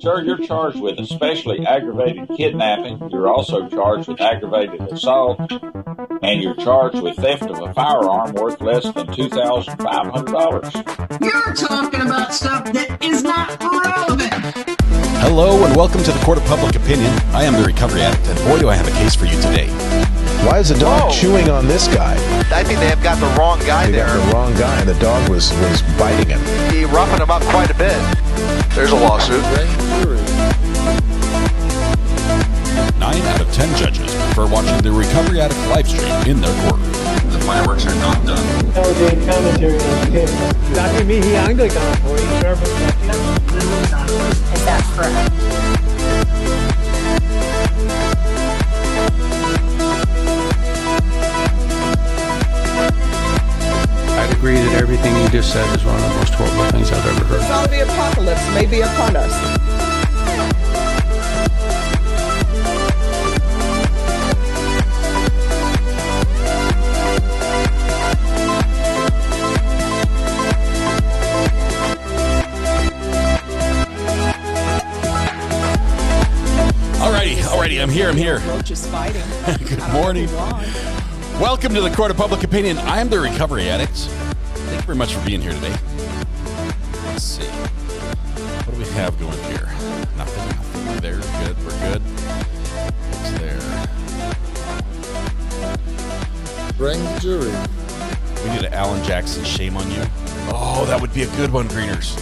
Sir, you're charged with especially aggravated kidnapping. You're also charged with aggravated assault, and you're charged with theft of a firearm worth less than $2,500. You're talking about stuff that is not relevant. Hello and welcome to the Court of Public Opinion. I am the Recovery Addict, and boy do I have a case for you today. Why is the dog chewing on this guy? I think they have got the wrong guy there. Got the wrong guy, and the dog was biting him. He roughing him up quite a bit. There's a lawsuit. 9 out of 10 judges prefer watching the Recovery Addict live stream in their courtroom. The fireworks are not done. That was a commentary on the case. Dr. Mihi Anglican for you, sir. Is that correct? I'd agree that everything you just said is one of the most horrible things I've ever heard. The zombie apocalypse may be upon us. Alrighty, I'm here. Good morning. Welcome to the Court of Public Opinion. I am the Recovery Addict. Thank you very much for being here today. Let's see. What do we have going here? Nothing. There's good. We're good. What's there? Grand jury. We need an Alan Jackson, Shame on You. Oh, that would be a good one, Greeners.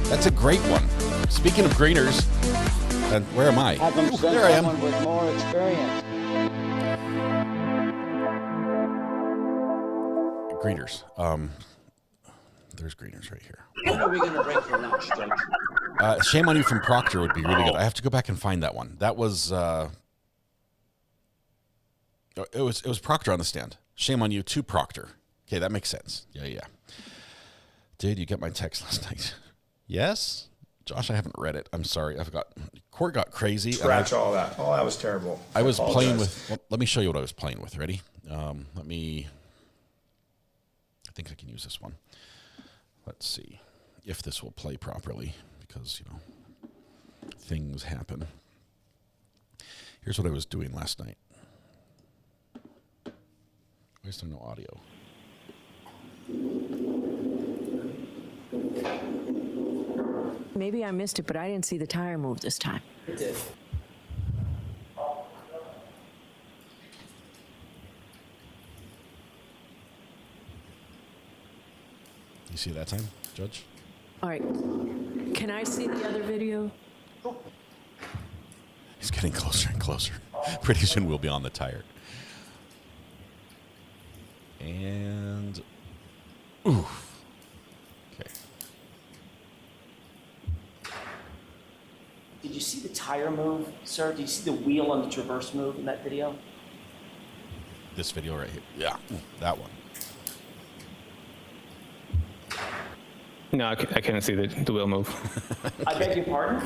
That's a great one. Speaking of Greeners, and where am I? Ooh, there I am. With more experience. Greeners. There's Greeners right here. When are we going to break for lunch, Judge? Shame on You from Proctor would be really good. I have to go back and find that one. That was it was Proctor on the stand. Shame on You to Proctor. Okay, that makes sense. Yeah. Did you get my text last night? Yes? Josh, I haven't read it. I'm sorry. Court got crazy. Scratch all that. Oh, that was terrible. I was playing with, well, let me show you what I was playing with. Ready? I think I can use this one. Let's see if this will play properly because, things happen. Here's what I was doing last night. Why is there no audio? Maybe I missed it, but I didn't see the tire move this time. It did. You see that time, Judge? All right. Can I see the other video? He's getting closer and closer. Pretty soon we'll be on the tire. And... ooh. Okay. Did you see the tire move, sir? Did you see the wheel on the traverse move in that video? This video right here. Yeah, that one. No, I couldn't see the wheel move. I beg your pardon?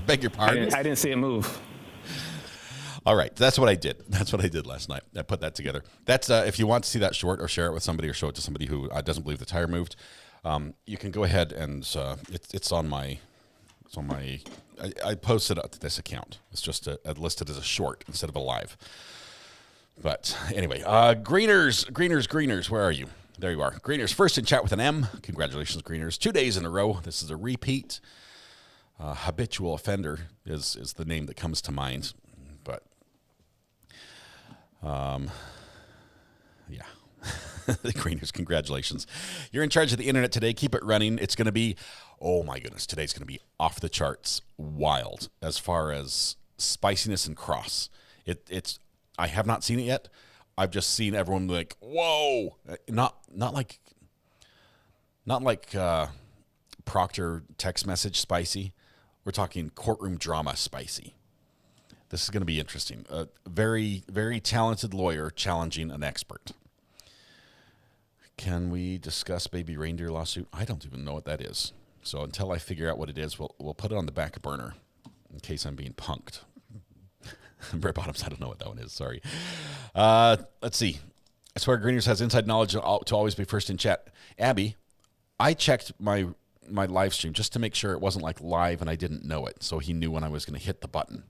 Beg your pardon? I didn't see it move. All right, that's what I did. That's what I did last night. I put that together. That's if you want to see that short or share it with somebody or show it to somebody who doesn't believe the tire moved, you can go ahead and it's on my... I posted it to this account. It's just listed as a short instead of a live. But anyway, Greeners, where are you? There you are. Greeners, first in chat with an M. Congratulations, Greeners. 2 days in a row. This is a repeat. Habitual offender is the name that comes to mind. But, yeah. The Greeners, congratulations. You're in charge of the internet today. Keep it running. It's going to be, oh my goodness, today's going to be off the charts wild as far as spiciness and cross. I have not seen it yet. I've just seen everyone like, whoa, not like Proctor text message spicy. We're talking courtroom drama spicy. This is going to be interesting. A very, very talented lawyer challenging an expert. Can we discuss baby reindeer lawsuit? I don't even know what that is. So until I figure out what it is, we'll put it on the back burner in case I'm being punked. Brett Bottoms, I don't know what that one is. Sorry. Let's see. I swear Greeners has inside knowledge to always be first in chat. Abby, I checked my my live stream just to make sure it wasn't like live and I didn't know it, so he knew when I was going to hit the button.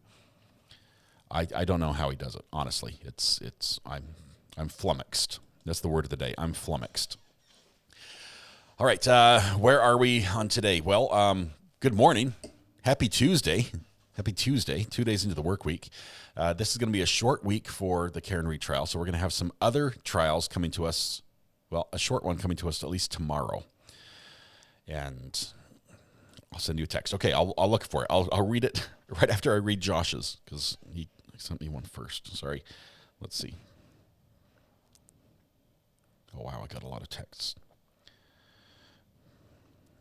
I don't know how he does it, honestly. I'm flummoxed. That's the word of the day. I'm flummoxed. All right, where are we on today? Well, good morning. Happy Tuesday. Happy Tuesday, 2 days into the work week. This is going to be a short week for the Karen Reed trial, so we're going to have some other trials coming to us, well, a short one coming to us at least tomorrow. And I'll send you a text. Okay, I'll look for it. I'll read it right after I read Josh's, because he sent me one first. Sorry. Let's see. Oh, wow, I got a lot of texts.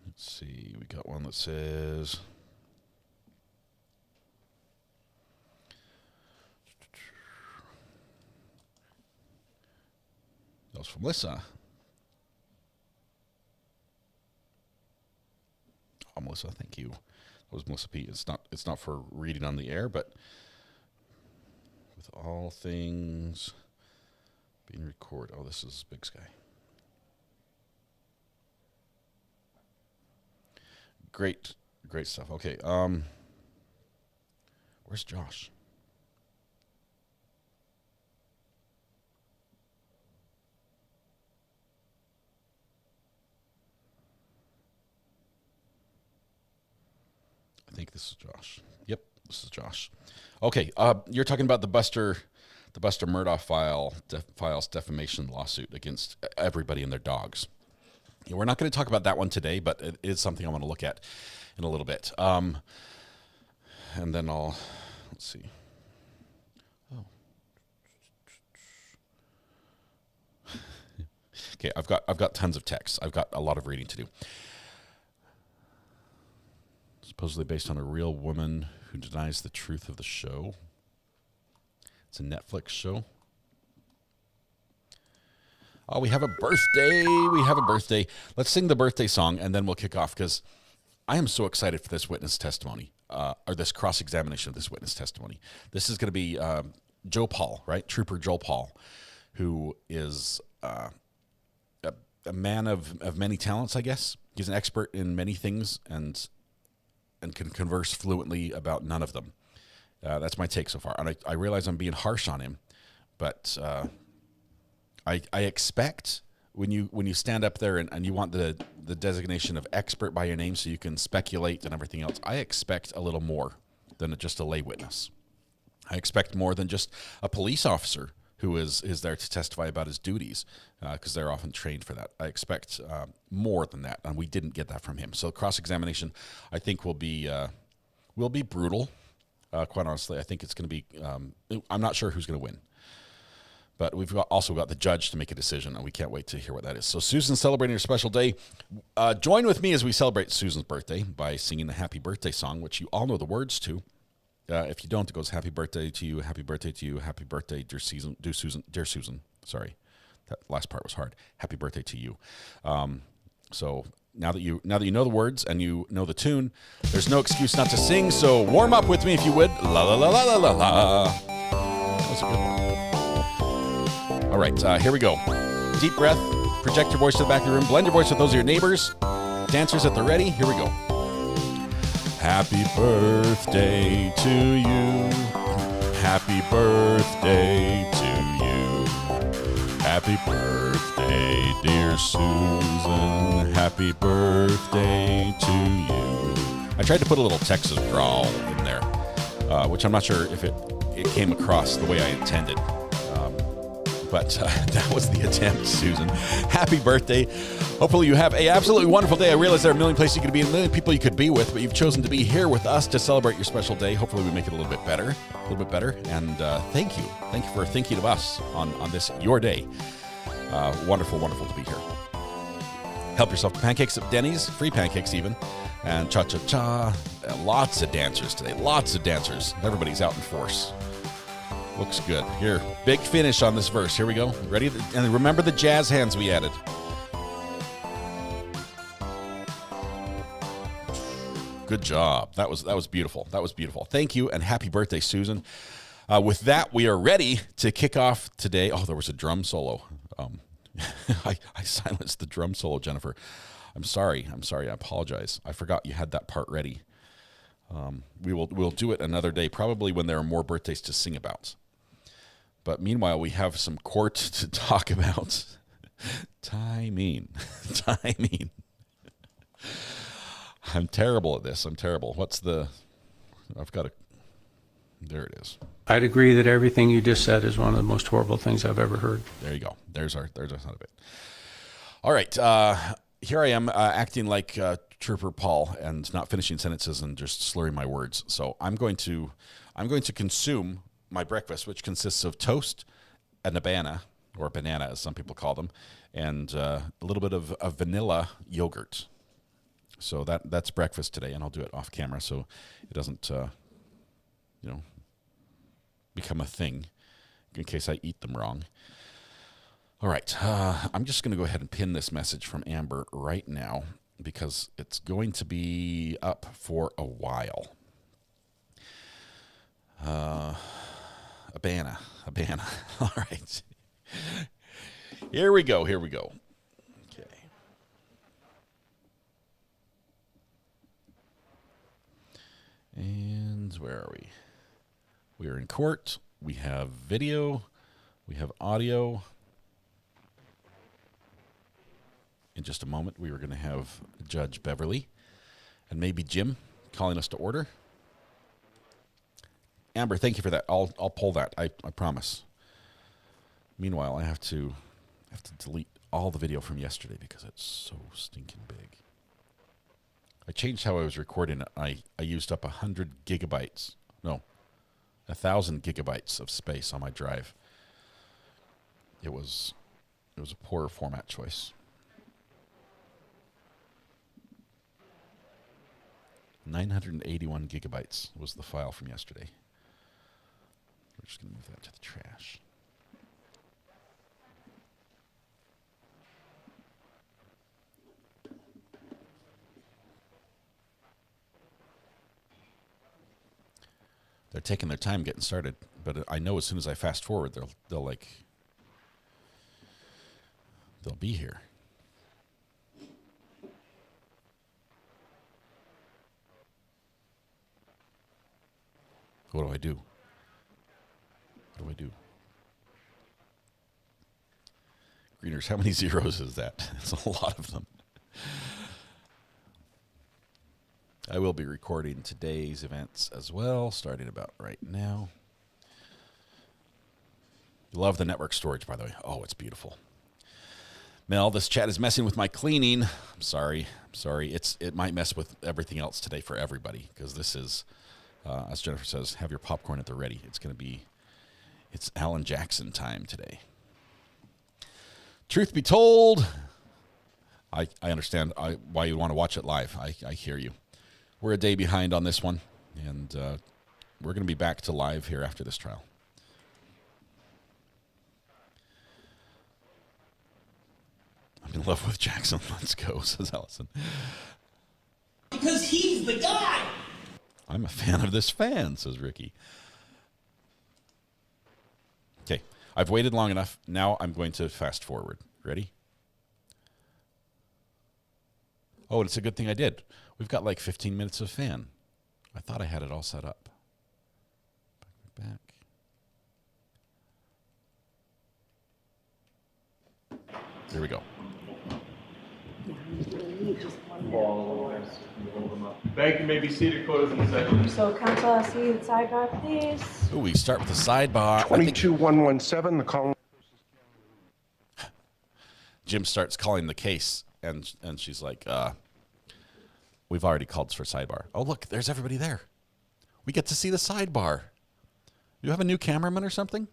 Let's see. We got one that says... That was from Melissa. Oh, Melissa, thank you. That was Melissa P. It's not for reading on the air, but with all things being recorded. Oh, this is Big Sky. Great stuff. Okay, where's Josh? I think this is Josh. Yep, this is Josh. Okay, you're talking about the Buster Murdaugh files defamation lawsuit against everybody and their dogs. Yeah, we're not going to talk about that one today, but it is something I want to look at in a little bit. And then let's see. Oh. Okay, I've got tons of texts. I've got a lot of reading to do. Supposedly based on a real woman who denies the truth of the show. It's a Netflix show. Oh, we have a birthday. Let's sing the birthday song, and then we'll kick off, because I am so excited for this witness testimony, or this cross-examination of this witness testimony. This is going to be Joe Paul, right? Trooper Joe Paul, who is a man of many talents, I guess. He's an expert in many things, and can converse fluently about none of them. That's my take so far. And I realize I'm being harsh on him, but I expect when you stand up there and you want the designation of expert by your name so you can speculate and everything else, I expect a little more than just a lay witness. I expect more than just a police officer who is there to testify about his duties, because they're often trained for that. I expect more than that, and we didn't get that from him. So cross-examination, I think, will be brutal. Quite honestly, I think it's going to be. I'm not sure who's going to win, but we've also got the judge to make a decision, and we can't wait to hear what that is. So Susan's celebrating her special day. Join with me as we celebrate Susan's birthday by singing the Happy Birthday song, which you all know the words to. If you don't, it goes happy birthday to you, happy birthday to you, happy birthday, dear Susan. Sorry, that last part was hard. Happy birthday to you. So now that you know the words and you know the tune, there's no excuse not to sing. So warm up with me if you would. La la la la la la la. That was a good one. All right, here we go. Deep breath. Project your voice to the back of the room. Blend your voice with those of your neighbors. Dancers at the ready. Here we go. Happy birthday to you. Happy birthday to you. Happy birthday, dear Susan. Happy birthday to you. I tried to put a little Texas drawl in there, which I'm not sure if it came across the way I intended. But that was the attempt, Susan. Happy birthday. Hopefully you have an absolutely wonderful day. I realize there are a million places you could be, a million people you could be with, but you've chosen to be here with us to celebrate your special day. Hopefully we make it a little bit better. And thank you. Thank you for thinking of us on this, your day. Wonderful, wonderful to be here. Help yourself to pancakes at Denny's, free pancakes even. And cha-cha-cha. Lots of dancers today. Lots of dancers. Everybody's out in force. Looks good. Here, big finish on this verse. Here we go. Ready? And remember the jazz hands we added. Good job. That was beautiful. That was beautiful. Thank you, and happy birthday, Susan. With that, we are ready to kick off today. Oh, there was a drum solo. I silenced the drum solo, Jennifer. I'm sorry. I apologize. I forgot you had that part ready. We'll do it another day, probably when there are more birthdays to sing about. But meanwhile, we have some court to talk about. Timing. I'm terrible at this. I'm terrible. There it is. I'd agree that everything you just said is one of the most horrible things I've ever heard. There you go. There's our sound of it. All right. Here I am acting like Trooper Paul and not finishing sentences and just slurring my words. So I'm going to consume my breakfast, which consists of toast, and a banana, or banana as some people call them, and a little bit of vanilla yogurt. So that's breakfast today, and I'll do it off camera so it doesn't, become a thing in case I eat them wrong. All right, I'm just going to go ahead and pin this message from Amber right now because it's going to be up for a while. A banana. All right. Here we go. Okay. And where are we? We are in court. We have video. We have audio. In just a moment, we are going to have Judge Beverly and maybe Jim calling us to order. Amber, thank you for that. I'll pull that. I promise. Meanwhile, I have to delete all the video from yesterday because it's so stinking big. I changed how I was recording it. I used up 1,000 gigabytes of space on my drive. It was a poor format choice. 981 gigabytes was the file from yesterday. We're just going to move that to the trash. They're taking their time getting started, but I know as soon as I fast forward, they'll be here. What do I do? Greeners, how many zeros is that? It's a lot of them. I will be recording today's events as well, starting about right now. Love the network storage, by the way. Oh, it's beautiful. Mel, this chat is messing with my cleaning. I'm sorry. It might mess with everything else today for everybody, because this is, as Jennifer says, have your popcorn at the ready. It's Alan Jackson time today. Truth be told, I understand why you want to watch it live. I hear you. We're a day behind on this one, and we're going to be back to live here after this trial. I'm in love with Jackson. Let's go, says Allison. Because he's the guy. I'm a fan of this fan, says Ricky. Okay, I've waited long enough. Now I'm going to fast forward. Ready? Oh, and it's a good thing I did. We've got like 15 minutes of fan. I thought I had it all set up. Back. Here we go. Bank may be seated, quotas in a second. So counsel, see the sidebar, please. Ooh, we start with the sidebar. 22117, the call. Jim starts calling the case, and she's like, we've already called for sidebar. Oh, look, there's everybody there. We get to see the sidebar. You have a new cameraman or something?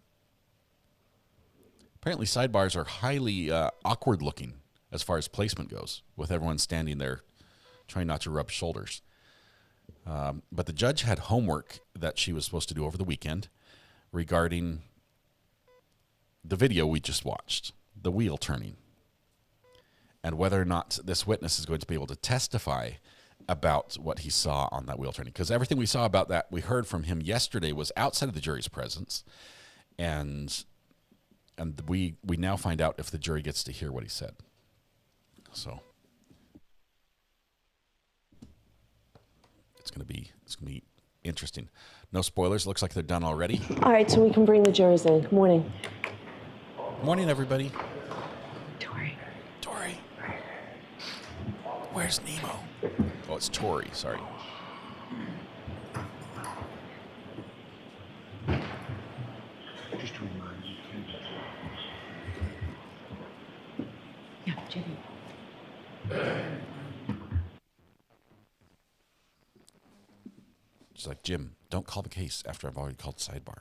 Apparently sidebars are highly awkward looking as far as placement goes, with everyone standing there trying not to rub shoulders. But the judge had homework that she was supposed to do over the weekend regarding the video we just watched, the wheel turning, and whether or not this witness is going to be able to testify about what he saw on that wheel turning. Because everything we saw about that, we heard from him yesterday, was outside of the jury's presence, and we now find out if the jury gets to hear what he said. So, gonna be interesting. No spoilers. Looks like they're done already. All right, so we can bring the jurors in. Good morning. Morning, everybody. Tori. Where's Nemo? Oh, it's Tori. Sorry. Just to remind you. Yeah, Jimmy. She's like, Jim, don't call the case after I've already called sidebar.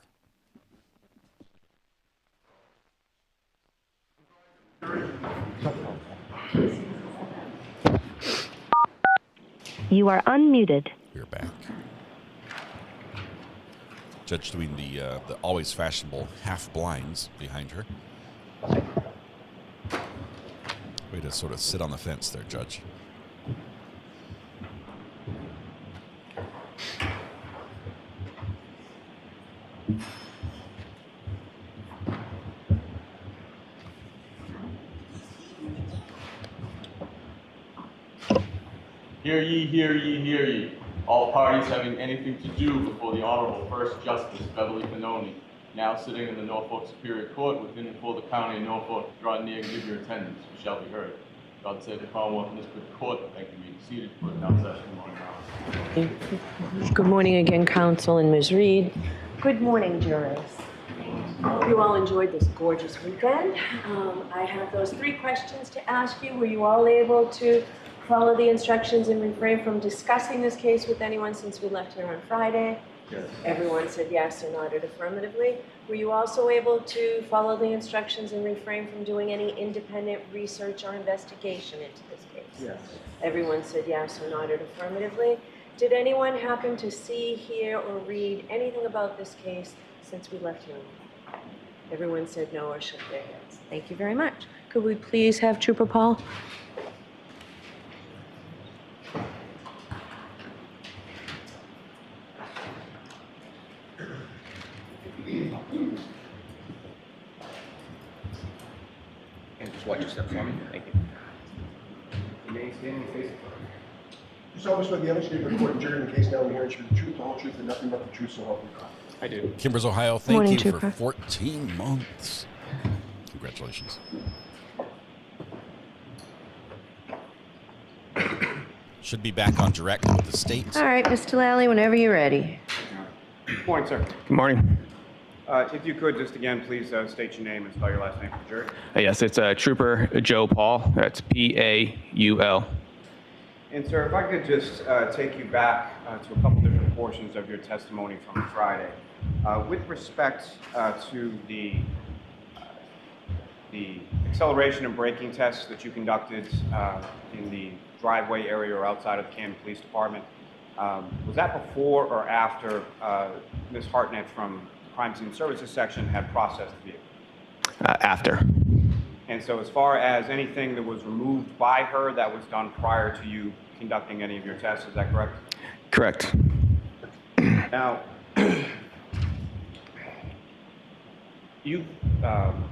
You are unmuted. We're back. Judge doing the always fashionable half blinds behind her. Way to sort of sit on the fence there, Judge. Hear ye, hear ye, hear ye. All parties having anything to do before the Honorable First Justice Beverly Benoni, now sitting in the Norfolk Superior Court within and for the County of Norfolk, draw near and give your attendance, you shall be heard. God save the Commonwealth and this good court. Thank you. Be seated for the now session. Good morning again, counsel and Ms. Reed. Good morning, jurors. I hope you all enjoyed this gorgeous weekend. I have those 3 questions to ask you. Were you all able to follow the instructions and refrain from discussing this case with anyone since we left here on Friday? Yes. Everyone said yes or nodded affirmatively. Were you also able to follow the instructions and refrain from doing any independent research or investigation into this case? Yes. Everyone said yes or nodded affirmatively. Did anyone happen to see, hear, or read anything about this case since we left here? Everyone said no or shook their heads. Thank you very much. Could we please have Trooper Paul? And just watch your step for me. Thank you. Remain standing facing. You solemnly swear the evidence you give before the jury in the case now in the hearing should be the truth, the whole truth, and nothing but the truth, so help you God. I do. Kimbers, Ohio, thank Morning, you Trooper. for 14 months. Congratulations. Should be back on direct with the state. All right, Mr. Lally, whenever you're ready. Good morning, sir. Good morning. If you could just again, please state your name and spell your last name for the jury. Yes, it's Trooper Joe Paul. That's Paul. And sir, if I could just take you back to a couple different portions of your testimony from Friday. With respect to the acceleration and braking tests that you conducted in the driveway area or outside of the Camden Police Department, was that before or after Ms. Hartnett from Crime Scene Services section had processed the vehicle? After. And so as far as anything that was removed by her, that was done prior to you conducting any of your tests, is that correct? Correct. Now, you've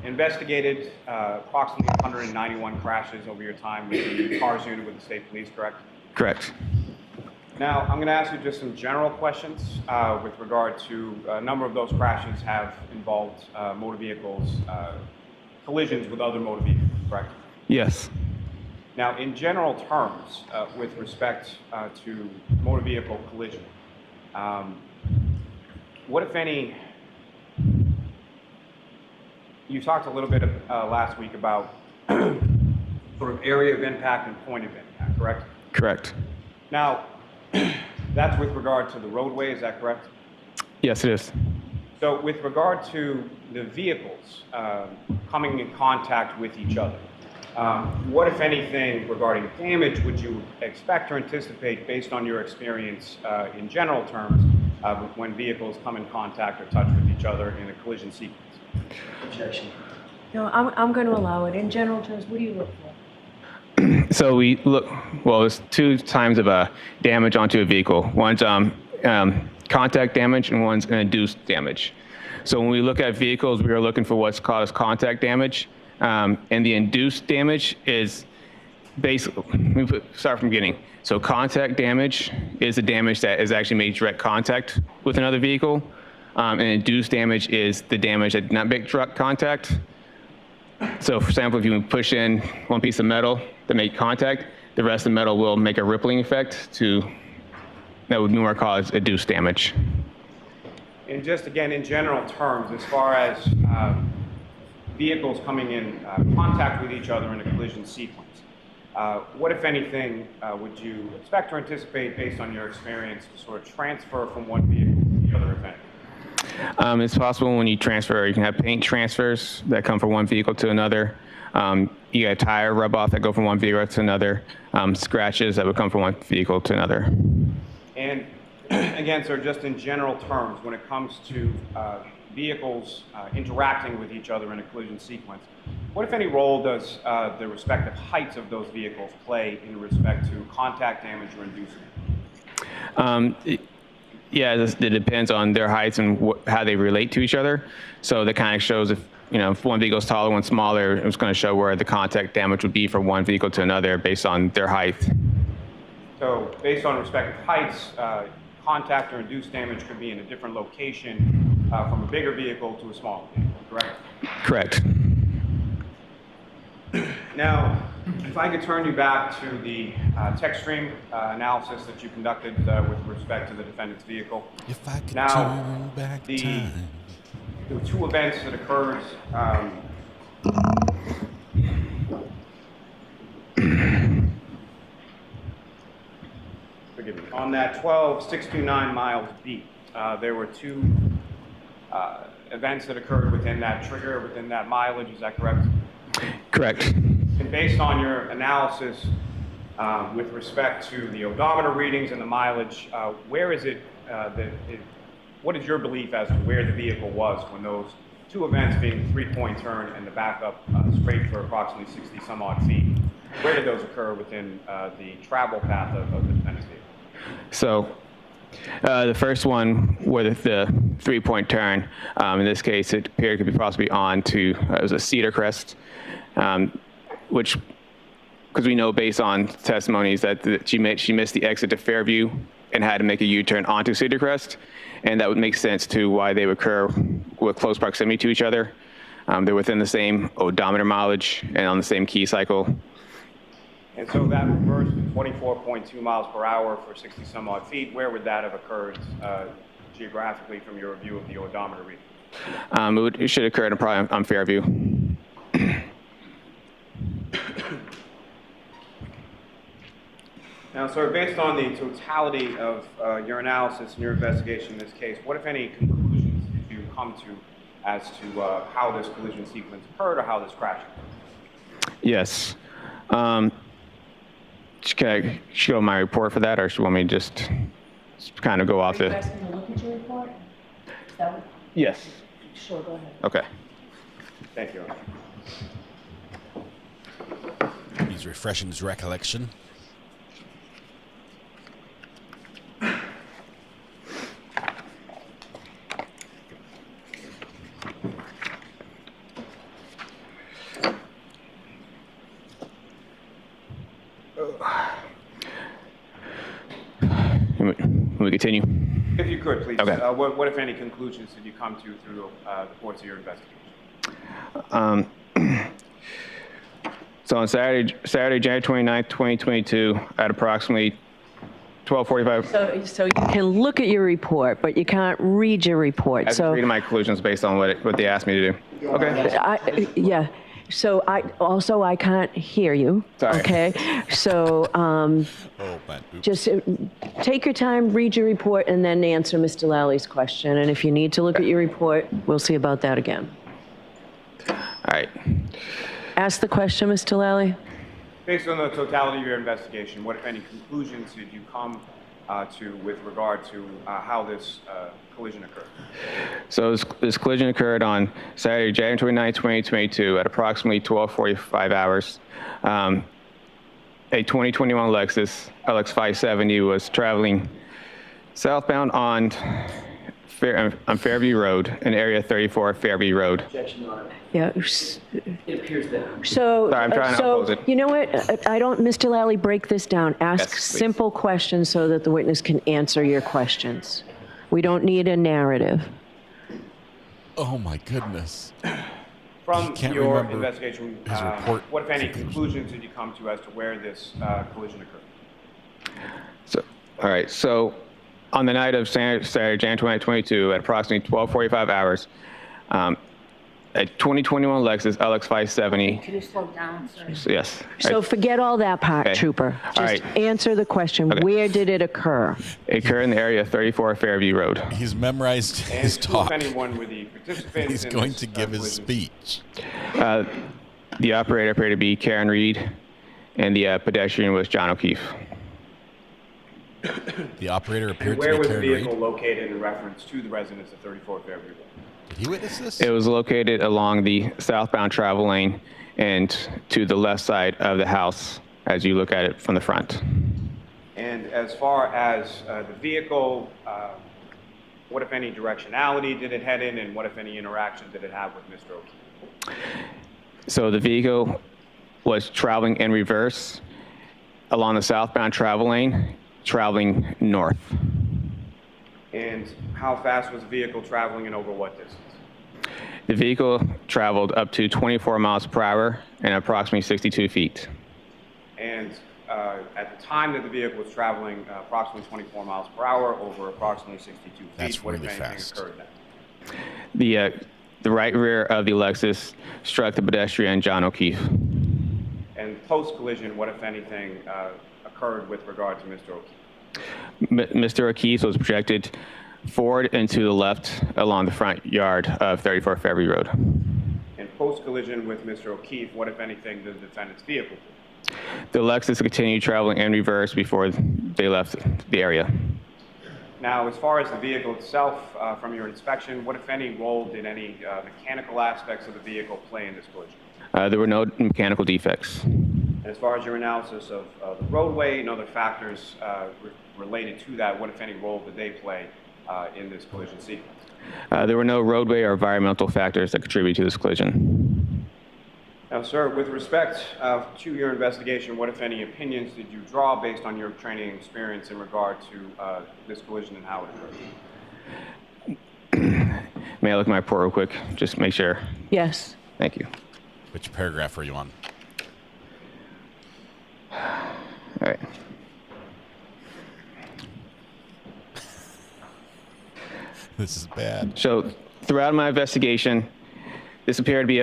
investigated approximately 191 crashes over your time with the cars unit with the state police, correct? Correct. Now, I'm going to ask you just some general questions with regard to a number of those crashes have involved motor vehicles, collisions with other motor vehicles, correct? Yes. Now, in general terms, with respect to motor vehicle collision, what, if any, you talked a little bit last week about sort of area of impact and point of impact, correct? Correct. Now, that's with regard to the roadway, is that correct? Yes, it is. So with regard to the vehicles coming in contact with each other, what, if anything, regarding damage would you expect or anticipate based on your experience in general terms when vehicles come in contact or touch with each other in a collision sequence? Objection. No, I'm going to allow it. In general terms, what do you look for? So we look, well, there's 2 times of damage onto a vehicle. One's contact damage and one's induced damage. So when we look at vehicles, we are looking for what's called as contact damage. And the induced damage is basically, start from the beginning. So contact damage is the damage that is actually made direct contact with another vehicle. And induced damage is the damage that did not make direct contact. So for example, if you push in one piece of metal to make contact, the rest of the metal will make a rippling effect that would more cause induced damage. And just again, in general terms, as far as vehicles coming in contact with each other in a collision sequence, what, if anything, would you expect or anticipate based on your experience to sort of transfer from one vehicle to the other event? It's possible when you transfer, you can have paint transfers that come from one vehicle to another. You got tire rub off that go from one vehicle to another. Scratches that would come from one vehicle to another. And again, sir, just in general terms, when it comes to vehicles interacting with each other in a collision sequence, what, if any, role does the respective heights of those vehicles play in respect to contact damage or inducement? Yeah, it depends on their heights and how they relate to each other. So that kind of shows if one vehicle is taller, one smaller, it's going to show where the contact damage would be from one vehicle to another based on their height. So based on respective heights, contact or induced damage could be in a different location from a bigger vehicle to a smaller vehicle, correct? Correct. Now, if I could turn you back to the tech stream analysis that you conducted with respect to the defendant's vehicle. If I could now, turn back the time. two events that occurred forgive me, on that 12629 miles beat, there were two events that occurred within that trigger, within that mileage, is that correct? Correct. And based on your analysis with respect to the odometer readings and the mileage, where is it what is your belief as to where the vehicle was when those two events, being the three-point turn and the backup straight for approximately 60 some odd feet, where did those occur within the travel path of the defendant's vehicle? So the first one with the three-point turn, in this case, it appeared to be possibly on to, it was a Cedar Crest, which, because we know based on testimonies that she missed the exit to Fairview and had to make a U-turn onto Cedar Crest, and that would make sense to why they would occur with close proximity to each other. They're within the same odometer mileage and on the same key cycle. And so that reversed to 24.2 miles per hour for 60 some odd feet. Where would that have occurred geographically from your review of the odometer reading? It should occur probably on Fairview. Now, sir, based on the totality of your analysis and your investigation in this case, what, if any, conclusions did you come to as to how this collision sequence occurred or how this crash occurred? Yes. Should I show my report for that, or should you want me to just kind of go off Are you the... asking to look at your report? Is that what? Yes. Sure, go ahead. Okay. Thank you. He's refreshing his recollection. Can we continue? If you could, please. Okay. What, if any, conclusions did you come to through the course of your investigation? So on Saturday, January 29th, 2022, at approximately 12:45. So you can look at your report, but you can't read your report. I was reading my conclusions based on what they asked me to do. Okay. Yeah. So I can't hear you. Sorry. Okay. So just take your time, read your report, and then answer Mr. Lally's question. And if you need to look at your report, we'll see about that again. All right. Ask the question, Mr. Lally. Based on the totality of your investigation, what, if any, conclusions did you come to with regard to how this collision occurred? So this collision occurred on Saturday, January 29, 2022, at approximately 12:45 hours. A 2021 Lexus LX 570 was traveling southbound on on Fairview Road, in Area 34 Fairview Road. Objection, Your Honor. Yeah. It appears that. So, Sorry, I'm trying to so oppose it. you know what? I don't, Mr. Lally, break this down. Ask Yes, please. simple questions so that the witness can answer your questions. We don't need a narrative. Oh my goodness. From Can't your remember investigation, his report what, if any, conclusions did you come to as to where this collision occurred? So, all right. So, on the night of Saturday, January 2022, at approximately 12:45 hours, a 2021 Lexus LX 570. Can you slow down, sir? Yes. So forget all that part, Okay. Trooper. All Just right. answer the question. Okay. Where did it occur? It occurred in the area of 34 Fairview Road. He's memorized his And who, talk. if anyone, were the participants He's in going this, to give his collision? speech. The operator appeared to be Karen Reed, and the pedestrian was John O'Keefe. The operator And appeared to where be was the Karen Reed. vehicle located in reference to the residents of 34 Fairview Road? Did he witness this? It was located along the southbound travel lane and to the left side of the house as you look at it from the front. And as far as the vehicle, what, if any, directionality did it head in, and what, if any, interaction did it have with Mr. O'Keefe? So the vehicle was traveling in reverse along the southbound travel lane, traveling north. And how fast was the vehicle traveling and over what distance? The vehicle traveled up to 24 miles per hour and approximately 62 feet. And at the time that the vehicle was traveling approximately 24 miles per hour over approximately 62 feet, That's what, really if anything, fast. occurred then? The right rear of the Lexus struck the pedestrian John O'Keefe. And post-collision, what, if anything, occurred with regard to Mr. O'Keefe? Mr. O'Keefe was projected forward and to the left along the front yard of 34 Fairview Road. And post-collision with Mr. O'Keefe, what, if anything, did the defendant's vehicle do? The Lexus continued traveling in reverse before they left the area. Now, as far as the vehicle itself, from your inspection, what, if any, role did any mechanical aspects of the vehicle play in this collision? There were no mechanical defects. And as far as your analysis of the roadway and other factors related to that, what, if any, role did they play in this collision sequence? There were no roadway or environmental factors that contributed to this collision. Now, sir, with respect to your investigation, what, if any, opinions did you draw based on your training and experience in regard to this collision and how it occurred? May I look at my report real quick? Just make sure. Yes. Thank you. Which paragraph are you on? All right. This is bad. So throughout my investigation, this appeared to be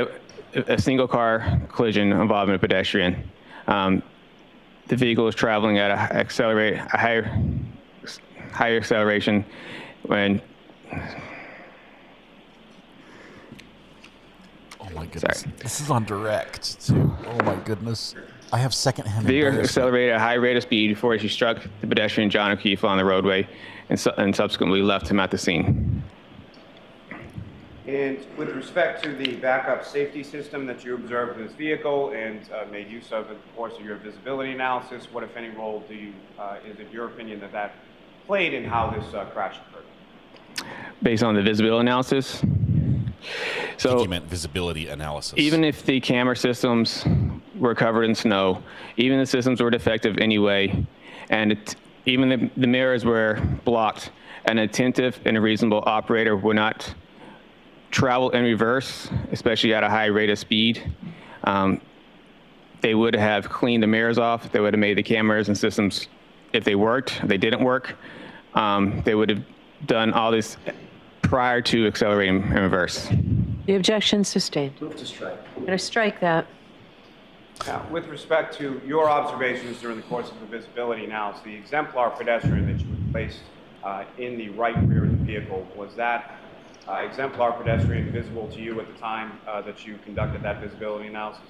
a single car collision involving a pedestrian. The vehicle was traveling at a higher acceleration when. Oh my goodness. Sorry. This is on direct too. Oh my goodness. I have secondhand The vehicle embarrassment. accelerated at a high rate of speed before she struck the pedestrian John O'Keefe on the roadway and subsequently left him at the scene. And with respect to the backup safety system that you observed in this vehicle and made use of in the course of your visibility analysis, what, if any, role do you, is it your opinion that played in how this crash occurred? Based on the visibility analysis? So, I think you meant visibility analysis. Even if the camera systems were covered in snow, even the systems were defective anyway, and even the mirrors were blocked, an attentive and a reasonable operator would not travel in reverse, especially at a high rate of speed. They would have cleaned the mirrors off. They would have made the cameras and systems, if they worked, if they didn't work, they would have done all this prior to accelerating in reverse. The objection sustained. Move to strike. I'm going to strike that. Now, with respect to your observations during the course of the visibility analysis, the exemplar pedestrian that you had placed in the right rear of the vehicle, was that exemplar pedestrian visible to you at the time that you conducted that visibility analysis?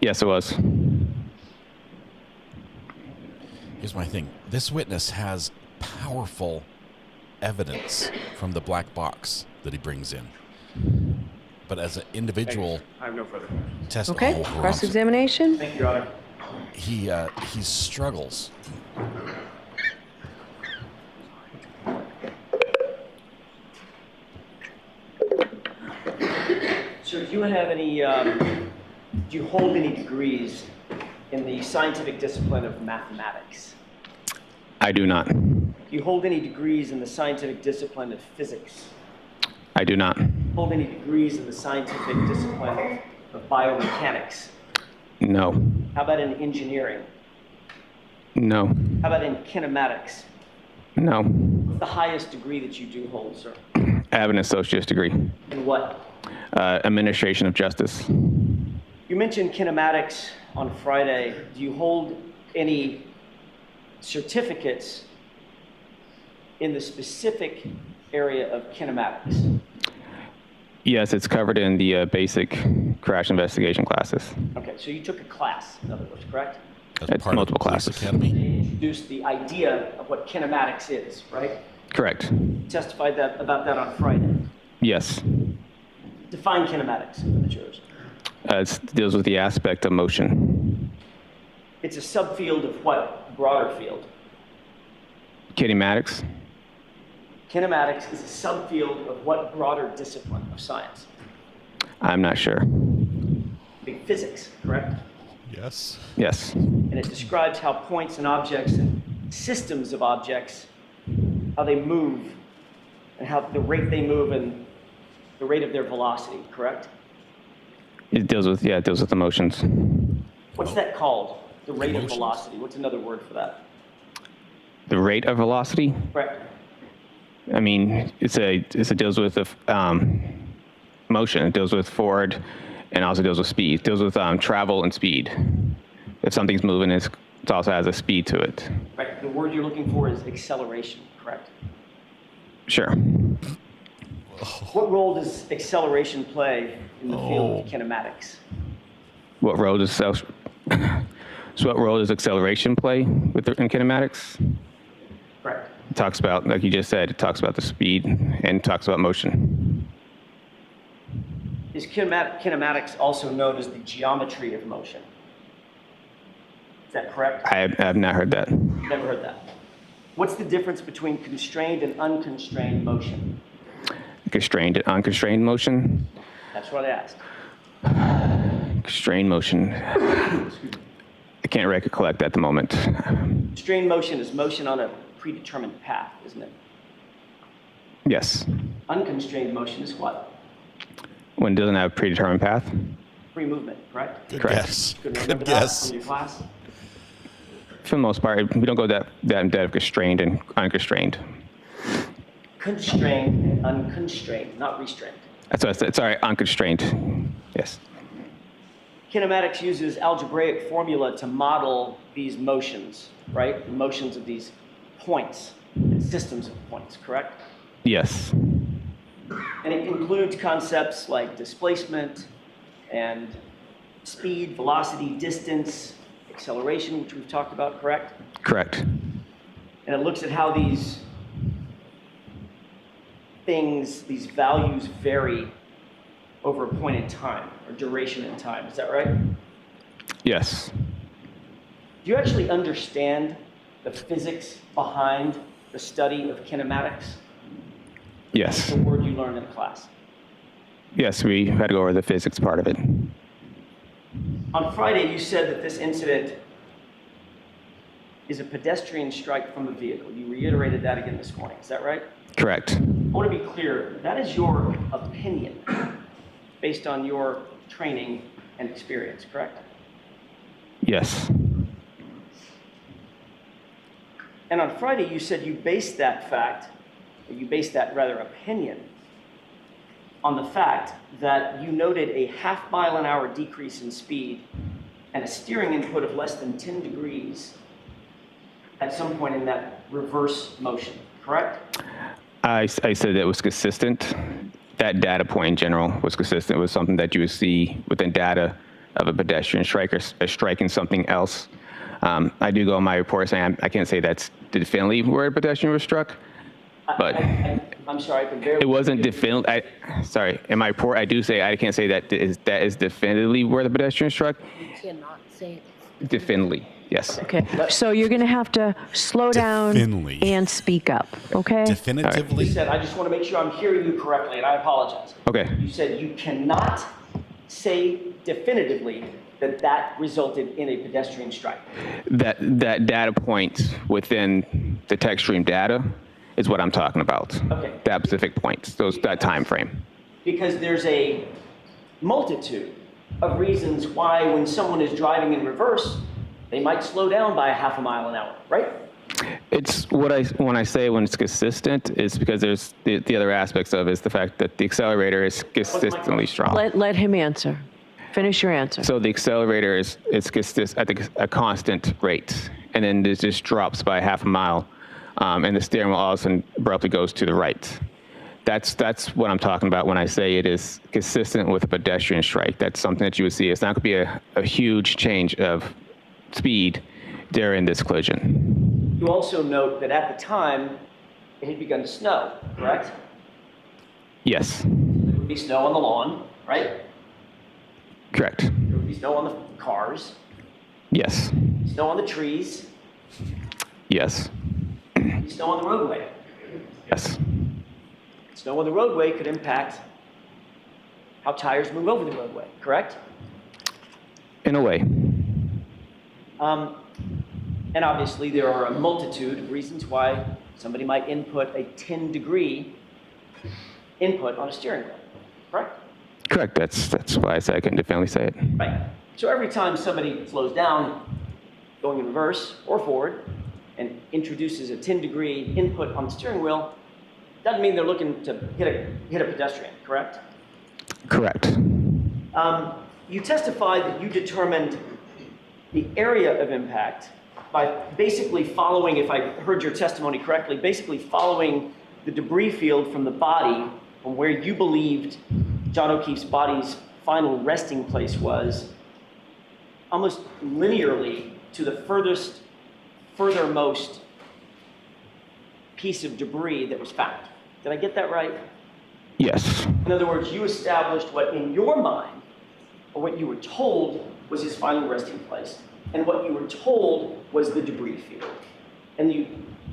Yes, it was. Here's my thing. This witness has powerful evidence from the black box that he brings in. But as an individual, I have no further questions. test. Okay, cross-examination. Thank you, Your Honor. He struggles. you have any, do you hold any degrees in the scientific discipline of mathematics? I do not. Do you hold any degrees in the scientific discipline of physics? I do not. Hold any degrees in the scientific discipline of biomechanics? No. How about in engineering? No. How about in kinematics? No. What's the highest degree that you do hold, sir? I have an associate's degree. In what? Administration of justice. You mentioned kinematics on Friday. Do you hold any certificates in the specific area of kinematics? Yes, it's covered in the basic crash investigation classes. Okay, so you took a class, in other words, correct? It's multiple classes. Academy. They introduced the idea of what kinematics is, right? Correct. You testified about that on Friday. Yes. Define kinematics for the jurors. It deals with the aspect of motion. It's a subfield of what broader field? Kinematics. Kinematics is a subfield of what broader discipline of science? I'm not sure. Big physics, correct? Yes. Yes. And it describes how points and objects and systems of objects, how they move, and how the rate they move and the rate of their velocity, correct? It deals with emotions. What's that called? The rate of velocity. What's another word for that? The rate of velocity? Correct. I mean, it deals with motion. It deals with forward, and also deals with speed. It deals with travel and speed. If something's moving, it also has a speed to it. Right. The word you're looking for is acceleration, correct? Sure. What role does acceleration play in the field of kinematics? What role does acceleration play in kinematics? Correct. It talks about, like you just said, it talks about the speed and talks about motion. Is kinematics also known as the geometry of motion? Is that correct? I have not heard that. Never heard that. What's the difference between constrained and unconstrained motion? Constrained and unconstrained motion? That's what I asked. Constrained motion. I can't recollect at the moment. Constrained motion is motion on a predetermined path, isn't it? Yes. Unconstrained motion is what? When it doesn't have a predetermined path? Free movement, correct? Good Correct. guess. Good guess. From your class? For the most part, we don't go that in depth of constrained and unconstrained. Constrained and unconstrained, not restrained. That's what I said. Sorry, unconstrained. Yes. Kinematics uses algebraic formula to model these motions, right? The motions of these points and systems of points, correct? Yes. And it includes concepts like displacement and speed, velocity, distance, acceleration, which we've talked about, correct? Correct. And it looks at how these things, these values vary over a point in time, or duration in time. Is that right? Yes. Do you actually understand the physics behind the study of kinematics? Yes. The word you learned in class. Yes, we had to go over the physics part of it. On Friday, you said that this incident is a pedestrian strike from a vehicle. You reiterated that again this morning. Is that right? Correct. I want to be clear. That is your opinion based on your training and experience, correct? Yes. And on Friday, you said you based that fact, or you based that rather opinion, on the fact that you noted a half-mile-an-hour decrease in speed and a steering input of less than 10 degrees at some point in that reverse motion, correct? I said that was consistent. That data point in general was consistent. It was something that you would see within data of a pedestrian striker striking something else. I do go in my report saying I can't say that's definitively where a pedestrian was struck, but I'm sorry, I can barely. It wasn't definitively. Sorry, in my report I do say I can't say that is definitively where the pedestrian struck. You cannot say it. Definitively, yes. Okay, so you're going to have to slow down and speak up, okay? Definitively. You said, I just want to make sure I'm hearing you correctly, and I apologize. Okay. You said you cannot say definitively that that resulted in a pedestrian strike? That data point within the text stream data is what I'm talking about. Okay. That specific point, that time frame. Because there's a multitude of reasons why when someone is driving in reverse, they might slow down by a half a mile an hour, right? It's when I say when it's consistent, it's because there's the other aspects of it is the fact that the accelerator is consistently strong. Let him answer. Finish your answer. So the accelerator is at a constant rate, and then it just drops by half a mile, and the steering wheel all of a sudden abruptly goes to the right. That's what I'm talking about when I say it is consistent with a pedestrian strike. That's something that you would see. It's not going to be a huge change of speed during this collision. You also note that at the time, it had begun to snow, correct? Yes. There would be snow on the lawn, right? Correct. There would be snow on the cars. Yes. Snow on the trees. Yes. Snow on the roadway. Yes. Snow on the roadway could impact how tires move over the roadway, correct? In a way. And obviously there are a multitude of reasons why somebody might input a 10-degree input on a steering wheel, correct? Correct. That's why I said I couldn't definitely say it. Right. So every time somebody slows down, going in reverse or forward, and introduces a 10-degree input on the steering wheel, doesn't mean they're looking to hit a pedestrian, correct? Correct. You testified that you determined the area of impact by basically following, if I heard your testimony correctly, basically following the debris field from the body from where you believed John O'Keefe's body's final resting place was, almost linearly to the furthermost piece of debris that was found. Did I get that right? Yes. In other words, you established what in your mind, or what you were told was his final resting place, and what you were told was the debris field. And you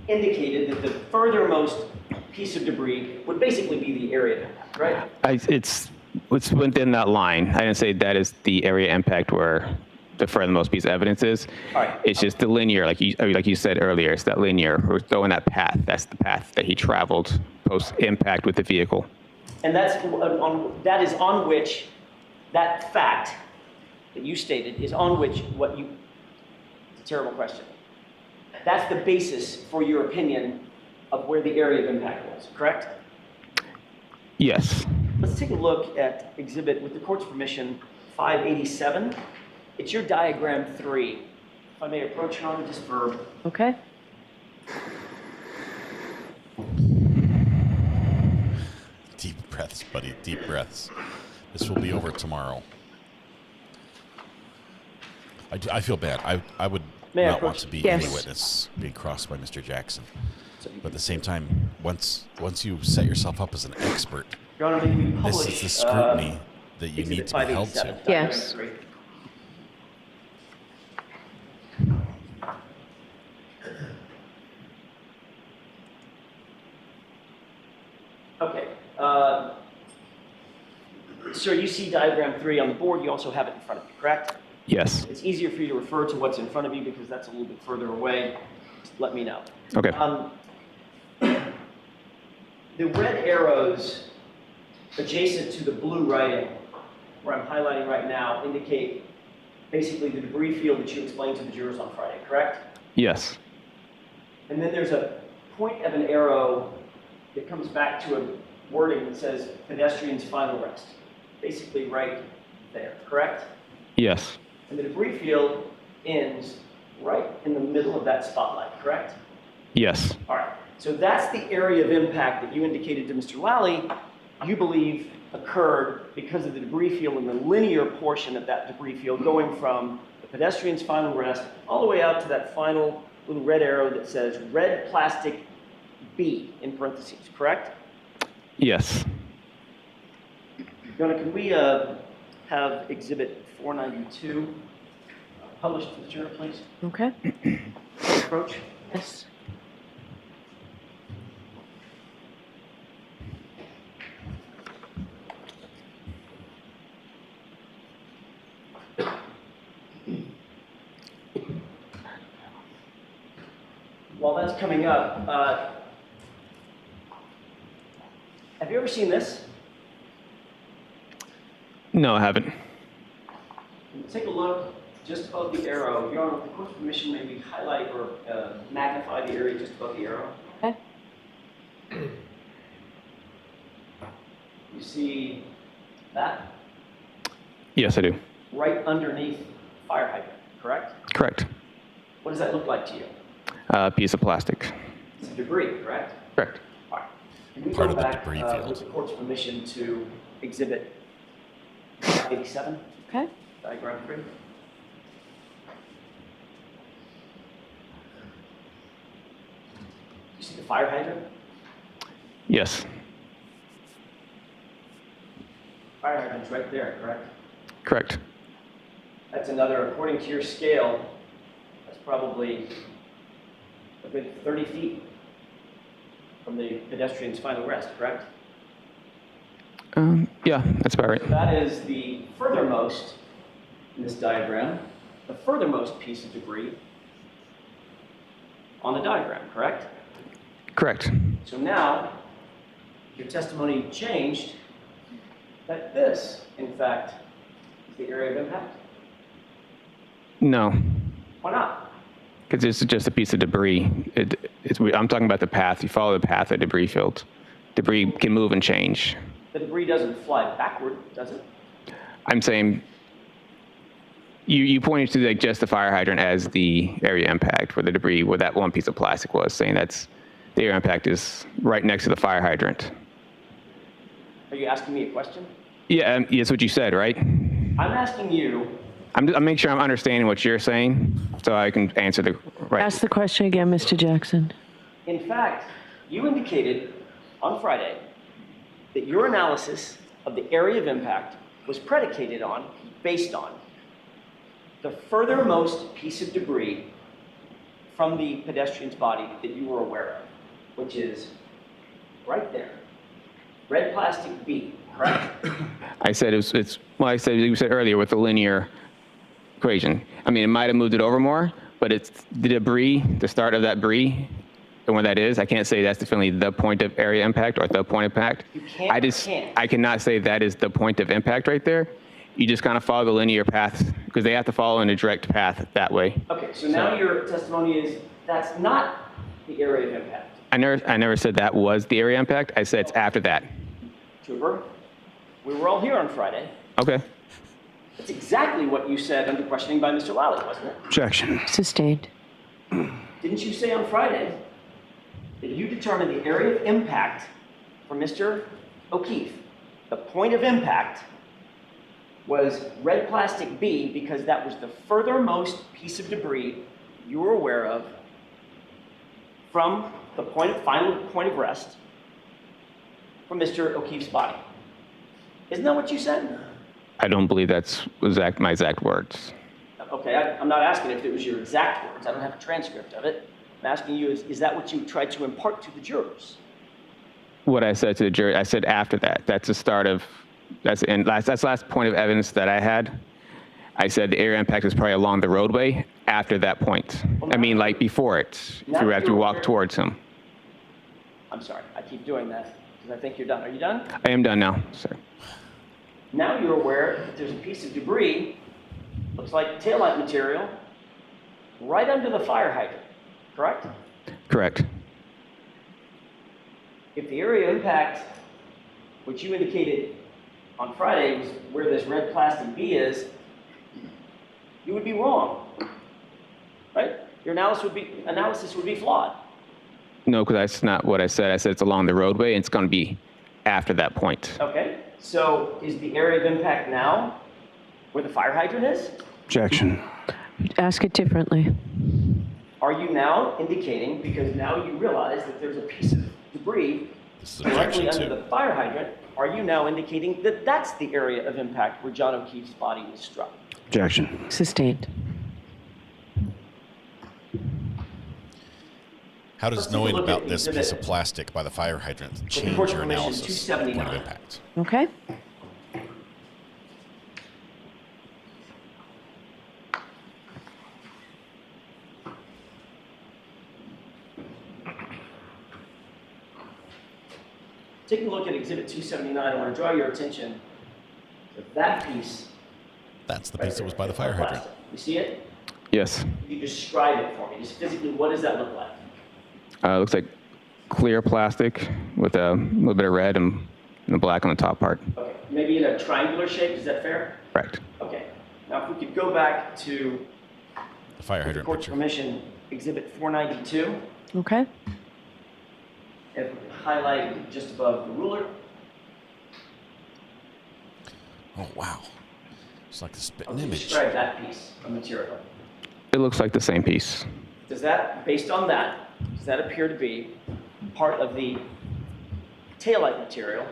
indicated that the furthermost piece of debris would basically be the area of impact, right? It's within that line. I didn't say that is the area impact where the furthermost piece of evidence is. All right. It's just the linear, like you said earlier, it's that linear. We're throwing that path. That's the path that he traveled post-impact with the vehicle. And that is on which that fact that you stated is on which it's a terrible question. That's the basis for your opinion of where the area of impact was, correct? Yes. Let's take a look at exhibit, with the court's permission, 587. It's your diagram 3. If I may approach you on it just for... Okay. Deep breaths, buddy. Deep breaths. This will be over tomorrow. I feel bad. I would not want to be any witness being crossed by Mr. Jackson. But at the same time, once you set yourself up as an expert, Your Honor, may we publish, this is the scrutiny that you need to be held to. Yes. Okay. Sir, you see diagram 3 on the board. You also have it in front of you, correct? Yes. It's easier for you to refer to what's in front of you because that's a little bit further away. Just let me know. Okay. The red arrows adjacent to the blue writing, where I'm highlighting right now, indicate basically the debris field that you explained to the jurors on Friday, correct? Yes. And then there's a point of an arrow that comes back to a wording that says pedestrian's final rest, basically right there, correct? Yes. And the debris field ends right in the middle of that spotlight, correct? Yes. All right. So that's the area of impact that you indicated to Mr. Lally you believe occurred because of the debris field and the linear portion of that debris field going from the pedestrian's final rest all the way out to that final little red arrow that says red plastic B in parentheses, correct? Yes. Your Honor, can we have exhibit 492 published to the jury, please? Okay. Approach. Yes. while that's coming up, have you ever seen this? No, I haven't. Take a look just above the arrow. If you're on the court's permission, maybe highlight or magnify the area just above the arrow. Okay. You see that? Yes, I do. Right underneath fire hydrant, correct? Correct. What does that look like to you? A piece of plastic. It's debris, correct? Correct. All right. Can we Part go of the back debris with field. the court's permission to exhibit 87? Okay. Diagram 3. You see the fire hydrant? Yes. Fire hydrant's right there, correct? Correct. That's another, according to your scale, that's probably a good 30 feet from the pedestrian's final rest, correct? Yeah, that's about right. So that is the furthermost in this diagram, the furthermost piece of debris on the diagram, correct? Correct. So now, your testimony changed that this, in fact, is the area of impact. No, Why not? because it's just a piece of debris. I'm talking about the path. You follow the path of debris field. Debris can move and change. The debris doesn't fly backward, does it? I'm saying you pointed to like just the fire hydrant as the area impact where the debris, where that one piece of plastic was, saying that's the area impact is right next to the fire hydrant. Are you asking me a question? Yeah, that's what you said, right? I'm asking you, I'm making sure I'm understanding what you're saying so I can answer the right. Ask the question again, Mr. Jackson. in fact, you indicated on Friday that your analysis of the area of impact was predicated on, based on, the furthermost piece of debris from the pedestrian's body that you were aware of, which is right there. Red plastic B, correct? I said you said earlier with the linear equation. I mean, it might have moved it over more, but it's the debris, the start of that debris, and where that is, I can't say that's definitely the point of area impact or the point of impact. You can't. I cannot say that is the point of impact right there. You just kind of follow the linear path because they have to follow in a direct path that way. Okay, so now your testimony is that's not the area of impact. I never said that was the area impact. I said it's after that. Trooper, we were all here on Friday. Okay. That's exactly what you said under questioning by Mr. Lally, wasn't it? Objection. Sustained. Didn't you say on Friday that you determined the area of impact for Mr. O'Keefe, the point of impact, was red plastic B because that was the furthermost piece of debris you were aware of from the final point of rest from Mr. O'Keefe's body. Isn't that what you said? I don't believe that's my exact words. Okay, I'm not asking if it was your exact words. I don't have a transcript of it. I'm asking you, is that what you tried to impart to the jurors? What I said to the jury, I said after that. That's the start of, that's the last point of evidence that I had. I said the area impact is probably along the roadway after that point. Well, I mean, like before it, if you have to walk towards him. I'm sorry, I keep doing that because I think you're done. Are you done? I am done now, sir. Now you're aware that there's a piece of debris, looks like taillight material, right under the fire hydrant, correct? Correct. If the area of impact, which you indicated on Friday, was where this red plastic B is, you would be wrong, right? Your analysis would be flawed. No, because that's not what I said. I said it's along the roadway, and it's going to be after that point. Okay, so is the area of impact now where the fire hydrant is? Objection. Ask it differently. Are you now indicating, because now you realize that there's a piece of debris directly under the fire hydrant, are you now indicating that that's the area of impact where John O'Keefe's body was struck? Objection. Sustained. How does knowing about this piece of plastic by the fire hydrant change your analysis of the point of impact? Okay. taking a look at Exhibit 279, I want to draw your attention to that piece. That's the piece that was by the fire hydrant. You see it? Yes. You describe it for me. Just physically, what does that look like? It looks like clear plastic with a little bit of red and the black on the top part. Okay, maybe in a triangular shape, is that fair? Correct. Okay, now if we could go back to The fire hydrant court's picture. permission, Exhibit 492. Okay. If we could highlight just above the ruler. Oh, wow. It's like a spitting I'll image. describe that piece of material. It looks like the same piece. Does that, based on that, does that appear to be part of the taillight material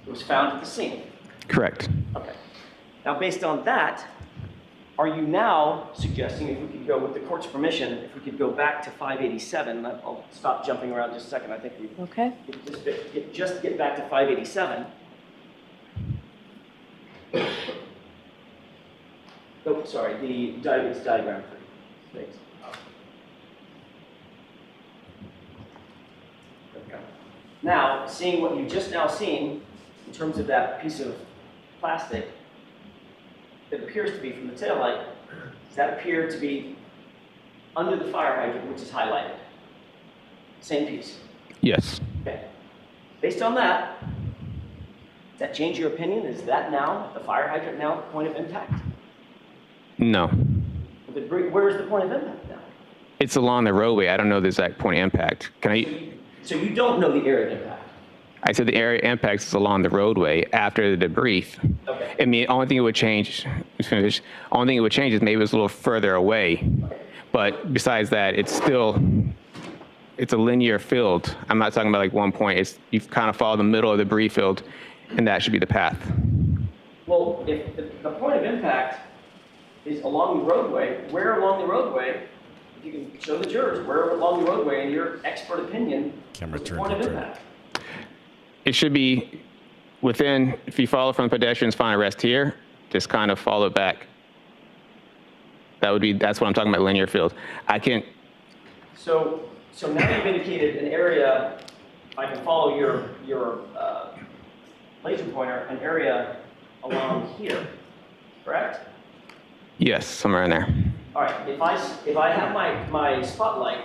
that was found at the scene? Correct. Okay. Now, based on that, are you now suggesting, if we could go, with the court's permission, if we could go back to 587, I'll stop jumping around just a second. I think we Okay. just get back to 587. Oh, sorry, it's diagram 3. Thanks. Okay. Now, seeing what you just now seen in terms of that piece of plastic that appears to be from the taillight, does that appear to be under the fire hydrant, which is highlighted? Same piece. Yes. Okay. Based on that, does that change your opinion? Is that now, the fire hydrant now, the point of impact? No. Where is the point of impact now? It's along the roadway. I don't know the exact point of impact. Can I? So you don't know the area of impact? I said the area of impact is along the roadway after the debrief. Okay. I mean, only thing it would change, only thing it would change is maybe it was a little further away. But besides that, it's a linear field. I'm not talking about like one point. It's, you kind of follow the middle of the debris field, and that should be the path. Well, if the point of impact is along the roadway, where along the roadway, if you can show the jurors, where along the roadway, in your expert opinion, Camera is the turned point of to impact? It should be within, if you follow from the pedestrian's final rest here, just kind of follow it back. That's what I'm talking about, linear field. I can't. So now you've indicated an area, if I can follow your laser pointer, an area along here, correct? Yes, somewhere in there. All right, if I have my spotlight,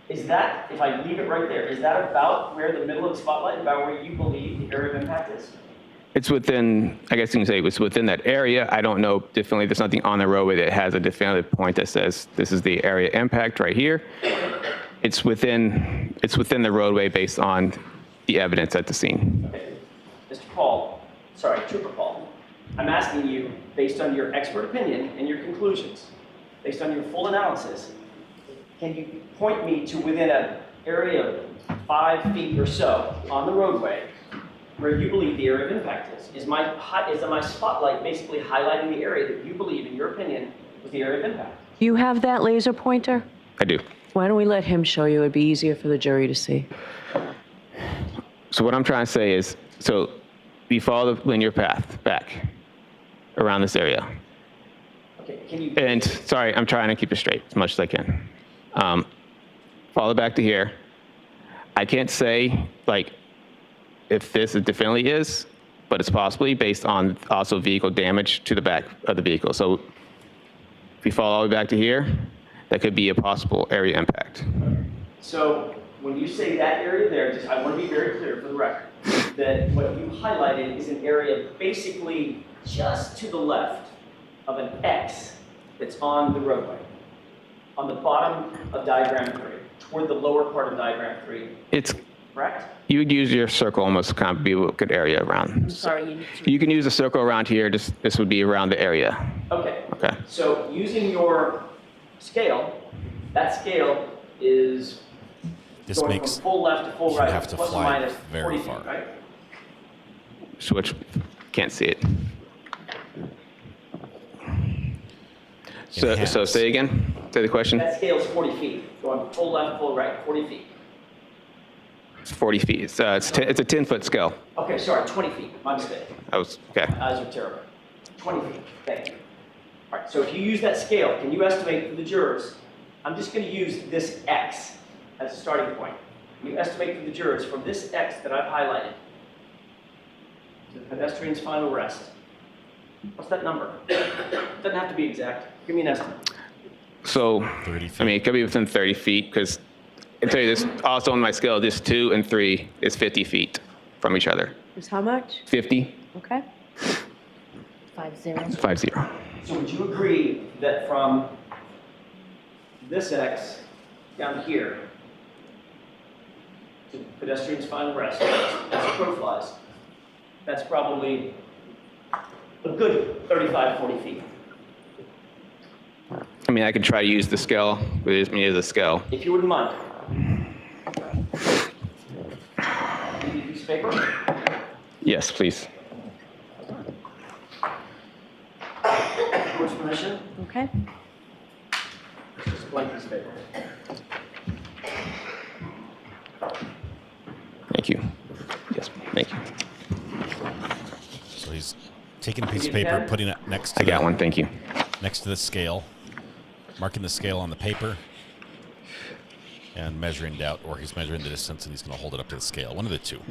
is that, if I leave it right there, is that about where the middle of the spotlight, about where you believe the area of impact is? It's within, I guess you can say it's within that area. I don't know definitely, there's nothing on the roadway that has a definitive point that says this is the area impact right here. It's within the roadway based on the evidence at the scene. Okay. Trooper Paul, I'm asking you, based on your expert opinion and your conclusions, based on your full analysis, can you point me to within an area of 5 feet or so on the roadway where you believe the area of impact is? Is my spotlight basically highlighting the area that you believe, in your opinion, was the area of impact? You have that laser pointer? I do. Why don't we let him show you? It'd be easier for the jury to see. So what I'm trying to say is, so we follow the linear path back around this area. Okay, can you? And sorry, I'm trying to keep it straight as much as I can. Follow back to here. I can't say like if this definitely is, but it's possibly based on also vehicle damage to the back of the vehicle. So if we follow all the way back to here, that could be a possible area impact. So when you say that area there, I want to be very clear for the record that what you highlighted is an area basically just to the left of an X that's on the roadway, on the bottom of diagram 3, toward the lower part of diagram 3. It's correct? You would use your circle almost to kind of be a good area around. I'm sorry. You can use a circle around here. This would be around the area. Okay. Okay. So using your scale, that scale is going from full left to full right, have to plus or fly minus very 40 feet, far. right? Switch. Can't see it. So say again. Say the question. That scale is 40 feet, going full left, full right, 40 feet. It's 40 feet. It's a 10-foot scale. Okay, sorry, 20 feet. My mistake. I was okay. Eyes are terrible. 20 feet. Thank you. All right, so if you use that scale, can you estimate for the jurors? I'm just going to use this X as a starting point. You estimate for the jurors from this X that I've highlighted to the pedestrian's final rest. What's that number? It doesn't have to be exact. Give me an estimate. So, 30 feet. I mean, it could be within 30 feet because I tell you this, also on my scale, this 2 and 3 is 50 feet from each other. Is how much? 50. Okay. 5-0. 5-0. So would you agree that from this X down here to pedestrian's final rest, as a crow flies, that's probably a good 35, 40 feet. I mean, I could try to use the scale, but it's me as a scale. If you wouldn't mind. Need a piece of paper? Yes, please. Court's permission? Okay. Just a blank piece of paper. Thank you. Yes, thank you. So he's taking a piece of paper, putting it next to I got one, thank you. Next to the scale, marking the scale on the paper, and measuring it out, or he's measuring the distance and he's going to hold it up to the scale. One of the two.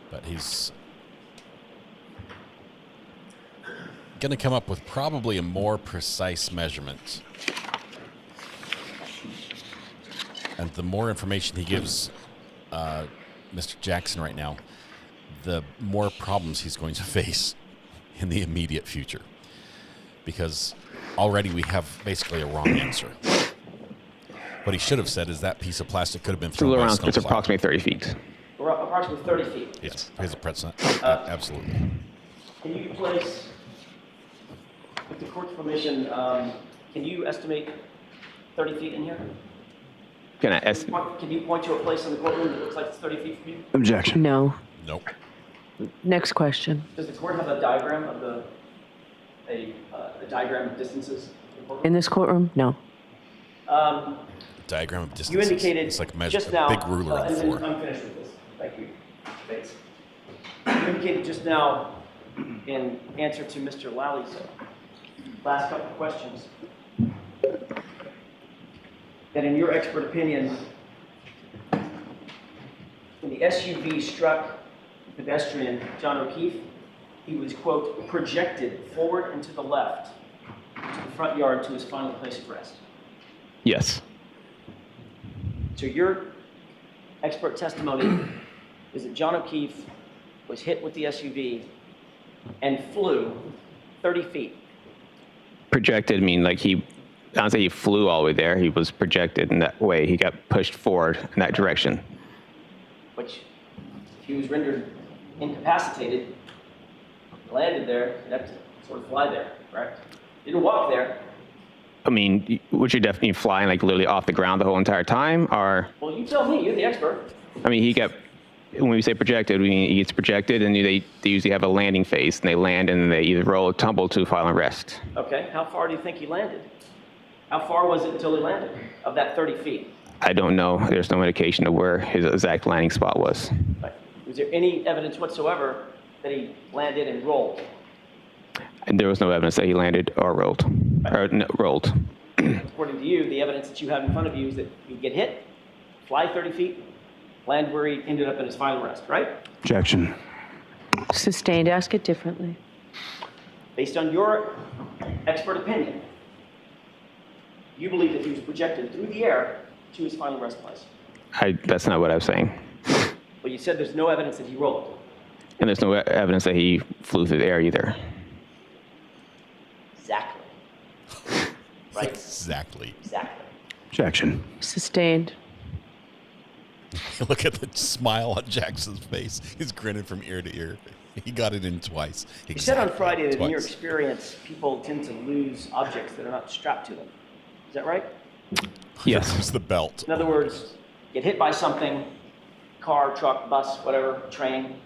But he's going to come up with probably a more precise measurement. And the more information he gives Mr. Jackson right now, the more problems he's going to face in the immediate future. Because already we have basically a wrong answer. What he should have said is that piece of plastic could have been thrown by a snowplow. It's approximately 30 feet. We're up approximately 30 feet. Yes, here's a precedent. Absolutely. Can you place, with the court's permission, can you estimate 30 feet in here? Can I estimate? Can you point to a place in the courtroom that looks like it's 30 feet from you? Objection. No. Nope. Next question. Does the court have a diagram of a diagram of distances? In this courtroom? No. Diagram of distance. You indicated it's like just now, a big ruler on the floor. I'm finished with this. Thank you. Thanks. You indicated just now, in answer to Mr. Lally,'s last couple of questions, that in your expert opinion, when the SUV struck the pedestrian, John O'Keefe, he was, quote, projected forward and to the left to the front yard to his final place of rest. Yes. So your expert testimony is that John O'Keefe was hit with the SUV and flew 30 feet. Projected mean like I don't say he flew all the way there. He was projected in that way. He got pushed forward in that direction. Which, if he was rendered incapacitated, landed there, he'd have to sort of fly there, correct? Didn't walk there. I mean, would you definitely flying like literally off the ground the whole entire time, or? Well, you tell me. You're the expert. I mean, when we say projected, we mean he gets projected, and they usually have a landing phase, and they land, and they either roll or tumble to final rest. Okay. How far do you think he landed? How far was it until he landed of that 30 feet? I don't know. There's no indication of where his exact landing spot was. Right. Was there any evidence whatsoever that he landed and rolled? And there was no evidence that he landed or rolled. Right. Or no, rolled. According to you, the evidence that you have in front of you is that you get hit, fly 30 feet, land where he ended up in his final rest, right? Objection. Sustained. Ask it differently. Based on your expert opinion, you believe that he was projected through the air to his final rest place. That's not what I was saying. Well, you said there's no evidence that he rolled. And there's no evidence that he flew through the air either. Exactly. Right? Exactly. Exactly. Objection. Sustained. Look at the smile on Jackson's face. He's grinning from ear to ear. He got it in twice. You said on Friday that in your experience, people tend to lose objects that are not strapped to them. Is that right? Yes. It's the belt. In other words, get hit by something, car, truck, bus, whatever, train,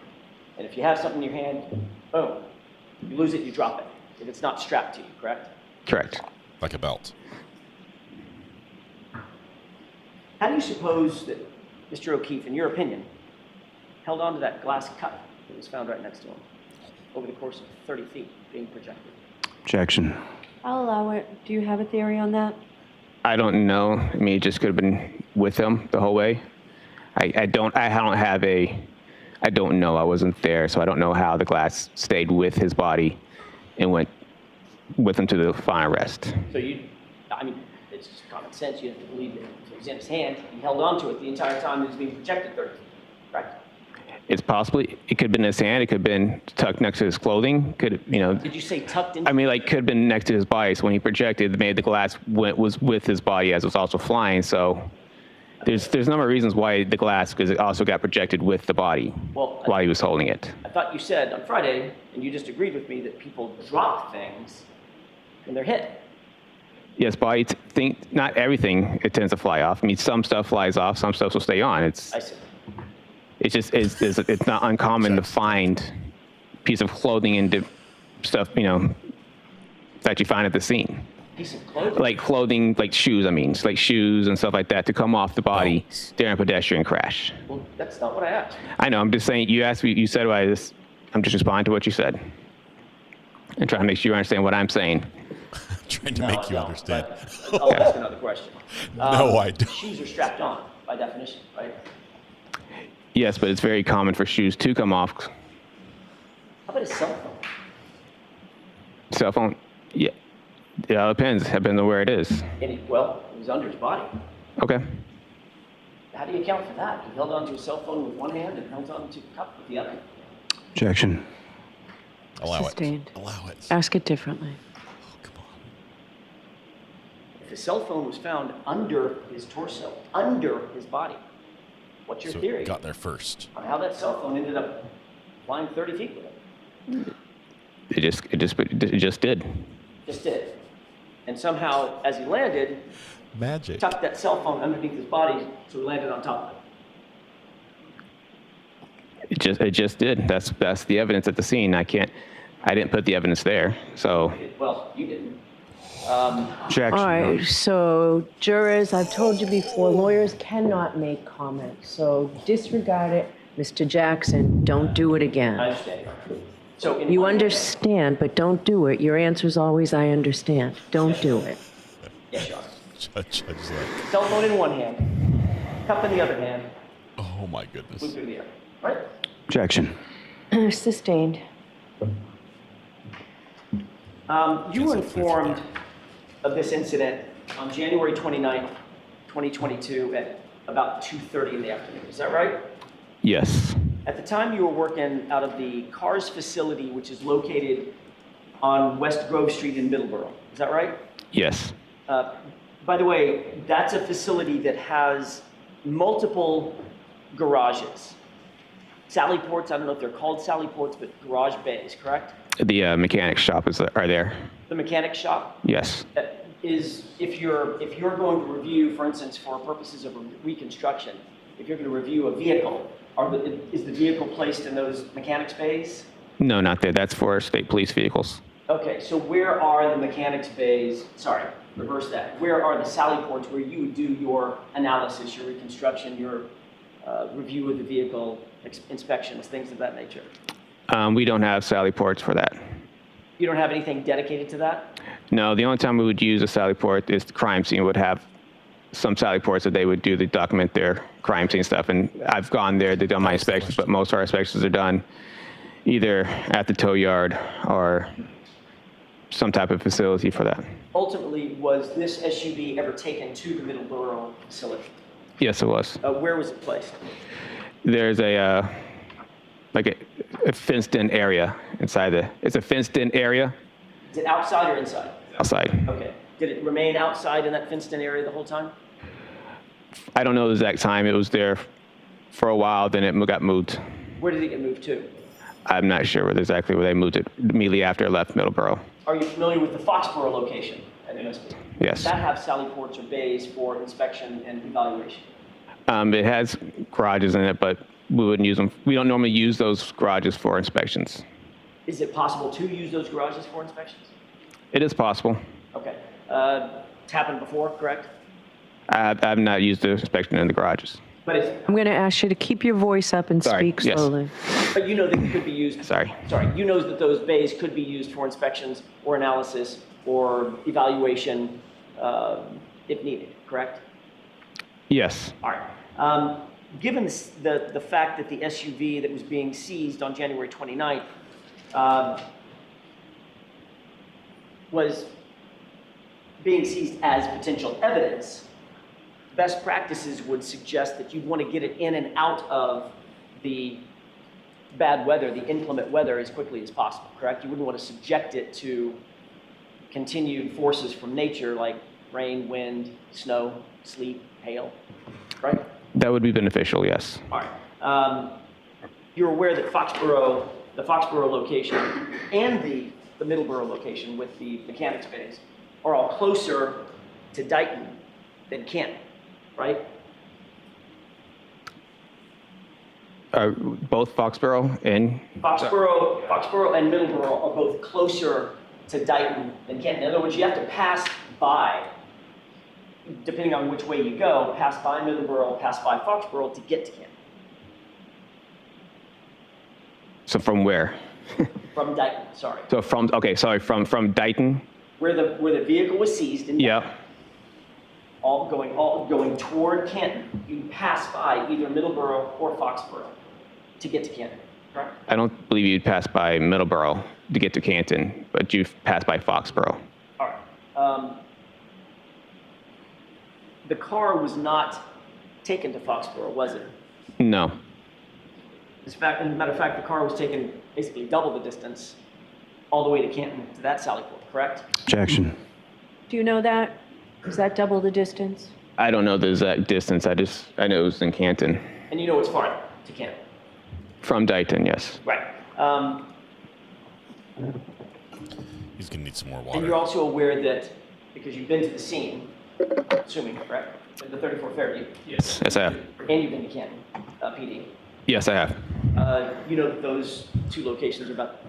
and if you have something in your hand, boom, you lose it, you drop it. If it's not strapped to you, correct? Correct. Like a belt. How do you suppose that Mr. O'Keefe, in your opinion, held on to that glass cup that was found right next to him over the course of 30 feet being projected? Objection. I'll allow it. Do you have a theory on that? I don't know. I mean, it just could have been with him the whole way. I don't know. I wasn't there, so I don't know how the glass stayed with his body and went with him to the final rest. So I mean, it's just common sense. You have to believe that if it was in his hand, he held on to it the entire time it was being projected 30 feet, right? It could have been in his hand. It could have been tucked next to his clothing. Did you say tucked in? I mean, like, could have been next to his body. So when he projected, the glass was with his body as it was also flying. So there's a number of reasons why the glass, because it also got projected with the body while he was holding it. I thought you said on Friday, and you just agreed with me, that people drop things when they're hit. Yes, but not everything it tends to fly off. I mean, some stuff flies off, some stuff will stay on. I see. It's not uncommon to find a piece of clothing and stuff, that you find at the scene. Piece of clothing? Like clothing, like shoes, like shoes and stuff like that to come off the body during a pedestrian crash. Well, that's not what I asked. I know, I'm just saying, you asked me, you said I'm just responding to what you said. And trying to make sure you understand what I'm saying. Trying to make you understand. I'll ask another question. No, I don't. Shoes are strapped on, by definition, right? Yes, but it's very common for shoes to come off. How about a cell phone? Cell phone? Yeah. It all depends. Depends on where it is. It was under his body. Okay. How do you account for that? He held onto his cell phone with one hand and held onto the cup with the other. Objection. Allow Sustained. it. Allow it. Ask it differently. If the cell phone was found under his torso, under his body, what's your theory? Got there first. On how that cell phone ended up flying 30 feet with him? It just did. Just did. And somehow, as he landed, magic, tucked that cell phone underneath his body, so he landed on top of it. It just did. That's the evidence at the scene. I didn't put the evidence there, so. Well, you didn't. All right, so jurors, I've told you before, lawyers cannot make comments, so disregard it. Mr. Jackson, don't do it again. I understand. So you understand, but don't do it. Your answer is always, I understand. Don't do it. Yes, Your Honor. Judge Cell phone in one hand, cup in the other hand. Oh my goodness. Move through the air. Right? Objection. Sustained. You were informed of this incident on January 29th, 2022 at about 2:30 in the afternoon. Is that right? Yes. At the time, you were working out of the CARS facility, which is located on West Grove Street in Middleborough. Is that right? Yes. By the way, that's a facility that has multiple garages. Sally ports, I don't know if they're called Sally ports, but garage bays, correct? The mechanic shop are there. The mechanic shop? Yes. Is if you're going to review, for instance, for purposes of reconstruction, if you're going to review a vehicle, is the vehicle placed in those mechanics bays? No, not there. That's for state police vehicles. Okay, so where are the mechanics bays? Sorry, reverse that. Where are the Sally ports where you would do your analysis, your reconstruction, your review of the vehicle, inspections, things of that nature? We don't have Sally ports for that. You don't have anything dedicated to that? No, the only time we would use a Sally port is the crime scene would have some Sally ports that they would do to document their crime scene stuff. And I've gone there to do my inspections, but most of our inspections are done either at the tow yard or some type of facility for that. Ultimately, was this SUV ever taken to the Middleborough facility? Yes, it was. Where was it placed? There's a fenced-in area inside it's a fenced-in area. Is it outside or inside? Outside. Okay. Did it remain outside in that fenced-in area the whole time? I don't know the exact time. It was there for a while, then it got moved. Where did it get moved to? I'm not sure exactly where they moved it immediately after it left Middleborough. Are you familiar with the Foxborough location at MSP? Yes. Does that have Sally ports or bays for inspection and evaluation? It has garages in it, but we wouldn't use them. We don't normally use those garages for inspections. Is it possible to use those garages for inspections? It is possible. Okay. It's happened before, correct? I've not used the inspection in the garages. But I'm going to ask you to keep your voice up and speak slowly. But you know that it could be used. Sorry. You know that those bays could be used for inspections or analysis or evaluation if needed, correct? Yes. All right. given the fact that the SUV that was being seized on January 29th was being seized as potential evidence, best practices would suggest that you'd want to get it in and out of the bad weather, the inclement weather, as quickly as possible, correct? You wouldn't want to subject it to continued forces from nature like rain, wind, snow, sleet, hail, right? That would be beneficial, yes. All right. You're aware that Foxborough, the Foxborough location and the Middleborough location with the mechanics bays are all closer to Dighton than Canton, right? Both Foxborough and? Foxborough and Middleborough are both closer to Dighton than Canton. In other words, you have to pass by, depending on which way you go, pass by Middleborough, pass by Foxborough to get to Canton. So from where? From Dighton, sorry. So from Dighton? Where the vehicle was seized in Dighton, all going toward Canton, you pass by either Middleborough or Foxborough to get to Canton, correct? I don't believe you'd pass by Middleborough to get to Canton, but you pass by Foxborough. All right. The car was not taken to Foxborough, was it? No. As a matter of fact, the car was taken basically double the distance all the way to Canton to that Sally Port, correct? Objection. Do you know that? Is that double the distance? I don't know the exact distance. I know it was in Canton. And you know it's farther to Canton? From Dighton, yes. Right. He's going to need some more water. And you're also aware that, because you've been to the scene, assuming, correct? The 34 Fairview. Yes. Yes, I have. And you've been to Canton, PD. Yes, I have. You know that those two locations are about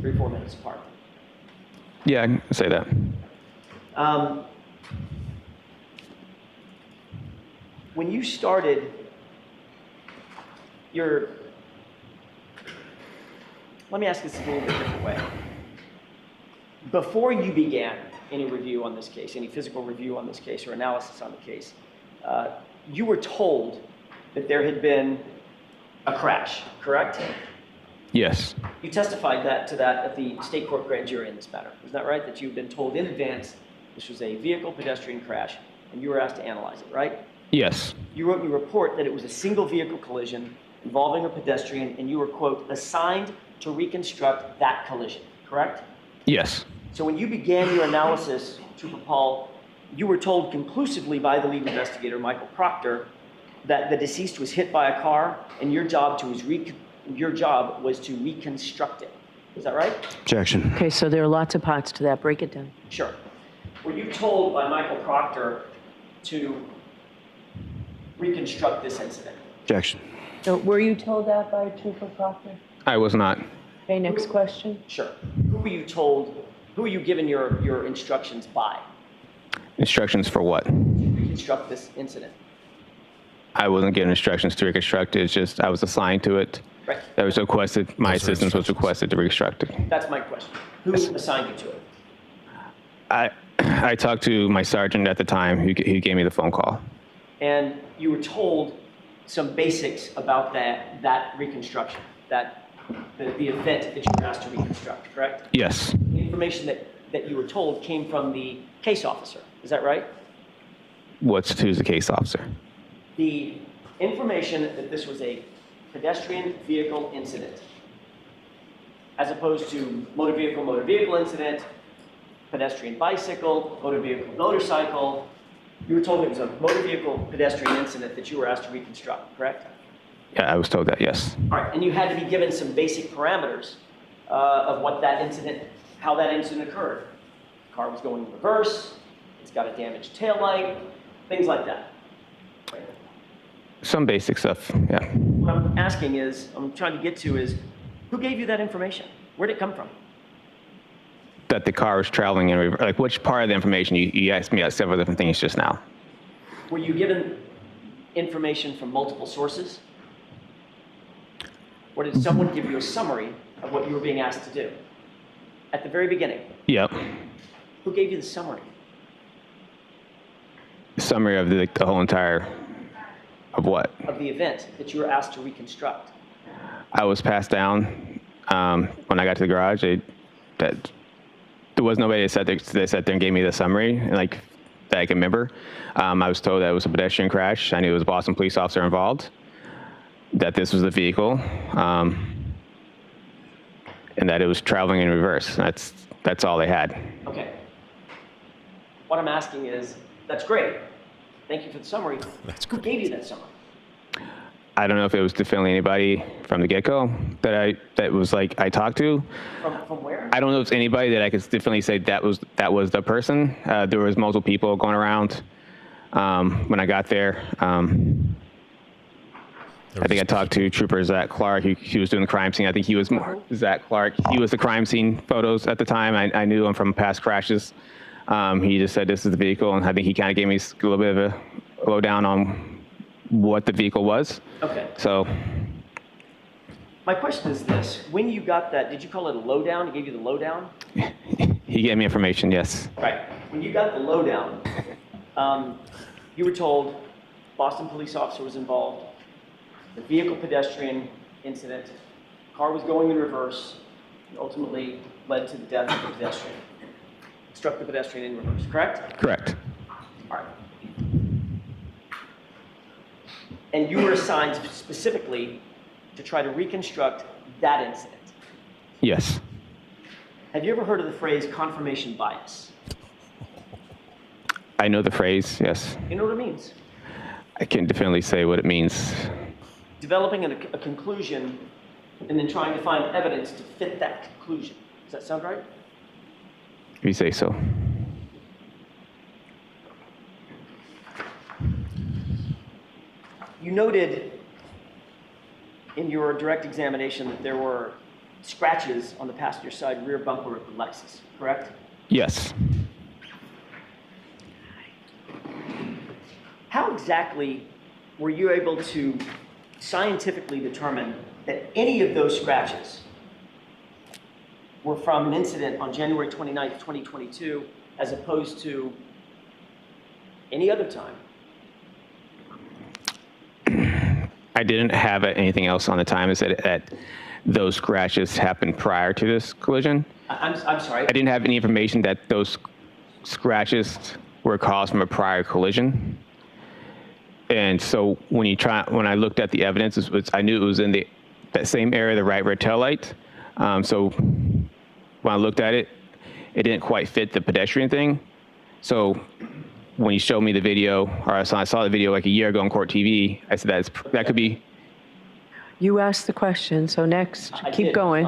3-4 minutes apart. Yeah, I can say that. When you started let me ask this a little bit different way. Before you began any review on this case, any physical review on this case or analysis on the case, you were told that there had been a crash, correct? Yes. You testified to that at the state court grand jury in this matter. Is that right? That you've been told in advance this was a vehicle pedestrian crash and you were asked to analyze it, right? Yes. You wrote in your report that it was a single vehicle collision involving a pedestrian and you were, quote, assigned to reconstruct that collision, correct? Yes. So when you began your analysis, Trooper Paul, you were told conclusively by the lead investigator, Michael Proctor, that the deceased was hit by a car and your job was to reconstruct it. Is that right? Objection. Okay, so there are lots of parts to that. Break it down. Sure. Were you told by Michael Proctor to reconstruct this incident? Objection. So were you told that by Trooper Proctor? I was not. Okay, next question. Sure. Who were you told, who were you given your instructions by? Instructions for what? To reconstruct this incident. I wasn't given instructions to reconstruct it. It's just I was assigned to it. Right. That was requested. My assistance was requested to reconstruct it. That's my question. Who assigned you to it? I talked to my sergeant at the time who gave me the phone call. And you were told some basics about that reconstruction, the event that you were asked to reconstruct, correct? Yes. The information that you were told came from the case officer. Is that right? Who's the case officer? The information that this was a pedestrian vehicle incident, as opposed to motor vehicle incident, pedestrian bicycle, motor vehicle motorcycle. You were told it was a motor vehicle pedestrian incident that you were asked to reconstruct, correct? Yeah, I was told that, yes. All right, and you had to be given some basic parameters of what that incident, how that incident occurred. The car was going in reverse, it's got a damaged taillight, things like that. Some basic stuff, yeah. What I'm asking is, I'm trying to get to is, who gave you that information? Where'd it come from? That the car was traveling in reverse. Like, which part of the information? You asked me several different things just now. Were you given information from multiple sources? Or did someone give you a summary of what you were being asked to do? At the very beginning? Yep. Who gave you the summary? Summary of the whole entire Of what? Of the event that you were asked to reconstruct. I was passed down when I got to the garage. That there was nobody that sat there and gave me the summary, like that I can remember. I was told that it was a pedestrian crash. I knew it was a Boston police officer involved. That this was the vehicle, and that it was traveling in reverse. That's all they had. Okay. What I'm asking is, that's great. Thank you for the summary. Who gave you that summary? I don't know if it was definitely anybody from the get-go that was like I talked to. From where? I don't know if it's anybody that I could definitely say that was the person. There was multiple people going around when I got there. I think I talked to Trooper Zach Clark. He was doing the crime scene. I think he was Zach Clark. He was the crime scene photos at the time. I knew him from past crashes. He just said this is the vehicle, and I think he kind of gave me a little bit of a lowdown on what the vehicle was. Okay. So my question is this: when you got that, did you call it a lowdown? He gave you the lowdown? He gave me information. Yes. Right. When you got the lowdown, you were told Boston police officer was involved. The vehicle pedestrian incident, car was going in reverse, and ultimately led to the death of the pedestrian. Struck the pedestrian in reverse, correct? Correct. All right. And you were assigned specifically to try to reconstruct that incident. Yes. Have you ever heard of the phrase confirmation bias? I know the phrase, yes. You know what it means? I can definitely say what it means. Developing a conclusion and then trying to find evidence to fit that conclusion. Does that sound right? If you say so. You noted in your direct examination that there were scratches on the passenger side rear bumper of the Lexus, correct? Yes. How exactly were you able to scientifically determine that any of those scratches were from an incident on January 29th, 2022, as opposed to any other time? I didn't have anything else on the time. Is that those scratches happened prior to this collision? I'm sorry? I didn't have any information that those scratches were caused from a prior collision. And so when I looked at the evidence, I knew it was in that same area, the right rear tail light. So when I looked at it, it didn't quite fit the pedestrian thing. So when you showed me the video, or I saw the video like a year ago on Court TV, I said that could be. You asked the question, so next, keep going.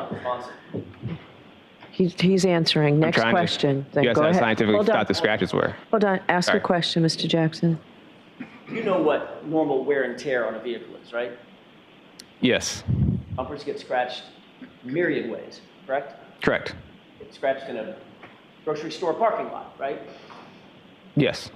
He's answering. Next question. You guys go how ahead. scientifically thought the scratches were. Hold on. Ask a question, Mr. Jackson. You know what normal wear and tear on a vehicle is, right? Yes. Bumpers get scratched myriad ways, correct? Correct. Get scratched in a grocery store parking lot, right? Yes.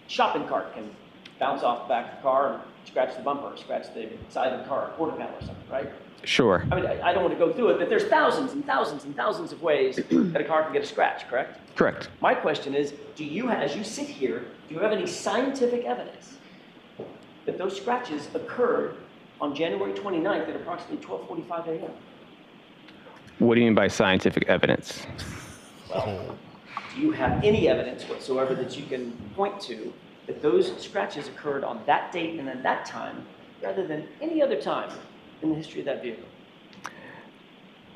Shopping cart can bounce off the back of the car and scratch the bumper, or scratch the side of the car, a quarter panel or something, right? Sure. I mean, I don't want to go through it, but there's thousands and thousands and thousands of ways that a car can get a scratch, correct? Correct. My question is, do you, as you sit here, do you have any scientific evidence that those scratches occurred on January 29th at approximately 12:45 a.m.? What do you mean by scientific evidence? Well, do you have any evidence whatsoever that you can point to that those scratches occurred on that date and at that time, rather than any other time in the history of that vehicle?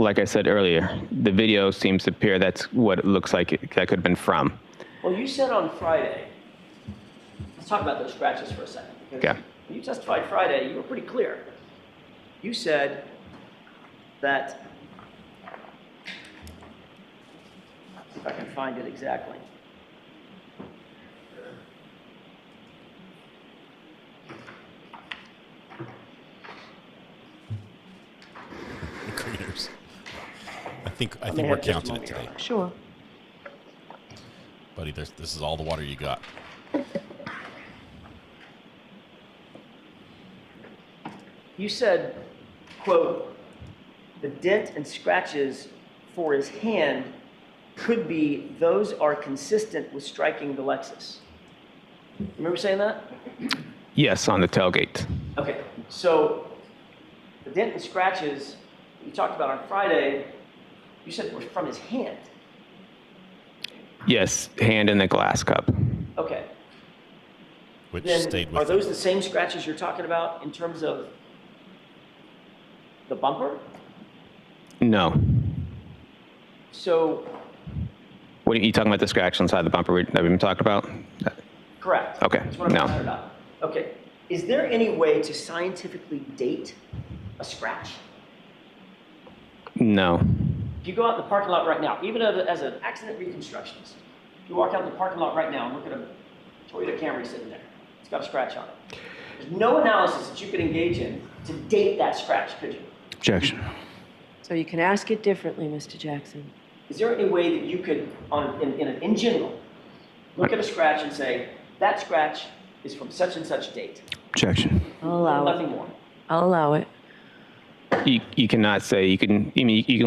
Like I said earlier, the video seems to appear that's what it looks like that could have been from. Well, you said on Friday, let's talk about those scratches for a second. Because when you testified Friday, you were pretty clear. You said that, if I can find it exactly. I think we're counting it today. Sure. Buddy, this is all the water you got. You said, quote, the dent and scratches for his hand could be those are consistent with striking the Lexus. Remember saying that? Yes, on the tailgate. Okay, so the dent and scratches you talked about on Friday, you said were from his hand. Yes, hand in the glass cup. Okay. Which Then stayed with are those the same scratches you're talking about in terms of the bumper? No. So, What are you talking about, the scratch inside the bumper that we've been talking about? correct. Okay, That's what I'm no. talking about. Okay. Is there any way to scientifically date a scratch? No. If you go out in the parking lot right now, even as an accident reconstructionist, you walk out in the parking lot right now and look at a Toyota Camry sitting there. It's got a scratch on it. There's no analysis that you could engage in to date that scratch, could you? Objection. So you can ask it differently, Mr. Jackson. Is there any way that you could, in general, look at a scratch and say, that scratch is from such and such date? Objection. I'll allow it. Nothing more. I'll allow it. You cannot say, you can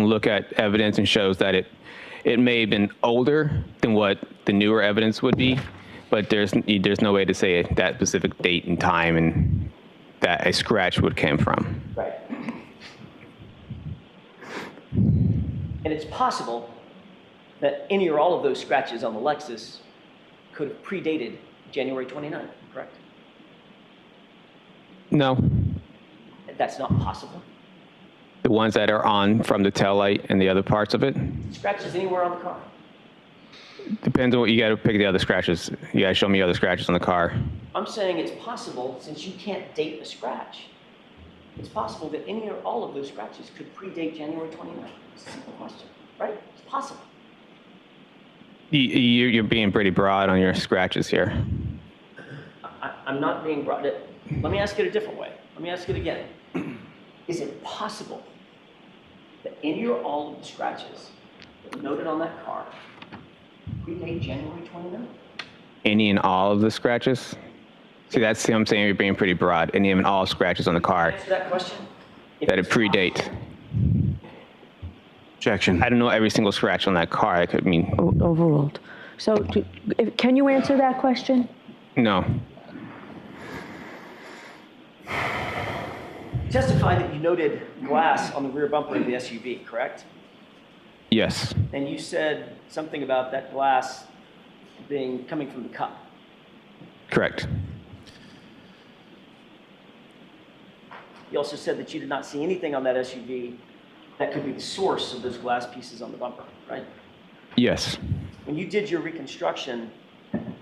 look at evidence and shows that it may have been older than what the newer evidence would be, but there's no way to say that specific date and time and that a scratch would came from. Right. And it's possible that any or all of those scratches on the Lexus could have predated January 29th, correct? No. That's not possible. The ones that are on from the taillight and the other parts of it? Scratches anywhere on the car? Depends on what you got to pick the other scratches. You got to show me other scratches on the car. I'm saying it's possible, since you can't date the scratch, it's possible that any or all of those scratches could predate January 29th. It's a simple question, right? It's possible. You're being pretty broad on your scratches here. I'm not being broad. Let me ask it a different way. Let me ask it again. Is it possible that any or all of the scratches that are noted on that car predate January 29th? Any and all of the scratches? See, that's what I'm saying, you're being pretty broad. Any and all scratches on the car. Answer that question. That it predate. Objection. I don't know every single scratch on that car. I could mean. Overruled. So can you answer that question? No. You testified that you noted glass on the rear bumper of the SUV, correct? Yes. And you said something about that glass coming from the cup. Correct. You also said that you did not see anything on that SUV that could be the source of those glass pieces on the bumper, right? Yes. When you did your reconstruction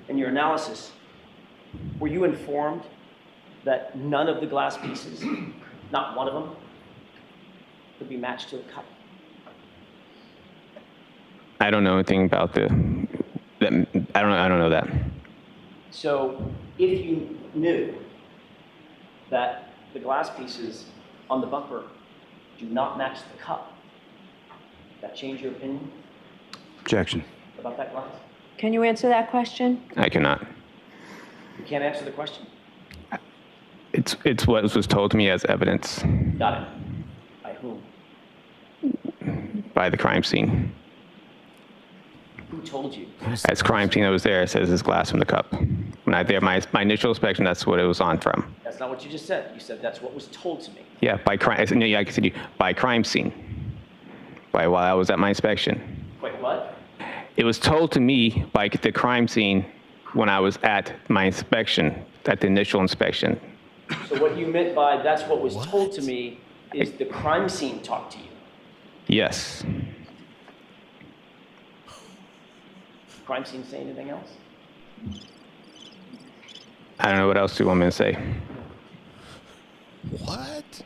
and your analysis, were you informed that none of the glass pieces, not one of them, could be matched to the cup? I don't know anything about I don't know that. So if you knew that the glass pieces on the bumper do not match the cup, does that change your opinion Objection. about that glass? Can you answer that question? I cannot. You can't answer the question. It's what was told to me as evidence Got it. By whom? by the crime scene. Who told you? As crime scene that was there, it says it's glass from the cup. When I did my initial inspection, that's what it was on from. That's not what you just said. You said that's what was told to me. Yeah, by crime. No, yeah, I can see by crime scene. While I was at my inspection. Wait, what? It was told to me by the crime scene when I was at my inspection, at the initial inspection. So what you meant by that's what was told to me is the crime scene talked to you. Yes. Crime scene say anything else? I don't know what else you want me to say. What?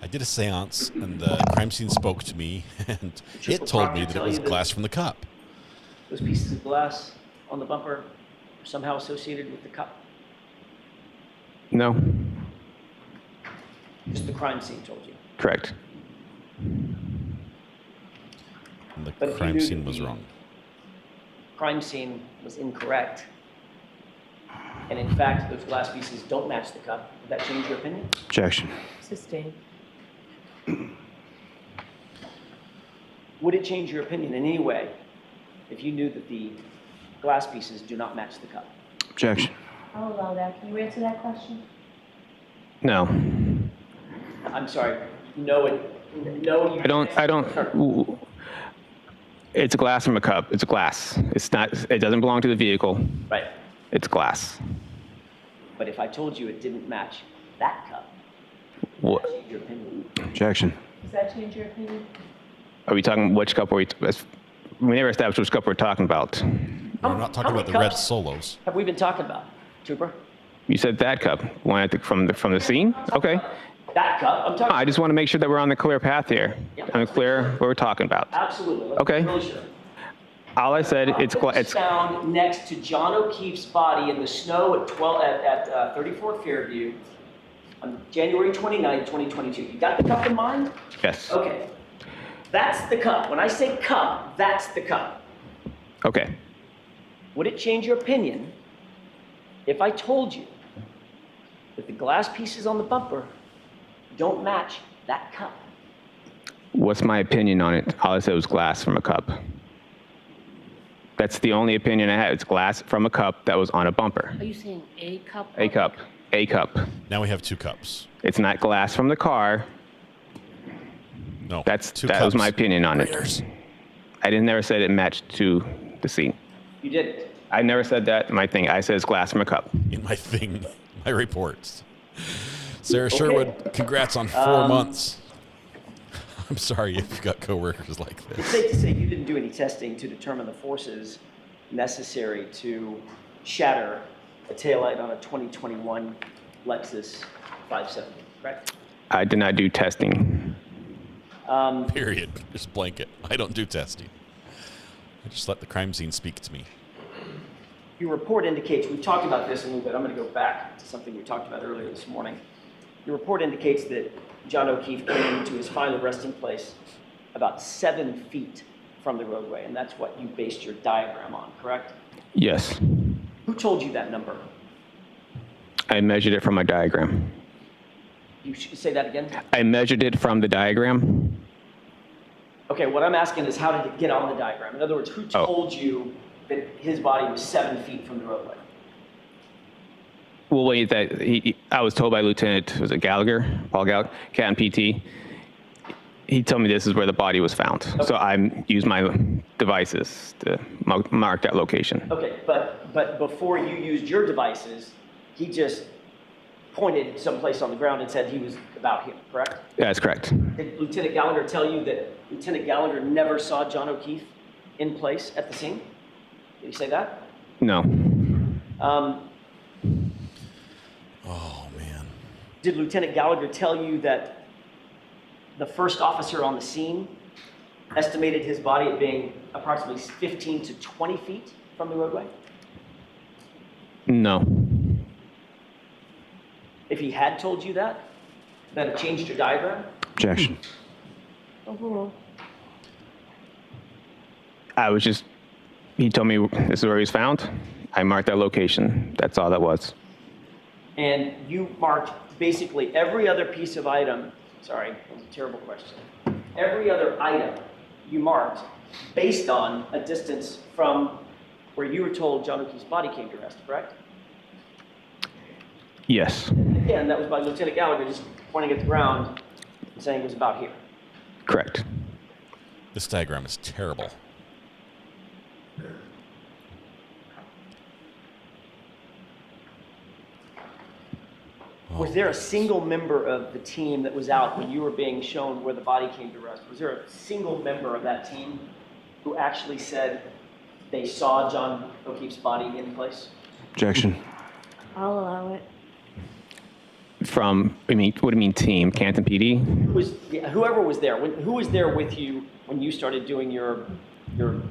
I did a seance, and the crime scene spoke to me, and it told me that it was glass from the cup. Those pieces of glass on the bumper are somehow associated with the cup. No. Just the crime scene told you. Correct. And But the if you crime knew scene that was the wrong. Crime scene was incorrect, and in fact those glass pieces don't match the cup, would that change your opinion? Objection. Sustained. Would it change your opinion in any way if you knew that the glass pieces do not match the cup? Objection. I'll allow that. Can you answer that question? No. I'm sorry. No, you I don't. It's a glass from a cup. It's a glass. It's not. It doesn't belong to the vehicle. Right. It's glass. But if I told you it didn't match that cup, What? change your opinion. Objection. Does that change your opinion? Are we talking which cup? We never established which cup we're talking about. We're not talking about the red solos. Have we been talking about, Trooper? You said that cup. One from the scene. Okay. That cup. I'm talking. I just want to make sure that we're on the clear path here. I'm clear what we're talking about. Absolutely. Okay. Really sure. All I said, it's found next to John O'Keefe's body in the snow at 34 Fairview on January 29, 2022. You got the cup in mind? Yes. Okay. That's the cup. When I say cup, that's the cup. Okay. Would it change your opinion if I told you that the glass pieces on the bumper don't match that cup? What's my opinion on it? All I said was glass from a cup. That's the only opinion I had. It's glass from a cup that was on a bumper. Are you saying a cup? A cup. A cup. Now we have 2 cups. It's not glass from the car. No. That was my opinion on it. I never said it matched to the scene. You did. I never said that in my thing. I said it's glass from a cup. In my thing, my reports. Sarah Sherwood, congrats on 4 months. I'm sorry if you've got coworkers like It's this. safe to say you didn't do any testing to determine the forces necessary to shatter a taillight on a 2021 Lexus 570, correct? I did not do testing. Period. Just blanket. I don't do testing. I just let the crime scene speak to me. Your report indicates, we've talked about this a little bit. I'm going to go back to something we talked about earlier this morning. Your report indicates that John O'Keefe came to his final resting place about 7 feet from the roadway, and that's what you based your diagram on, correct? Yes. Who told you that number? I measured it from my diagram. You should say that again? I measured it from the diagram. Okay, what I'm asking is how did it get on the diagram? In other words, who told you that his body was 7 feet from the roadway? Well, wait, I was told by Lieutenant, was it Gallagher, Paul Gallagher, Captain PT. He told me this is where the body was found. Okay. So I used my devices to mark that location. Okay, but before you used your devices, he just pointed someplace on the ground and said he was about here, correct? Yeah, that's correct. Did Lieutenant Gallagher tell you that Lieutenant Gallagher never saw John O'Keefe in place at the scene? Did he say that? No. Oh, man. Did Lieutenant Gallagher tell you that the first officer on the scene estimated his body at being approximately 15 to 20 feet from the roadway? No. If he had told you that, then it changed your diagram? Objection. Overruled. He told me this is where he was found. I marked that location. That's all that was. And you marked basically every other piece of item, sorry, that was a terrible question. Every other item you marked based on a distance from where you were told John O'Keefe's body came to rest, correct? Yes. Again, that was by Lieutenant Gallagher just pointing at the ground and saying it was about here. Correct. This diagram is terrible. Was there a single member of the team that was out when you were being shown where the body came to rest? Was there a single member of that team who actually said they saw John O'Keefe's body in place? Objection. I'll allow it. What do you mean team? Canton PD? Whoever was there. Who was there with you when you started doing your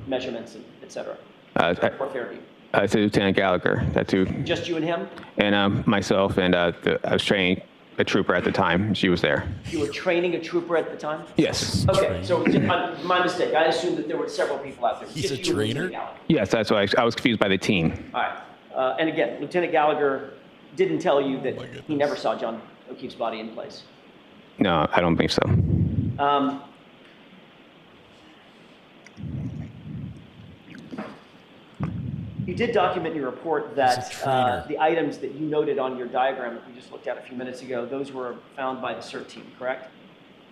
measurements, et cetera? For Fairview? I said Lieutenant Gallagher. That's who. Just you and him? And myself, and I was training a trooper at the time. She was there. You were training a trooper at the time? Yes. Okay, so my mistake. I assumed that there were several people out there. He's a trainer? Yes, that's why I was confused by the team. All right. And again, Lieutenant Gallagher didn't tell you that he never saw John O'Keefe's body in place? No, I don't think so. You did document in your report that the items that you noted on your diagram that we just looked at a few minutes ago, those were found by the CERT team, correct?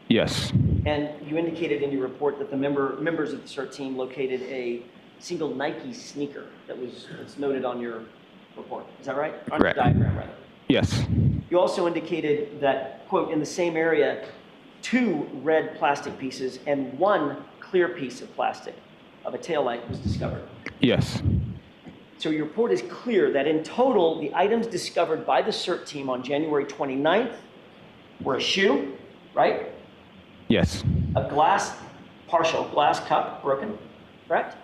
Yes. And you indicated in your report that the members of the CERT team located a single Nike sneaker that's noted on your report. Is that right? On Correct. your diagram, rather. Yes. You also indicated that, quote, in the same area, 2 red plastic pieces and 1 clear piece of plastic of a taillight was discovered. Yes. So your report is clear that in total, the items discovered by the CERT team on January 29th were a shoe, right? Yes. A partial glass cup broken, correct?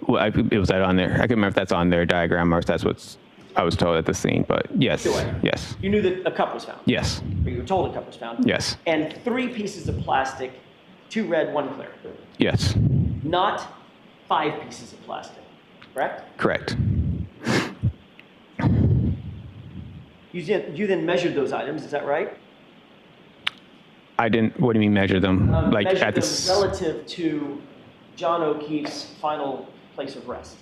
Well, was that on there? I can't remember if that's on their diagram or if that's what I was told at the scene, but yes. Yes. You knew that a cup was found? Yes. Or you were told a cup was found? Yes. And 3 pieces of plastic, 2 red, 1 clear? Yes. Not 5 pieces of plastic, correct? Correct. You then measured those items, is that right? I didn't, what do you mean measure them? Like measured at them this? relative to John O'Keefe's final place of rest.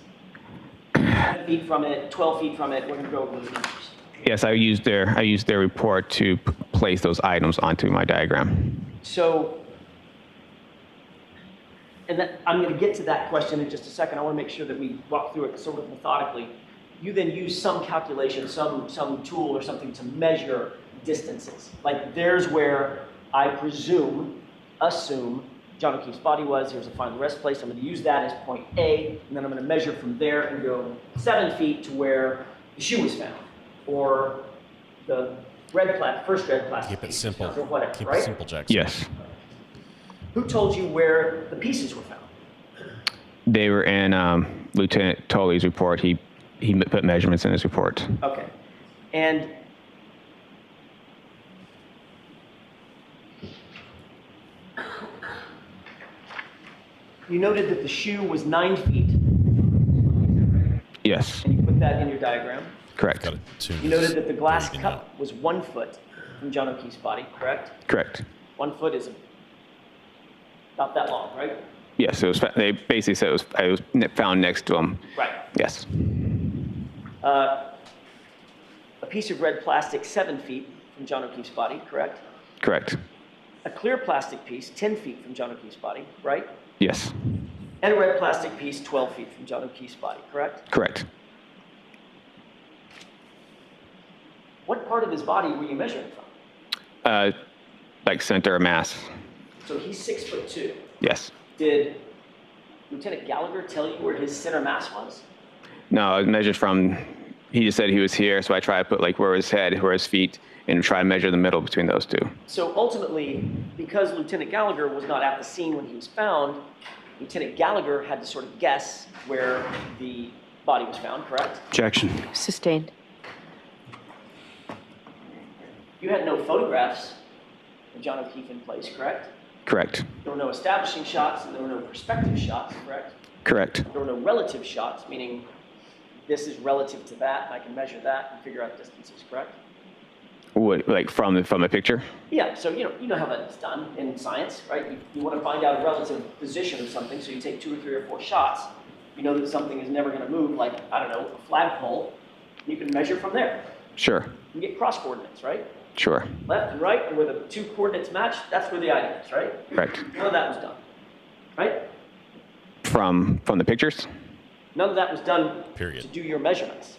10 feet from it, 12 feet from it, we're gonna go over those numbers. Yes, I used their report to place those items onto my diagram. So, I'm going to get to that question in just a second. I want to make sure that we walk through it sort of methodically. You then use some calculation, some tool or something to measure distances. Like there's where I assume John O'Keefe's body was. Here's a final rest place. I'm going to use that as point A, and then I'm going to measure from there and go 7 feet to where the shoe was found, or the first red plastic. Keep it simple. Or whatever, Keep right? it simple, Jackson. Yes. Who told you where the pieces were found? They were in Lieutenant Tolley's report. He put measurements in his report. Okay. And you noted that the shoe was 9 feet. Yes. And you put that in your diagram. Correct. You noted that the glass cup was 1 foot from John O'Keefe's body, correct? Correct. 1 foot is about that long, right? Yes, it was. They basically said it was found next to him. Right. Yes. A piece of red plastic 7 feet from John O'Keefe's body, correct? Correct. A clear plastic piece 10 feet from John O'Keefe's body, right? Yes. And a red plastic piece 12 feet from John O'Keefe's body, correct? Correct. What part of his body were you measuring from? Like center of mass. So he's 6'2". Yes. Did Lieutenant Gallagher tell you where his center mass was? No, I measured from. He just said he was here, so I tried to put like where his head, where his feet, and try to measure the middle between those two. So ultimately, because Lieutenant Gallagher was not at the scene when he was found, Lieutenant Gallagher had to sort of guess where the body was found, correct? Objection. Sustained. You had no photographs of John O'Keefe in place, correct? Correct. There were no establishing shots, and there were no perspective shots, correct? Correct. There were no relative shots, meaning this is relative to that, and I can measure that and figure out distances, correct? What, like from a picture? Yeah, so you know how that's done in science, right? You want to find out a relative position of something, so you take 2 or 3 or 4 shots. You know that something is never going to move, like, I don't know, a flagpole. You can measure from there. Sure. You get cross coordinates, right? Sure. Left and right, and where the 2 coordinates match, that's where the item is, right? Correct. None of that was done, right? From the pictures? None of that was done Period. to do your measurements.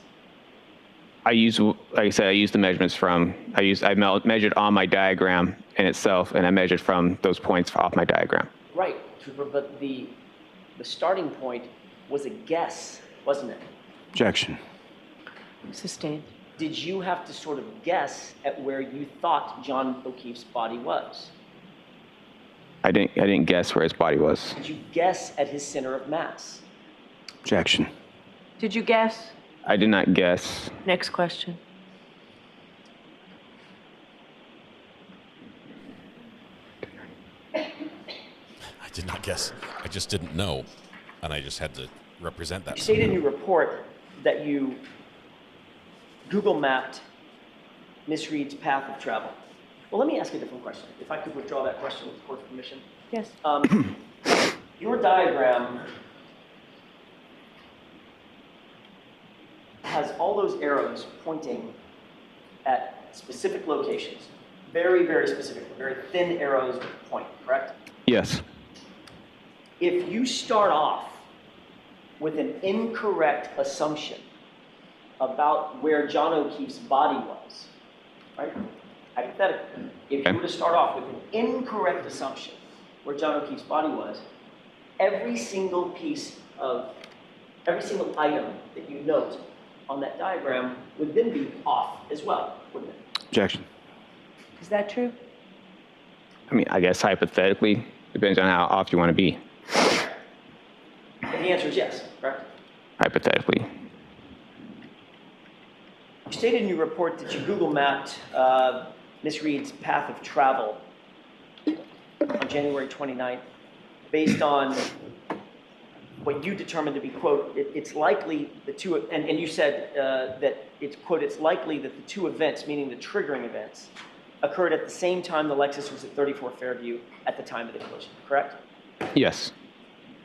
I used, like I said, I used the measurements from. I measured on my diagram in itself, and I measured from those points off my diagram. Right, but the starting point was a guess, wasn't it? Objection. Sustained. Did you have to sort of guess at where you thought John O'Keefe's body was? I didn't guess where his body was. Did you guess at his center of mass? Objection. Did you guess? I did not guess. Next question. I did not guess. I just didn't know, and I just had to represent that. You stated in your report that you Google mapped Miss Reed's path of travel. Well, let me ask a different question. If I could withdraw that question with the court's permission. Yes. Your diagram has all those arrows pointing at specific locations. Very, very specific, very thin arrows with a point, correct? Yes. If you start off with an incorrect assumption about where John O'Keefe's body was, right? Hypothetically, if you were to start off with an incorrect assumption where John O'Keefe's body was, every single item that you note on that diagram would then be off as well, wouldn't it? Objection. Is that true? I mean, I guess hypothetically, depends on how off you want to be. And the answer is yes, correct? Hypothetically. You stated in your report that you Google mapped Miss Reed's path of travel on January 29th based on what you determined to be, quote, it's likely the two, and you said that it's, quote, it's likely that the two events, meaning the triggering events, occurred at the same time the Lexus was at 34 Fairview at the time of the collision, correct? Yes.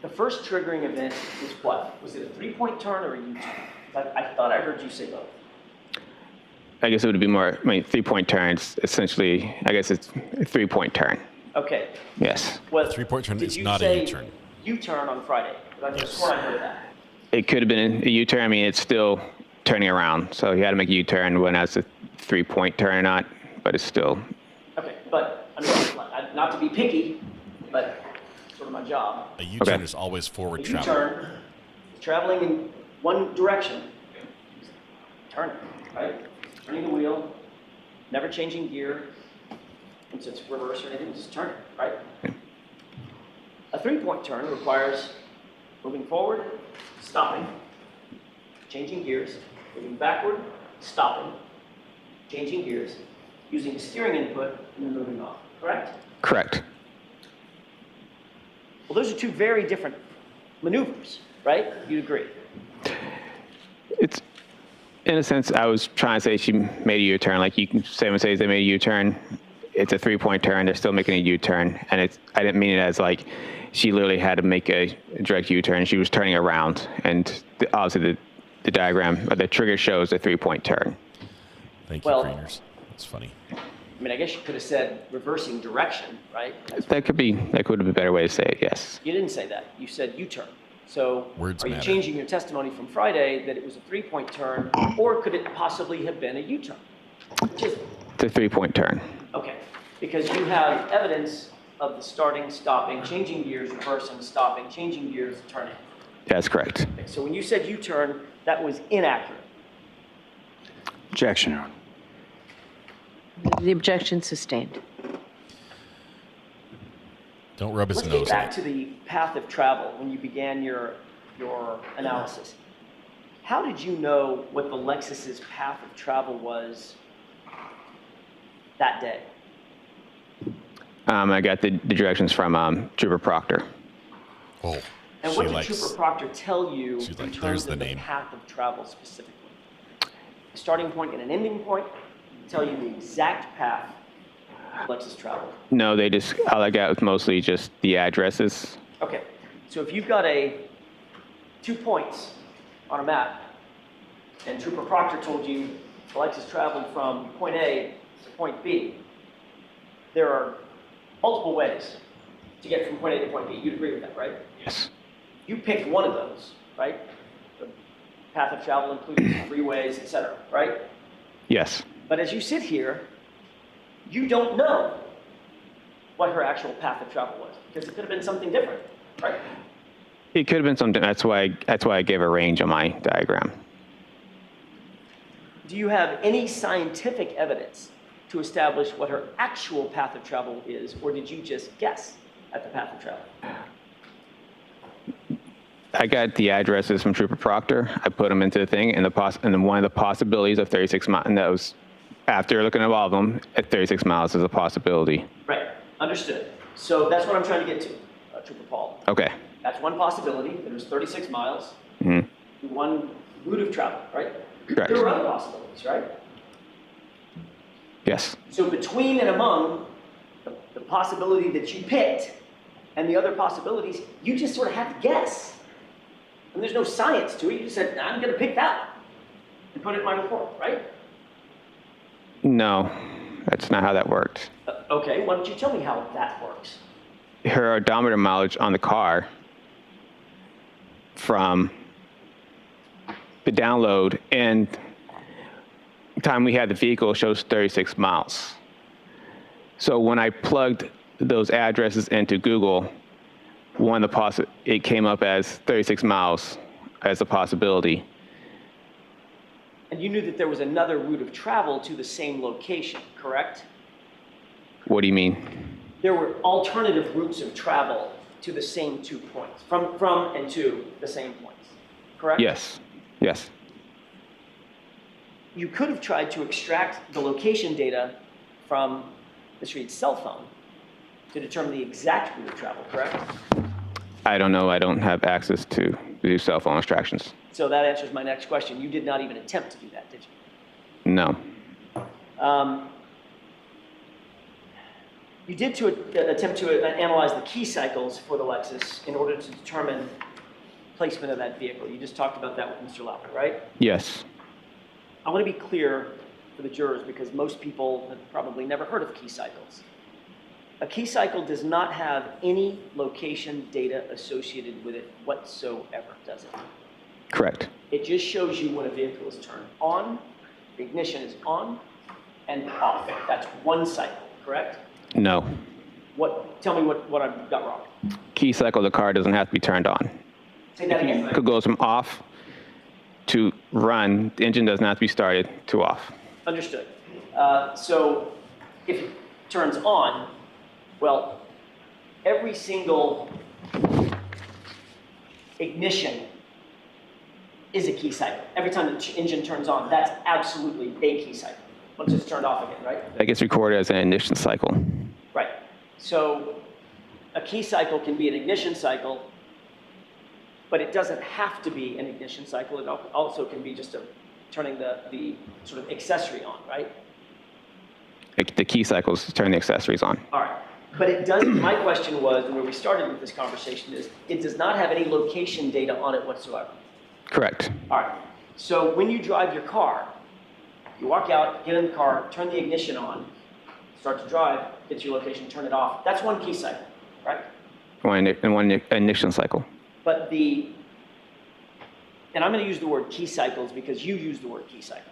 The first triggering event was what? Was it a three-point turn or a U-turn? I thought I heard you say both. I guess it would be more, I mean, 3-point turns, essentially, I guess it's a 3-point turn. Okay. Yes. Well, three-point turn is you not say a U-turn. U-turn on Friday. I just swore I heard that. It could have been a U-turn. I mean, it's still turning around. So he had to make a U-turn when that's a 3-point turn or not, but it's still. Okay, but I mean, not to be picky, but sort of my job. A U-turn is always forward travel. U-turn is traveling in one direction. Turning, right? Turning the wheel, never changing gear. Once it's reverse or anything, just turn it, right? A 3-point turn requires moving forward, stopping, changing gears, moving backward, stopping, changing gears, using steering input, and then moving off, correct? Correct. Well, those are two very different maneuvers, right? You'd agree? It's, in a sense, I was trying to say she made a U-turn. Like you can say, they made a U-turn. It's a 3-point turn. They're still making a U-turn, and it's. I didn't mean it as like she literally had to make a direct U-turn. She was turning around, and obviously the diagram or the trigger shows a 3-point turn. Thank you, Greeners. That's funny. I mean, I guess you could have said reversing direction, right? That could have been a better way to say it. Yes. You didn't say that. You said U-turn. So Words are you matter. changing your testimony from Friday that it was a 3-point turn, or could it possibly have been a U-turn? It's a 3-point turn. Okay, because you have evidence of the starting, stopping, changing gears, reversing, stopping, changing gears, turning. That's correct. Okay, so when you said U-turn, that was inaccurate. Objection, Your Honor. The objection sustained. Don't rub his Let's nose get back in to the path of travel when you began your analysis. How did you know what the Lexus's path of travel was that day? I got the directions from Trooper Proctor. Oh, and what did Trooper Proctor tell you in like, terms "There's of the the name." path of travel specifically? A starting point and an ending point tell you the exact path Lexus traveled. No, all I got was mostly just the addresses. Okay, so if you've got 2 points on a map, and Trooper Proctor told you Lexus traveled from point A to point B, there are multiple ways to get from point A to point B. You'd agree with that, right? Yes. You picked one of those, right? The path of travel includes freeways, etc., right? Yes. But as you sit here, you don't know what her actual path of travel was, because it could have been something different, right? It could have been something. That's why I gave a range on my diagram. Do you have any scientific evidence to establish what her actual path of travel is, or did you just guess at the path of travel? I got the addresses from Trooper Proctor. I put them into the thing, and then one of the possibilities of 36 miles, and that was after looking at all of them, at 36 miles is a possibility. Right, understood. So that's what I'm trying to get to, Trooper Paul. Okay. That's one possibility. There's 36 miles, one route of travel, right? Correct. There are other possibilities, right? Yes. So between and among the possibility that you picked and the other possibilities, you just sort of had to guess. And there's no science to it. You just said, I'm going to pick that one. and put it in my report, right? No, that's not how that worked. Okay, why don't you tell me how that works? Her odometer mileage on the car from the download and time we had the vehicle shows 36 miles. So when I plugged those addresses into Google, it came up as 36 miles as a possibility. And you knew that there was another route of travel to the same location, correct? What do you mean? There were alternative routes of travel to the same 2 points, from and to the same points, correct? Yes, yes. You could have tried to extract the location data from Ms. Reed's cell phone to determine the exact route of travel, correct? I don't know. I don't have access to do cell phone extractions. So that answers my next question. You did not even attempt to do that, did you? No. You did attempt to analyze the key cycles for the Lexus in order to determine placement of that vehicle. You just talked about that with Mr. Lauper, right? Yes. I want to be clear for the jurors because most people have probably never heard of key cycles. A key cycle does not have any location data associated with it whatsoever, does it? Correct. It just shows you when a vehicle is turned on, the ignition is on, and off. That's one cycle, correct? No. Tell me what I've got wrong. Key cycle, the car doesn't have to be turned on. Say that again. It goes from off to run. The engine doesn't have to be started to off. Understood. So if it turns on, well, every single ignition is a key cycle. Every time the engine turns on, that's absolutely a key cycle. Once it's turned off again, right? That gets recorded as an ignition cycle. Right. So a key cycle can be an ignition cycle, but it doesn't have to be an ignition cycle. It also can be just turning the sort of accessory on, right? The key cycles turn the accessories on. All right. But it does, my question was, and where we started with this conversation is, it does not have any location data on it whatsoever. Correct. All right. So when you drive your car, you walk out, get in the car, turn the ignition on, start to drive, get to your location, turn it off. That's one key cycle, right? One ignition cycle. But and I'm going to use the word key cycles because you use the word key cycles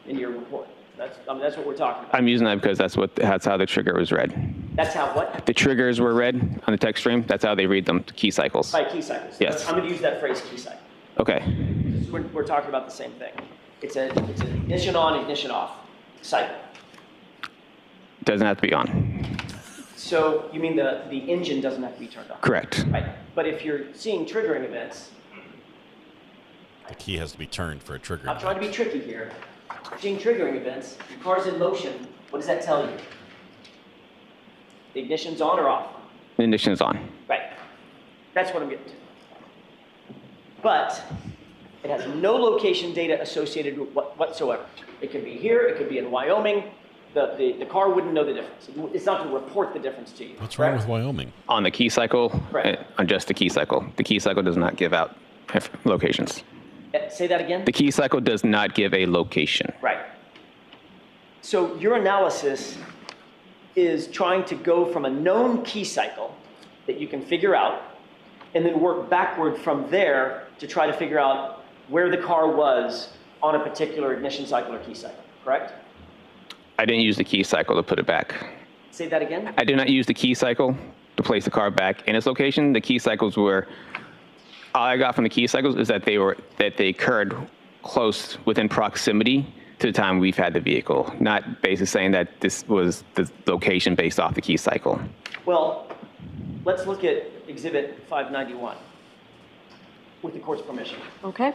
in your report. That's what we're talking about. I'm using that because that's how the trigger was read. That's how what? The triggers were read on the text stream. That's how they read them, key cycles. By key cycles. Yes. I'm going to use that phrase key cycle. Okay. We're talking about the same thing. It's an ignition on, ignition off cycle. Doesn't have to be on. So you mean the engine doesn't have to be turned on? Correct. Right. But if you're seeing triggering events, the key has to be turned for a trigger. I'm trying to be tricky here. Seeing triggering events, your car's in motion, what does that tell you? The ignition's on or off? The ignition's on. Right. That's what I'm getting to. But it has no location data associated with whatsoever. It could be here, it could be in Wyoming. The car wouldn't know the difference. It's not going to report the difference to you. What's wrong with Wyoming? On the key cycle, on just the key cycle. The key cycle does not give out locations. Say that again? The key cycle does not give a location. Right. So your analysis is trying to go from a known key cycle that you can figure out and then work backward from there to try to figure out where the car was on a particular ignition cycle or key cycle, correct? I didn't use the key cycle to put it back. Say that again? I did not use the key cycle to place the car back in its location. The key cycles were, all I got from the key cycles is that they occurred close within proximity to the time we've had the vehicle, not basically saying that this was the location based off the key cycle. Well, let's look at Exhibit 591 with the court's permission. Okay.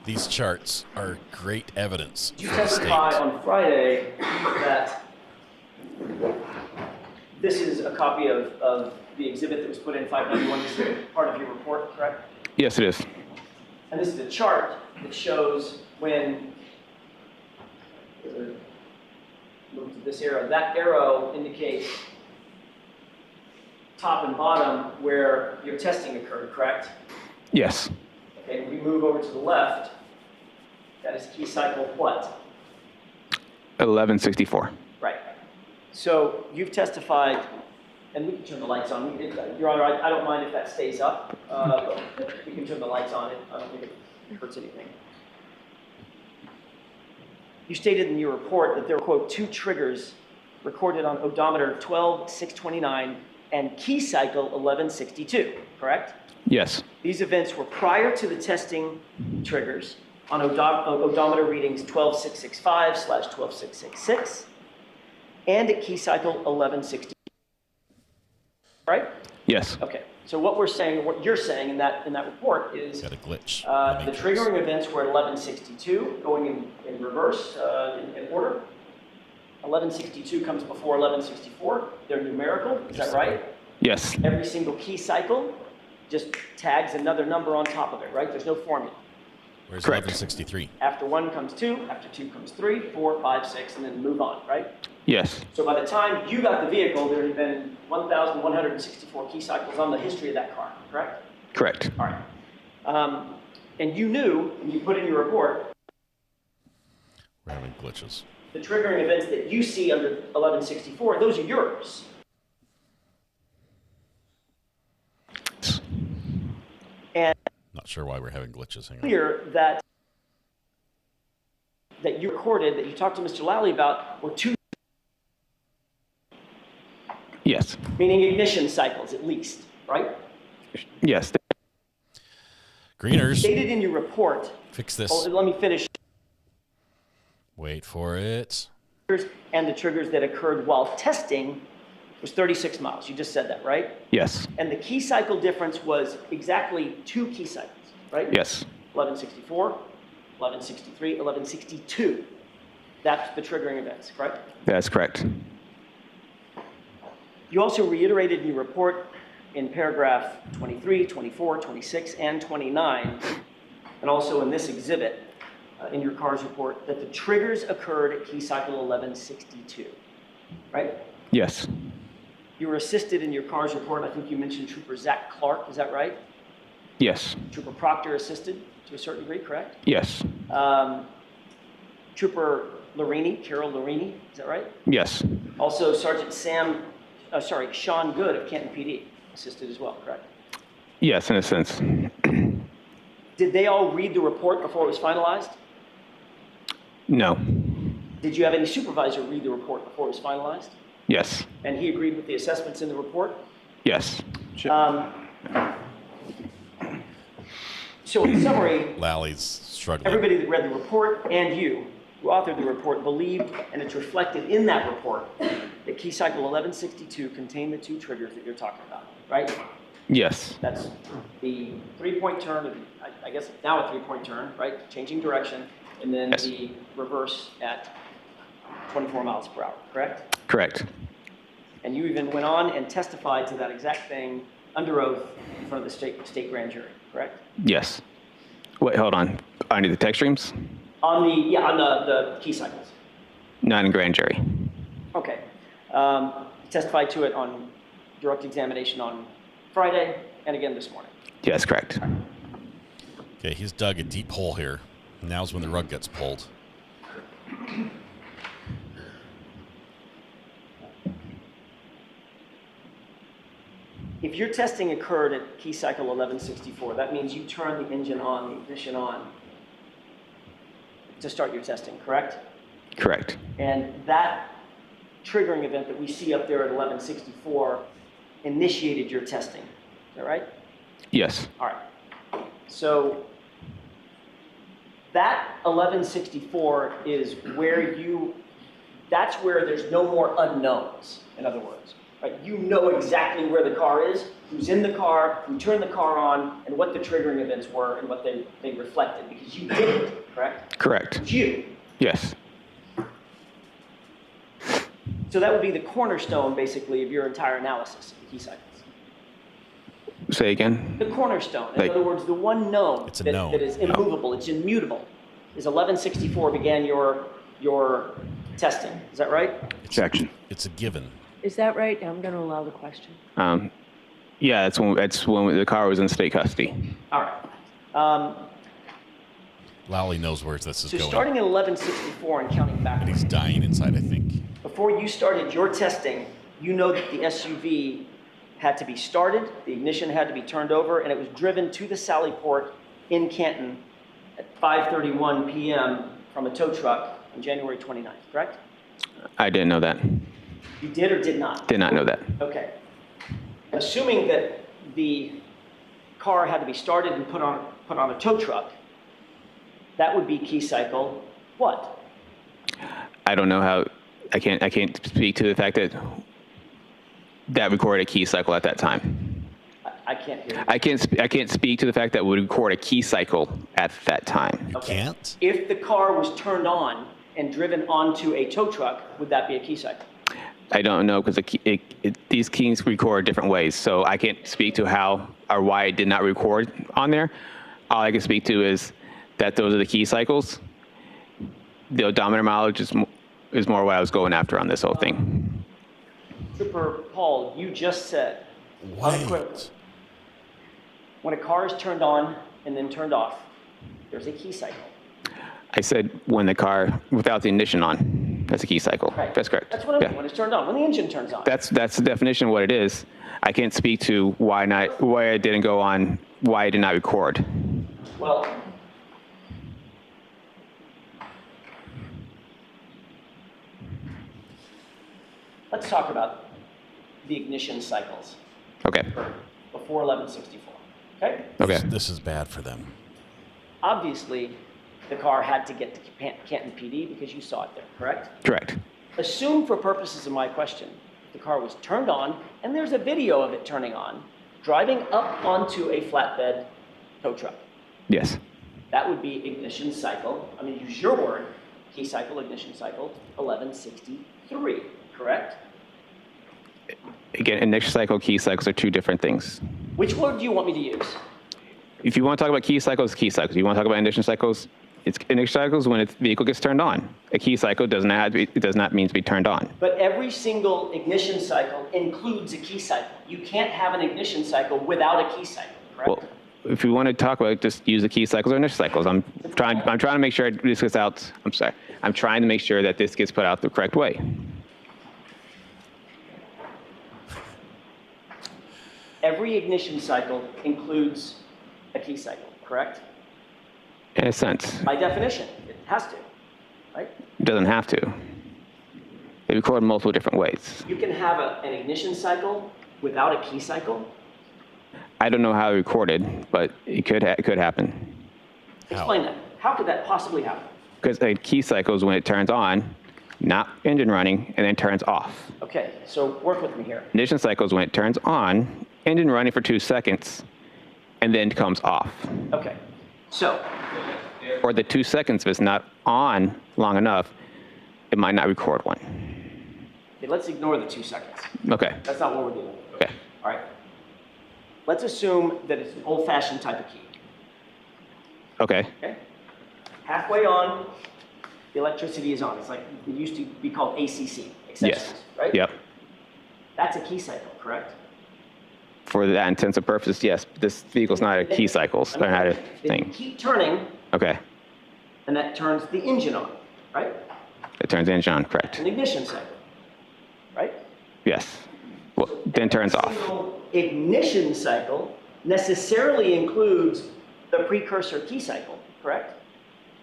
These charts are great evidence. You testified on Friday that this is a copy of the exhibit that was put in 591. This is part of your report, correct? Yes, it is. And this is a chart that shows when, move to this arrow, that arrow indicates top and bottom where your testing occurred, correct? Yes. Okay, we move over to the left. That is key cycle what? 1164. Right. So you've testified, and we can turn the lights on. Your Honor, I don't mind if that stays up, but we can turn the lights on. I don't think it hurts anything. You stated in your report that there were, quote, 2 triggers recorded on odometer 12629 and key cycle 1162, correct? Yes. These events were prior to the testing triggers on odometer readings 12665/12666 and at key cycle 1160, right? Yes. Okay. So what we're saying, what you're saying in that report is got a glitch. The triggering events were at 1162, going in reverse in order. 1162 comes before 1164. They're numerical. Is that right? Yes. Every single key cycle just tags another number on top of it, right? There's no formula. Where's Correct. 1163? After 1 comes 2, after 2 comes 3, 4, 5, 6, and then move on, right? Yes. So by the time you got the vehicle, there had been 1,164 key cycles on the history of that car, correct? Correct. All right. And you knew, and you put in your report, We're having glitches. the triggering events that you see under 1164, those are yours. And Not sure why we're having glitches. Hang on. clear that you recorded, that you talked to Mr. Lally about, were 2, Yes. meaning ignition cycles at least, right? Yes. Greeners. Stated in your report. Fix this. Oh, let me finish. Wait for it. And the triggers that occurred while testing was 36 miles. You just said that, right? Yes. And the key cycle difference was exactly 2 key cycles, right? Yes. 1164, 1163, 1162. That's the triggering events, correct? That's correct. You also reiterated in your report in paragraph 23, 24, 26, and 29, and also in this exhibit in your CARS report, that the triggers occurred at key cycle 1162, right? Yes. You were assisted in your CARS report, I think you mentioned Trooper Zach Clark, is that right? Yes. Trooper Proctor assisted to a certain degree, correct? Yes. Trooper Larini, Carol Larini, is that right? Yes. Also Sergeant Sean Good of Canton PD assisted as well, correct? Yes, in a sense. Did they all read the report before it was finalized? No. Did you have any supervisor read the report before it was finalized? Yes. And he agreed with the assessments in the report? Yes. So in summary, Lally's struggling. everybody that read the report and you who authored the report believed, and it's reflected in that report, that key cycle 1162 contained the 2 triggers that you're talking about, right? Yes. That's the 3-point turn, I guess now a 3-point turn, right? Changing direction, and then Yes. the reverse at 24 miles per hour, correct? Correct. And you even went on and testified to that exact thing under oath in front of the state grand jury, correct? Yes. Wait, hold on. Under the text streams? On the key cycles. Not in grand jury. Okay. Testified to it on direct examination on Friday and again this morning. Yes, correct. Okay, he's dug a deep hole here. Now's when the rug gets pulled. If your testing occurred at key cycle 1164, that means you turned the engine on, the ignition on, to start your testing, correct? Correct. And that triggering event that we see up there at 1164 initiated your testing. Is that right? Yes. All right. So that 1164 is where that's where there's no more unknowns, in other words. Right? You know exactly where the car is, who's in the car, who turned the car on, and what the triggering events were and what they reflected, because you did it, correct? Correct. It's you. Yes. So that would be the cornerstone, basically, of your entire analysis of the key cycles. Say again? The cornerstone. In other words, the one known that is immovable, it's immutable, is 1164 began your testing. Is that right? Objection. It's a given. Is that right? I'm going to allow the question. Yeah, that's when the car was in state custody. All right. Lally knows where this is So going. starting at 1164 and counting And backwards. he's dying inside, I think. Before you started your testing, you know that the SUV had to be started, the ignition had to be turned over, and it was driven to the Sally Port in Canton at 5:31 p.m. from a tow truck on January 29th, correct? I didn't know that. You did or did not? Did not know that. Okay. Assuming that the car had to be started and put on a tow truck, that would be key cycle what? I don't know how. I can't speak to the fact that recorded a key cycle at that time. I can't hear you. I can't speak to the fact that would record a key cycle at that time. Okay. Can't? If the car was turned on and driven onto a tow truck, would that be a key cycle? I don't know because these keys record different ways, so I can't speak to how or why it did not record on there. All I can speak to is that those are the key cycles. The odometer mileage is more what I was going after on this whole thing. Trooper Paul, you just said unequivocally, when a car is turned on and then turned off, there's a key cycle. I said when the car without the ignition on, that's a key cycle. Right. That's correct. That's what I mean, when it's turned on, when the engine turns on. That's the definition of what it is. I can't speak to why it didn't go on, why it did not record. Well, let's talk about the ignition cycles. Okay. Before 1164, okay? Okay. This is bad for them. Obviously, the car had to get to Canton PD because you saw it there, correct? Correct. Assume for purposes of my question, the car was turned on, and there's a video of it turning on, driving up onto a flatbed tow truck. Yes. That would be ignition cycle, I'm gonna use your word, key cycle, ignition cycle, 1163, correct? Again, ignition cycle, key cycles are two different things. Which word do you want me to use? If you want to talk about key cycles, key cycles. If you want to talk about ignition cycles, it's ignition cycles when the vehicle gets turned on. A key cycle does not mean to be turned on. But every single ignition cycle includes a key cycle. You can't have an ignition cycle without a key cycle, correct? Well, if you want to talk about it, just use the key cycles or ignition cycles. I'm trying to make sure this gets out. I'm sorry. I'm trying to make sure that this gets put out the correct way. Every ignition cycle includes a key cycle, correct? In a sense. By definition, it has to, right? It doesn't have to. They record multiple different ways. You can have an ignition cycle without a key cycle? I don't know how it recorded, but it could happen. Explain that. How could that possibly happen? Because a key cycle is when it turns on, not engine running, and then turns off. Okay, so work with me here. Ignition cycle is when it turns on, engine running for 2 seconds, and then comes off. Okay, so. Or the 2 seconds, if it's not on long enough, it might not record one. Okay, let's ignore the 2 seconds. Okay. That's not what we're doing. Okay. All right. Let's assume that it's an old-fashioned type of key. Okay. Okay. Halfway on, the electricity is on. It's like it used to be called ACC, accessories, Yes. right? Yep. That's a key cycle, correct? For that intents and purposes, yes. This vehicle's not a key cycle. It's not a Then thing. you keep turning, Okay. and that turns the engine on, right? It turns the engine on, correct. An ignition cycle, right? Yes. Well, then turns off. Single ignition cycle necessarily includes the precursor key cycle, correct?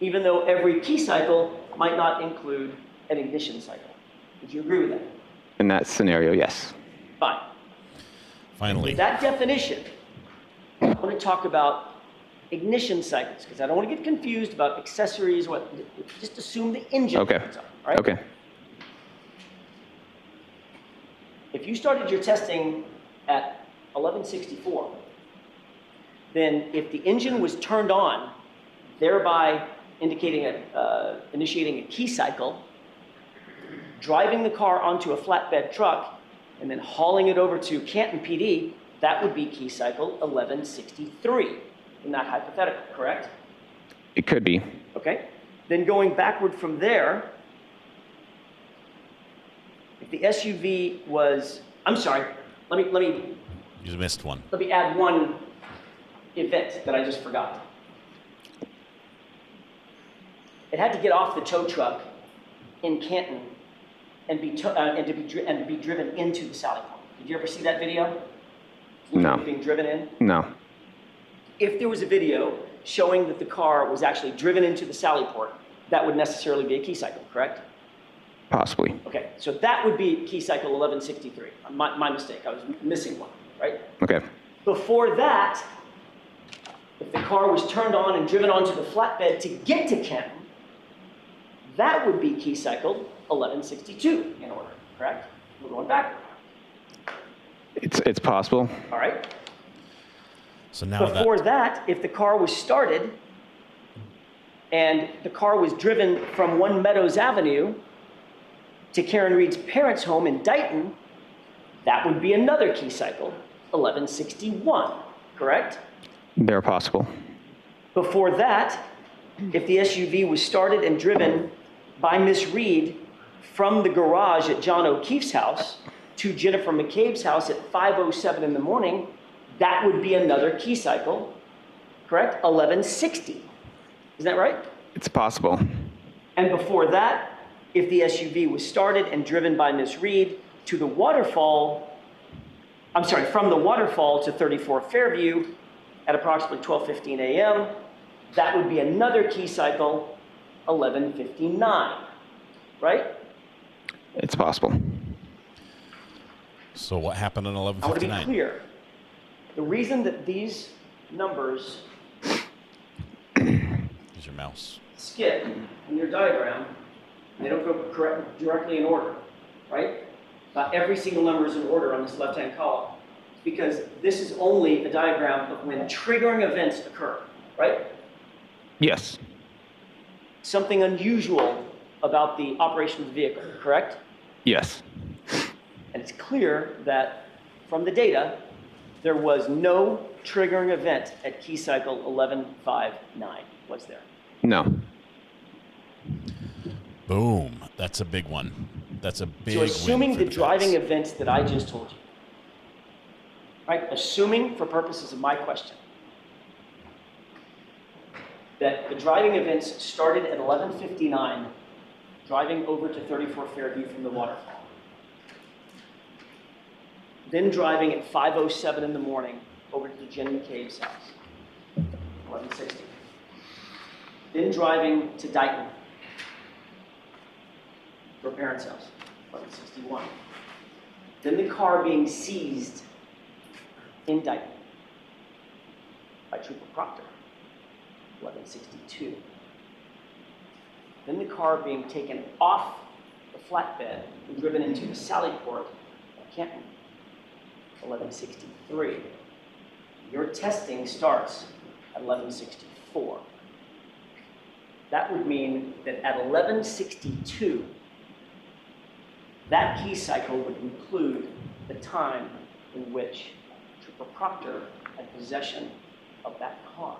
Even though every key cycle might not include an ignition cycle. Would you agree with that? In that scenario, yes. Fine. Finally. With that definition, I want to talk about ignition cycles, because I don't want to get confused about accessories, just assume the engine Okay. turns on, all right? Okay. If you started your testing at 1164, then if the engine was turned on, thereby indicating initiating a key cycle, driving the car onto a flatbed truck, and then hauling it over to Canton PD, that would be key cycle 1163 in that hypothetical, correct? It could be. Okay. Then going backward from there, if the SUV was, I'm sorry, let me You missed one. add one event that I just forgot. It had to get off the tow truck in Canton and be driven into the Sally Port. Did you ever see that video? No. Being driven in? No. If there was a video showing that the car was actually driven into the Sally Port, that would necessarily be a key cycle, correct? Possibly. Okay, so that would be key cycle 1163. My mistake, I was missing one, right? Okay. Before that, if the car was turned on and driven onto the flatbed to get to Canton, that would be key cycle 1162 in order, correct? We're going backward. It's possible. All right. So now Before that, if the car was started and the car was driven from One Meadows Avenue to Karen Reed's parents' home in Dighton, that would be another key cycle, 1161, correct? They're possible. Before that, if the SUV was started and driven by Miss Reed from the garage at John O'Keefe's house to Jennifer McCabe's house at 5:07 in the morning, that would be another key cycle, correct? 1160. Is that right? It's possible. And before that, if the SUV was started and driven by Miss Reed to the waterfall, from the waterfall to 34 Fairview at approximately 12:15 a.m., that would be another key cycle, 1159, right? It's possible. So what happened in I want to 1159? be clear. The reason that these numbers Use your mouse. skip in your diagram, they don't go directly in order, right? Not every single number is in order on this left-hand column, because this is only a diagram of when triggering events occur, right? Yes. Something unusual about the operation of the vehicle, correct? Yes. And it's clear that from the data, there was no triggering event at key cycle 1159, was there? No. Boom. That's a big one. That's a big So assuming win for the driving defense. events that I just told you, right? Assuming for purposes of my question that the driving events started at 11:59, driving over to 34 Fairview from the waterfall, then driving at 5:07 in the morning over to Jen McCabe's house, 1160. Then driving to Dighton, her parents' house, 1161. Then the car being seized in Dighton by Trooper Proctor, 1162. Then the car being taken off the flatbed and driven into the Sally Port at Canton, 1163. Your testing starts at 1164. That would mean that at 1162, that key cycle would include the time in which Trooper Proctor had possession of that car,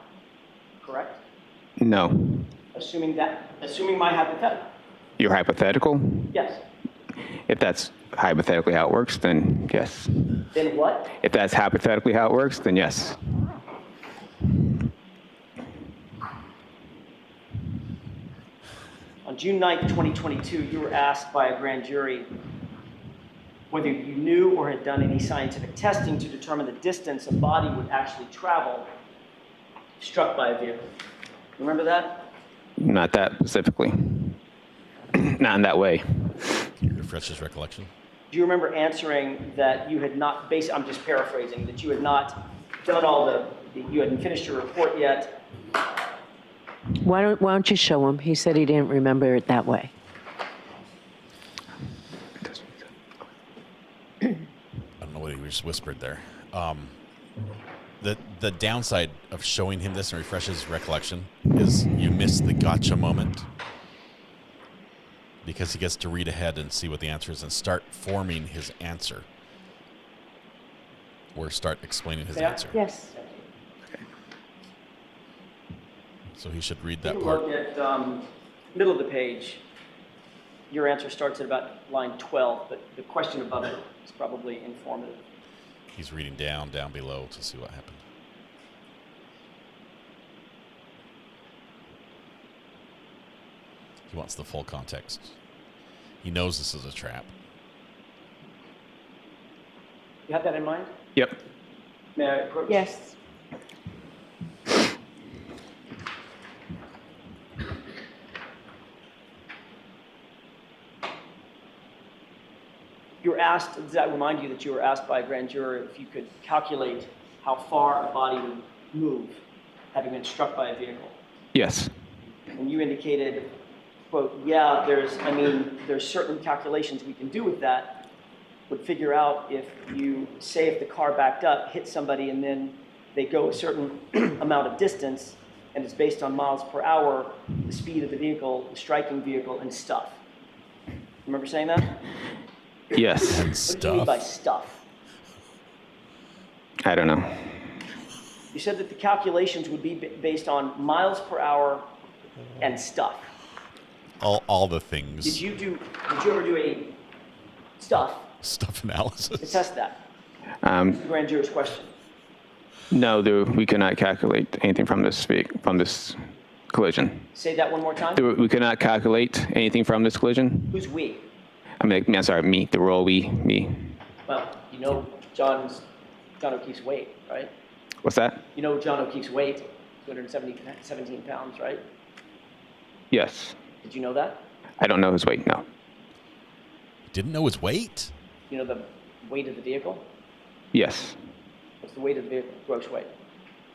correct? No. Assuming my hypothetical. Your hypothetical? Yes. If that's hypothetically how it works, then yes. Then what? If that's hypothetically how it works, then yes. On June 9th, 2022, you were asked by a grand jury whether you knew or had done any scientific testing to determine the distance a body would actually travel struck by a vehicle. Remember that? Not that specifically. Not in that way. Can you refresh his recollection? Do you remember answering that you had not, I'm just paraphrasing, that you had not done all you hadn't finished your report yet? Why don't you show him? He said he didn't remember it that way. I don't know what he just whispered there. The downside of showing him this and refresh his recollection is you miss the gotcha moment, because he gets to read ahead and see what the answer is and start forming his answer, or start explaining his answer. Yes. So he should read Take that a part. look at middle of the page. Your answer starts at about line 12, but the question above it is probably informative. He's reading down below to see what happened. He wants the full context. He knows this is a trap. You have that in mind? Yep. May I approach? Yes. You were asked, does that remind you that you were asked by a grand juror if you could calculate how far a body would move having been struck by a vehicle? Yes. And you indicated, quote, yeah, there's certain calculations we can do with that. Would figure out if the car backed up, hit somebody, and then they go a certain amount of distance, and it's based on miles per hour, the speed of the vehicle, the striking vehicle, and stuff. Remember saying that? Yes. What do you mean by stuff? I don't know. You said that the calculations would be based on miles per hour and stuff. All the things. Did you ever do a stuff analysis to test that? The grand juror's question. No, we cannot calculate anything from this collision. Say that one more time. We cannot calculate anything from this collision. Who's we? I'm sorry, me. The role me. Well, you know John O'Keefe's weight, right? What's that? You know John O'Keefe's weight, 217 pounds, right? Yes. Did you know that? I don't know his weight, no. Didn't know his weight? You know the weight of the vehicle? Yes. What's the weight of the vehicle, gross weight?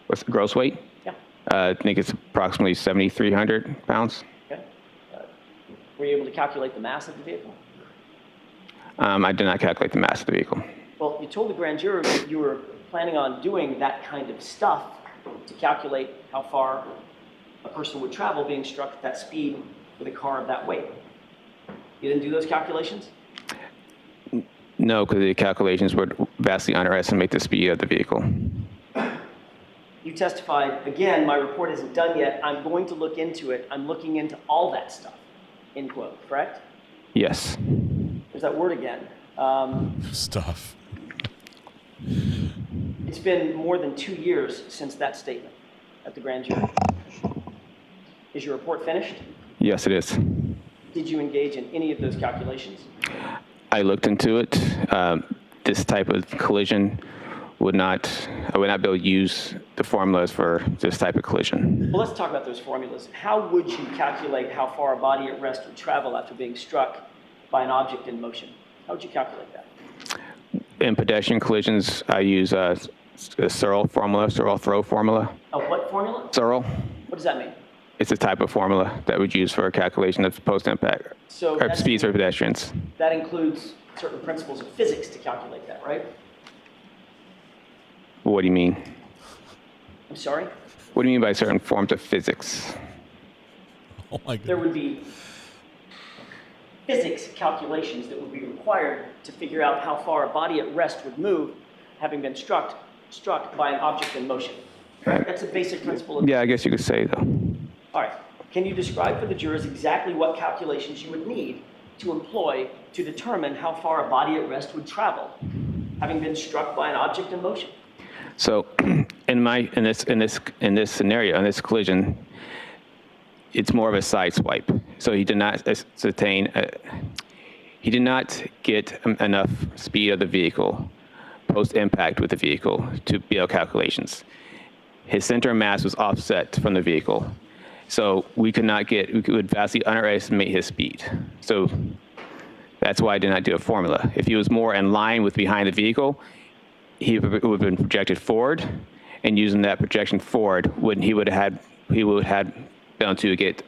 What's the gross weight? Yeah. I think it's approximately 7,300 pounds. Okay. Were you able to calculate the mass of the vehicle? I did not calculate the mass of the vehicle. Well, you told the grand jury that you were planning on doing that kind of stuff to calculate how far a person would travel being struck at that speed with a car of that weight. You didn't do those calculations? No, because the calculations would vastly underestimate the speed of the vehicle. You testified, again, my report isn't done yet. I'm going to look into it. I'm looking into all that stuff, end quote, correct? Yes. There's that word again. Stuff. It's been more than 2 years since that statement at the grand jury. Is your report finished? Yes, it is. Did you engage in any of those calculations? I looked into it. This type of collision I would not be able to use the formulas for this type of collision. Well, let's talk about those formulas. How would you calculate how far a body at rest would travel after being struck by an object in motion? How would you calculate that? In pedestrian collisions, I use a Searle throw formula. A what formula? Searle. What does that mean? It's a type of formula that we use for a calculation of post-impact speeds for pedestrians. That includes certain principles of physics to calculate that, right? What do you mean? I'm sorry? What do you mean by certain forms of physics? Oh my God. There would be physics calculations that would be required to figure out how far a body at rest would move having been struck by an object in motion. Right? That's a basic principle. Yeah, I guess you could say, though. All right. Can you describe for the jurors exactly what calculations you would need to employ to determine how far a body at rest would travel having been struck by an object in motion? So, in this scenario, in this collision, it's more of a side swipe. So he did not he did not get enough speed of the vehicle post impact with the vehicle to be able calculations. His center of mass was offset from the vehicle, so we would vastly underestimate his speed. So that's why I did not do a formula. If he was more in line with behind the vehicle, he would have been projected forward, and using that projection forward, he would have been able to get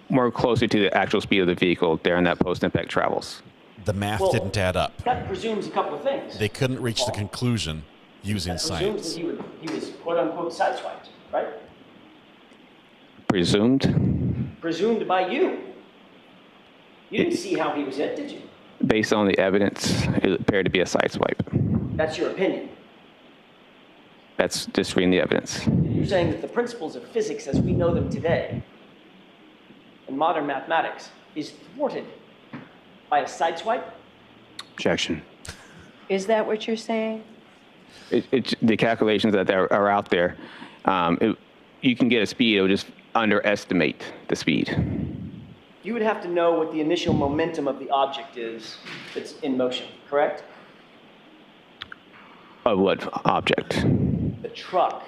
more closer to the actual speed of the vehicle during that post-impact travels. The math didn't add up. That presumes a couple of things. They couldn't reach the conclusion using science. That he was quote-unquote sideswiped, right? Presumed? Presumed by you. You didn't see how he was hit, did you? Based on the evidence, it appeared to be a side swipe. That's your opinion. That's just reading the evidence. You're saying that the principles of physics as we know them today in modern mathematics is thwarted by a sideswipe? Objection. Is that what you're saying? The calculations that are out there, you can get a speed. underestimate the speed. You would have to know what the initial momentum of the object is that's in motion, correct? Of what object? The truck,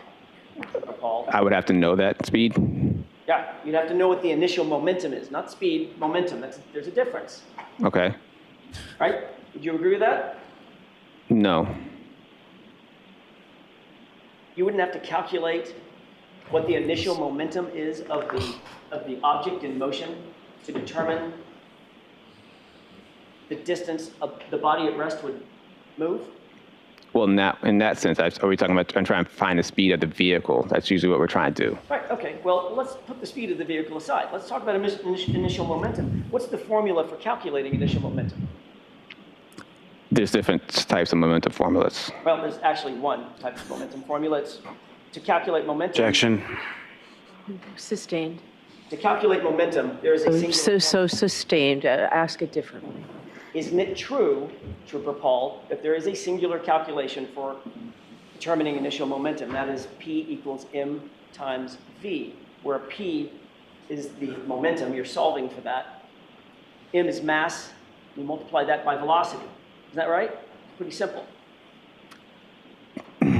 Paul. I would have to know that speed. Yeah, you'd have to know what the initial momentum is, not speed, momentum. There's a difference, Okay. right? Would you agree with that? No. You wouldn't have to calculate what the initial momentum is of the object in motion to determine the distance of the body at rest would move? Well, in that sense, are we talking about trying to find the speed of the vehicle? That's usually what we're trying to do. Right, okay. Well, let's put the speed of the vehicle aside. Let's talk about initial momentum. What's the formula for calculating initial momentum? There's different types of momentum formulas. Well, there's actually one type of momentum formula. It's to calculate momentum. Objection. Sustained. To calculate momentum, there is a single... So sustained. Ask it differently. Isn't it true, Trooper Paul, that there is a singular calculation for determining initial momentum? That is P equals M times V, where P is the momentum. You're solving for that. M is mass. You multiply that by velocity. Isn't that right? Pretty simple.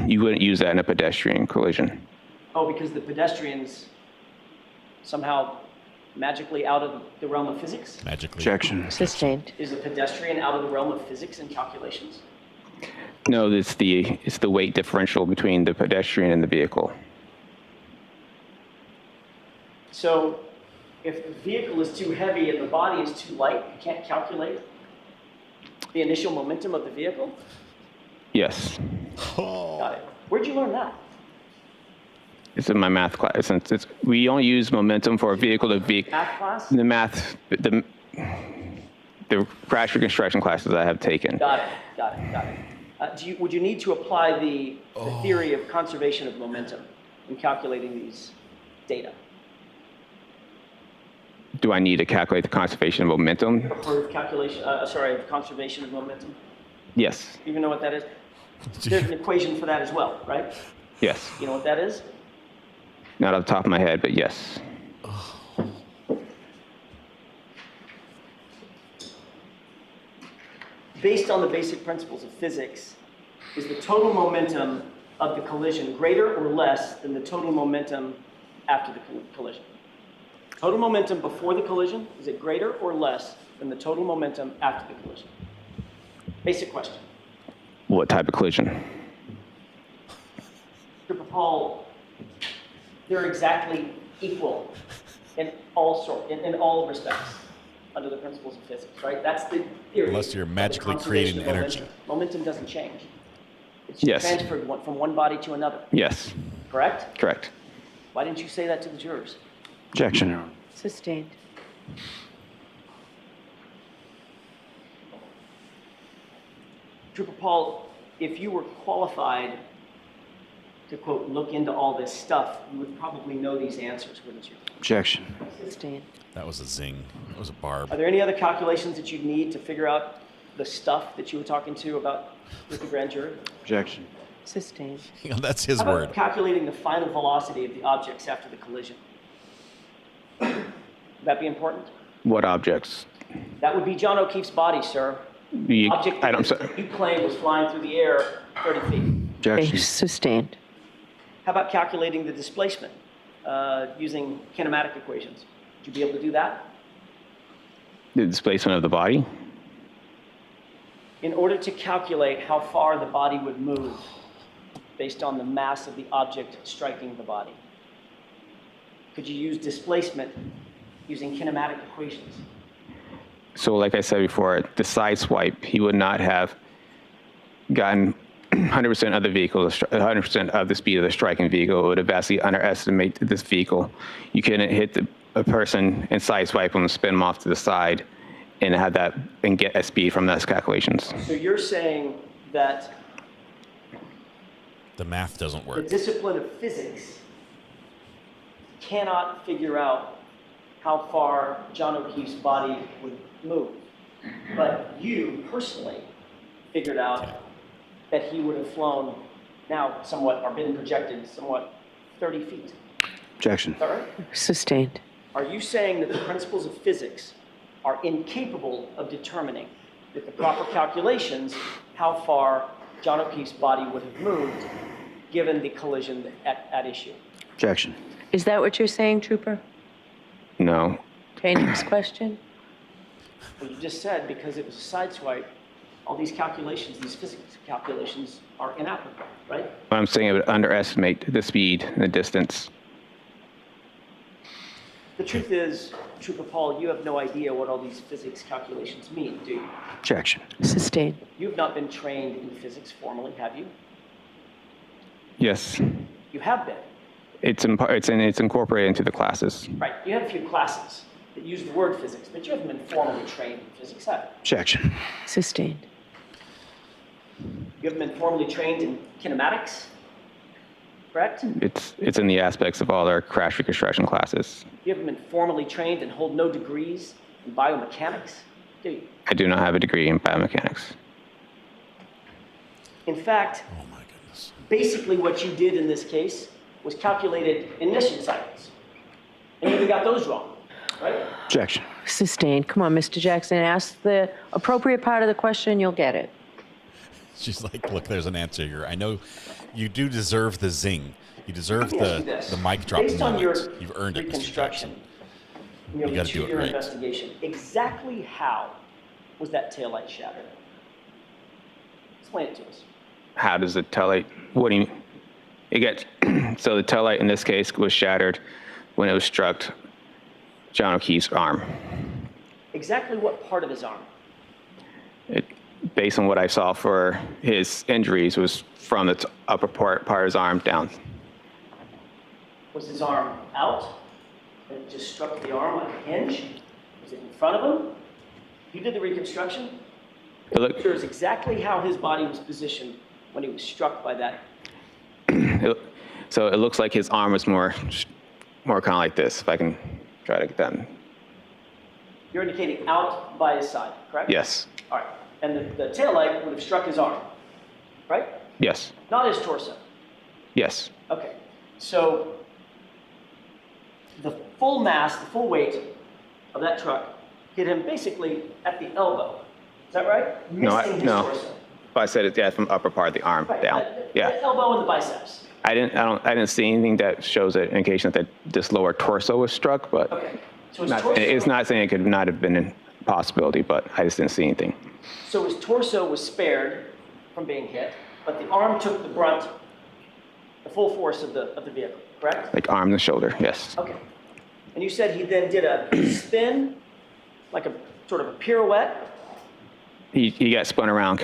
You wouldn't use that in a pedestrian collision. Oh, because the pedestrian's somehow magically out of the realm of physics? Magically. Objection. Sustained. Is a pedestrian out of the realm of physics and calculations? No, it's the weight differential between the pedestrian and the vehicle. So if the vehicle is too heavy and the body is too light, you can't calculate the initial momentum of the vehicle? Yes. Got it. Where'd you learn that? It's in my math class. We only use momentum for a vehicle to be Math class? the crash reconstruction classes I have taken. Got it. Would you need to apply the theory of conservation of momentum in calculating these data? Do I need to calculate the conservation of momentum? For calculation, of conservation of momentum? Yes. You even know what that is? There's an equation for that as well, right? Yes. You know what that is? Not off the top of my head, but yes. Based on the basic principles of physics, is the total momentum of the collision greater or less than the total momentum after the collision? Total momentum before the collision, is it greater or less than the total momentum after the collision? Basic question. What type of collision? Trooper Paul, they're exactly equal in all respects under the principles of physics, right? That's the theory. Unless you're magically creating energy. Momentum doesn't change. It's Yes. transferred from one body to another. Yes. Correct? Correct. Why didn't you say that to the jurors? Objection. Sustained. Trooper Paul, if you were qualified to, quote, look into all this stuff, you would probably know these answers, wouldn't you? Objection. Sustained. That was a zing. That was a barb. Are there any other calculations that you'd need to figure out the stuff that you were talking to about with the grand jury? Objection. Sustained. That's his How about word. calculating the final velocity of the objects after the collision? Would that be important? What objects? That would be John O'Keefe's body, sir. Object that you claim was flying through the air 30 feet. Objection. Sustained. How about calculating the displacement using kinematic equations? Would you be able to do that? The displacement of the body? In order to calculate how far the body would move based on the mass of the object striking the body, could you use displacement using kinematic equations? So like I said before, the side swipe, he would not have gotten 100% of the vehicle, 100% of the speed of the striking vehicle. It would have vastly underestimated this vehicle. You couldn't hit a person and side swipe them and spin them off to the side and have that and get a speed from those calculations. So you're saying that The math doesn't the work. discipline of physics cannot figure out how far John O'Keefe's body would move. But you personally figured out that he would have flown now somewhat, or been projected somewhat 30 feet. Objection. Is that right? Sustained. Are you saying that the principles of physics are incapable of determining with the proper calculations how far John O'Keefe's body would have moved given the collision at issue? Objection. Is that what you're saying, Trooper? No. Okay, next question. Well, you just said because it was a sideswipe, all these calculations, these physics calculations are inapplicable, right? I'm saying it would underestimate the speed and the distance. The truth is, Trooper Paul, you have no idea what all these physics calculations mean, do you? Objection. Sustained. You've not been trained in physics formally, have you? Yes. You have been. It's incorporated into the classes. Right. You have a few classes that use the word physics, but you haven't been formally trained in physics, have you? Objection. Sustained. You haven't been formally trained in kinematics, correct? It's in the aspects of all our crash reconstruction classes. You haven't been formally trained and hold no degrees in biomechanics, do you? I do not have a degree in biomechanics. In fact, basically what you did in this case was calculated ignition cycles. And you even got those wrong, right? Objection. Sustained. Come on, Mr. Jackson. Ask the appropriate part of the question, you'll get it. She's like, look, there's an answer here. I know you do deserve the zing. You deserve the mic drop Based on moment. your You've earned it, Mr. Jackson. You got to do it right. Investigation. Exactly how was that taillight shattered? Explain it to us. How does the taillight, what do you mean? It gets, so the taillight in this case was shattered when it was struck John O'Keefe's arm. Exactly what part of his arm? Based on what I saw for his injuries, was from the upper part of his arm down. Was his arm out? And it just struck the arm like a hinge? Was it in front of him? You did the reconstruction? It shows exactly how his body was positioned when he was struck by that. So it looks like his arm was more kind of like this, if I can try to get that. You're indicating out by his side, correct? Yes. All right. And the taillight would have struck his arm, right? Yes. Not his torso. Yes. Okay. So the full mass, the full weight of that truck hit him basically at the elbow. Is that right? Missing his torso. I said it, yeah, from upper part of the arm down. Yeah. The elbow and the biceps. I didn't see anything that shows an indication that this lower torso was struck, but okay. So it's not saying it could not have been a possibility, but I just didn't see anything. So his torso was spared from being hit, but the arm took the brunt, the full force of the vehicle, correct? Like arm and shoulder, yes. Okay. And you said he then did a spin, like a sort of a pirouette? He got spun around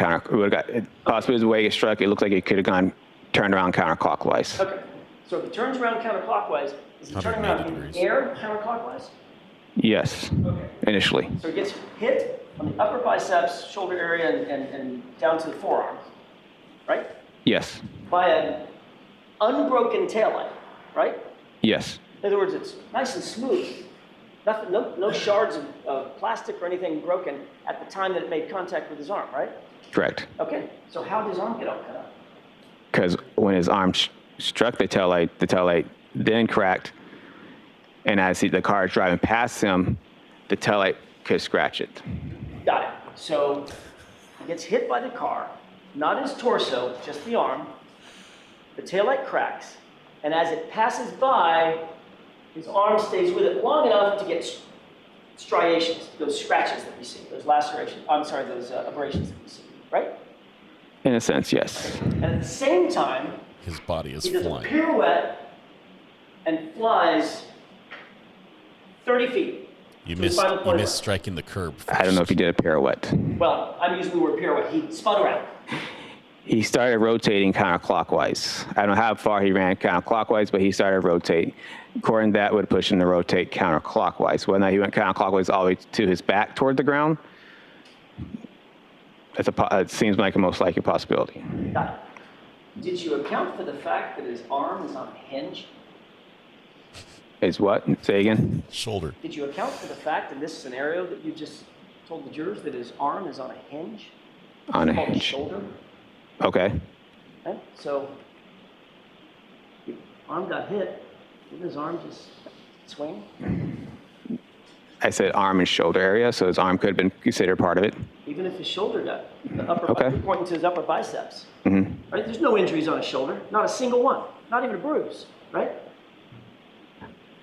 possibly the way he struck, it looked like he could have turned around counterclockwise. Okay. So if he turns around counterclockwise, is he turning around in the air counterclockwise? Yes, initially. So he gets hit on the upper biceps, shoulder area, and down to the forearm, right? Yes. By an unbroken taillight, right? Yes. In other words, it's nice and smooth. Nothing, no shards of plastic or anything broken at the time that it made contact with his arm, right? Correct. Okay, so how did his arm get all cut up? Because when his arm struck the taillight then cracked, and as the car is driving past him, the taillight could scratch it. Got it. So he gets hit by the car, not his torso, just the arm. The taillight cracks, and as it passes by, his arm stays with it long enough to get striations, those scratches that we see, those lacerations, those abrasions that we see, right? In a sense, yes. And at the same time, his body is he does flying. a pirouette and flies 30 feet. You missed striking the curb first. I don't know if he did a pirouette. Well, I'm using the word pirouette. He spun around. He started rotating counterclockwise. I don't know how far he ran counterclockwise, but he started rotating. According to that, would push him to rotate counterclockwise. Whether or not he went counterclockwise all the way to his back toward the ground, it seems like a most likely possibility. Got it. Did you account for the fact that his arm is on a hinge? Is what? Say again? Shoulder. Did you account for the fact in this scenario that you just told the jurors that his arm is on a hinge? On a hinge. hinge. Shoulder. Okay. Okay. So, your arm got hit, Didn't his arm just swing? I said arm and shoulder area, so his arm could have been considered part of it. Even if his shoulder got the upper, Okay. you're pointing to his upper biceps, Mm-hmm. right? There's no injuries on his shoulder, not a single one, not even a bruise, right?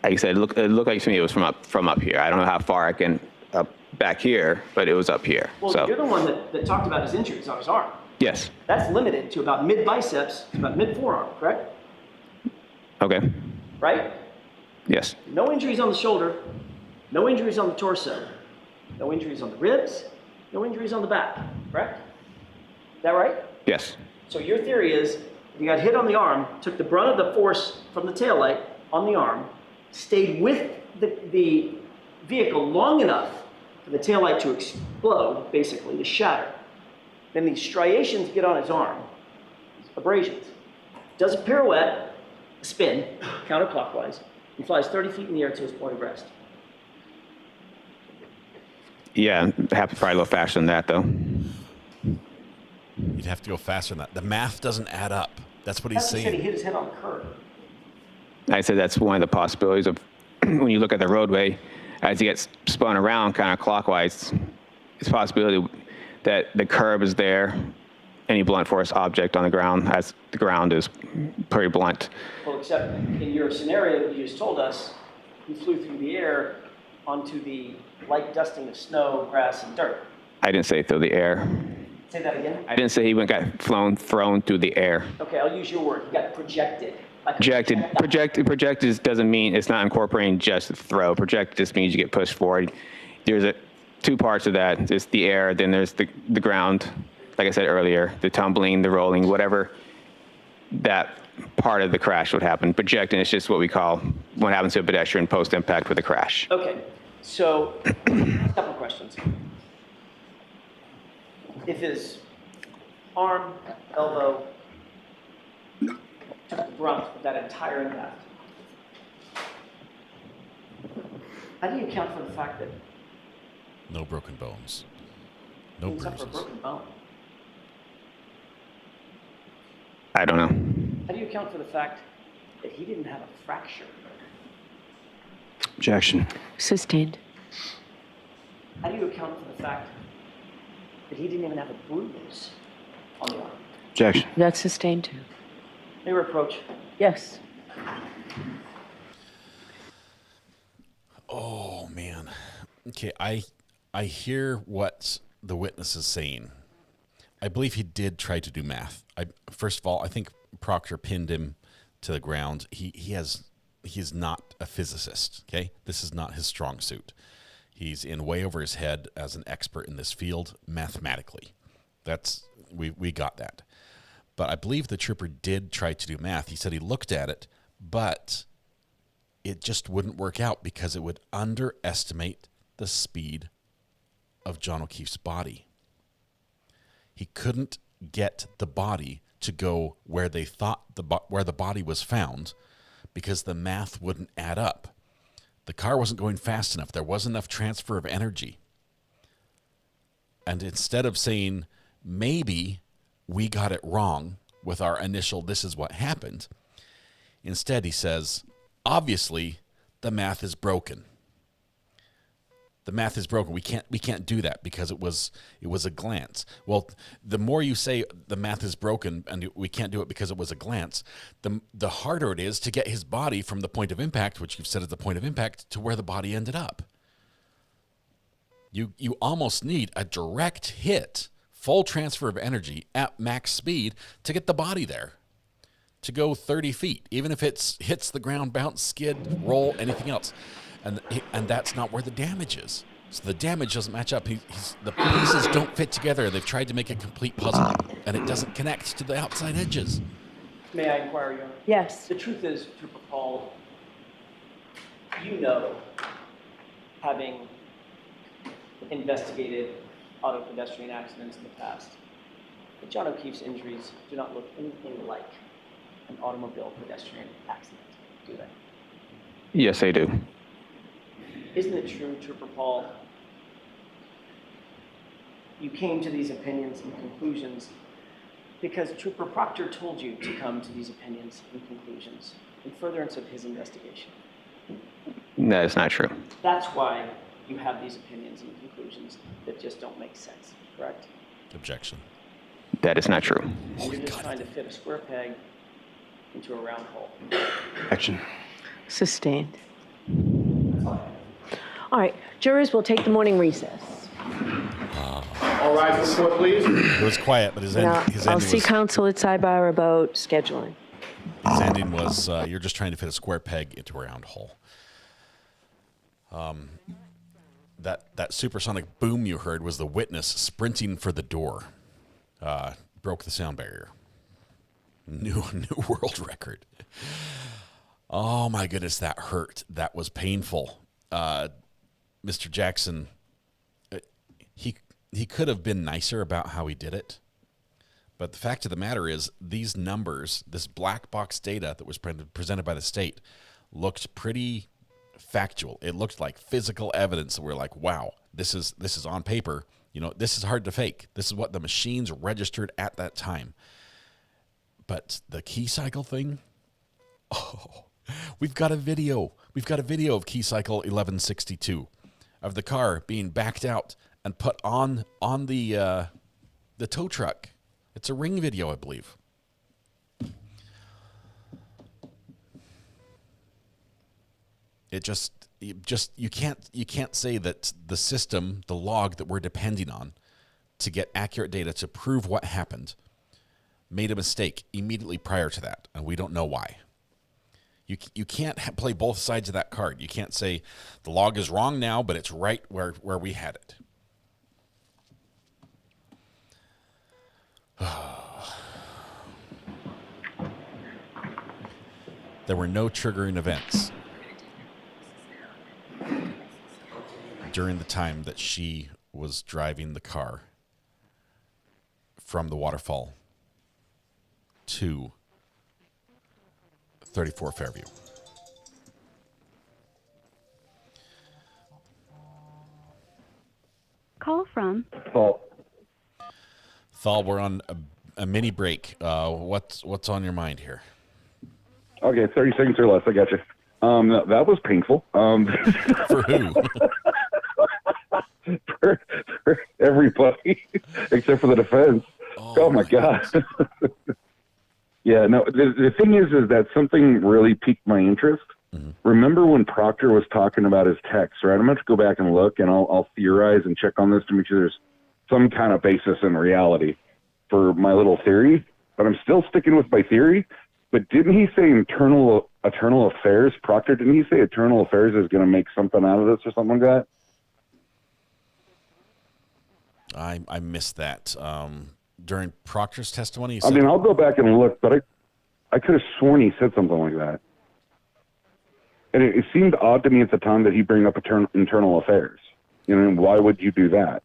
Like I said, it looked like to me it was from up here. I don't know how far I can up back here, but it was up here. Well, So you're the one that talked about his injuries on his arm. yes. That's limited to about mid-biceps, to about mid-forearm, correct? Okay. Right? Yes. No injuries on the shoulder, no injuries on the torso, no injuries on the ribs, no injuries on the back, correct? Is that right? Yes. So your theory is, you got hit on the arm, took the brunt of the force from the taillight on the arm, stayed with the vehicle long enough for the taillight to explode, basically, to shatter. Then these striations get on his arm, abrasions. Does a pirouette, a spin, counterclockwise, and flies 30 feet in the air to his point of rest. Yeah, have to probably a little faster than that, though. You'd have to go faster than that. The math doesn't add up. That's what he's That's saying. said he hit his head on the curb. I said that's one of the possibilities of when you look at the roadway, as he gets spun around kind of clockwise, it's a possibility that the curb is there, any blunt force object on the ground, as the ground is pretty blunt. Well, except in your scenario that you just told us, he flew through the air onto the light dusting of snow, grass, and dirt. I didn't say through the air. Say that again? I didn't say he got thrown through the air. Okay, I'll use your word. He got projected. Like Projected doesn't mean it's not incorporating just throw. Projected just means you get pushed forward. There's two parts of that. There's the air, then there's the ground. Like I said earlier, the tumbling, the rolling, whatever that part of the crash would happen. Projecting is just what we call what happens to a pedestrian post-impact with a crash. Okay, so a couple questions. If his arm, elbow took the brunt of that entire impact, how do you account for the fact that No broken bones. No he suffered a bruises. broken bone? I don't know. How do you account for the fact that he didn't have a fracture? Objection. Sustained. How do you account for the fact that he didn't even have a bruise on the arm? Objection. That's sustained too. May I reproach? Yes. Oh man. Okay, I hear what the witness is saying. I believe he did try to do math. First of all, I think Proctor pinned him to the ground. He's not a physicist, okay? This is not his strong suit. He's in way over his head as an expert in this field mathematically. We got that. But I believe the trooper did try to do math. He said he looked at it, but it just wouldn't work out because it would underestimate the speed of John O'Keefe's body. He couldn't get the body to go where they thought where the body was found because the math wouldn't add up. The car wasn't going fast enough. There wasn't enough transfer of energy. And instead of saying, maybe we got it wrong with our initial, this is what happened, instead he says, obviously the math is broken. The math is broken. We can't do that because it was a glance. Well, the more you say the math is broken and we can't do it because it was a glance, the harder it is to get his body from the point of impact, which you've said is the point of impact, to where the body ended up. You almost need a direct hit, full transfer of energy at max speed to get the body there, to go 30 feet, even if it hits the ground, bounce, skid, roll, anything else. And that's not where the damage is. So the damage doesn't match up. The pieces don't fit together. They've tried to make a complete puzzle, and it doesn't connect to the outside edges. May I inquire, Your Honor? Yes. The truth is, Trooper Paul, you know, having investigated auto pedestrian accidents in the past, that John O'Keefe's injuries do not look anything like an automobile pedestrian accident, do they? Yes, they do. Isn't it true, Trooper Paul, you came to these opinions and conclusions because Trooper Proctor told you to come to these opinions and conclusions? in furtherance of his investigation. No, it's not true. That's why you have these opinions and conclusions that just don't make sense, correct? Objection. That is not true. You're just trying to fit a square peg into a round hole. Action. Sustained. All right, jurors will take the morning recess. All rise for the court, please. It was quiet, but his ending I'll see was, counsel at sidebar about scheduling. his ending was you're just trying to fit a square peg into a round hole. That supersonic boom you heard was the witness sprinting for the door. Broke the sound barrier. New world record. Oh my goodness, that hurt. That was painful. Mr. Jackson, he could have been nicer about how he did it. But the fact of the matter is, these numbers, this black box data that was presented by the state, looked pretty factual. It looked like physical evidence that we're like, wow, this is on paper. You know, this is hard to fake. This is what the machines registered at that time. But the key cycle thing, we've got a video. We've got a video of key cycle 1162 of the car being backed out and put on the tow truck. It's a Ring video, I believe. You can't say that the system, the log that we're depending on to get accurate data to prove what happened, made a mistake immediately prior to that, and we don't know why. You can't play both sides of that card. You can't say the log is wrong now, but it's right where we had it. There were no triggering events during the time that she was driving the car from the waterfall to 34 Fairview. Call from Thal, we're on a mini break. What's on your mind here? Okay, 30 seconds or less. I got you. That was painful. For who? for everybody, except for the defense. Oh my God. Yeah, no, the thing is that something really piqued my interest. Mm-hmm. Remember when Proctor was talking about his text, right? I'm going to go back and look, and I'll theorize and check on this to make sure there's some kind of basis in reality for my little theory. But I'm still sticking with my theory. But didn't he say eternal affairs? Proctor, didn't he say eternal affairs is going to make something out of this or something like that? I missed that. During Proctor's testimony, he said, I mean, I'll go back and look, but I could have sworn he said something like that. And it seemed odd to me at the time that he bring up internal affairs. You know, why would you do that?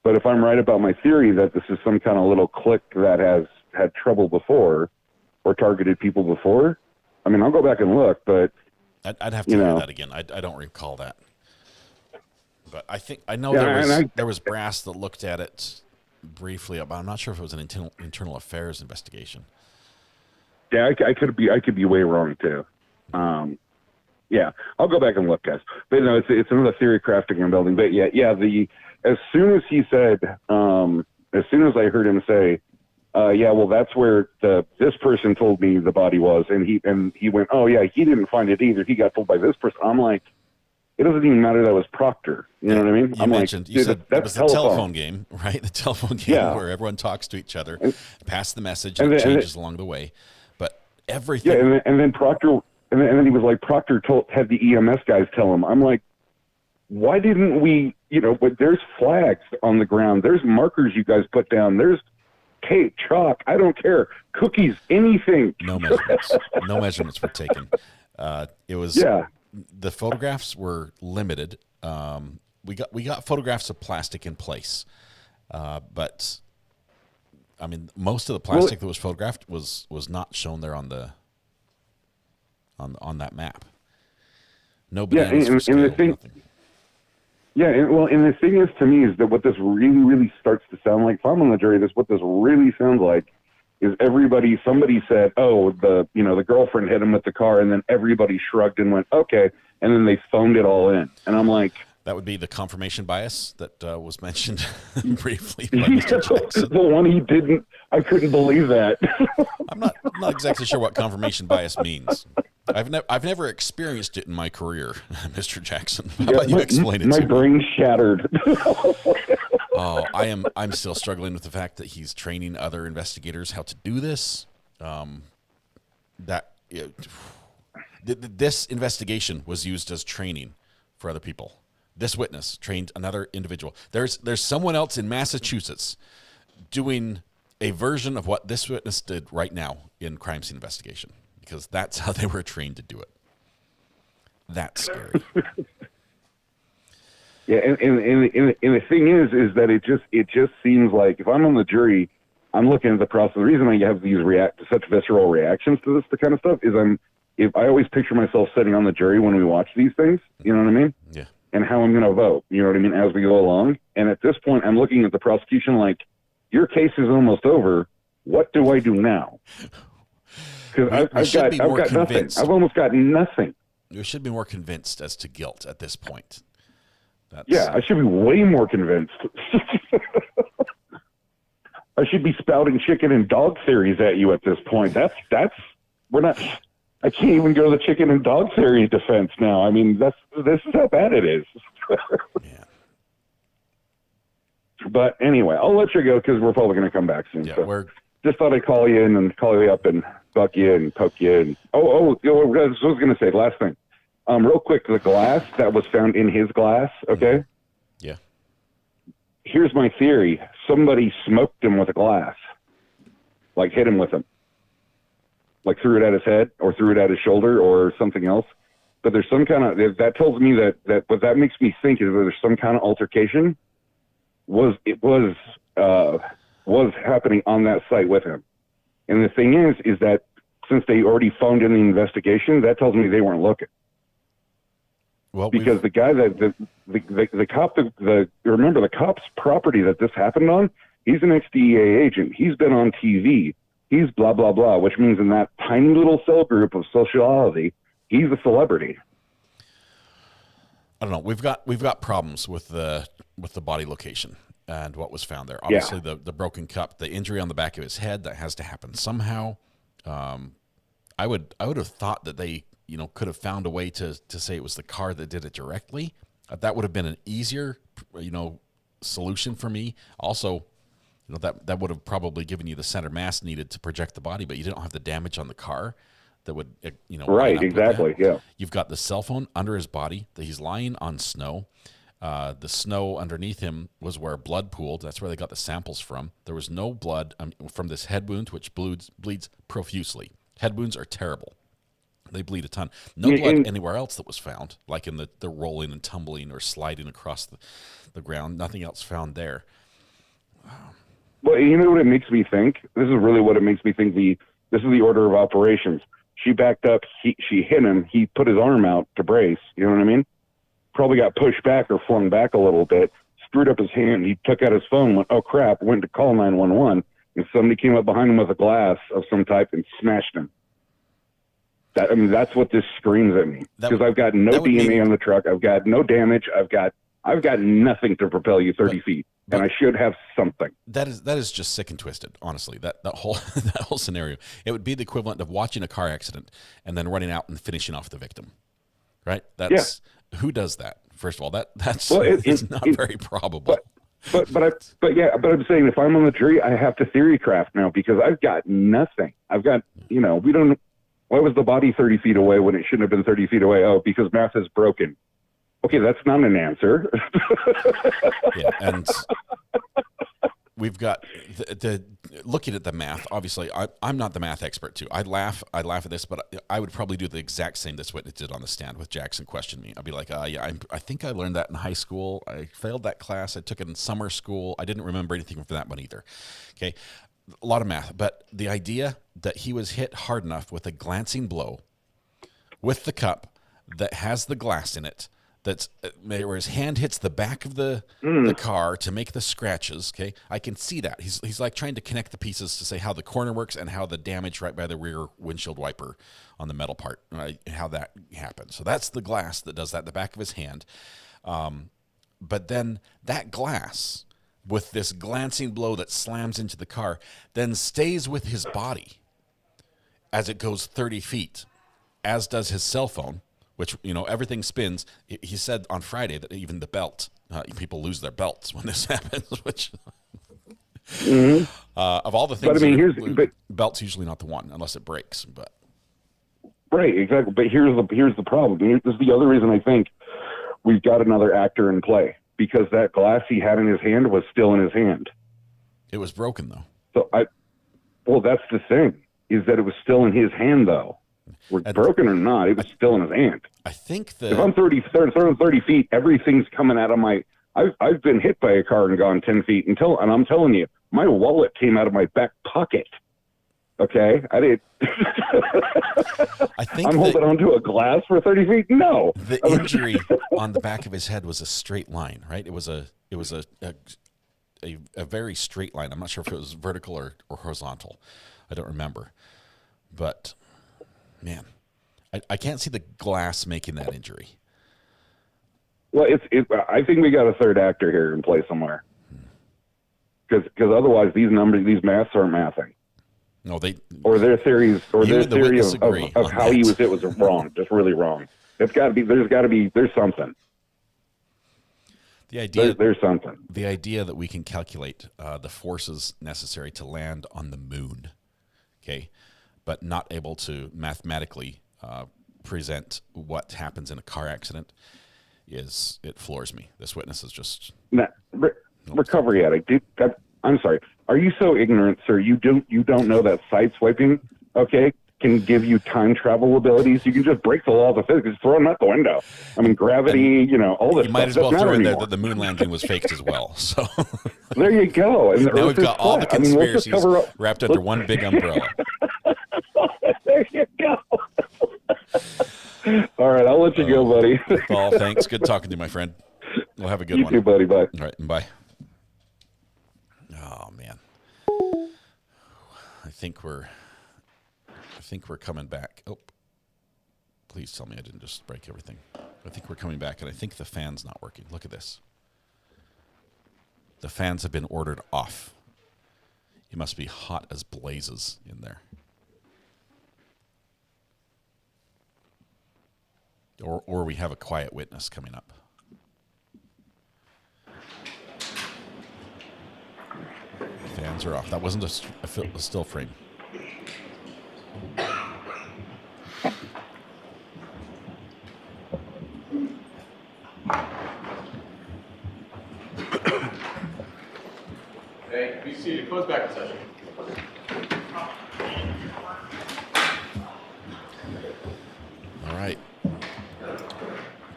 But if I'm right about my theory that this is some kind of little clique that has had trouble before or targeted people before, I mean, I'll go back and look, but I'd have to hear that again. I don't recall that. But I know there was brass that looked at it briefly, but I'm not sure if it was an internal affairs investigation. Yeah, I could be way wrong too. Yeah, I'll go back and look, guys. But no, it's another theory crafting and building. But yeah. As soon as he said, as soon as I heard him say, yeah, well, that's where this person told me the body was, and he went, oh yeah, he didn't find it either. He got told by this person. I'm like, it doesn't even matter that was Proctor. You know what I mean? You said that was the telephone game, right? The telephone game where everyone talks to each other, pass the message, and it changes along the way. But everything. Yeah, and then Proctor, and then he was like, Proctor had the EMS guys tell him. I'm like, why didn't we? You know, but there's flags on the ground. There's markers you guys put down. There's tape, chalk. I don't care. Cookies, anything. No measurements. No measurements were taken. It was. Yeah. The photographs were limited. We got photographs of plastic in place, but I mean, most of the plastic that was photographed was not shown there on that map. Nobody. Yeah, and the thing. Yeah, and the thing is, to me, is that what this really, really starts to sound like. If I'm on the jury, what this really sounds like is somebody said, oh, the girlfriend hit him with the car, and then everybody shrugged and went, okay, and then they phoned it all in. And I'm like, that would be the confirmation bias that was mentioned briefly by Mr. Jackson. The one he didn't, I couldn't believe that. I'm not exactly sure what confirmation bias means. I've never experienced it in my career, Mr. Jackson. How about you explain it to me? My brain shattered. Oh, I'm still struggling with the fact that he's training other investigators how to do this. This investigation was used as training for other people. This witness trained another individual. There's someone else in Massachusetts doing a version of what this witness did right now in crime scene investigation, because that's how they were trained to do it. That's scary. Yeah, and the thing is that it just seems like if I'm on the jury, I'm looking at the process. The reason I have these such visceral reactions to this kind of stuff is I always picture myself sitting on the jury when we watch these things. You know what I mean? Yeah. And how I'm going to vote. You know what I mean? As we go along. And at this point, I'm looking at the prosecution like, your case is almost over. What do I do now? Because I've got nothing. I've almost got nothing. You should be more convinced as to guilt at this point. Yeah, I should be way more convinced. I should be spouting chicken and dog theories at you at this point. We're not. I can't even go to the chicken and dog theory defense now. I mean, this is how bad it is. Yeah. But anyway, I'll let you go because we're probably going to come back soon. Yeah, so just thought I'd call you in and call you up and buck you and poke you. And I was going to say, last thing. Real quick, the glass that was found in his glass, okay? Yeah. Here's my theory. Somebody smoked him with a glass. Like hit him with them. Like threw it at his head or threw it at his shoulder or something else. But there's some kind of, that tells me that what that makes me think is that there's some kind of altercation was happening on that site with him. And the thing is that since they already phoned in the investigation, that tells me they weren't looking. Well, because the guy the cop, remember the cop's property that this happened on, he's an ex-DEA agent. He's been on TV. He's blah, blah, blah, which means in that tiny little cell group of sociality, he's a celebrity. I don't know. We've got problems with the body location and what was found there. Obviously, the broken cup, the injury on the back of his head, that has to happen somehow. I would have thought that they could have found a way to say it was the car that did it directly. That would have been an easier solution for me. Also, that would have probably given you the center mass needed to project the body, but you didn't have the damage on the car that would right, exactly. Yeah, you've got the cell phone under his body that he's lying on snow. The snow underneath him was where blood pooled. That's where they got the samples from. There was no blood from this head wound, which bleeds profusely. Head wounds are terrible. They bleed a ton. No blood anywhere else that was found, like in the rolling and tumbling or sliding across the ground. Nothing else found there. Well, you know what it makes me think? This is really what it makes me think. This is the order of operations. She backed up. She hit him. He put his arm out to brace. You know what I mean? Probably got pushed back or flung back a little bit. Screwed up his hand. He took out his phone. Went, oh crap! Went to call 911, and somebody came up behind him with a glass of some type and smashed him. That's what this screams at me, because I've got no DNA on the truck. I've got no damage. I've got nothing to propel you 30 feet, and I should have something. That is just sick and twisted. Honestly, that whole that whole scenario, it would be the equivalent of watching a car accident and then running out and finishing off the victim, right? Who does that? First of all, that's it's not very probable. But I'm saying if I'm on the jury, I have to theory craft now because I've got nothing. I've got we don't. Why was the body 30 feet away when it shouldn't have been 30 feet away? Oh, because math is broken. Okay, that's not an answer. Yeah, and we've got the looking at the math. Obviously, I'm not the math expert too. I laugh at this, but I would probably do the exact same this witness did on the stand with Jackson question me. I'd be like, yeah, I think I learned that in high school. I failed that class. I took it in summer school. I didn't remember anything from that one either. Okay. A lot of math, but the idea that he was hit hard enough with a glancing blow with the cup that has the glass in it that's where his hand hits the back of the car to make the scratches. Okay, I can see that. He's like trying to connect the pieces to say how the corner works and how the damage right by the rear windshield wiper on the metal part, right, how that happened. So that's the glass that does that, the back of his hand. But then that glass, with this glancing blow that slams into the car, then stays with his body as it goes 30 feet, as does his cell phone, which, everything spins. He said on Friday that even the belt, people lose their belts when this happens, which of all the things, belt's usually not the one unless it breaks. But right, exactly. But here's the problem. This is the other reason I think we've got another actor in play, because that glass he had in his hand was still in his hand. It was broken, though. So that's the thing, is that it was still in his hand, though. Broken or not, it was still in his hand. I think if I'm 30 feet, everything's coming out of my. I've been hit by a car and gone 10 feet and I'm telling you, my wallet came out of my back pocket. Okay, I did. I'm holding onto a glass for 30 feet. No, the injury on the back of his head was a straight line, right? It was a very straight line. I'm not sure if it was vertical or horizontal. I don't remember, but man, I can't see the glass making that injury. Well, I think we got a third actor here in play somewhere, because otherwise these maths aren't mathing. No, their theory of how he was hit was wrong, just really wrong. There's something. The idea there's something. The idea that we can calculate the forces necessary to land on the moon, okay, but not able to mathematically present what happens in a car accident it floors me. This witness is just recovery addict. I'm sorry. Are you so ignorant, sir? You don't know that side swiping, okay, can give you time travel abilities? You can just break the laws of physics, throw them out the window. I mean, gravity, all this. You might as well throw in there that the moon landing was faked as well. So there you go. And now we've got all the conspiracies wrapped under one big umbrella. There you go. All right, I'll let you go, buddy. Paul, thanks. Good talking to you, my friend. We'll have a good one. You too, buddy. Bye. All right, bye. Oh man, I think we're coming back. Oh, please tell me I didn't just break everything. I think we're coming back, and I think the fan's not working. Look at this. The fans have been ordered off. It must be hot as blazes in there. Or we have a quiet witness coming up. The fans are off. That wasn't a still frame. Okay, be seated. Close back in session. All right.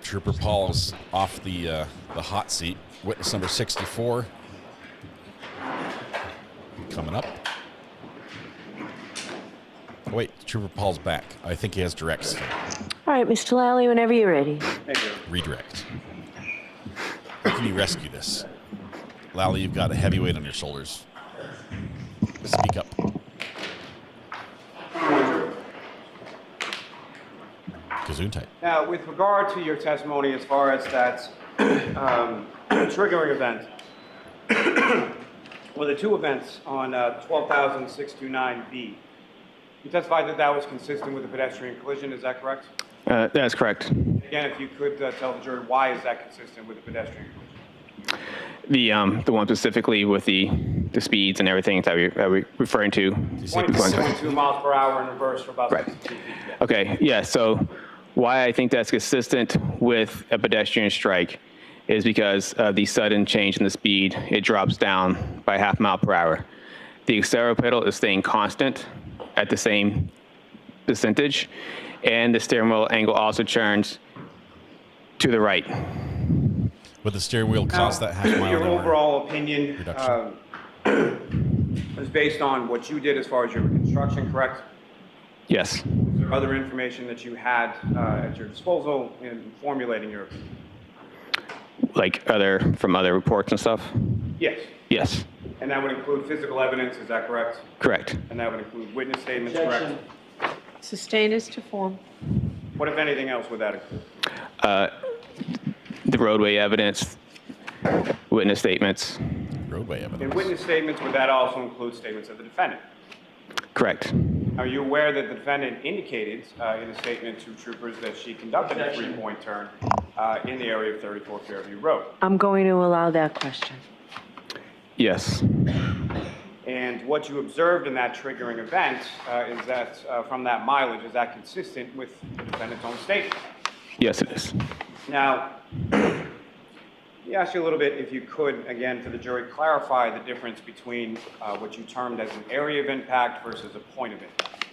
Trooper Paul is off the hot seat. Witness number 64 coming up. Oh, wait, Trooper Paul's back. I think he has directs. All right, Mr. Lally, whenever you're ready. Thank you. Redirect. How can you rescue this? Lally, you've got a heavy weight on your shoulders. Speak up. Gesundheit. Now, with regard to your testimony as far as that triggering event, well, the two events on 12,629B, you testified that that was consistent with a pedestrian collision, is that correct? That's correct. Again, if you could tell the jury, why is that consistent with a pedestrian collision? The one specifically with the speeds and everything that we're referring to. 22 miles per hour in reverse for about 62 feet. Okay, yeah, so why I think that's consistent with a pedestrian strike is because of the sudden change in the speed. It drops down by half mile per hour. The accelerator pedal is staying constant at the same percentage, and the steering wheel angle also turns to the right. Would the steering wheel cause that half mile Your an hour overall opinion is based on what you did as far as your reconstruction, correct? Yes. Is there other information that you had at your disposal in formulating your opinion? Like from other reports and stuff? Yes. Yes. And that would include physical evidence, is that correct? Correct. And that would include witness statements, correct? Sustain as to form. What, if anything else, would that include? The roadway evidence, witness statements. Roadway evidence. In witness statements, would that also include statements of the defendant? Correct. Are you aware that the defendant indicated in a statement to troopers that she conducted a three-point turn in the area of 34 Fairview Road? I'm going to allow that question. Yes. And what you observed in that triggering event is that from that mileage, is that consistent with the defendant's own statement? Yes, it is. Now, let me ask you a little bit, if you could, again, for the jury, clarify the difference between what you termed as an area of impact versus a point of impact.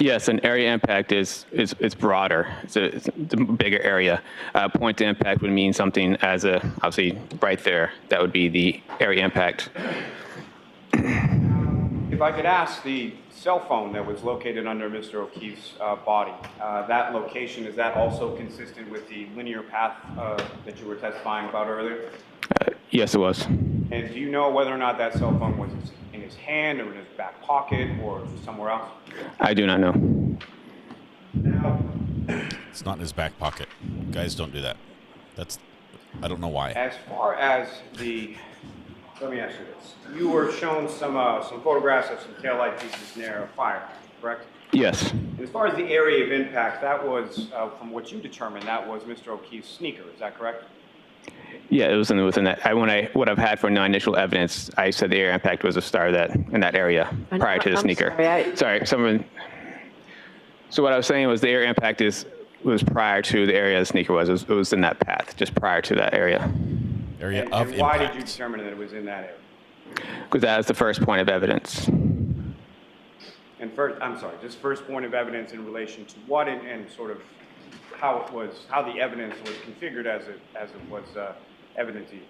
Yes, an area impact is broader. It's a bigger area. Point of impact would mean something as obviously right there. That would be the area impact. If I could ask, the cell phone that was located under Mr. O'Keefe's body, that location, is that also consistent with the linear path that you were testifying about earlier? Yes, it was. And do you know whether or not that cell phone was in his hand or in his back pocket or somewhere else? I do not know. It's not in his back pocket. Guys don't do that. I don't know why. As far as let me ask you this. You were shown some photographs of some taillight pieces near a fire, correct? Yes. And as far as the area of impact, that was, from what you determined, that was Mr. O'Keefe's sneaker, is that correct? Yeah, it was within that. What I've had for non-initial evidence, I said the area impact was a star in that area prior to the sneaker. So what I was saying was the area impact was prior to the area the sneaker was. It was in that path, just prior to that area. Area and of why impact. did you determine that it was in that area? Because that was the first point of evidence. And just first point of evidence in relation to what and sort of how the evidence was configured as it was evident to you.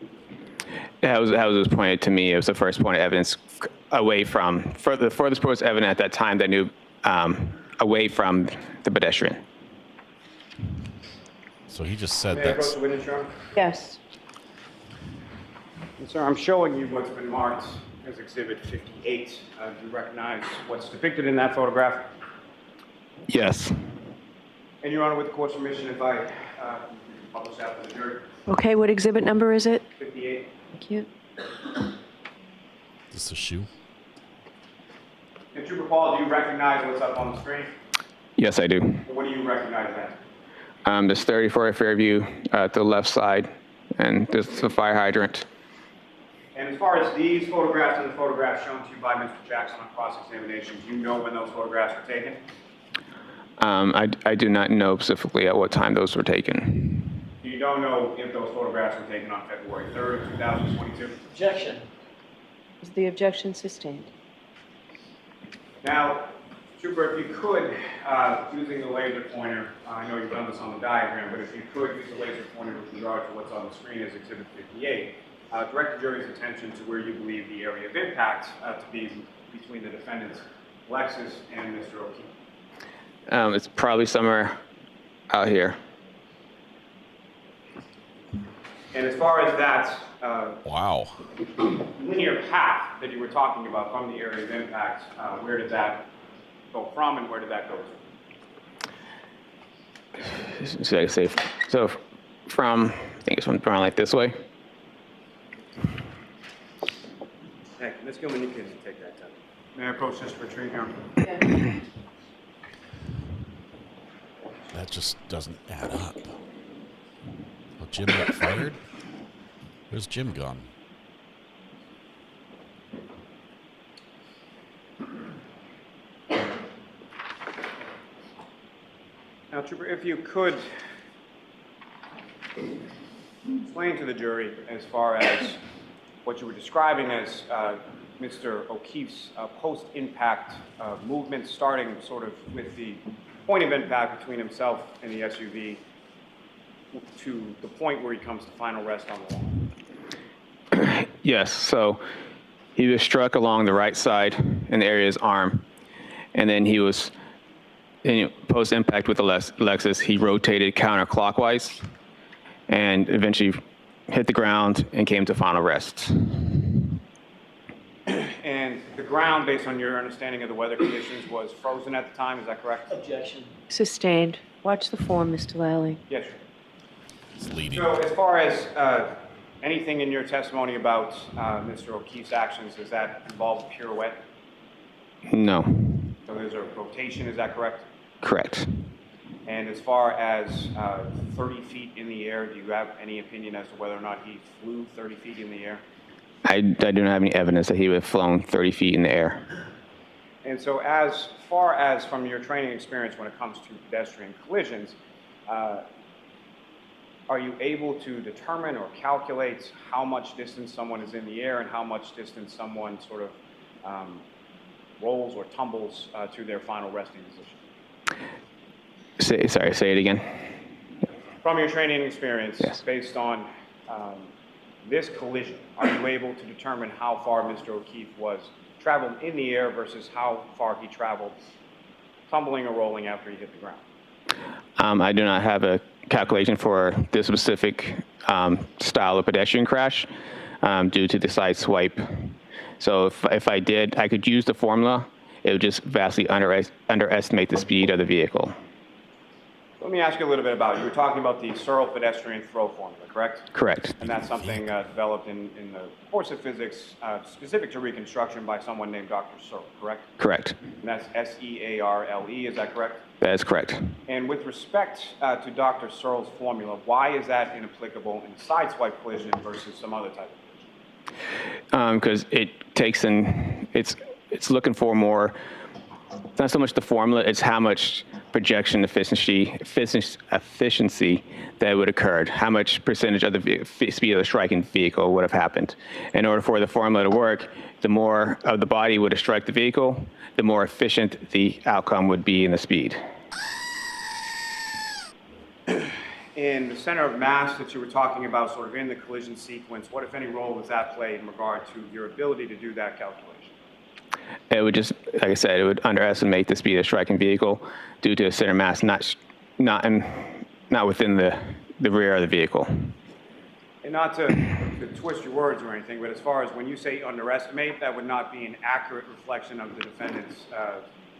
How it was pointed to me. It was the first point of evidence away from, the furthest point was evident at that time that knew away from the pedestrian. So he just said May I that's... approach the witness, Your Honor? Yes. Yes, sir, I'm showing you what's been marked as Exhibit 58. Do you recognize what's depicted in that photograph? Yes. And Your Honor, with the court's permission, if I publish that to the jury. Okay, what exhibit number is it? 58. Thank you. Is this a shoe? And Trooper Paul, do you recognize what's up on the screen? Yes, I do. What do you recognize then? There's 34 Fairview to the left side, and there's the fire hydrant. And as far as these photographs and the photographs shown to you by Mr. Jackson on cross-examination, do you know when those photographs were taken? I do not know specifically at what time those were taken. You don't know if those photographs were taken on February 3rd, 2022? Objection. Is the objection sustained? Now, Trooper, if you could, using the laser pointer, I know you've done this on the diagram, but if you could use the laser pointer with regard to what's on the screen as Exhibit 58, direct the jury's attention to where you believe the area of impact to be between the defendant's Lexus and Mr. O'Keefe. It's probably somewhere out here. And as far as that wow. linear path that you were talking about from the area of impact, where did that go from and where did that go to? So from, I think it's from like this way. Hey, Ms. Gilman, you can take that time. May I approach this for retrieve, Your Honor? Yeah. That just doesn't add up. Oh, Jim got fired? Where's Jim gone? Now, Trooper, if you could explain to the jury as far as what you were describing as Mr. O'Keefe's post-impact movement, starting sort of with the point of impact between himself and the SUV to the point where he comes to final rest on the lawn. Yes, so he was struck along the right side in the area of his arm, and then he was, post-impact with the Lexus, he rotated counterclockwise and eventually hit the ground and came to final rest. And the ground, based on your understanding of the weather conditions, was frozen at the time. Is that correct? Objection. Sustained. Watch the form, Mr. Lally. Yes, sir. It's leading. So as far as anything in your testimony about Mr. O'Keefe's actions, does that involve a pirouette? No. So there's a rotation, is that correct? Correct. And as far as 30 feet in the air, do you have any opinion as to whether or not he flew 30 feet in the air? I do not have any evidence that he would have flown 30 feet in the air. And so as far as from your training experience when it comes to pedestrian collisions, are you able to determine or calculate how much distance someone is in the air and how much distance someone sort of rolls or tumbles to their final resting position? Say it again. From your training experience, yes. Based on this collision, are you able to determine how far Mr. O'Keefe was traveled in the air versus how far he traveled tumbling or rolling after he hit the ground? I do not have a calculation for this specific style of pedestrian crash due to the side swipe. So if I did, I could use the formula. It would just vastly underestimate the speed of the vehicle. Let me ask you a little bit about it. You were talking about the Searle pedestrian throw formula, correct? Correct. And that's something developed in the course of physics specific to reconstruction by someone named Dr. Searle, correct? Correct. And that's S-E-A-R-L-E, is that correct? That is correct. And with respect to Dr. Searle's formula, why is that inapplicable in a sideswipe collision versus some other type of collision? Because it takes in, it's looking for more, not so much the formula, it's how much projection efficiency that would occur, how much percentage of the speed of the striking vehicle would have happened. In order for the formula to work, the more of the body would have struck the vehicle, the more efficient the outcome would be in the speed. In the center of mass that you were talking about, sort of in the collision sequence, what, if any, role does that play in regard to your ability to do that calculation? It would just, like I said, it would underestimate the speed of the striking vehicle due to a center mass not within the rear of the vehicle. And not to twist your words or anything, but as far as when you say underestimate, that would not be an accurate reflection of the defendant's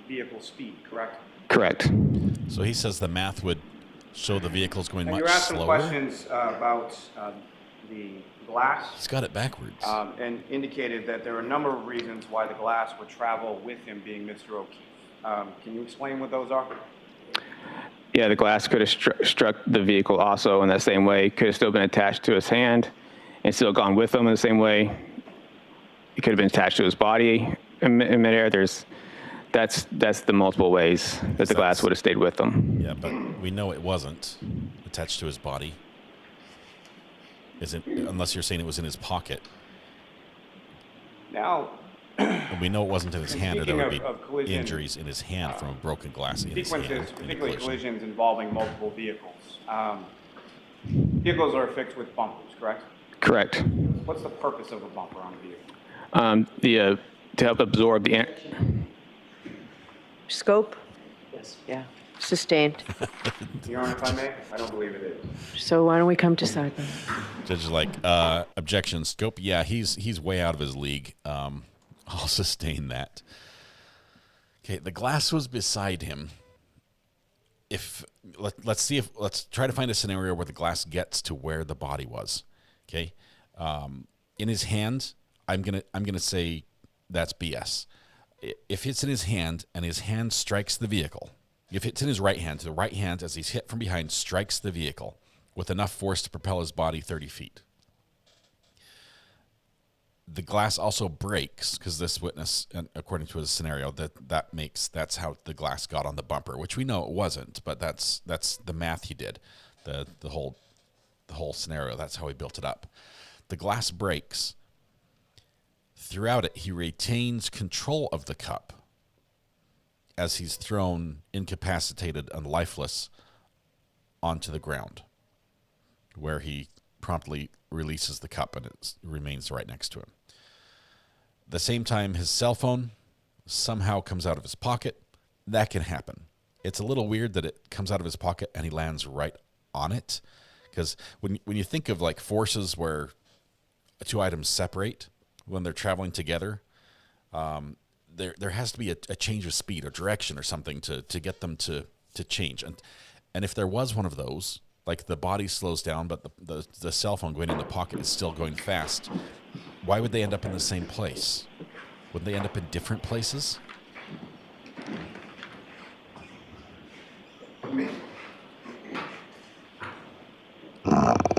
vehicle speed, correct? Correct. So he says the math would show the vehicle's going much slower? You asked some questions about the glass. He's got it backwards. And indicated that there are a number of reasons why the glass would travel with him being Mr. O'Keefe. Can you explain what those are? Yeah, the glass could have struck the vehicle also in that same way. Could have still been attached to his hand and still gone with him in the same way. It could have been attached to his body in midair. That's the multiple ways that the glass would have stayed with him. Yeah, but we know it wasn't attached to his body. Unless you're saying it was in his pocket. Now, and we know it wasn't in his hand, or there would be collision, injuries in his hand from a broken glass in his hand. Sequences, particularly collisions involving multiple vehicles. Vehicles are affixed with bumpers, correct? Correct. What's the purpose of a bumper on a vehicle? To help absorb the... Scope? Yes. Yeah. Sustained. Your Honor, if I may, I don't believe it is. So why don't we come to sideline? Judge is like, objection, scope. Yeah, he's way out of his league. I'll sustain that. Okay, the glass was beside him. Let's try to find a scenario where the glass gets to where the body was. Okay, in his hand, I'm gonna say that's BS. If it's in his hand and his hand strikes the vehicle, if it's in his right hand, the right hand, as he's hit from behind, strikes the vehicle with enough force to propel his body 30 feet. The glass also breaks, because this witness, according to his scenario, that's how the glass got on the bumper, which we know it wasn't, but that's the math he did, the whole scenario. That's how he built it up. The glass breaks. Throughout it, he retains control of the cup as he's thrown incapacitated and lifeless onto the ground, where he promptly releases the cup and it remains right next to him. At the same time, his cell phone somehow comes out of his pocket. That can happen. It's a little weird that it comes out of his pocket and he lands right on it, Because when you think of like forces where two items separate when they're traveling together, there has to be a change of speed or direction or something to get them to change. And if there was one of those, like the body slows down, but the cell phone going in the pocket is still going fast, why would they end up in the same place? Would they end up in different places?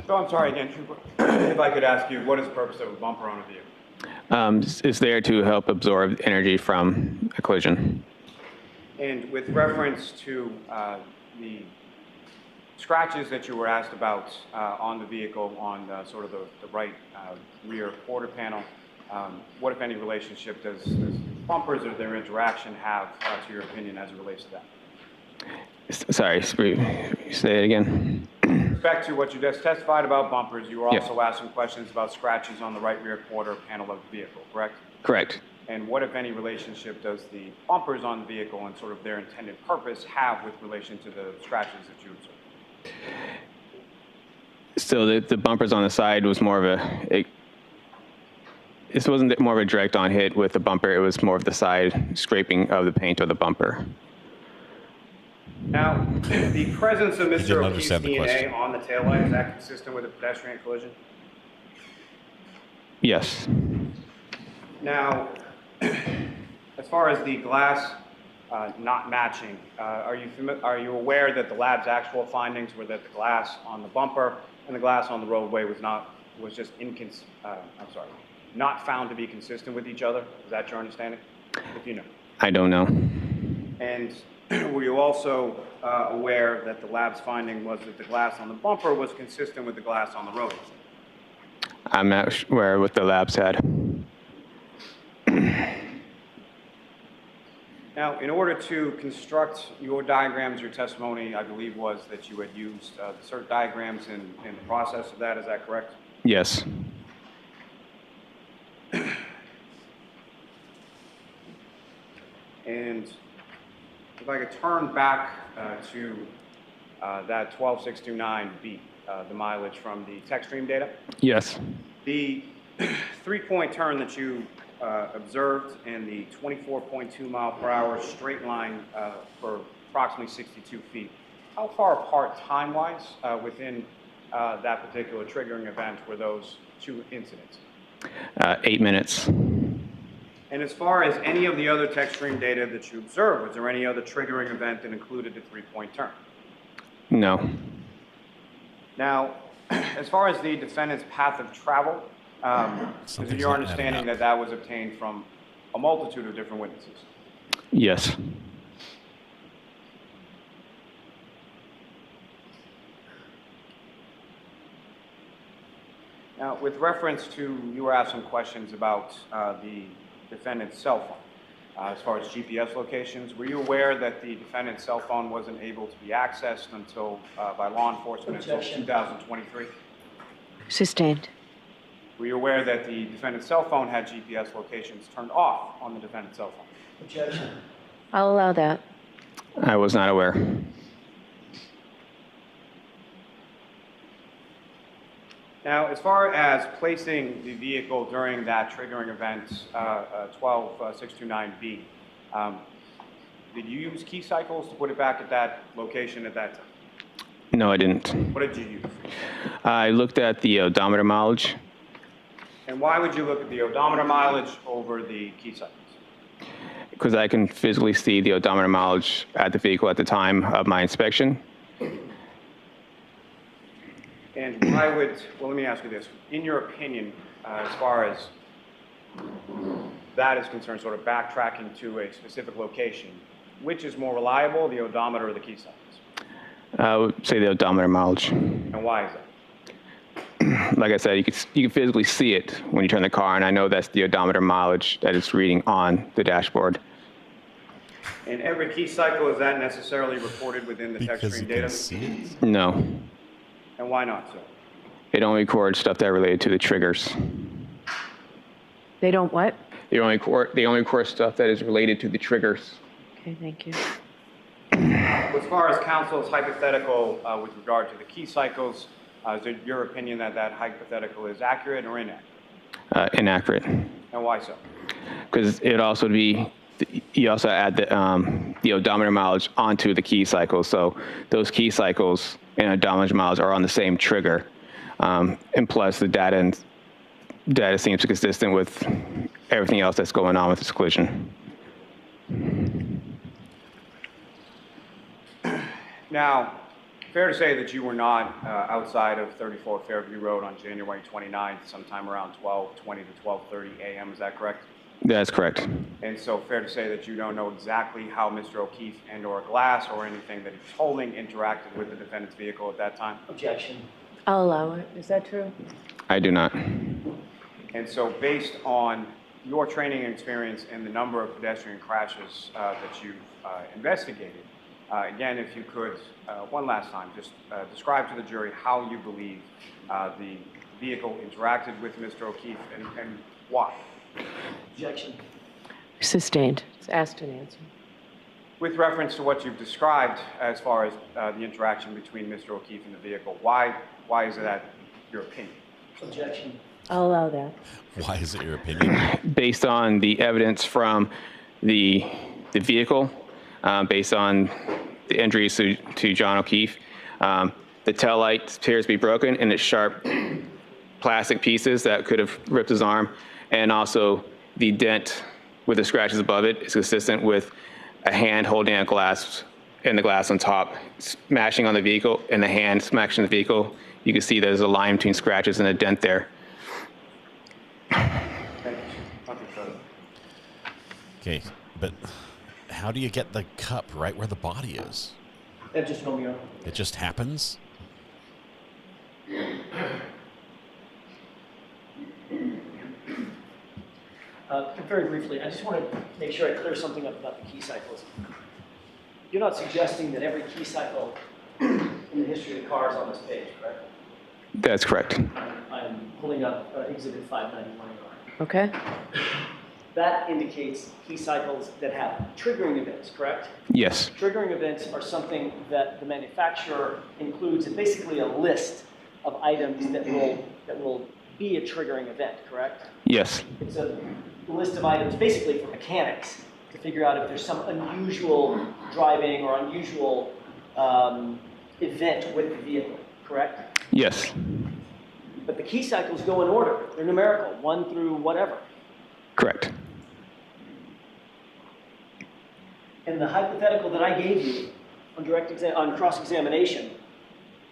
So I'm sorry again, if I could ask you, what is the purpose of a bumper on a vehicle? It's there to help absorb energy from a collision. And with reference to the scratches that you were asked about on the vehicle on sort of the right rear quarter panel, what, if any, relationship does bumpers or their interaction have to your opinion as it relates to that? Sorry, say it again. With respect to what you just testified about bumpers, you were also asked some questions about scratches on the right rear quarter panel of the vehicle, correct? Correct. And what, if any, relationship does the bumpers on the vehicle and sort of their intended purpose have with relation to the scratches that you observed? So the bumpers on the side was more of this wasn't more of a direct on hit with the bumper, it was more of the side scraping of the paint of the bumper. Now, the presence of Mr. O'Keefe's DNA on the taillight, is that consistent with a pedestrian collision? Yes. Now, as far as the glass not matching, are you aware that the lab's actual findings were that the glass on the bumper and the glass on the roadway was just not found to be consistent with each other? Is that your understanding? If you know. I don't know. And were you also aware that the lab's finding was that the glass on the bumper was consistent with the glass on the road? I'm not aware what the lab said. Now, in order to construct your diagrams, your testimony, I believe, was that you had used the CERT diagrams in the process of that. Is that correct? Yes. And if I could turn back to that 12629B, the mileage from the tech stream data. Yes. The 3-point turn that you observed and the 24.2 mile per hour straight line for approximately 62 feet. How far apart time-wise within that particular triggering event were those two incidents? 8 minutes. And as far as any of the other tech stream data that you observed, was there any other triggering event that included the 3-point turn? No. Now, as far as the defendant's path of travel, is it your understanding that that was obtained from a multitude of different witnesses? Yes. Now, with reference to, you were asked some questions about the defendant's cell phone, as far as GPS locations. Were you aware that the defendant's cell phone wasn't able to be accessed until, by law enforcement until 2023? Sustained. Were you aware that the defendant's cell phone had GPS locations turned off on the defendant's cell phone? Objection. I'll allow that. I was not aware. Now, as far as placing the vehicle during that triggering event, 12629B, did you use key cycles to put it back at that location at that time? No, I didn't. What did you use? I looked at the odometer mileage. And why would you look at the odometer mileage over the key cycles? Because I can physically see the odometer mileage at the vehicle at the time of my inspection. And why would, well, let me ask you this. In your opinion, as far as that is concerned, sort of backtracking to a specific location, which is more reliable, the odometer or the key cycles? I would say the odometer mileage. And why is that? Like I said, you can physically see it when you turn the car, and I know that's the odometer mileage that it's reading on the dashboard. And every key cycle, is that necessarily recorded within the tech stream data? No. And why not so? It only records stuff that related to the triggers. They don't what? They only record stuff that is related to the triggers. Okay, thank you. As far as counsel's hypothetical with regard to the key cycles, Is it your opinion that that hypothetical is accurate or inaccurate? Inaccurate. And why so? Because it also would be, you also add the odometer mileage onto the key cycle. So those key cycles and odometer mileage are on the same trigger. And plus the data seems consistent with everything else that's going on with this collision. Now, fair to say that you were not outside of 34 Fairview Road on January 29th, sometime around 12:20 to 12:30 a.m., is that correct? That's correct. And so fair to say that you don't know exactly how Mr. O'Keefe and/or Glass or anything that he's holding interacted with the defendant's vehicle at that time? Objection. I'll allow it. Is that true? I do not. And so based on your training and experience and the number of pedestrian crashes that you've investigated, again, if you could, one last time, just describe to the jury how you believe the vehicle interacted with Mr. O'Keefe and why. Objection. Sustained. It's asked and answered. With reference to what you've described as far as the interaction between Mr. O'Keefe and the vehicle, why is that your opinion? Objection. I'll allow that. Why is it your opinion? Based on the evidence from the vehicle, based on the injuries to John O'Keefe, the tail light appears to be broken and it's sharp plastic pieces that could have ripped his arm, and also the dent with the scratches above it is consistent with a hand holding a glass and the glass on top smashing on the vehicle, and the hand smashing the vehicle. You can see there's a line between scratches and a dent there. Okay, but how do you get the cup right where the body is? That's just Romeo. It just happens? Very briefly, I just want to make sure I clear something up about the key cycles. You're not suggesting that every key cycle in the history of the car is on this page, correct? That's correct. I'm pulling up Exhibit 591. Okay. That indicates key cycles that have triggering events, correct? Yes. Triggering events are something that the manufacturer includes in basically a list of items that will be a triggering event, correct? Yes. It's a list of items basically for mechanics to figure out if there's some unusual driving or unusual event with the vehicle, correct? Yes. But the key cycles go in order. They're numerical, 1 through whatever. Correct. And the hypothetical that I gave you on cross-examination,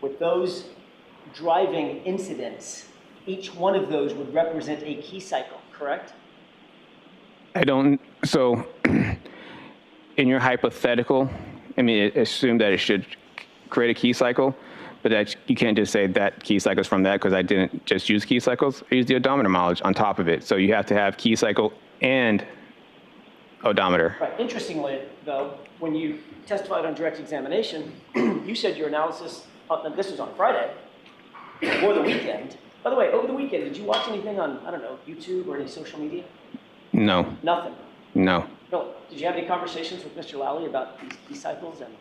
with those driving incidents, each one of those would represent a key cycle, correct? So in your hypothetical, I mean, assume that it should create a key cycle, but that you can't just say that key cycle is from that, because I didn't just use key cycles. I used the odometer mileage on top of it. So you have to have key cycle and odometer. Right. Interestingly, though, when you testified on direct examination, you said your analysis, this was on Friday, or the weekend. By the way, over the weekend, did you watch anything on, I don't know, YouTube or any social media? No. Nothing? No. No. Did you have any conversations with Mr. Lally about these key cycles and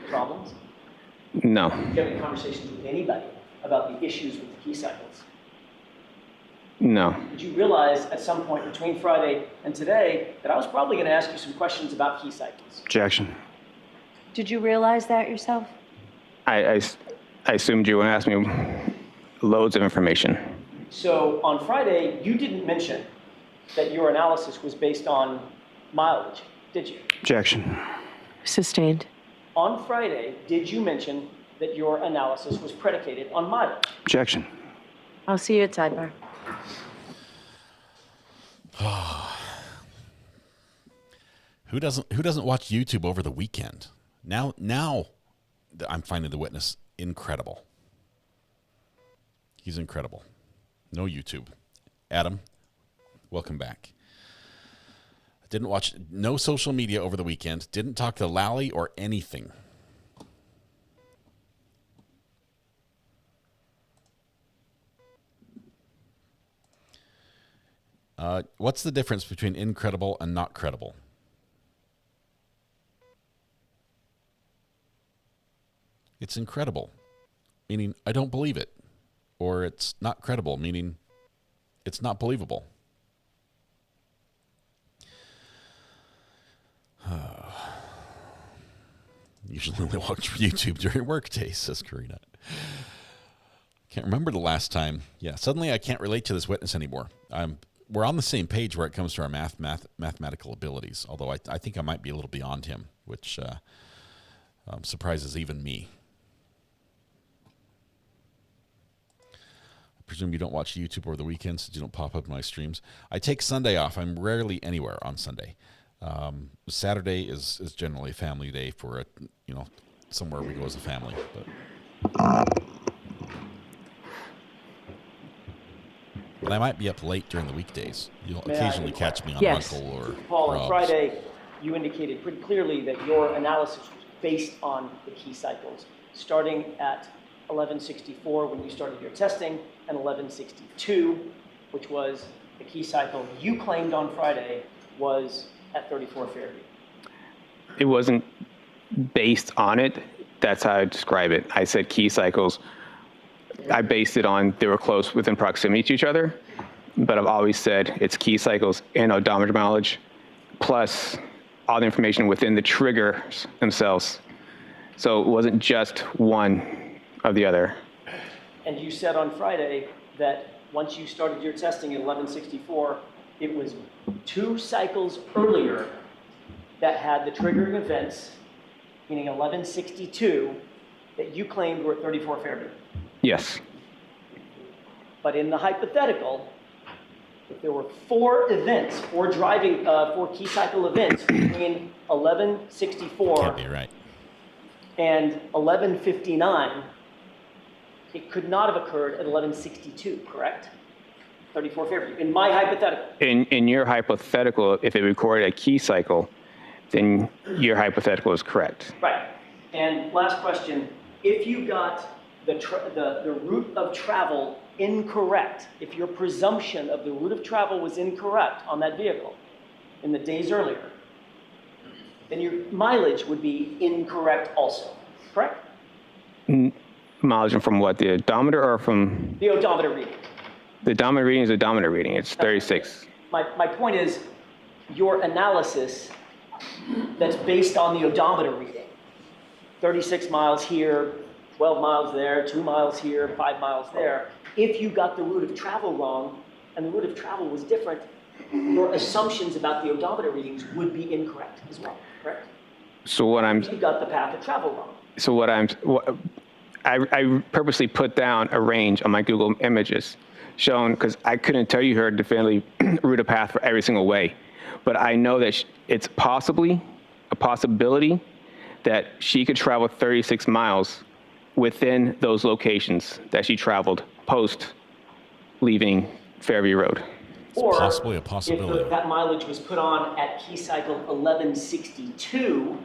problems? No. Did you have any conversations with anybody about the issues with the key cycles? No. Did you realize at some point between Friday and today that I was probably going to ask you some questions about key cycles? Objection. Did you realize that yourself? I assumed you would ask me loads of information. So on Friday, you didn't mention that your analysis was based on mileage, did you? Objection. Sustained. On Friday, did you mention that your analysis was predicated on mileage? Objection. I'll see you at sidebar. Who doesn't watch YouTube over the weekend? Now I'm finding the witness incredible. He's incredible. No YouTube. Adam, welcome back. Didn't watch no social media over the weekend. Didn't talk to Lally or anything. What's the difference between incredible and not credible? It's incredible, meaning I don't believe it. or it's not credible, meaning it's not believable. Usually only watch YouTube during work days, says Karina. Can't remember the last time. Yeah, suddenly I can't relate to this witness anymore. We're on the same page where it comes to our mathematical abilities, although I think I might be a little beyond him, which surprises even me. I presume you don't watch YouTube over the weekends, so you don't pop up in my streams. I take Sunday off. I'm rarely anywhere on Sunday. Saturday is generally a family day for somewhere we go as a family. But I might be up late during the weekdays. You'll occasionally catch me on Uncle or Paul, on Rob's. Friday, you indicated pretty clearly that your analysis was based on the key cycles, starting at 1164 when you started your testing, and 1162, which was the key cycle you claimed on Friday was at 34 Fairview. It wasn't based on it. That's how I describe it. I said key cycles. I based it on they were close within proximity to each other, but I've always said it's key cycles and odometer mileage, plus all the information within the triggers themselves. So it wasn't just one of the other. And you said on Friday that once you started your testing at 1164, it was 2 cycles earlier that had the triggering events, meaning 1162, that you claimed were at 34 Fairview. Yes. But in the hypothetical, if there were 4 events, 4 key cycle events between 1164 Can't be right. and 1159, it could not have occurred at 1162, correct? 34 Fairview, in my hypothetical. In your hypothetical, if it recorded a key cycle, then your hypothetical is correct. Right. And last question, if you got the route of travel incorrect, if your presumption of the route of travel was incorrect on that vehicle in the days earlier, then your mileage would be incorrect also, correct? Mileage from what, the odometer or from? The odometer reading. The odometer reading is odometer reading, it's 36. My point is, your analysis that's based on the odometer reading, 36 miles here, 12 miles there, 2 miles here, 5 miles there. If you got the route of travel wrong and the route of travel was different, your assumptions about the odometer readings would be incorrect as well, correct? So what I'm... You got the path of travel wrong. So I purposely put down a range on my Google images showing, because I couldn't tell you her definitively route of path for every single way. But I know that it's possibly a possibility that she could travel 36 miles within those locations that she traveled post leaving Fairview Road. Or possibly a possibility. If that mileage was put on at key cycle 1162,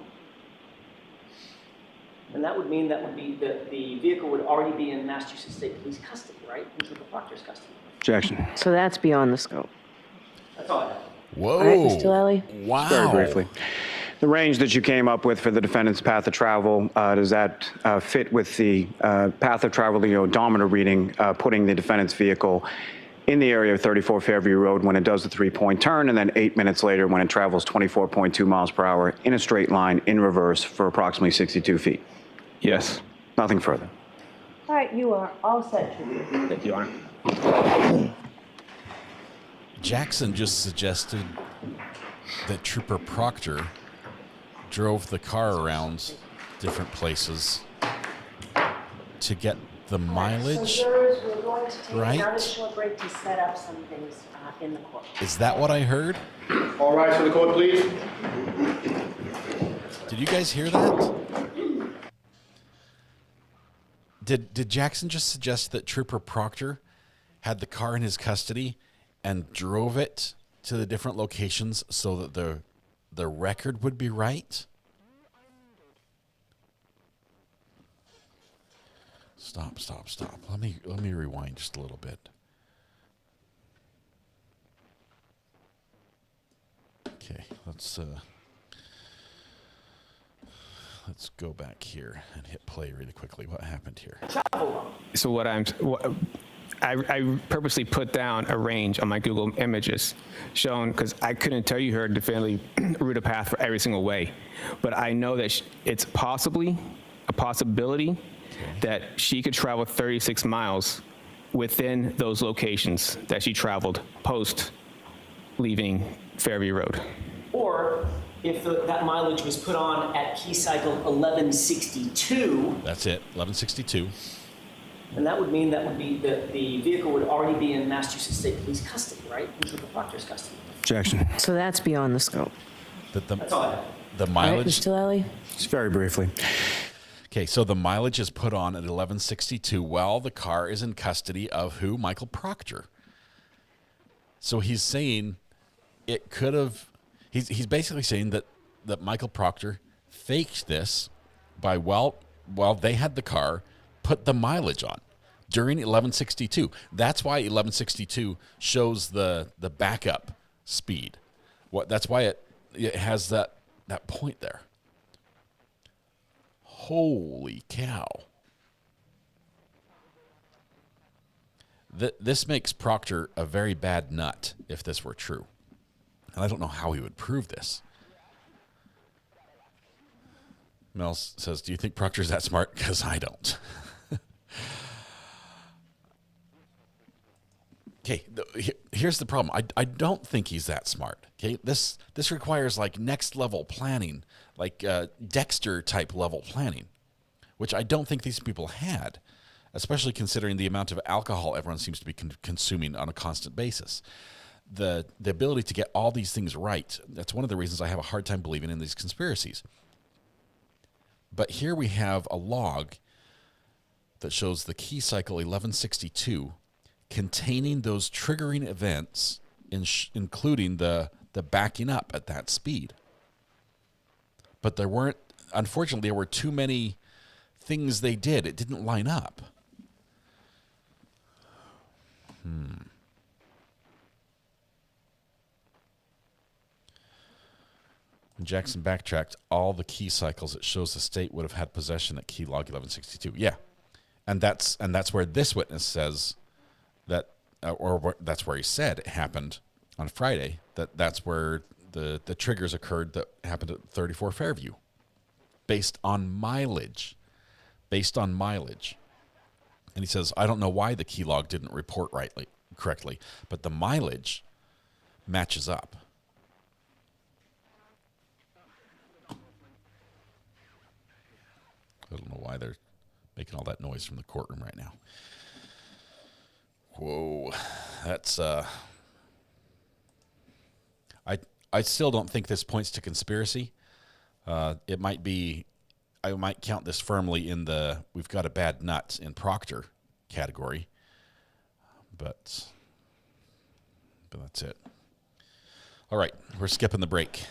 then that would mean the vehicle would already be in Massachusetts State Police custody, right? Into the Proctor's custody. Objection. So that's beyond the scope. That's all I have. Whoa. All right, Mr. Lally. Wow. Very briefly. The range that you came up with for the defendant's path of travel, does that fit with the path of travel, the odometer reading, putting the defendant's vehicle in the area of 34 Fairview Road when it does the 3-point turn, and then 8 minutes later when it travels 24.2 miles per hour in a straight line in reverse for approximately 62 feet? Yes. Nothing further. All right, you are all set, Trooper. Thank you, Your Honor. Jackson just suggested that Trooper Proctor drove the car around different places to get the mileage. So jurors, we're going to take right? another short break to set up some things in the court. Is that what I heard? All rise for the court, please. Did you guys hear that? Did Jackson just suggest that Trooper Proctor had the car in his custody and drove it to the different locations so that the record would be right? Stop. Let me rewind just a little bit. Okay, let's go back here and hit play really quickly. What happened here? So I purposely put down a range on my Google Images showing, because I couldn't tell you her definitively route of path for every single way. But I know that it's possibly a possibility that she could travel 36 miles within those locations that she traveled post leaving Fairview Road. Or if that mileage was put on at key cycle 1162. That's it, 1162. And that would mean the vehicle would already be in Massachusetts State Police custody, right? Into the Proctor's custody. Objection. So that's beyond the scope. That's all I have. The mileage. All right, Mr. Lally? Just very briefly. Okay, so the mileage is put on at 1162 while the car is in custody of who? Michael Proctor. So he's saying it could have. He's basically saying that Michael Proctor faked this by while they had the car, put the mileage on during 1162. That's why 1162 shows the backup speed. That's why it has that point there. Holy cow. This makes Proctor a very bad nut if this were true. And I don't know how he would prove this. Mel says, do you think Proctor's that smart? Because I don't. Okay, here's the problem. I don't think he's that smart. Okay, this requires like next level planning, like Dexter type level planning, which I don't think these people had, especially considering the amount of alcohol everyone seems to be consuming on a constant basis. The ability to get all these things right, that's one of the reasons I have a hard time believing in these conspiracies. But here we have a log that shows the key cycle 1162 containing those triggering events, including the backing up at that speed. But unfortunately, there were too many things they did. It didn't line up. Jackson backtracked all the key cycles. It shows the state would have had possession at key log 1162. Yeah, and that's where this witness says that, that's where he said it happened on Friday. That's where the triggers occurred that happened at 34 Fairview, based on mileage. And he says, I don't know why the key log didn't report correctly, but the mileage matches up. I don't know why they're making all that noise from the courtroom right now. Whoa, that's I still don't think this points to conspiracy. It might be. I might count this firmly in the we've got a bad nut in Proctor category, but that's it. All right, we're skipping the break.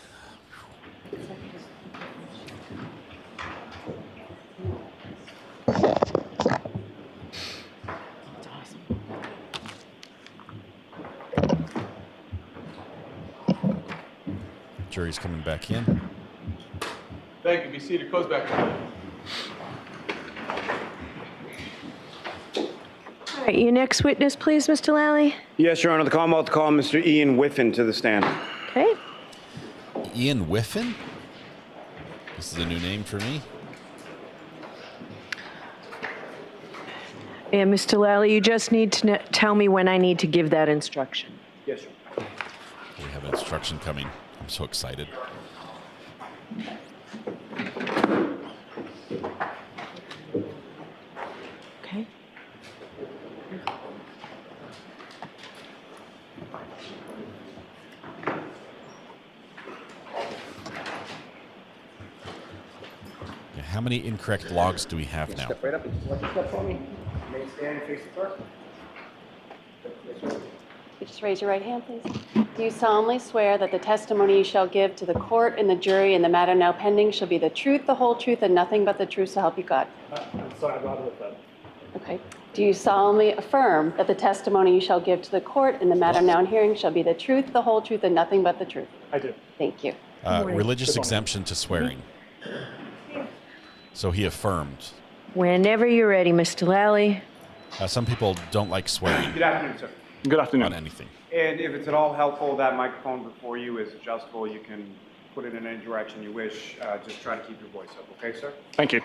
Jury's coming back in. Thank you. Be seated. Close back. All right, your next witness, please, Mr. Lally. Yes, Your Honor. The Commonwealth to call Mr. Ian Whiffen to the stand. Okay. Ian Whiffen? This is a new name for me. And Mr. Lally, you just need to tell me when I need to give that instruction. Yes, sir. We have an instruction coming. I'm so excited. Okay. How many incorrect logs do we have now? Step right up and just step for me. Remain standing, face the clerk. You just raise your right hand, please. Do you solemnly swear that the testimony you shall give to the court and the jury in the matter now pending shall be the truth, the whole truth, and nothing but the truth, so help you God? I'm sorry, God with that. Okay. Do you solemnly affirm that the testimony you shall give to the court in the matter now in hearing shall be the truth, the whole truth, and nothing but the truth? I do. Thank you. Religious exemption to swearing. So he affirmed. Whenever you're ready, Mr. Lally. Some people don't like swearing. Good afternoon, sir. Good afternoon. On anything. And if it's at all helpful, that microphone before you is adjustable. You can put it in any direction you wish. Just try to keep your voice up, okay, sir? Thank you.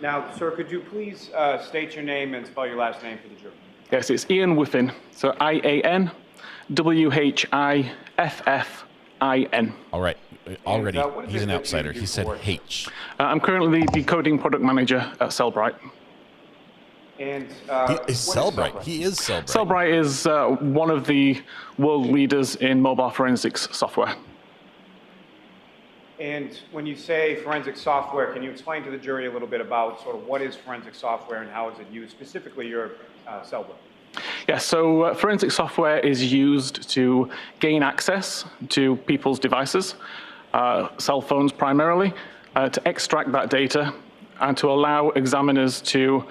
Now, sir, could you please state your name and spell your last name for the jury? Yes, it's Ian Whiffin. So IANWHIFFIN. All right. Already, what is he's it an that you outsider. do He said for work? H. I'm currently the decoding product manager at Cellbrite. And He is Cellbrite. He is Cellbrite. Cellbrite is one of the world leaders in mobile forensics software. And when you say forensic software, can you explain to the jury a little bit about sort of what is forensic software and how is it used, specifically your Cellbrite? Yeah, so forensic software is used to gain access to people's devices, cell phones primarily, to extract that data and to allow examiners to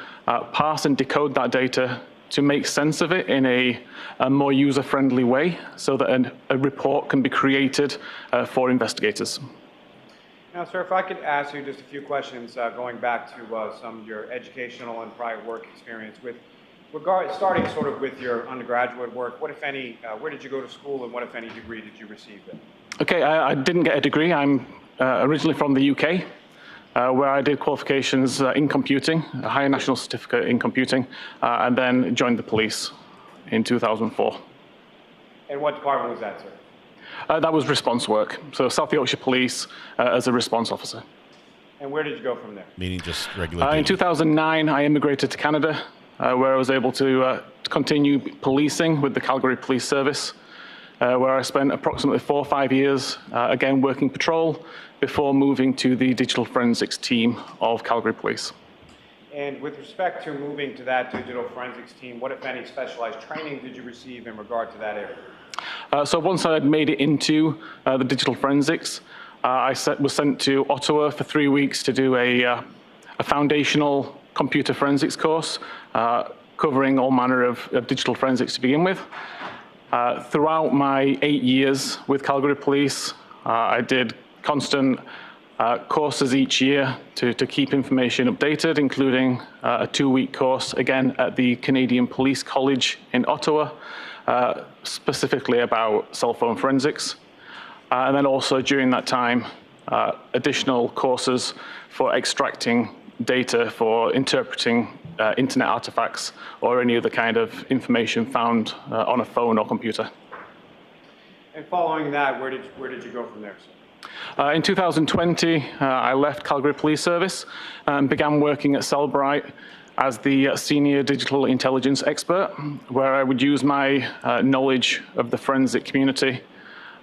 parse and decode that data to make sense of it in a more user-friendly way so that a report can be created for investigators. Now, sir, if I could ask you just a few questions going back to some of your educational and prior work experience with starting sort of with your undergraduate work, what, if any, where did you go to school and what, if any, degree did you receive there? Okay, I didn't get a degree. I'm originally from the UK, where I did qualifications in computing, a higher national certificate in computing, and then joined the police in 2004. And what department was that, sir? That was response work, so South Yorkshire Police as a response officer. And where did you go from there? Meaning just regular In 2009, I immigrated to Canada, where I was able to continue policing with the Calgary Police Service, where I spent approximately 4 or 5 years, again working patrol, before moving to the digital forensics team of Calgary Police. And with respect to moving to that digital forensics team, what, if any, specialized training did you receive in regard to that area? So once I had made it into the digital forensics, I was sent to Ottawa for 3 weeks to do a foundational computer forensics course, covering all manner of digital forensics to begin with. Throughout my 8 years with Calgary Police, I did constant courses each year to keep information updated, including a 2-week course, again, at the Canadian Police College in Ottawa, specifically about cell phone forensics. And then also during that time, additional courses for extracting data for interpreting internet artifacts or any other kind of information found on a phone or computer. And following that, where did you go from there, sir? In 2020, I left Calgary Police Service and began working at Cellbrite as the senior digital intelligence expert, where I would use my knowledge of the forensic community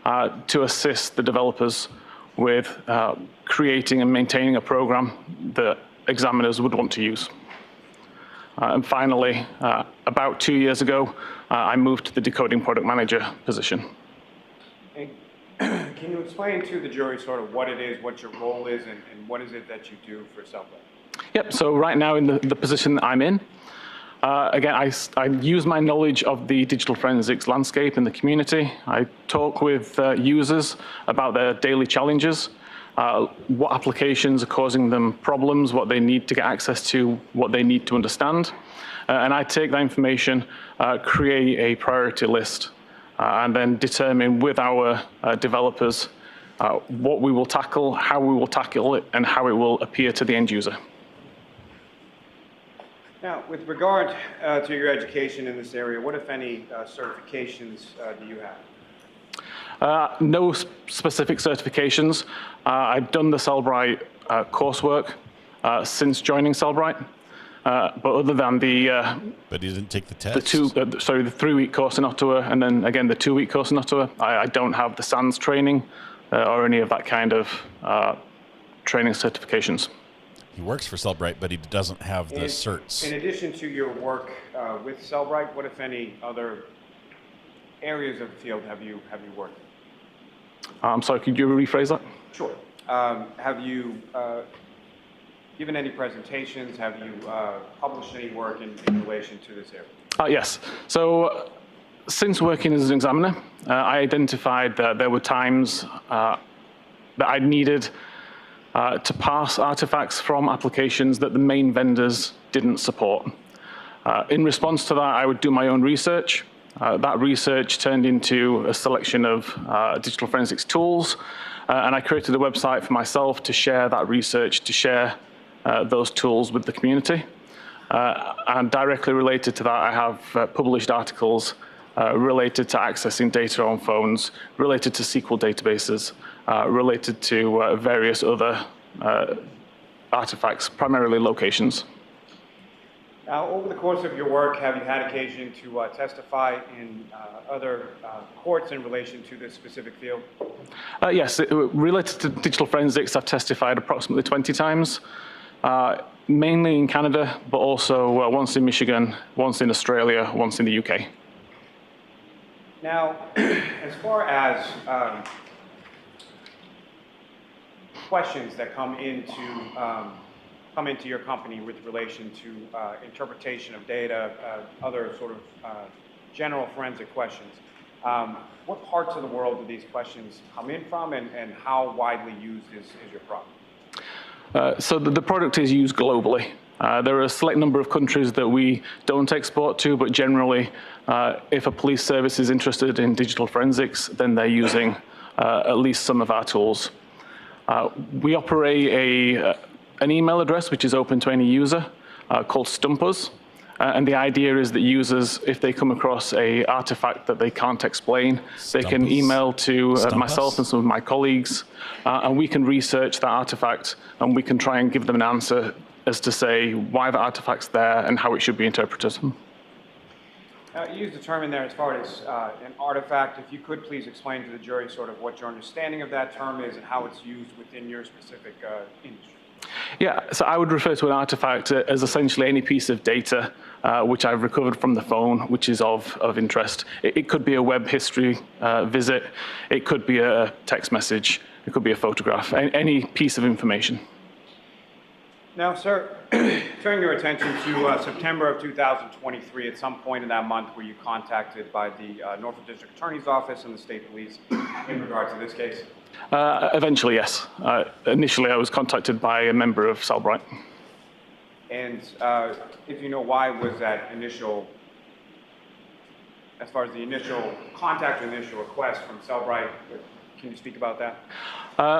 to assist the developers with creating and maintaining a program that examiners would want to use. And finally, about 2 years ago, I moved to the decoding product manager position. And can you explain to the jury sort of what it is, what your role is, and what is it that you do for Cellbrite? Yep, so right now in the position that I'm in, again, I use my knowledge of the digital forensics landscape in the community. I talk with users about their daily challenges, what applications are causing them problems, what they need to get access to, what they need to understand. And I take that information, create a priority list, and then determine with our developers what we will tackle, how we will tackle it, and how it will appear to the end user. Now, with regard to your education in this area, what, if any, certifications do you have? No specific certifications. I've done the Cellbrite coursework since joining Cellbrite, but other than the but you didn't take the test. The 3-week course in Ottawa, and then again the 2-week course in Ottawa. I don't have the SANS training or any of that kind of training certifications. He works for Cellbrite, but he doesn't have the certs. In addition to your work with Cellbrite, what, if any, other areas of the field have you worked in? I'm sorry, could you rephrase that? Sure. Have you given any presentations? Have you published any work in relation to this area? Yes. So since working as an examiner, I identified that there were times that I needed to parse artifacts from applications that the main vendors didn't support. In response to that, I would do my own research. That research turned into a selection of digital forensics tools, and I created a website for myself to share that research, to share those tools with the community. And directly related to that, I have published articles related to accessing data on phones, related to SQL databases, related to various other artifacts, primarily locations. Now, over the course of your work, have you had occasion to testify in other courts in relation to this specific field? Yes, related to digital forensics, I've testified approximately 20 times, mainly in Canada, but also once in Michigan, once in Australia, once in the UK. Now, as far as questions that come into your company with relation to interpretation of data, other sort of general forensic questions, what parts of the world do these questions come in from, and how widely used is your product? So the product is used globally. There are a select number of countries that we don't export to, but generally, if a police service is interested in digital forensics, then they're using at least some of our tools. We operate an email address which is open to any user called Stumpers. And the idea is that users, if they come across an artifact that they can't explain, they can email to myself and some of my colleagues, and we can research that artifact, and we can try and give them an answer as to say why the artifact's there and how it should be interpreted. You used the term in there as far as an artifact. If you could please explain to the jury sort of what your understanding of that term is and how it's used within your specific industry. Yeah, so I would refer to an artifact as essentially any piece of data which I've recovered from the phone, which is of interest. It could be a web history visit, it could be a text message, it could be a photograph, any piece of information. Now, sir, turning your attention to September of 2023, at some point in that month, were you contacted by the Norfolk District Attorney's Office and the State Police in regard to this case? Eventually, yes. Initially, I was contacted by a member of Cellbrite. And if you know why was that initial, as far as the initial contact or initial request from Cellbrite, can you speak about that?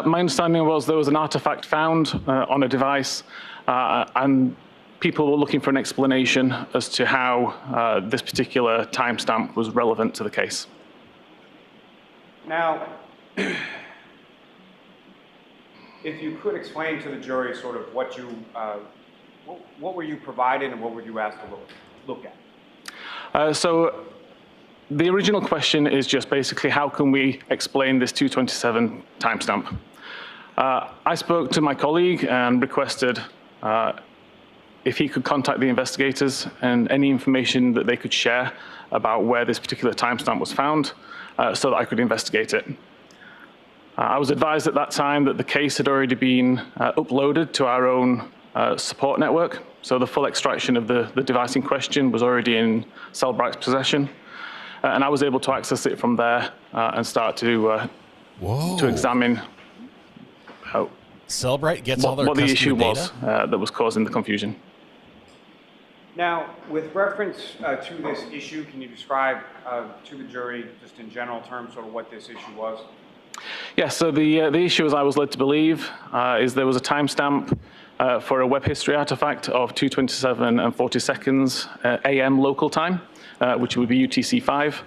My understanding was there was an artifact found on a device, and people were looking for an explanation as to how this particular timestamp was relevant to the case. Now, if you could explain to the jury sort of what you, what were you provided and what were you asked to look at? So the original question is just basically how can we explain this 227 timestamp? I spoke to my colleague and requested if he could contact the investigators and any information that they could share about where this particular timestamp was found so that I could investigate it. I was advised at that time that the case had already been uploaded to our own support network, so the full extraction of the device in question was already in Cellbrite's possession, and I was able to access it from there and start to examine Cellbrite gets all their what the issue data? was that was causing the confusion. Now, with reference to this issue, can you describe to the jury, just in general terms, sort of what this issue was? Yeah, so the issue, as I was led to believe, is there was a timestamp for a web history artifact of 2:27 and 40 seconds AM local time, which would be UTC-5,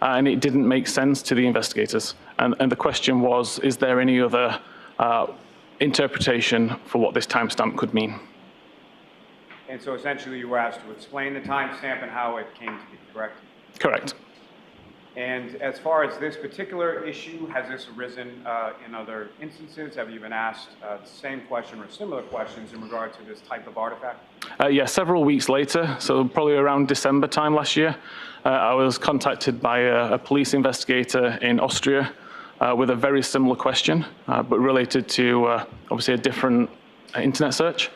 and it didn't make sense to the investigators. And the question was, is there any other interpretation for what this timestamp could mean? And so essentially you were asked to explain the timestamp and how it came to be, correct? Correct. And as far as this particular issue, has this arisen in other instances? Have you been asked the same question or similar questions in regard to this type of artifact? Yeah, several weeks later, so probably around December time last year, I was contacted by a police investigator in Austria with a very similar question, but related to obviously a different internet search.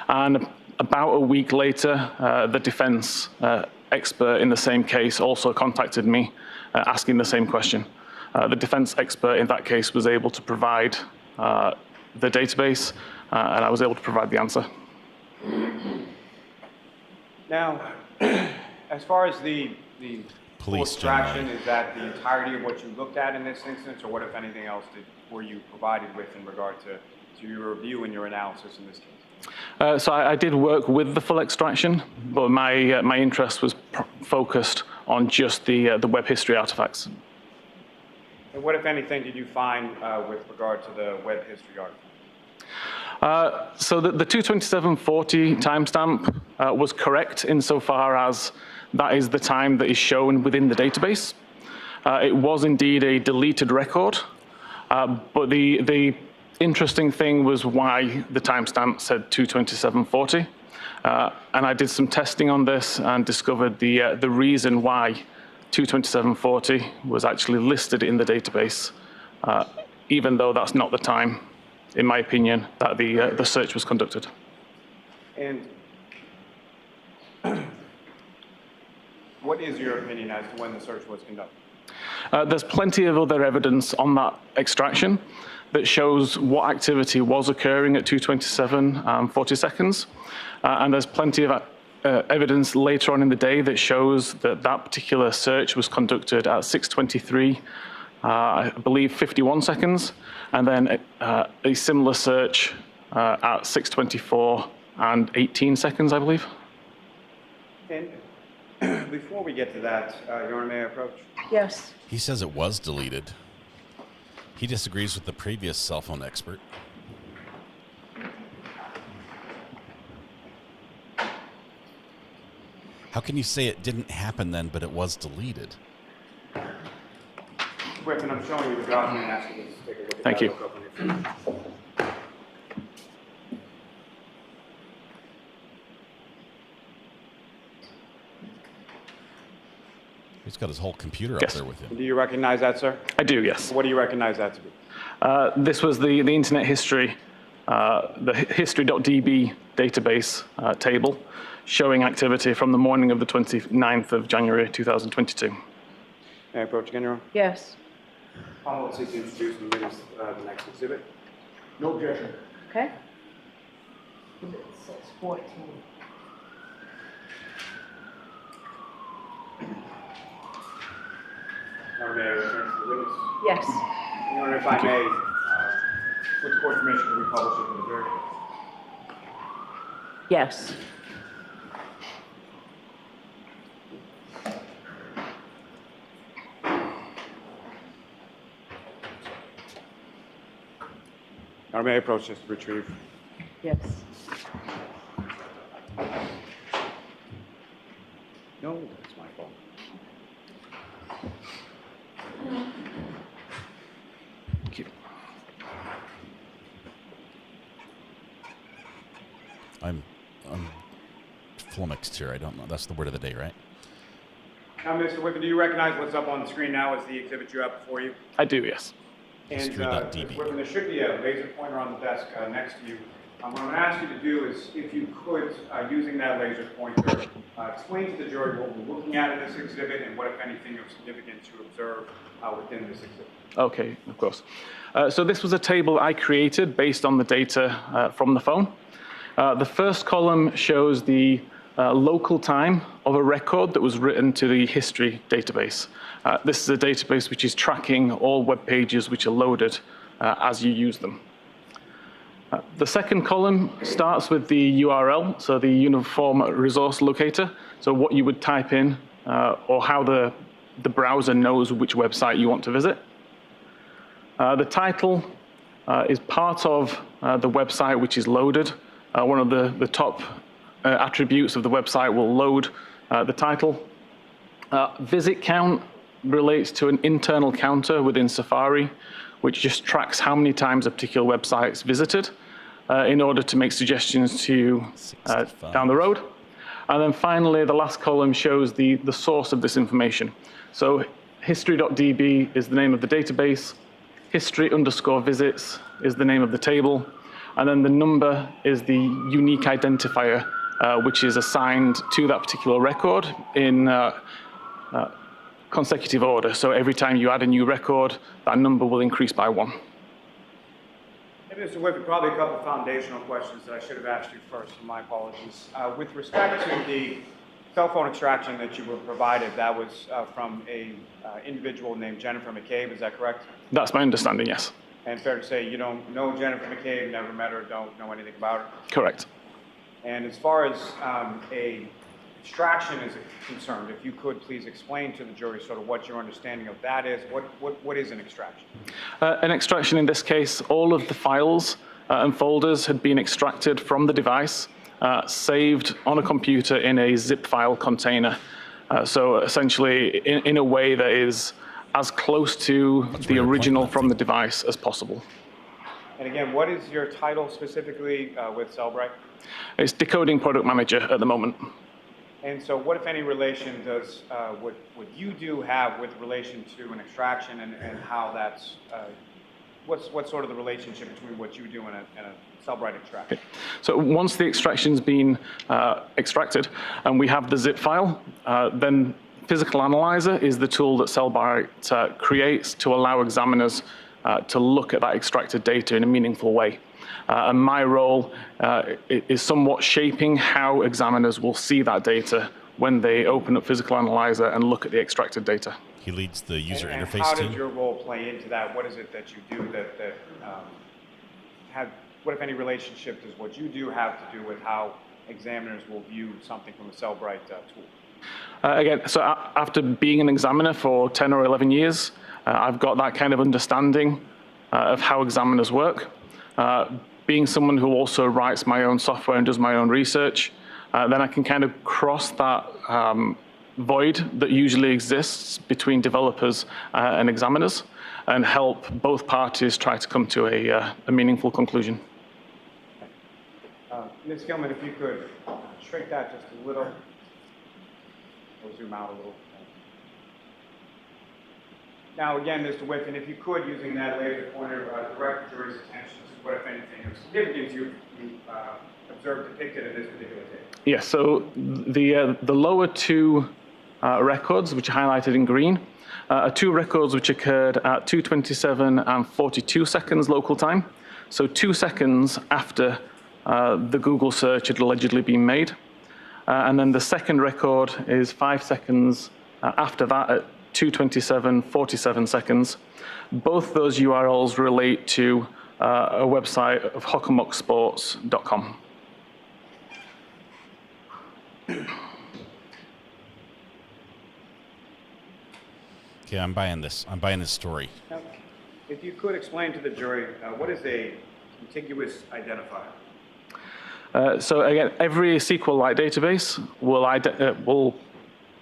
And about a week later, the defense expert in the same case also contacted me asking the same question. The defense expert in that case was able to provide the database, and I was able to provide the answer. Now, As far as the full Police extraction, is that the entirety of what you looked at in this instance, or what, if anything else, were you provided with in regard to your review and your analysis in this case? So I did work with the full extraction, but my interest was focused on just the web history artifacts. And what, if anything, did you find with regard to the web history artifact? So the 22740 timestamp was correct insofar as that is the time that is shown within the database. It was indeed a deleted record, but the interesting thing was why the timestamp said 22740. And I did some testing on this and discovered the reason why 22740 was actually listed in the database, even though that's not the time, in my opinion, that the search was conducted. And what is your opinion as to when the search was conducted? There's plenty of other evidence on that extraction that shows what activity was occurring at 227 40 seconds. And there's plenty of evidence later on in the day that shows that that particular search was conducted at 6:23, I believe 51 seconds, and then a similar search at 6:24 and 18 seconds, I believe. And before we get to that, Your Honor, may I approach? Yes. He says it was deleted. He disagrees with the previous cell phone expert. How can you say it didn't happen then, but it was deleted? Whitman, I'm showing you the document and asking you to take a look at Thank that. you. Look up on your phone. He's got his whole computer Yes. up there with him. Do you recognize that, sir? I do, yes. What do you recognize that to be? This was the internet history, the history.db database table showing activity from the morning of the 29th of January 2022. May I approach again, Your Honor? Yes. I'll seek to introduce and witness the next exhibit. No objection. Okay. It says 14. Your Honor, may I return to the witness? Yes. Your Honor, if I may, with the court's permission, can we publish it for the jury? Yes. Your Honor, may I approach this to retrieve? Yes. No, that's my fault. Thank you. I'm flummoxed here. I don't know. That's the word of the day, right? Now, Mr. Whitman, do you recognize what's up on the screen now as the exhibit you have before you? I do, yes. And History.db. Whitman, there should be a laser pointer on the desk next to you. What I'm going to ask you to do is, if you could, using that laser pointer, explain to the jury what we're looking at in this exhibit and what, if anything, of significance you observe within this exhibit. Okay, of course. So this was a table I created based on the data from the phone. The first column shows the local time of a record that was written to the history database. This is a database which is tracking all web pages which are loaded as you use them. The second column starts with the URL, so the Uniform Resource Locator, so what you would type in or how the browser knows which website you want to visit. The title is part of the website which is loaded. One of the top attributes of the website will load the title. Visit count relates to an internal counter within Safari, which just tracks how many times a particular website is visited in order to make suggestions to down the road. And then finally, the last column shows the source of this information. So history.db is the name of the database. History_visits is the name of the table. And then the number is the unique identifier, which is assigned to that particular record in consecutive order. So every time you add a new record, that number will increase by 1. Hey, Mr. Whitman, probably a couple of foundational questions that I should have asked you first, and my apologies. With respect to the cell phone extraction that you were provided, that was from a individual named Jennifer McCabe, is that correct? That's my understanding, yes. And fair to say you don't know Jennifer McCabe, never met her, don't know anything about her? Correct. And as far as a extraction is concerned, if you could please explain to the jury sort of what your understanding of that is. What is an extraction? An extraction in this case, all of the files and folders had been extracted from the device, saved on a computer in a zip file container. So essentially in a way that is as close to the original from the device as possible. And again, what is your title specifically with Cellbrite? It's decoding product manager at the moment. And so what, if any, relation does what you do have with relation to an extraction and how that's, what's sort of the relationship between what you do and a Cellbrite extraction? Okay. So once the extraction's been extracted and we have the zip file, then Physical Analyzer is the tool that Cellbrite creates to allow examiners to look at that extracted data in a meaningful way. And my role is somewhat shaping how examiners will see that data when they open up Physical Analyzer and look at the extracted data. He leads the user and interface how team. does your role play into that? What is it that you do what, if any, relationship does what you do have to do with how examiners will view something from a Cellbrite tool? Again, so after being an examiner for 10 or 11 years, I've got that kind of understanding of how examiners work. Being someone who also writes my own software and does my own research, then I can kind of cross that void that usually exists between developers and examiners and help both parties try to come to a meaningful conclusion. Ms. Gilman, if you could shrink that just a little, or zoom out a little. Now, again, Mr. Whiffen, if you could, using that laser pointer, direct the jury's attention to what, if anything, of significance you observed depicted in this particular case. Yes, so the lower two records, which are highlighted in green, are two records which occurred at 2:27 and 42 seconds local time. So 2 seconds after the Google search had allegedly been made. And then the second record is 5 seconds after that at 2:27, 47 seconds. Both those URLs relate to a website of hockamucksports.com. Okay, I'm buying this. I'm buying this story. Now, if you could explain to the jury, what is a contiguous identifier? So again, every SQLite database will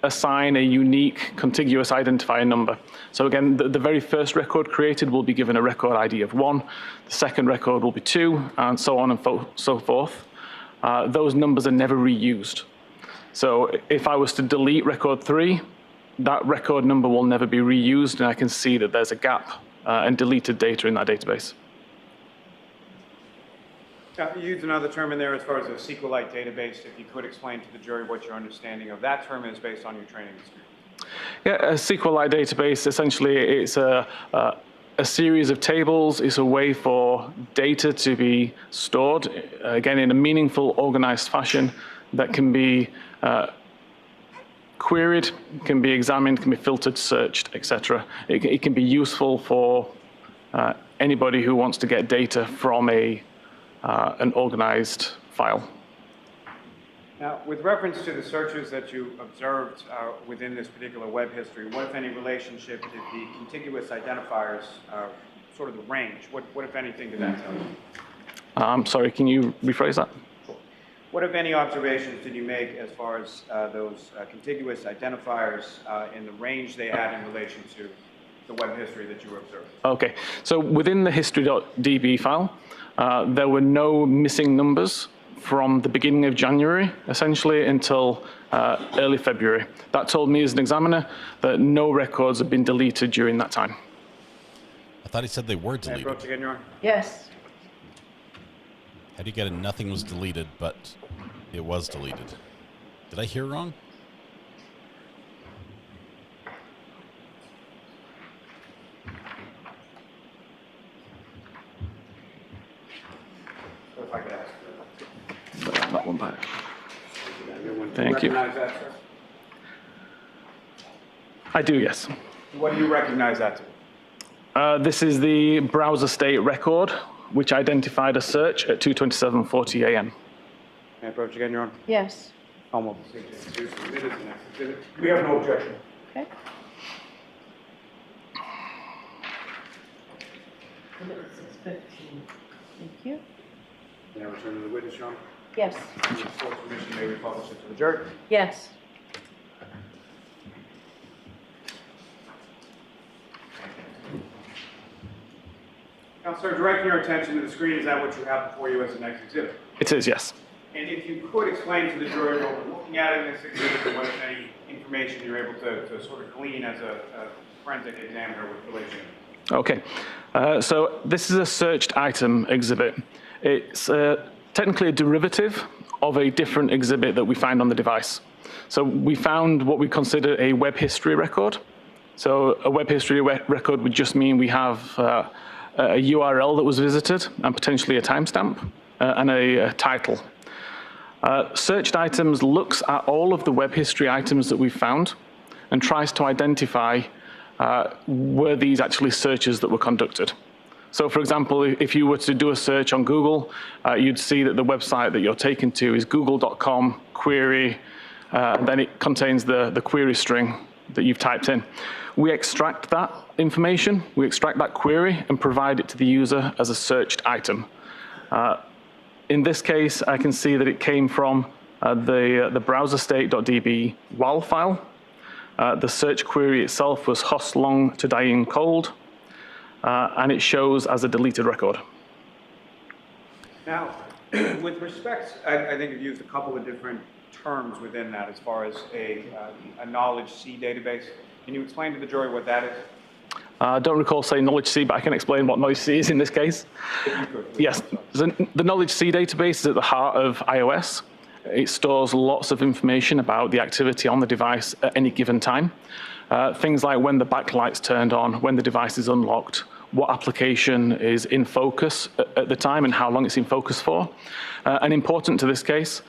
assign a unique contiguous identifier number. So again, the very first record created will be given a record ID of 1, the second record will be 2, and so on and so forth. Those numbers are never reused. So if I was to delete record 3, that record number will never be reused, and I can see that there's a gap and deleted data in that database. You used another term in there as far as a SQLite database. If you could explain to the jury what your understanding of that term is based on your training experience. Yeah, a SQLite database, essentially, it's a series of tables. It's a way for data to be stored, again, in a meaningful, organized fashion that can be queried, can be examined, can be filtered, searched, etc. It can be useful for anybody who wants to get data from an organized file. Now, with reference to the searches that you observed within this particular web history, what, if any, relationship did the contiguous identifiers, sort of the range, what, if anything, did that tell you? I'm sorry, can you rephrase that? Sure. What, if any, observations did you make as far as those contiguous identifiers in the range they had in relation to the web history that you were observing? Okay, so within the history.db file, there were no missing numbers from the beginning of January, essentially, until early February. That told me as an examiner that no records had been deleted during that time. I thought he said they were deleted. Yes. How do you get it? Nothing was deleted, but it was deleted. Did I hear wrong? If I could ask. That one back. Thank you. Recognize that, sir? I do, yes. What do you recognize that to? This is the browser state record, which identified a search at 2:27:40 a.m. May I approach again, Your Honor? Yes. Almost. We have no objection. Okay. Thank you. May I return to the witness, Your Honor? Yes. With court permission, may we publish it to the jury? Yes. Counselor, directing your attention to the screen, is that what you have before you as the next exhibit? It is, yes. And if you could explain to the jury what we're looking at in this exhibit and what, if any, information you're able to sort of glean as a forensic examiner with relation. Okay. So this is a searched item exhibit. It's technically a derivative of a different exhibit that we find on the device. So we found what we consider a web history record. So a web history record would just mean we have a URL that was visited and potentially a timestamp and a title. Searched items looks at all of the web history items that we've found and tries to identify were these actually searches that were conducted. So for example, if you were to do a search on Google, you'd see that the website that you're taken to is google.com query, and then it contains the query string that you've typed in. We extract that information, we extract that query and provide it to the user as a searched item. In this case, I can see that it came from the browserstate.db WAL file. The search query itself was host long to dying cold, and it shows as a deleted record. Now, with respect, I think you've used a couple of different terms within that as far as a knowledge C database. Can you explain to the jury what that is? I don't recall saying knowledge C, but I can explain what knowledge C is in this case. If you could, yes, the knowledge C database is at the heart of iOS. It stores lots of information about the activity on the device at any given time. Things like when the backlight's turned on, when the device is unlocked, what application is in focus at the time and how long it's in focus for. And important to this case,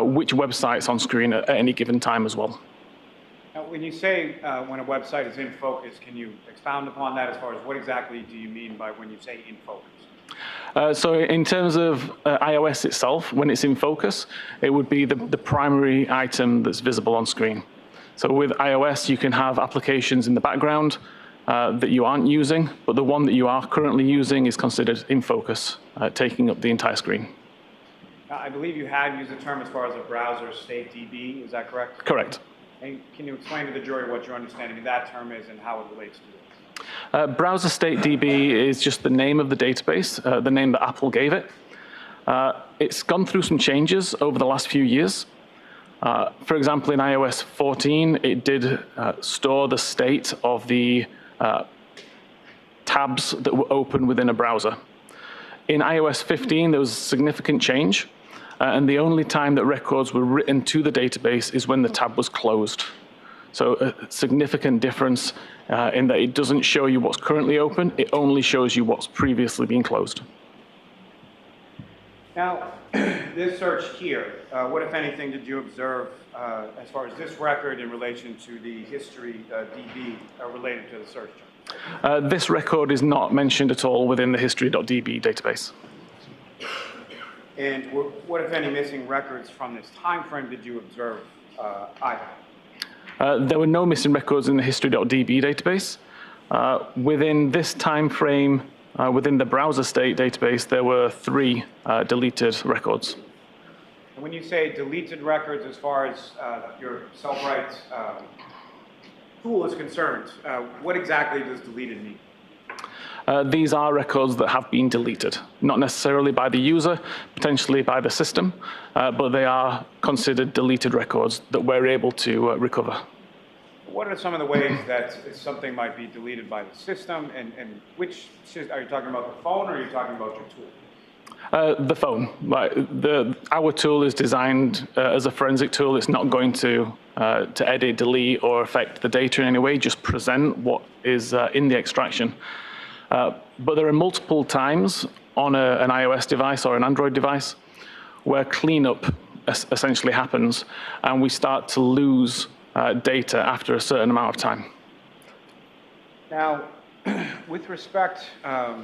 which website's on screen at any given time as well. Now, when you say when a website is in focus, can you expound upon that as far as what exactly do you mean by when you say in focus? So in terms of iOS itself, when it's in focus, it would be the primary item that's visible on screen. So with iOS, you can have applications in the background that you aren't using, but the one that you are currently using is considered in focus, taking up the entire screen. I believe you had used the term as far as a browser state DB, is that correct? Correct. And can you explain to the jury what your understanding of that term is and how it relates to it? Browser state DB is just the name of the database, the name that Apple gave it. It's gone through some changes over the last few years. For example, in iOS 14, it did store the state of the tabs that were open within a browser. In iOS 15, there was a significant change, and the only time that records were written to the database is when the tab was closed. So a significant difference in that it doesn't show you what's currently open, it only shows you what's previously been closed. Now, this search here, what, if anything, did you observe as far as this record in relation to the history DB related to the search term? This record is not mentioned at all within the history.db database. And what, if any, missing records from this time frame did you observe either? There were no missing records in the history.db database. Within this time frame, within the browser state database, there were 3 deleted records. And when you say deleted records as far as your self-right tool is concerned, what exactly does deleted mean? These are records that have been deleted, not necessarily by the user, potentially by the system, but they are considered deleted records that we're able to recover. What are some of the ways that something might be deleted by the system, and which, are you talking about the phone or are you talking about your tool? The phone. Our tool is designed as a forensic tool. It's not going to edit, delete, or affect the data in any way, just present what is in the extraction. But there are multiple times on an iOS device or an Android device where cleanup essentially happens, and we start to lose data after a certain amount of time. Now, with respect, let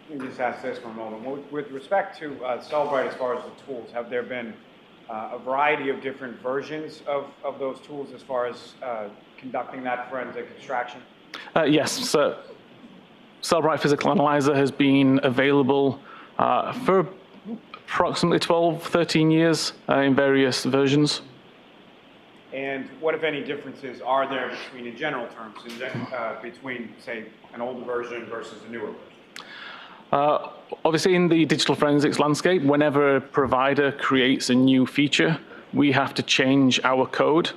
me just ask this for a moment. With respect to Cellbrite, as far as the tools, have there been a variety of different versions of those tools as far as conducting that forensic extraction? Yes, so Cellbrite Physical Analyzer has been available for approximately 12, 13 years in various versions. And what, if any, differences are there between, in general terms, between, say, an older version versus a newer version? Obviously, in the digital forensics landscape, whenever a provider creates a new feature, we have to change our code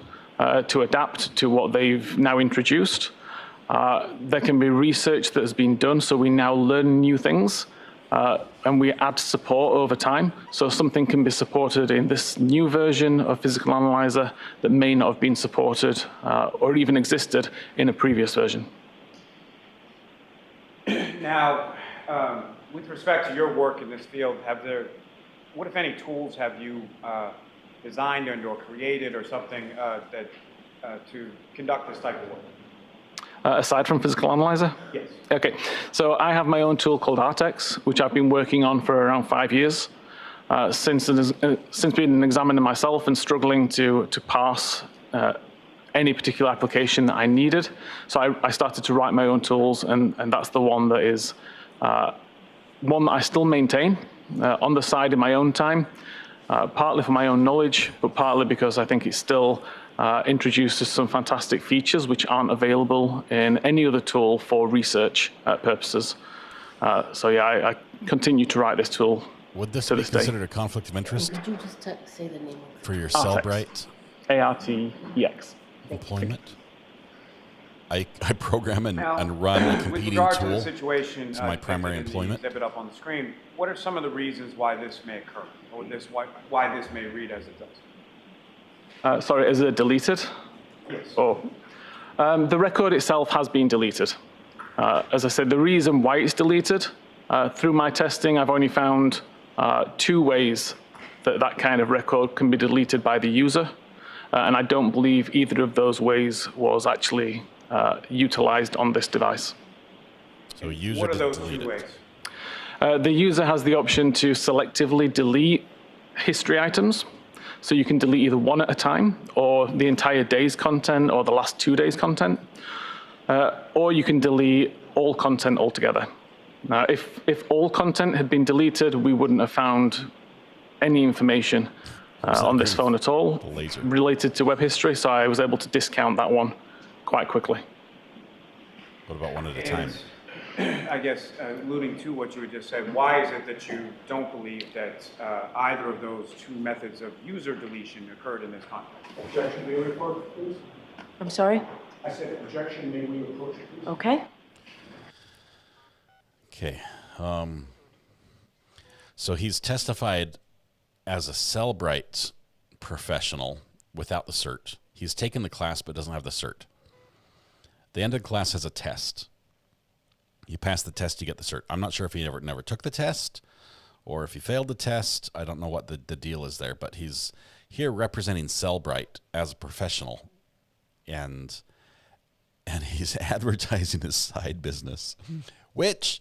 to adapt to what they've now introduced. There can be research that has been done, so we now learn new things, and we add support over time. So something can be supported in this new version of Physical Analyzer that may not have been supported or even existed in a previous version. Now, with respect to your work in this field, what, if any, tools have you designed and or created or something to conduct this type of work? Aside from Physical Analyzer? Yes. Okay, so I have my own tool called Artex, which I've been working on for around 5 years. Since being an examiner myself and struggling to pass any particular application that I needed. So I started to write my own tools, and that's the one that is one that I still maintain on the side in my own time, partly for my own knowledge, but partly because I think it still introduces some fantastic features which aren't available in any other tool for research purposes. So yeah, I continue to write this tool. Would this be considered a conflict of interest? Could you just say the name of for your Cellbrite? ARTEX. Employment? I program and run a competing with regard tool. To the situation, it's my primary employment. Exhibit up on the screen. What are some of the reasons why this may occur, or why this may read as it does? Sorry, is it deleted? Yes. Oh, the record itself has been deleted. As I said, the reason why it's deleted, through my testing, I've only found 2 ways that kind of record can be deleted by the user. And I don't believe either of those ways was actually utilized on this device. So user what are those delete 2 ways? The user has the option to selectively delete history items. So you can delete either one at a time, or the entire day's content, or the last 2 days' content. Or you can delete all content altogether. Now, if all content had been deleted, we wouldn't have found any information on this phone at all related to web history, so I was able to discount that one quite quickly. What about one at a time? I guess, alluding to what you had just said, why is it that you don't believe that either of those 2 methods of user deletion occurred in this context? Objection, may we approach, please? I'm sorry? I said objection, may we approach it, please? Okay. Okay. So he's testified as a Cellbrite professional without the cert. He's taken the class but doesn't have the cert. The end of the class has a test. You pass the test, you get the cert. I'm not sure if he never took the test or if he failed the test. I don't know what the deal is there, but he's here representing Cellbrite as a professional, and he's advertising his side business, which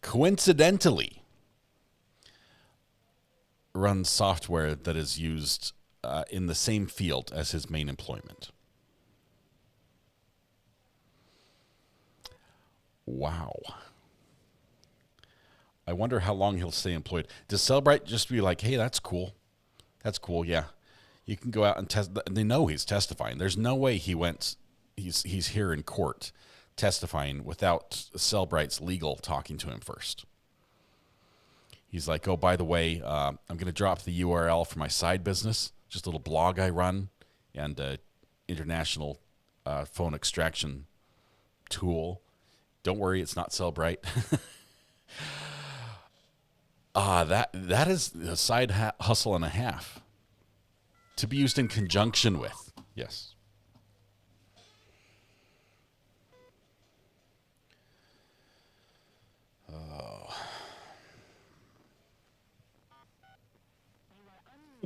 coincidentally runs software that is used in the same field as his main employment. Wow. I wonder how long he'll stay employed. Does Cellbrite just be like, hey, that's cool. That's cool, yeah. You can go out and test. They know he's testifying. There's no way he's here in court testifying without Cellbrite's legal talking to him first. He's like, oh, by the way, I'm going to drop the URL for my side business, just a little blog I run, and international phone extraction tool. Don't worry, it's not Cellbrite. That is a side hustle and a half to be used in conjunction with. Yes.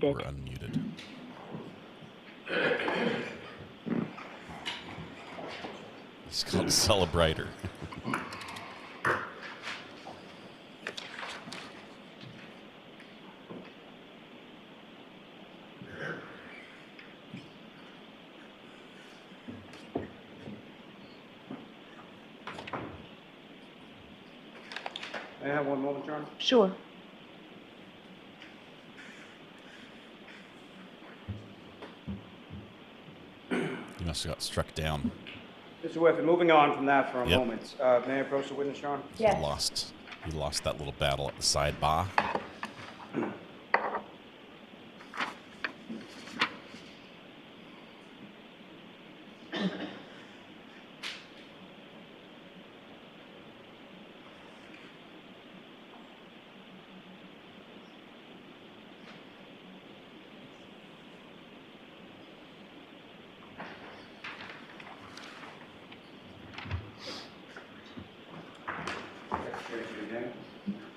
We're unmuted. It's called Celebrator. May I have one moment, John? Sure. He must have got struck down. Mr. Whiffen, moving on from that for a Yep. moment. May I approach the witness, John? Yes. He lost that little battle at the sidebar.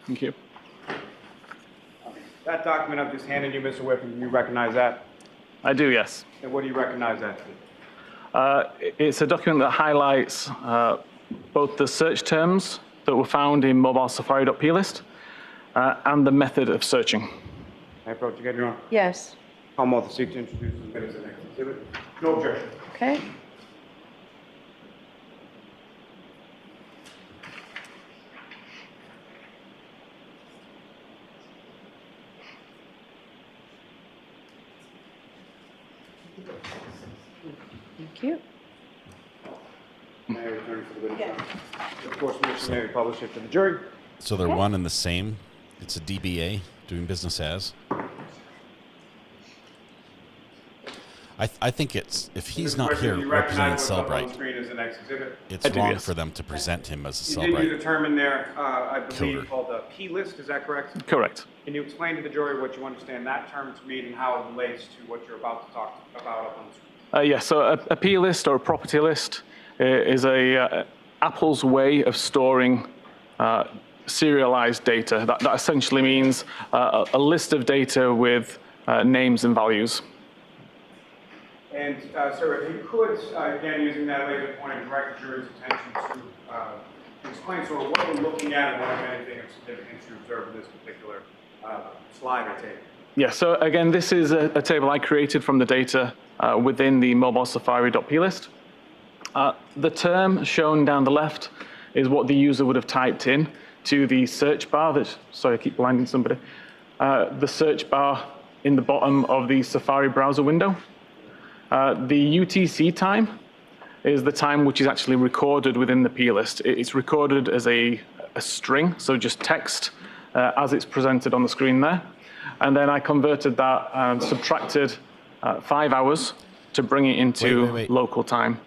Thank you. That document I've just handed you, Mr. Whiffen, you recognize that? I do, yes. And what do you recognize that to? It's a document that highlights both the search terms that were found in mobile-safari.plist and the method of searching. May I approach again, Your Honor? Yes. I'll move to seek to introduce the minutes of the next exhibit. No objection. Okay. Thank you. May I return to the witness? Of course, Mr. May publish it to the jury. So they're one and the same. It's a DBA, doing business as. I think it's, if he's not here representing Celebrate, it's wrong for them to present him as a You Celebrate. determine there, I believe, Coder. called a P list, is that correct? Correct. Can you explain to the jury what you understand that term to mean and how it relates to what you're about to talk about up on the screen? Yes, so a P list or a property list is Apple's way of storing serialized data. That essentially means a list of data with names and values. And, sir, if you could, again, using that laser point, direct the jury's attention to explain sort of what we're looking at and what, if anything, of significance you observe in this particular slide or table. Yeah, so again, this is a table I created from the data within the mobile-safari.plist. The term shown down the left is what the user would have typed in to the search bar. Sorry, I keep blinding somebody. The search bar in the bottom of the Safari browser window. The UTC time is the time which is actually recorded within the plist. It's recorded as a string, so just text as it's presented on the screen there. And then I converted that and subtracted 5 hours to bring it into local time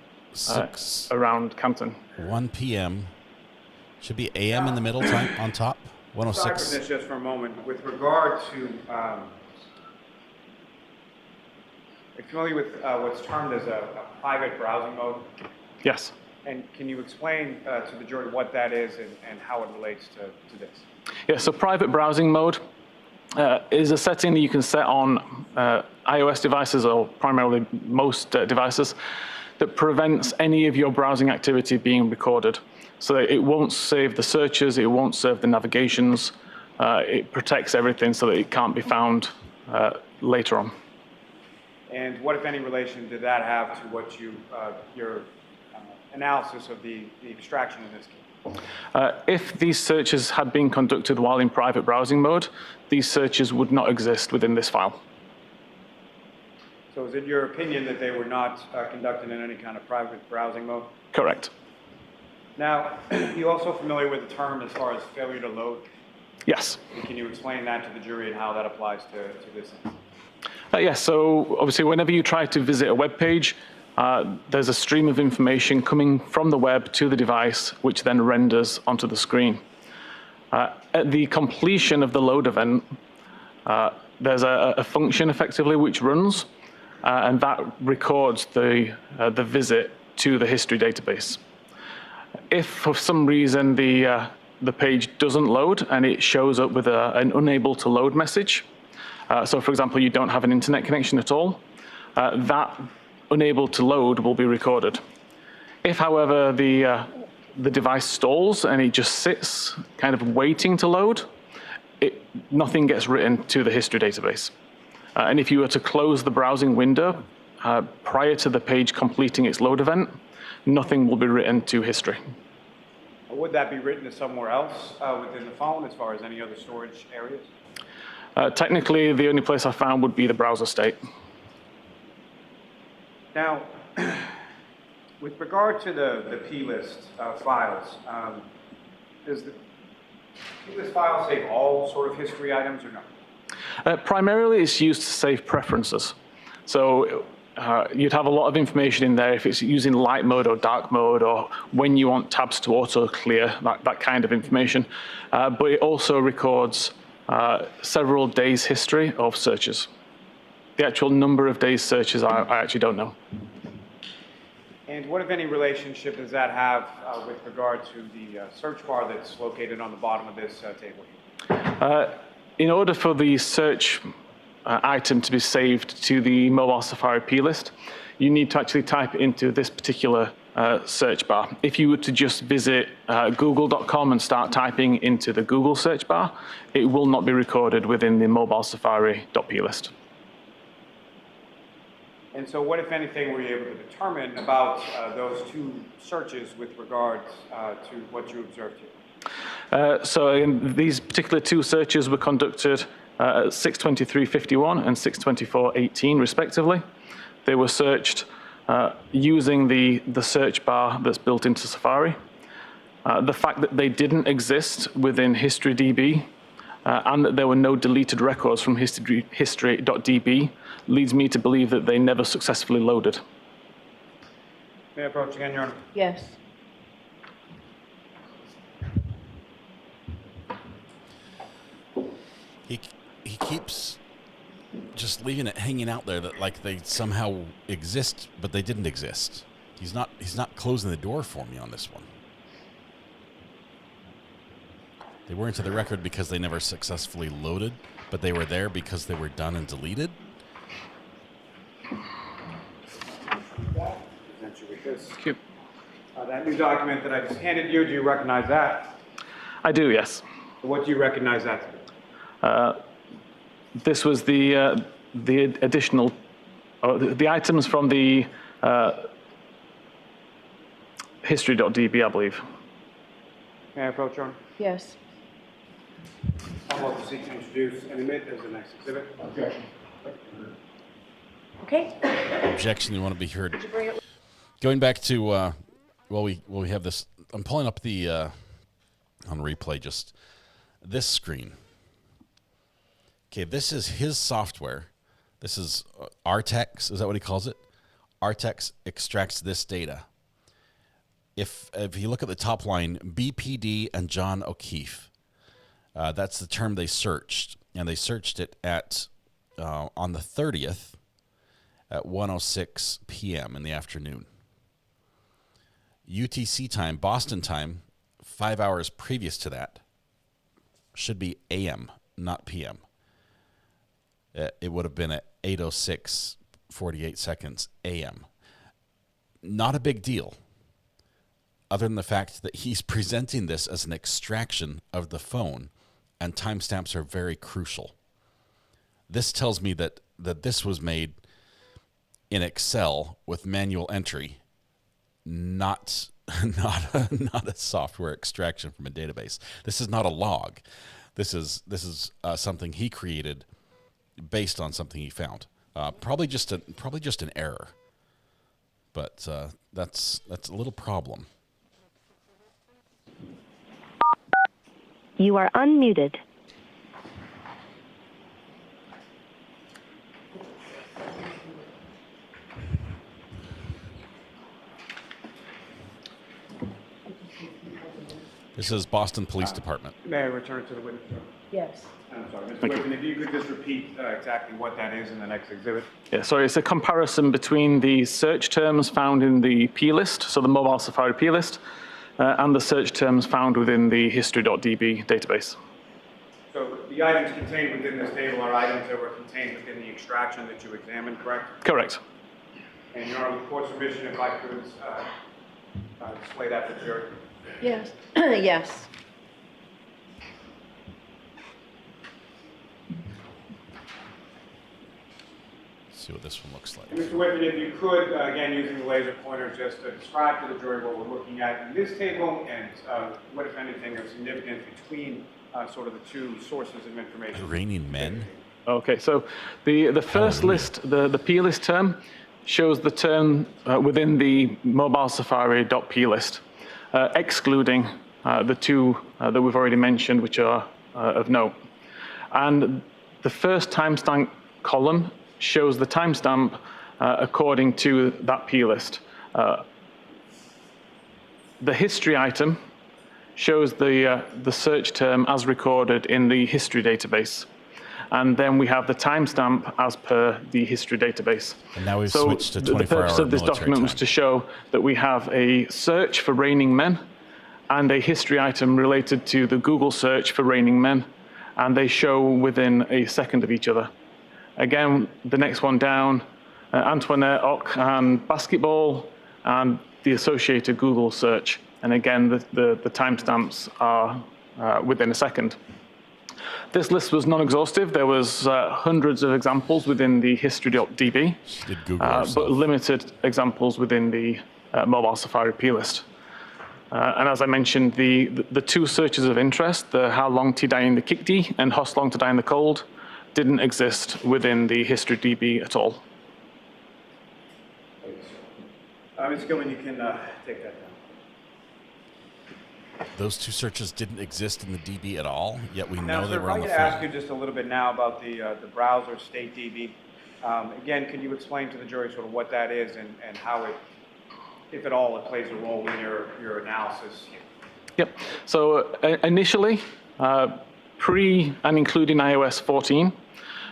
around Campton. 1 p.m. Should be AM in the middle time on top. 106. Aside from this just for a moment, with regard to, are you familiar with what's termed as a private browsing mode? Yes. And can you explain to the jury what that is and how it relates to this? Yeah, so private browsing mode is a setting that you can set on iOS devices, or primarily most devices, that prevents any of your browsing activity being recorded. So that it won't save the searches, it won't save the navigations, it protects everything so that it can't be found later on. And what, if any, relation did that have to what your analysis of the extraction in this case? If these searches had been conducted while in private browsing mode, these searches would not exist within this file. So is it your opinion that they were not conducted in any kind of private browsing mode? Correct. Now, are you also familiar with the term as far as failure to load? Yes. And can you explain that to the jury and how that applies to this? Yes, so obviously whenever you try to visit a web page, there's a stream of information coming from the web to the device, which then renders onto the screen. At the completion of the load event, there's a function effectively which runs, and that records the visit to the history database. If for some reason the page doesn't load and it shows up with an unable to load message, so for example, you don't have an internet connection at all, that unable to load will be recorded. If, however, the device stalls and it just sits kind of waiting to load, nothing gets written to the history database. And if you were to close the browsing window prior to the page completing its load event, nothing will be written to history. Would that be written to somewhere else within the phone as far as any other storage areas? Technically, the only place I found would be the browser state. Now, with regard to the plist files, does the plist file save all sort of history items or no? Primarily, it's used to save preferences. So you'd have a lot of information in there if it's using light mode or dark mode, or when you want tabs to auto clear, that kind of information. But it also records several days history of searches. The actual number of days searches, I actually don't know. And what, if any, relationship does that have with regard to the search bar that's located on the bottom of this table? In order for the search item to be saved to the mobile Safari plist, you need to actually type it into this particular search bar. If you were to just visit google.com and start typing into the Google search bar, it will not be recorded within the mobile Safari.plist. And so what, if anything, were you able to determine about those two searches with regards to what you observed here? So these particular two searches were conducted at 6:23:51 and 6:24:18 respectively. They were searched using the search bar that's built into Safari. The fact that they didn't exist within HistoryDB and that there were no deleted records from history.db leads me to believe that they never successfully loaded. May I approach again, Your Honor? Yes. He keeps just leaving it hanging out there that like they somehow exist, but they didn't exist. He's not closing the door for me on this one. They weren't to the record because they never successfully loaded, but they were there because they were done and deleted. Thank you. That new document that I just handed you, do you recognize that? I do, yes. What do you recognize that to be? This was the additional, the items from the history.db, I believe. May I approach, Your Honor? Yes. I'll also seek to introduce and admit as the next exhibit. Objection. Okay. Objection. You want to be heard. Going back to while we have this, I'm pulling up the on replay just this screen. Okay, this is his software. This is Artex. Is that what he calls it? Artex extracts this data. If you look at the top line, BPD and John O'Keefe, that's the term they searched, and they searched it at on the 30th at 1:06 p.m. in the afternoon. UTC time, Boston time, 5 hours previous to that, should be AM, not PM. It would have been at 8:06, 48 seconds AM. Not a big deal, other than the fact that he's presenting this as an extraction of the phone, and timestamps are very crucial. This tells me that this was made in Excel with manual entry, not a software extraction from a database. This is not a log. This is something he created based on something he found. Probably just an error, but that's a little problem. You are unmuted. This is Boston Police Department. May I return to the witness? Yes. I'm sorry, Mr. Whitman, if you could just repeat exactly what that is in the next exhibit. Yeah, sorry, it's a comparison between the search terms found in the plist, so the mobile Safari plist, and the search terms found within the history.db database. So the items contained within this table are items that were contained within the extraction that you examined, correct? Correct. And Your Honor, with court's permission, if I could display that to the jury? Yes. Yes. See what this one looks like. Mr. Whitman, if you could, again, using the laser pointer, just describe to the jury what we're looking at in this table and what, if anything, is significant between sort of the two sources of information. Iranian men? Okay, so the first list, the P list term, shows the term within the mobile Safari.p list, excluding the two that we've already mentioned, which are of note. And the first timestamp column shows the timestamp according to that P list. The history item shows the search term as recorded in the history database. And then we have the timestamp as per the history database. And now we've switched to 24-hour the purpose of this document was to show that we have a search for reigning men and a history item related to the Google search for reigning men, and they show within a second of each other. Again, the next one down, Antoinette Ock and basketball, and the associated Google search. And again, the timestamps are within a second. This list was non-exhaustive. There was hundreds of examples within the history.db, but limited examples within the mobile Safari P list. And as I mentioned, the two searches of interest, the how long to die in the kickd and how long to die in the cold, didn't exist within the history.db at all. Ms. Gilman, you can take that down. Those two searches didn't exist in the DB at all, yet we know they were on the I'd like to ask you just a little bit now about the browser state DB. Again, can you explain to the jury sort of what that is and how it, if at all, it plays a role in your analysis? Yep. So initially, pre and including iOS 14,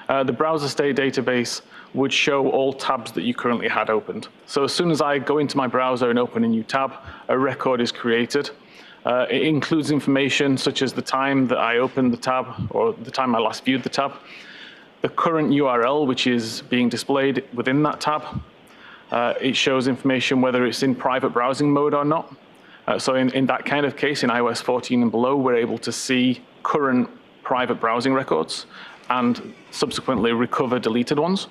the browser state database would show all tabs that you currently had opened. So as soon as I go into my browser and open a new tab, a record is created. It includes information such as the time that I opened the tab or the time I last viewed the tab, the current URL which is being displayed within that tab. It shows information whether it's in private browsing mode or not. So in that kind of case, in iOS 14 and below, we're able to see current private browsing records and subsequently recover deleted ones.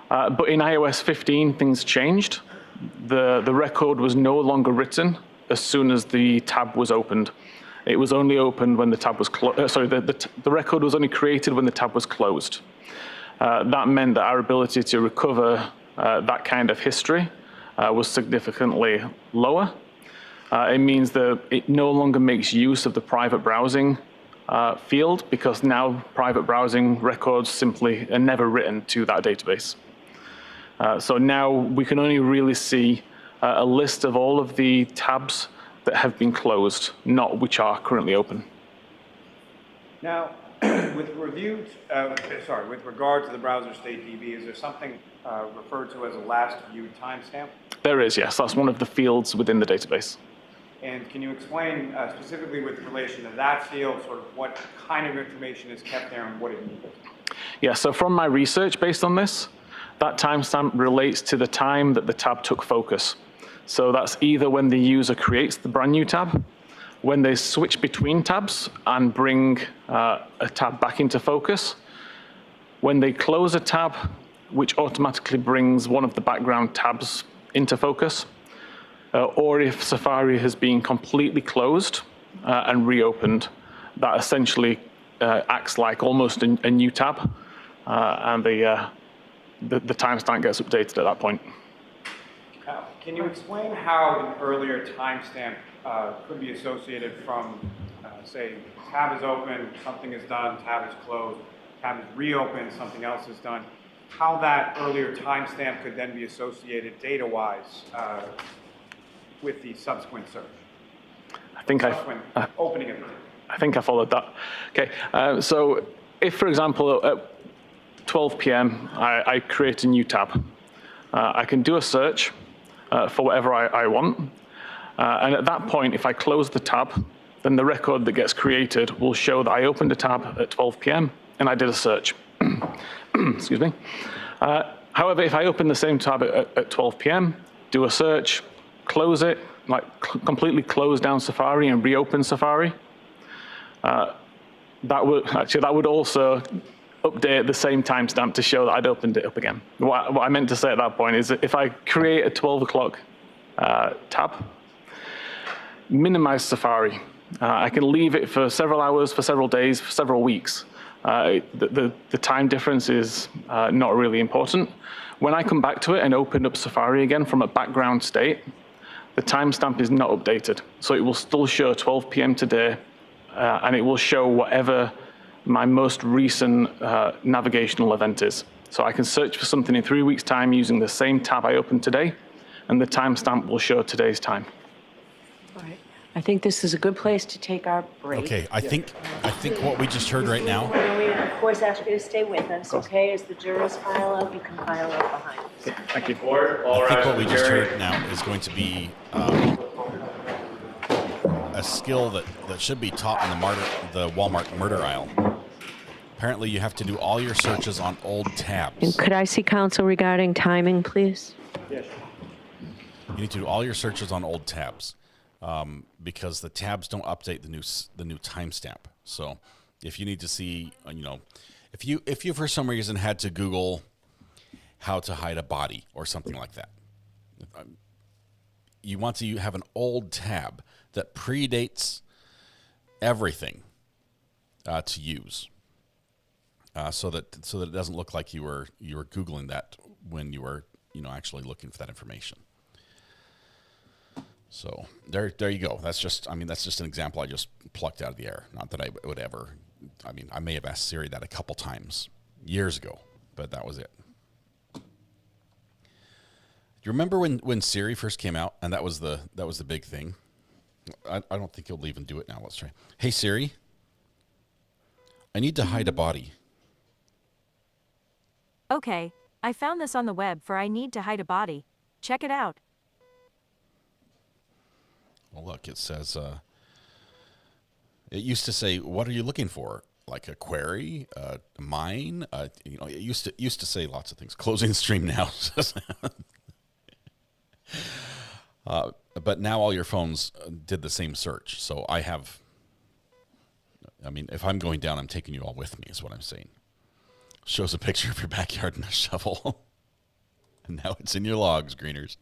But in iOS 15, things changed. The record was no longer written as soon as the tab was opened. It was only opened when the tab was the record was only created when the tab was closed. That meant that our ability to recover that kind of history was significantly lower. It means that it no longer makes use of the private browsing field because now private browsing records simply are never written to that database. So now we can only really see a list of all of the tabs that have been closed, not which are currently open. Now, with regard to the browser state DB, is there something referred to as a last viewed timestamp? There is, yes. That's one of the fields within the database. And can you explain specifically with relation to that field, sort of what kind of information is kept there and what it means? Yeah, so from my research based on this, that timestamp relates to the time that the tab took focus. So that's either when the user creates the brand new tab, when they switch between tabs and bring a tab back into focus, when they close a tab, which automatically brings one of the background tabs into focus, or if Safari has been completely closed and reopened, that essentially acts like almost a new tab, and the timestamp gets updated at that point. Can you explain how an earlier timestamp could be associated from, say, tab is open, something is done, tab is closed, tab is reopened, something else is done, how that earlier timestamp could then be associated data-wise with the subsequent search? Opening of it. I think I followed that. Okay, so if, for example, at 12 p.m., I create a new tab, I can do a search for whatever I want. And at that point, if I close the tab, then the record that gets created will show that I opened a tab at 12 p.m. and I did a search. Excuse me. However, if I open the same tab at 12 p.m., do a search, close it, completely close down Safari and reopen Safari, that would also update the same timestamp to show that I'd opened it up again. What I meant to say at that point is that if I create a 12 o'clock tab, minimize Safari. I can leave it for several hours, for several days, for several weeks. The time difference is not really important. When I come back to it and open up Safari again from a background state, the timestamp is not updated. So it will still show 12 p.m. today, and it will show whatever my most recent navigational event is. So I can search for something in 3 weeks' time using the same tab I opened today, and the timestamp will show today's time. All right. I think this is a good place to take our break. Okay, I think what we just heard right now. We, of course, ask you to stay with us, okay? As the jurors file out, you can file out behind us. Thank you. I think what we just heard now is going to be a skill that should be taught in the Walmart murder aisle. Apparently, you have to do all your searches on old tabs. And could I see counsel regarding timing, please? Yes. You need to do all your searches on old tabs. Because the tabs don't update the new timestamp. So if you need to see, if you for some reason had to Google how to hide a body or something like that, you want to have an old tab that predates everything to use, so that it doesn't look like you were Googling that when you were actually looking for that information. So there you go. That's just an example I just plucked out of the air. Not that I would ever, I may have asked Siri that a couple times years ago, but that was it. Do you remember when Siri first came out and that was the big thing? I don't think you'll even do it now. Let's try. Hey Siri, I need to hide a body. Okay, I found this on the web for I need to hide a body. Check it out. Well, look, it says, it used to say, what are you looking for? Like a query, a mine? It used to say lots of things. Closing stream now. But now all your phones did the same search. So if I'm going down, I'm taking you all with me is what I'm saying. Shows a picture of your backyard and a shovel. And now it's in your logs, greeners.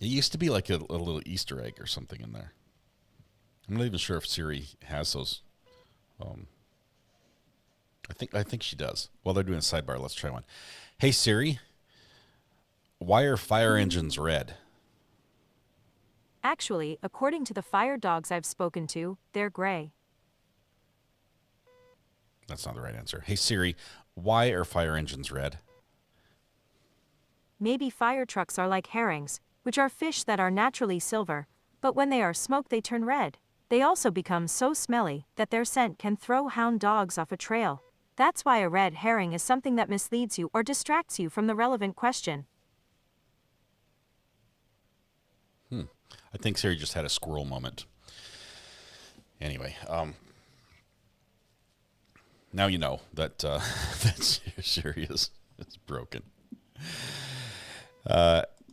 It used to be like a little Easter egg or something in there. I'm not even sure if Siri has those. I think she does. While they're doing a sidebar, let's try one. Hey Siri, why are fire engines red? Actually, according to the fire dogs I've spoken to, they're gray. That's not the right answer. Hey Siri, why are fire engines red? Maybe fire trucks are like herrings, which are fish that are naturally silver, but when they are smoked they turn red. They also become so smelly that their scent can throw hound dogs off a trail. That's why a red herring is something that misleads you or distracts you from the relevant question. I think Siri just had a squirrel moment. Anyway, now you know that that Siri is broken.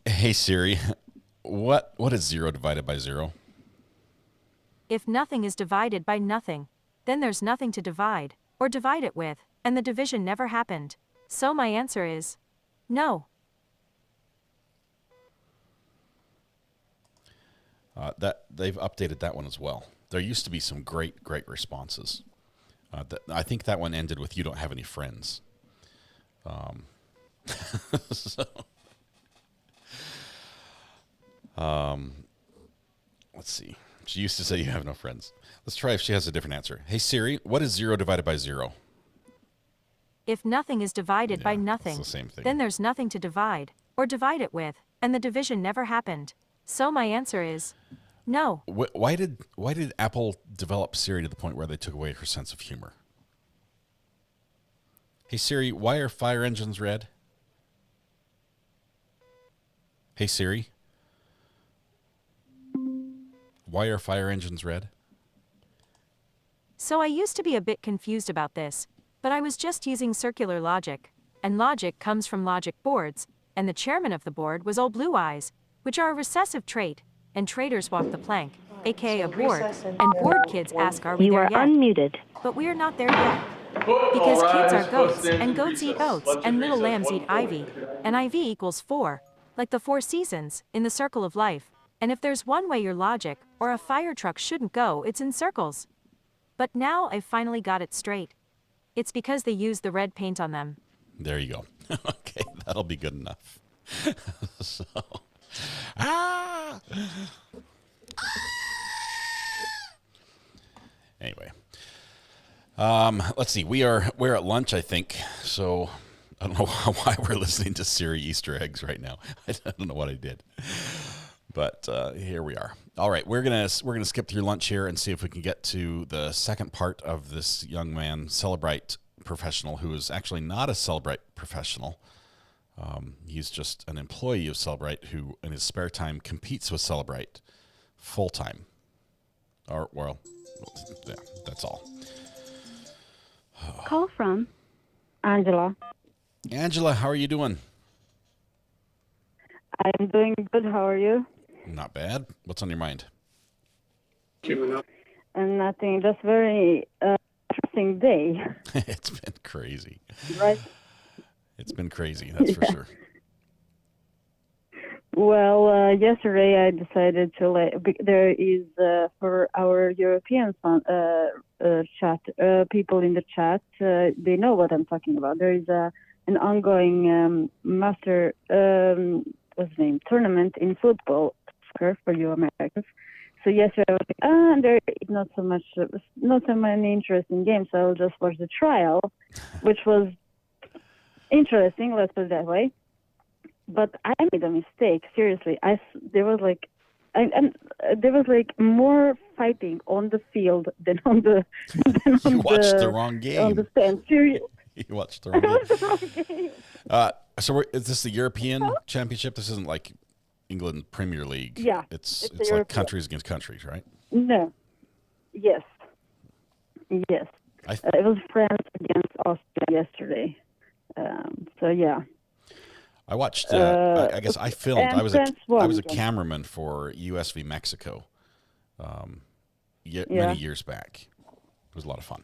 Hey Siri, what is 0 divided by 0? If nothing is divided by nothing, then there's nothing to divide, or divide it with, and the division never happened. So my answer is no. That they've updated that one as well. There used to be some great responses. I think that one ended with "You don't have any friends." Let's see. She used to say you have no friends. Let's try if she has a different answer. Hey Siri, what is 0 divided by 0? If nothing is divided by nothing, the same thing. then there's nothing to divide, or divide it with, and the division never happened. So my answer is no. Why did Apple develop Siri to the point where they took away her sense of humor? Hey Siri, why are fire engines red? Hey Siri, why are fire engines red? So I used to be a bit confused about this, but I was just using circular logic. and logic comes from logic boards, and the chairman of the board was old Blue Eyes, which are a recessive trait, and traitors walk the plank, aka a board, and bored kids ask, are we there yet? Unmuted. But we are not there yet. Because kids are goats, and goats eat oats, and little lambs eat ivy, and IV equals 4, like the 4 seasons, in the circle of life. And if there's one way your logic, or a fire truck shouldn't go, it's in circles. But now I've finally got it straight. It's because they use the red paint on them. There you go. Okay, that'll be good enough. So, anyway, let's see. We're at lunch, I think. So I don't know why we're listening to Siri Easter eggs right now. I don't know what I did, but here we are. All right, we're gonna skip through lunch here and see if we can get to the second part of this young man, Celebrite professional, who is actually not a Celebrite professional. He's just an employee of Celebrite who, in his spare time, competes with Celebrite full time. Or, well, yeah, that's all. Call from Angela. Angela, how are you doing? I'm doing good. How are you? Not bad. What's on your mind? And nothing. Just very interesting day. It's been crazy. Right. It's been crazy, that's for sure. Well, yesterday I decided to there is for our European chat, people in the chat, they know what I'm talking about. There is an ongoing master tournament in football soccer for you Americans. So yesterday I was like, there is not so many interesting games, so I'll just watch the trial, which was interesting, let's put it that way. But I made a mistake. Seriously, there was more fighting on the field than on the. You watched the wrong game. On the stand. Seriously. You watched the wrong game. So is this the European Championship? This isn't like England Premier League. Yeah, it's like countries against countries, right? No. Yes. Yes. It was France against Austria yesterday. So yeah. I watched. I guess I filmed. I was a cameraman for US v Mexico, many years back. It was a lot of fun.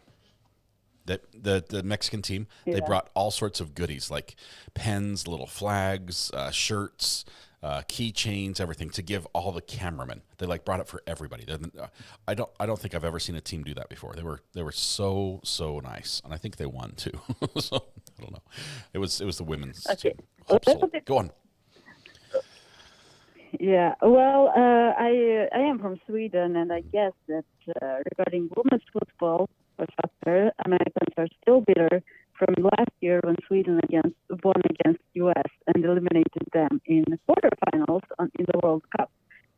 The Mexican team, they brought all sorts of goodies like pens, little flags, shirts, keychains, everything to give all the cameramen. They brought it for everybody. I don't think I've ever seen a team do that before. They were so nice, and I think they won too. So I don't know. It was the women's team. Go on. Yeah. Well, I am from Sweden, and I guess that regarding women's football or soccer, Americans are still bitter from last year when Sweden won against US and eliminated them in the quarterfinals in the World Cup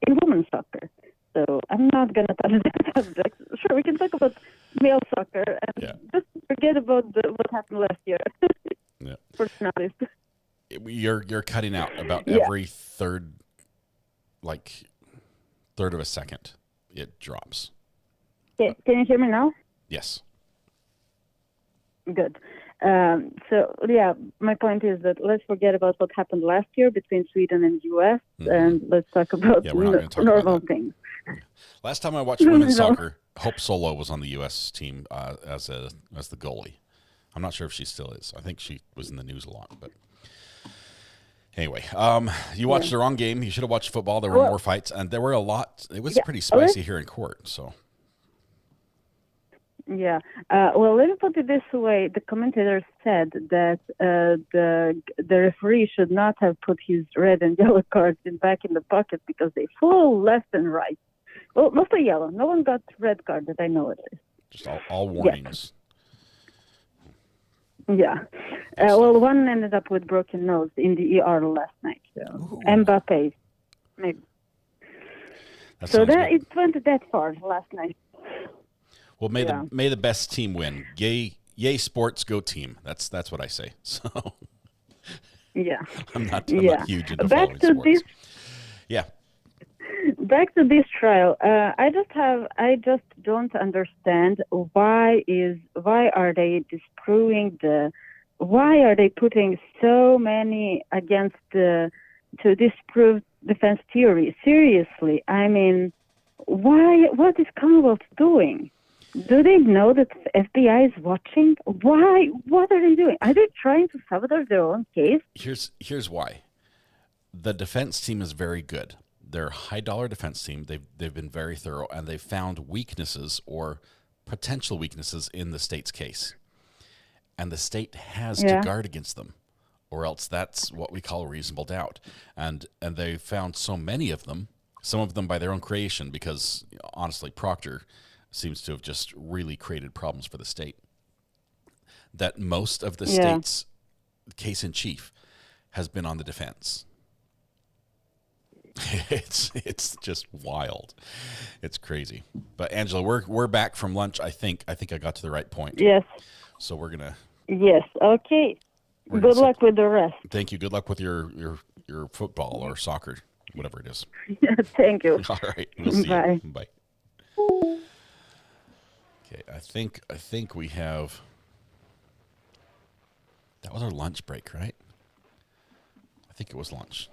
in women's soccer. So I'm not going to touch that subject. Sure, we can talk about male soccer and just forget about what happened last year. Yeah. For journalists. You're cutting out about every third of a second. It drops. Can you hear me now? Yes. Good. So yeah, my point is that let's forget about what happened last year between Sweden and US, and let's talk about normal things. Last time I watched women's soccer, Hope Solo was on the US team as the goalie. I'm not sure if she still is. I think she was in the news a lot, but anyway, you watched the wrong game. You should have watched football. There were more fights, and there were a lot. It was pretty spicy here in court. So, yeah. Well, let me put it this way: the commentator said that the referee should not have put his red and yellow cards back in the pocket because they flew left and right. Well, mostly yellow. No one got red card that I know it is. Just all warnings. Yeah. Well, one ended up with broken nose in the ER last night. So Mbappe, maybe. So it went that far last night. Well, may the best team win. Yay sports, go team. That's what I say. So yeah, I'm not huge into following sports. Back to this trial. I just don't understand why are they disproving the why are they putting so many against to disprove defense theory? Seriously, I mean, why? What is Commonwealth doing? Do they know that FBI is watching? Why? What are they doing? Are they trying to sabotage their own case? Here's why. The defense team is very good. They're a high-dollar defense team. They've been very thorough, and they've found weaknesses or potential weaknesses in the state's case. And the state has to guard against them, or else that's what we call reasonable doubt. And they found so many of them, some of them by their own creation, because honestly, Proctor seems to have just really created problems for the state, that most of the state's case in chief has been on the defense. It's just wild. It's crazy. But Angela, we're back from lunch. I think I got to the right point. Yes. So we're gonna. Yes. Okay. Good luck with the rest. Thank you. Good luck with your football or soccer, whatever it is. Thank you. All right. We'll see Bye. you. Bye. Okay. I think we have. That was our lunch break, right? I think it was lunch.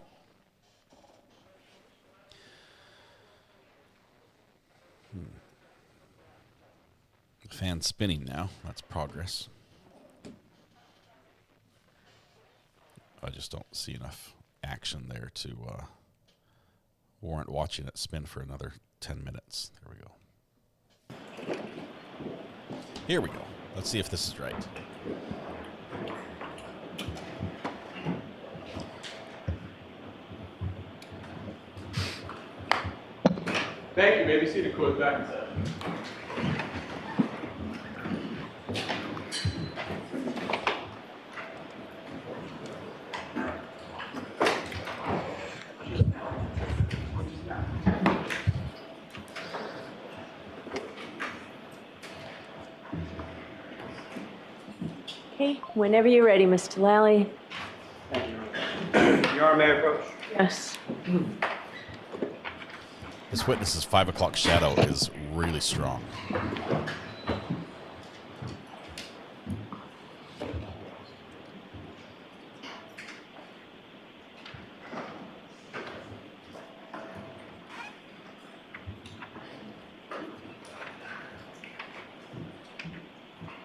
The fan's spinning now. That's progress. I just don't see enough action there to warrant watching it spin for another 10 minutes. There we go. Here we go. Let's see if this is right. Thank you. Maybe see the court back in a second. Okay, whenever you're ready, Mr. Lally. Thank you. Your Honor, may I approach? Yes. This witness's 5 o'clock shadow is really strong.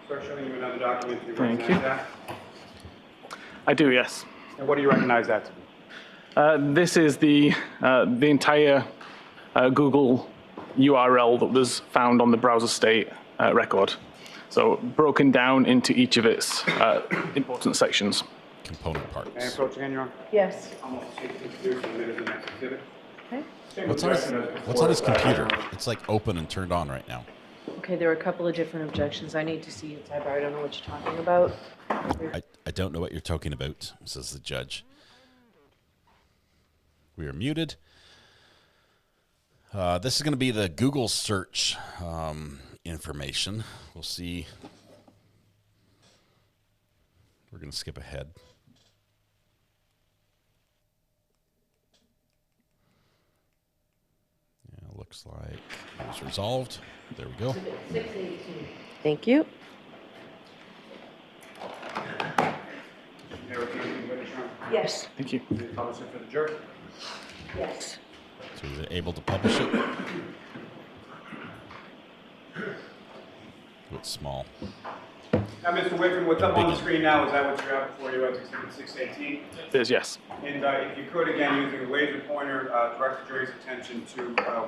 Sir, showing you another document. Do you Thank recognize you. that? I do, yes. And what do you recognize that to be? This is the entire Google URL that was found on the browser state record. So broken down into each of its important sections. Component parts. May I approach again, Your Honor? Yes. Almost 16 years and the next exhibit. Okay. What's on his computer? It's like open and turned on right now. Okay, there are a couple of different objections. I need to see it, Cyber. I don't know what you're talking about. I don't know what you're talking about, says the judge. We are muted. This is going to be the Google search information. We'll see. We're going to skip ahead. Yeah, looks like it was resolved. There we go. 618. Thank you. Yes. Thank you. Publish it for the jury. Yes. So we've been able to publish it. It's small. Now, Mr. Whitman, what's up on the screen now, is that what you have before you at Exhibit 618? It is, yes. And if you could, again, using a laser pointer, direct the jury's attention to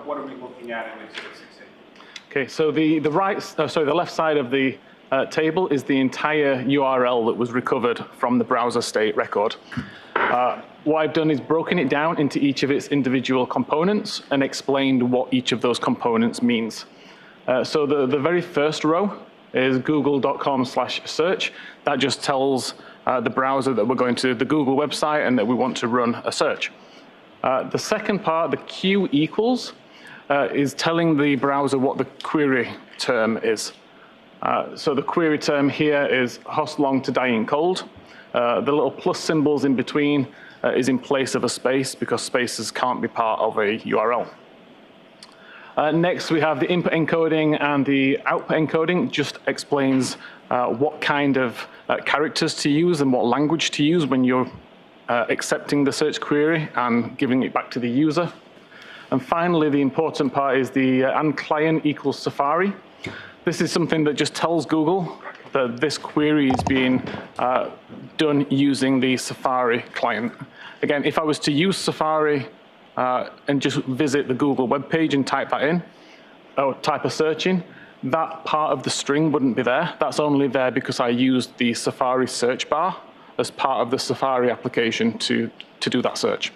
what are we looking at in Exhibit 618? Okay, so the left side of the table is the entire URL that was recovered from the browser state record. What I've done is broken it down into each of its individual components and explained what each of those components means. So the very first row is google.com/search. That just tells the browser that we're going to the Google website and that we want to run a search. The second part, the Q equals, is telling the browser what the query term is. So the query term here is host long to dying cold. The little plus symbols in between is in place of a space because spaces can't be part of a URL. Next, we have the input encoding and the output encoding. Just explains what kind of characters to use and what language to use when you're accepting the search query and giving it back to the user. And finally, the important part is the and client equals Safari. This is something that just tells Google that this query is being done using the Safari client. Again, if I was to use Safari and just visit the Google web page and type that in, or type a search in, that part of the string wouldn't be there. That's only there because I used the Safari search bar as part of the Safari application to do that search.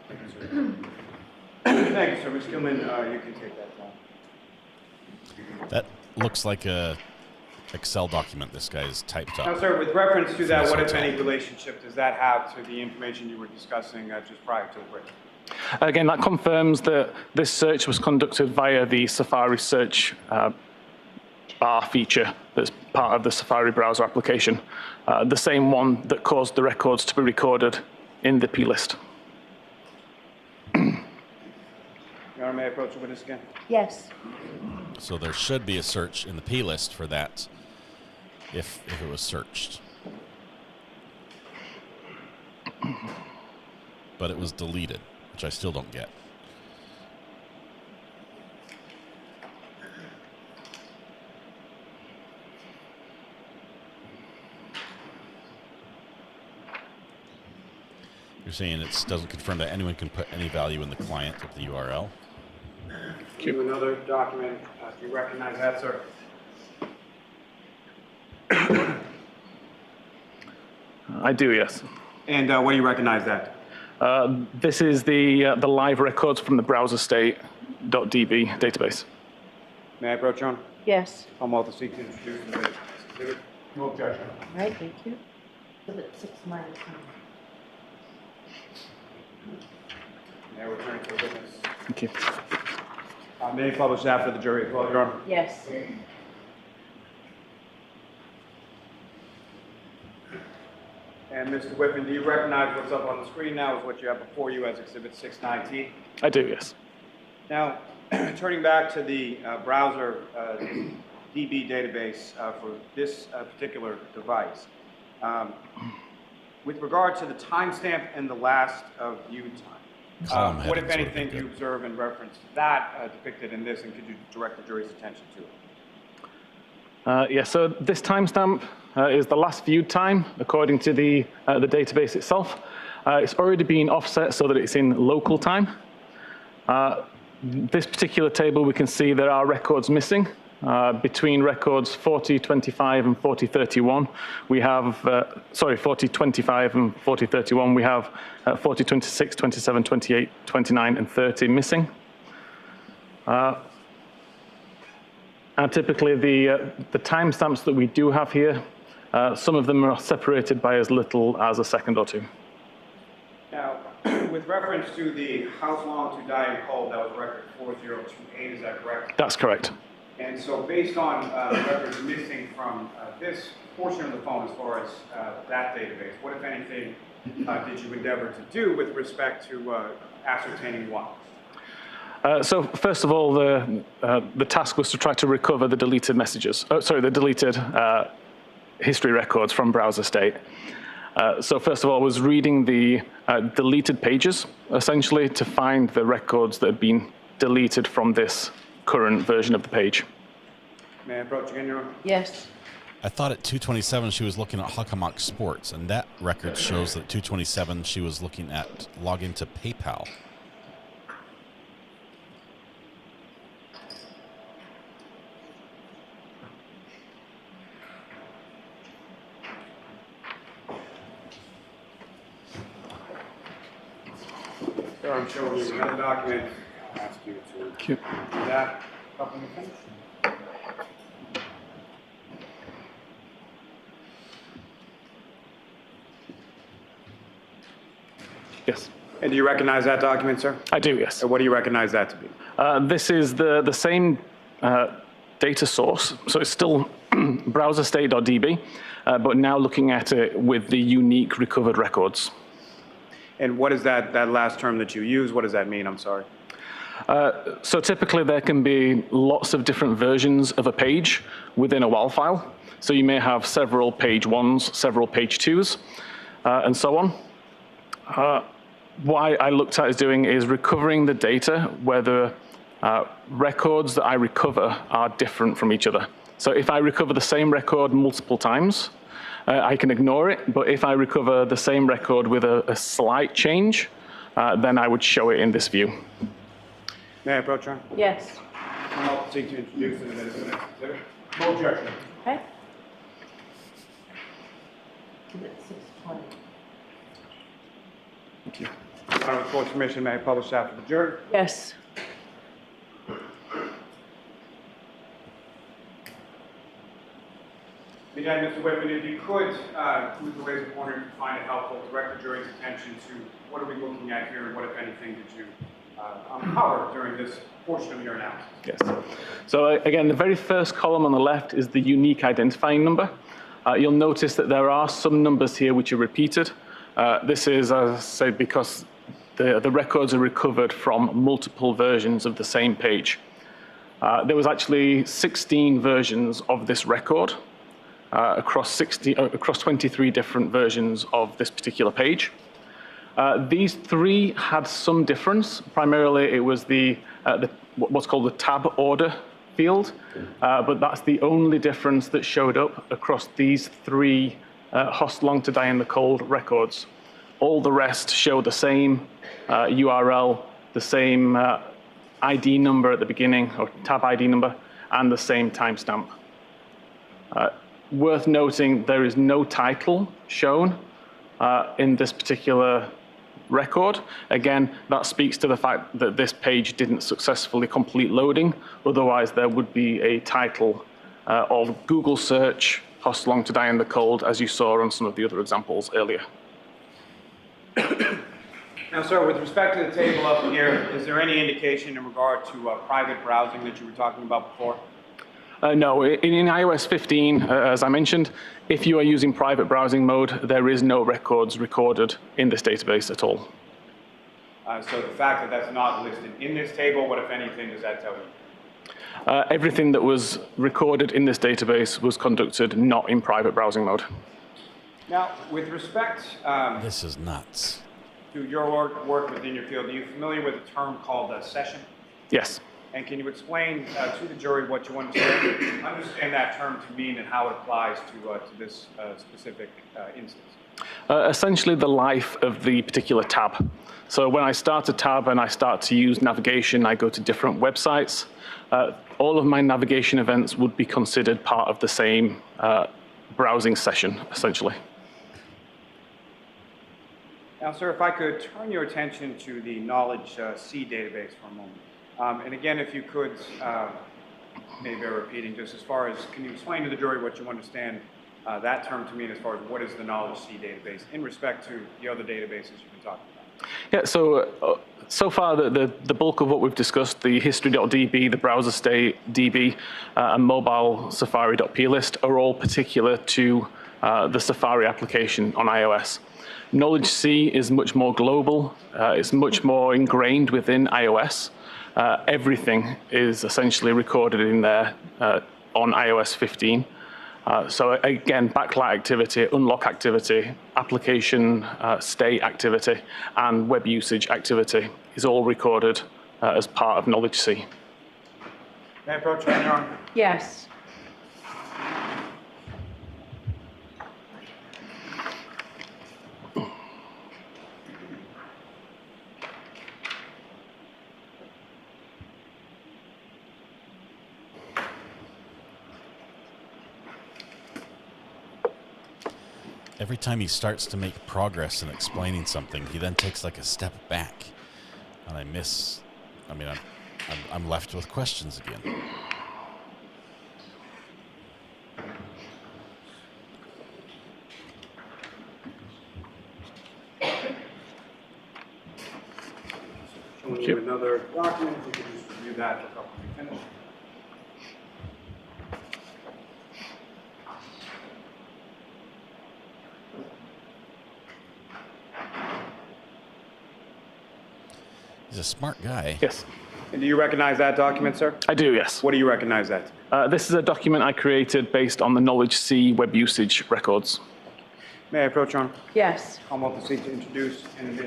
Thank you, sir. Ms. Gilman, you can take that down. That looks like a Excel document this guy's typed up. Now, sir, with reference to that, Yes, what, if Excel. any, relationship does that have to the information you were discussing just prior to the break? Again, that confirms that this search was conducted via the Safari search bar feature that's part of the Safari browser application, the same one that caused the records to be recorded in the plist. Your Honor, may I approach the witness again? Yes. So there should be a search in the P list for that if it was searched. But it was deleted, which I still don't get. You're saying it doesn't confirm that anyone can put any value in the client of the URL? Give you another document. Do you recognize that, sir? I do, yes. And what do you recognize that? This is the live records from the browserstate.db database. May I approach, Your Honor? Yes. I'm also seeking to introduce the witness. Exhibit. No objection. All right, thank you. Exhibit 6 minus 1. May I return to the witness? Thank you. May I publish that for the jury as well, Your Honor? Yes. And Mr. Whitman, do you recognize what's up on the screen now is what you have before you as Exhibit 69T? I do, yes. Now, turning back to the browser DB database for this particular device, with regard to the timestamp and the last viewed time, what, if anything, do you observe in reference to that depicted in this, and could you direct the jury's attention to it? Yeah, so this timestamp is the last viewed time according to the database itself. It's already been offset so that it's in local time. This particular table, we can see there are records missing. Between records 4025 and 4031, we have, 4025 and 4031, we have 4026, 27, 28, 29, and 30 missing. And typically the timestamps that we do have here, some of them are separated by as little as a second or two. Now, with reference to the How Long to Die in Cold, that was record 4028, is that correct? That's correct. And so based on the records missing from this portion of the phone as far as that database, what, if anything, did you endeavor to do with respect to ascertaining what? So first of all, the task was to try to recover the deleted messages. The deleted history records from browser state. So first of all, I was reading the deleted pages, essentially, to find the records that had been deleted from this current version of the page. May I approach again, Your Honor? Yes. I thought at 227 she was looking at Hakamak Sports, and that record shows that 227 she was looking at login to PayPal. Sir, I'm showing you another document. I'll ask you to do that. Couple of things. Yes. And do you recognize that document, sir? I do, yes. And what do you recognize that to be? This is the same data source, so it's still browserstate.db, but now looking at it with the unique recovered records. And what is that last term that you use? What does that mean? I'm sorry. So typically there can be lots of different versions of a page within a WAL file. So you may have several page 1s, several page 2s, and so on. What I looked at is doing is recovering the data where the records that I recover are different from each other. So if I recover the same record multiple times, I can ignore it, but if I recover the same record with a slight change, then I would show it in this view. May I approach her? Yes. I'll seek to introduce the minutes of the next exhibit. No objection. Okay. Thank you. With court permission, may I publish after the jury? Yes. Again, Mr. Whitman, if you could, with the ways of order, find it helpful, direct the jury's attention to what are we looking at here and what, if anything, did you uncover during this portion of your analysis? Yes. So again, the very first column on the left is the unique identifying number. You'll notice that there are some numbers here which are repeated. This is, as I say, because the records are recovered from multiple versions of the same page. There was actually 16 versions of this record across 23 different versions of this particular page. These three had some difference. Primarily, it was what's called the tab order field, but that's the only difference that showed up across these three Host Long to Die in the Cold records. All the rest show the same URL, the same ID number at the beginning, or tab ID number, and the same timestamp. Worth noting, there is no title shown in this particular record. Again, that speaks to the fact that this page didn't successfully complete loading. Otherwise, there would be a title of Google search, Host Long to Die in the Cold, as you saw on some of the other examples earlier. Now, sir, with respect to the table up here, is there any indication in regard to private browsing that you were talking about before? No, in iOS 15, as I mentioned, if you are using private browsing mode, there is no records recorded in this database at all. So the fact that that's not listed in this table, what, if anything, does that tell you? Everything that was recorded in this database was conducted not in private browsing mode. Now, with respect this is nuts. To your work within your field, are you familiar with a term called a session? Yes. And can you explain to the jury what you understand that term to mean and how it applies to this specific instance? Essentially the life of the particular tab. So when I start a tab and I start to use navigation, I go to different websites. All of my navigation events would be considered part of the same browsing session, essentially. Now, sir, if I could turn your attention to the Knowledge C database for a moment. And again, if you could, maybe repeating, just as far as, can you explain to the jury what you understand that term to mean as far as what is the Knowledge C database in respect to the other databases you've been talking about? Yeah, so far the bulk of what we've discussed, the history.db, the browser state DB, and mobile safari.plist are all particular to the Safari application on iOS. Knowledge C is much more global. It's much more ingrained within iOS. Everything is essentially recorded in there on iOS 15. So again, backlight activity, unlock activity, application state activity, and web usage activity is all recorded as part of Knowledge C. May I approach you, Your Honor? Yes. Every time he starts to make progress in explaining something, he then takes like a step back, and I'm left with questions again. Showing you another document, you can just review that for a couple of minutes. He's a smart guy. Yes. And do you recognize that document, sir? I do, yes. What do you recognize that? This is a document I created based on the Knowledge C web usage records. May I approach, Your Honor? Yes. I'm want the seat to introduce and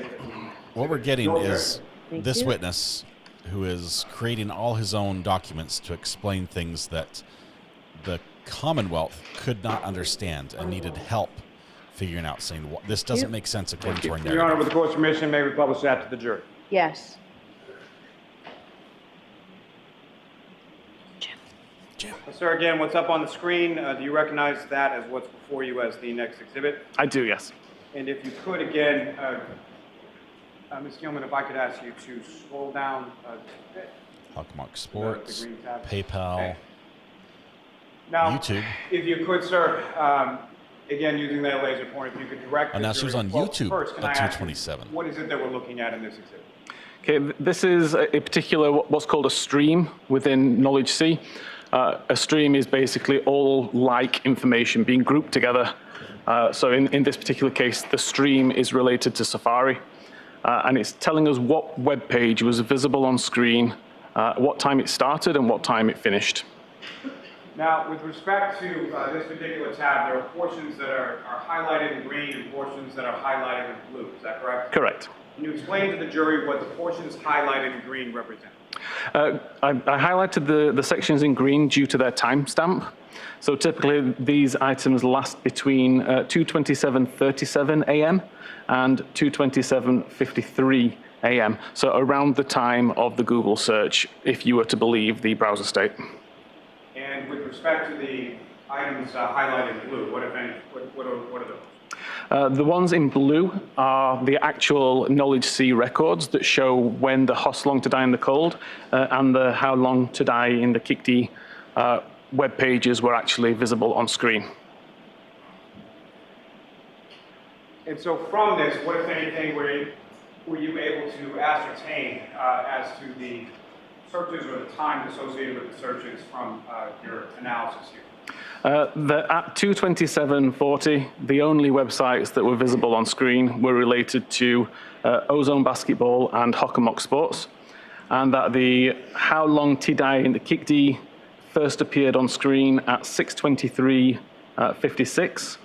What we're getting is Thank this you. witness who is creating all his own documents to explain things that the Commonwealth could not understand and needed help figuring out, saying, this doesn't make sense according to our narrative. Your Honor, with the court's permission, may we publish that to the jury? Yes. Sir, again, what's up on the screen, do you recognize that as what's before you as the next exhibit? I do, yes. And if you could, again, Ms. Gilman, if I could ask you to scroll down just a bit. Hawkmark Sports, The green tab. PayPal, Okay. Now, YouTube. if you could, sir, again, using that laser pointer, if you could direct And the now she was jury- on well, YouTube first, can I at ask you, 2:27. what is it that we're looking at in this exhibit? Okay, this is a particular, what's called a stream within Knowledge C. A stream is basically all like information being grouped together. So in this particular case, the stream is related to Safari. And it's telling us what web page was visible on screen, what time it started and what time it finished. Now, with respect to this particular tab, there are portions that are highlighted in green and portions that are highlighted in blue. Is that correct? Correct. Can you explain to the jury what the portions highlighted in green represent? I highlighted the sections in green due to their timestamp. So typically these items last between 2:27:37 a.m. and 2:27:53 a.m. So around the time of the Google search, if you were to believe the browser state. And with respect to the items highlighted in blue, what if any? What are those? The ones in blue are the actual Knowledge C records that show when the Hoss Long to Die in the Cold and the How Long to Die in the Kikdi web pages were actually visible on screen. And so from this, what if anything were you able to ascertain as to the searches or the time associated with the searches from your analysis here? At 2:27:40, the only websites that were visible on screen were related to Ozone Basketball and Hockomock Sports, and that the How Long to Die in the Kikdi first appeared on screen at 6:23:56,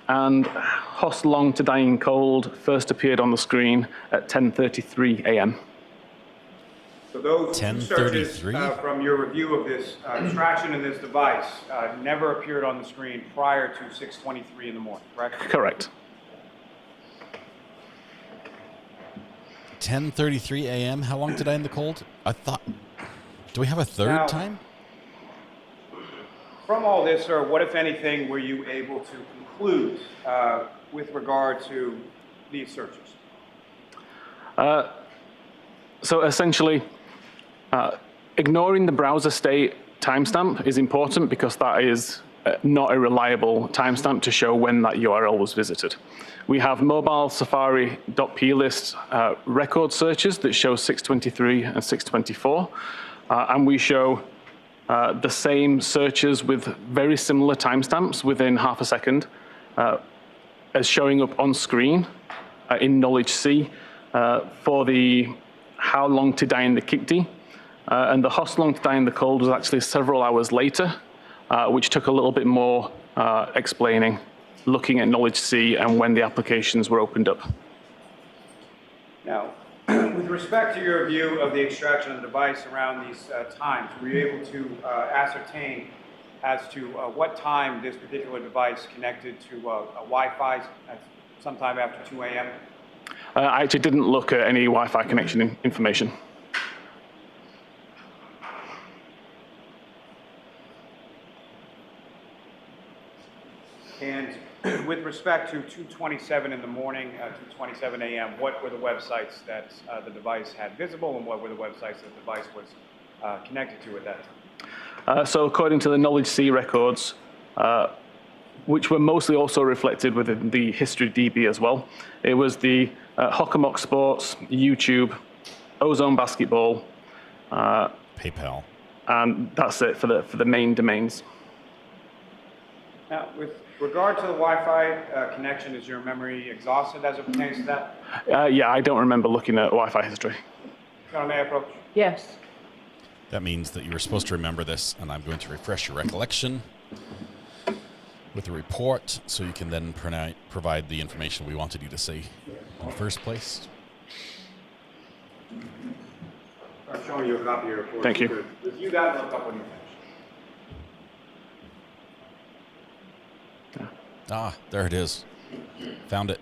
and Hoss Long to Die in Cold first appeared on the screen at 10:33 a.m. So those two searches from your review of this extraction in this device never appeared on the screen prior to 6:23 in the morning, correct? Correct. 10:33 a.m. How long did I in the cold? I thought. Do we have a third Now, time? From all this, sir, what, if anything, were you able to conclude with regard to these searches? So essentially, ignoring the browser state timestamp is important because that is not a reliable timestamp to show when that URL was visited. We have mobile Safari.plist record searches that show 6:23 and 6:24, and we show the same searches with very similar timestamps within half a second as showing up on screen in Knowledge C for the How Long to Die in the Kikdi. And the Hoss Long to Die in the Cold was actually several hours later, which took a little bit more explaining, looking at Knowledge C and when the applications were opened up. Now, with respect to your view of the extraction of the device around these times, were you able to ascertain as to what time this particular device connected to a Wi-Fi at sometime after 2 a.m.? I actually didn't look at any Wi-Fi connection information. And with respect to 2:27 in the morning, 2:27 a.m., what were the websites that the device had visible, and what were the websites that the device was connected to at that time? So according to the Knowledge C records, which were mostly also reflected within the History DB as well, it was the Hockomock Sports, YouTube, Ozone Basketball, PayPal, and that's it for the main domains. Now, with regard to the Wi-Fi connection, is your memory exhausted as it pertains to that? Yeah, I don't remember looking at Wi-Fi history. Your Honor, may I approach? Yes. That means that you were supposed to remember this, and I'm going to refresh your recollection with a report so you can then provide the information we wanted you to see in the first place. I'm showing you a copy of your report. Thank you. Review that and look up when you finish. Ah, there it is. Found it.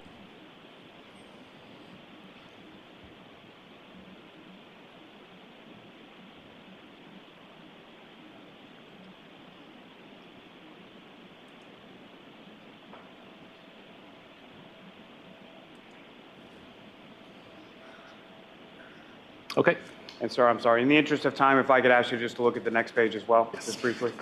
Okay. And sir, I'm sorry, in the interest of time, if I could ask you just to look at the next page as well, just briefly.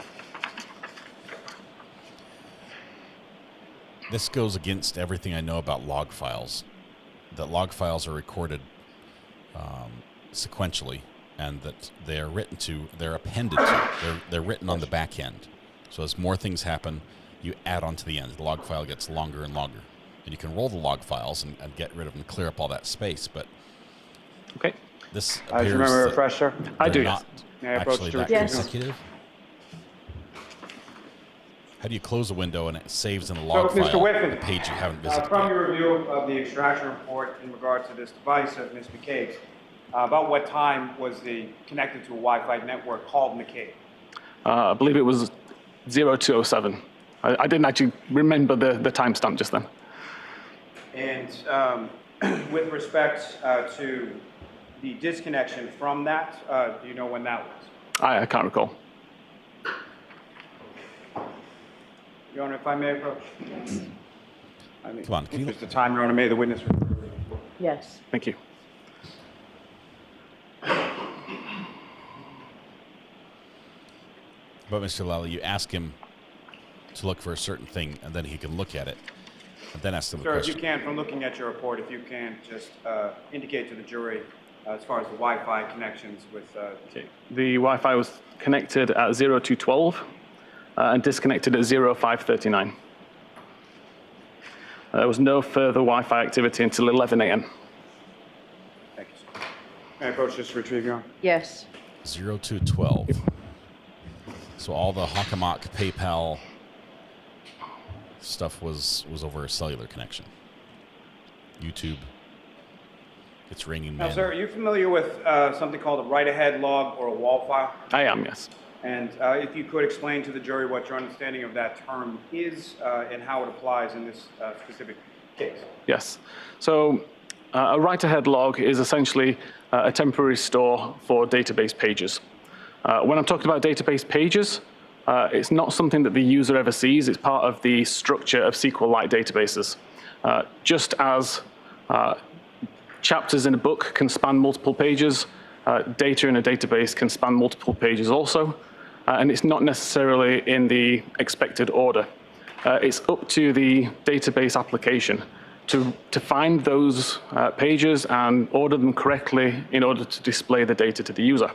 This goes against everything I know about log files. That log files are recorded sequentially, and that they're appended to. They're written on the back end. So as more things happen, you add on to the end. The log file gets longer and longer. And you can roll the log files and get rid of them and clear up all that space, but okay. This Do you remember appears refresher? I do. Not May I approach actually the that yes. consecutive. How do you close a window and it saves in the log So, file Mr. Whitman, the page you haven't visited? from your review of the extraction report in regard to this device of Ms. McCabe's, about what time was the connected to a Wi-Fi network called McCabe? I believe it was 0207. I didn't actually remember the timestamp just then. And with respect to the disconnection from that, do you know when that was? I can't recall. Your Honor, if I may approach. Come on, can you the time, Your Honor, may the witness. Yes. Thank you. But Mr. Lally, you ask him to look for a certain thing, and then he can look at it, and then ask them a Sir, if question. you can, from looking at your report, if you can just indicate to the jury as far as the Wi-Fi connections with... Okay. The Wi-Fi was connected at 0212 and disconnected at 0539. There was no further Wi-Fi activity until 11 a.m. Thank you, sir. May I approach this to retrieve, Your Honor? Yes. 0212. So all the Hockomock PayPal stuff was over a cellular connection. YouTube. It's ringing. Now, sir, are you familiar with something called a write-ahead log or a wall file? I am, yes. And if you could explain to the jury what your understanding of that term is and how it applies in this specific case. Yes. So a write-ahead log is essentially a temporary store for database pages. When I'm talking about database pages, it's not something that the user ever sees. It's part of the structure of SQLite databases. Just as chapters in a book can span multiple pages, data in a database can span multiple pages also, and it's not necessarily in the expected order. It's up to the database application to find those pages and order them correctly in order to display the data to the user.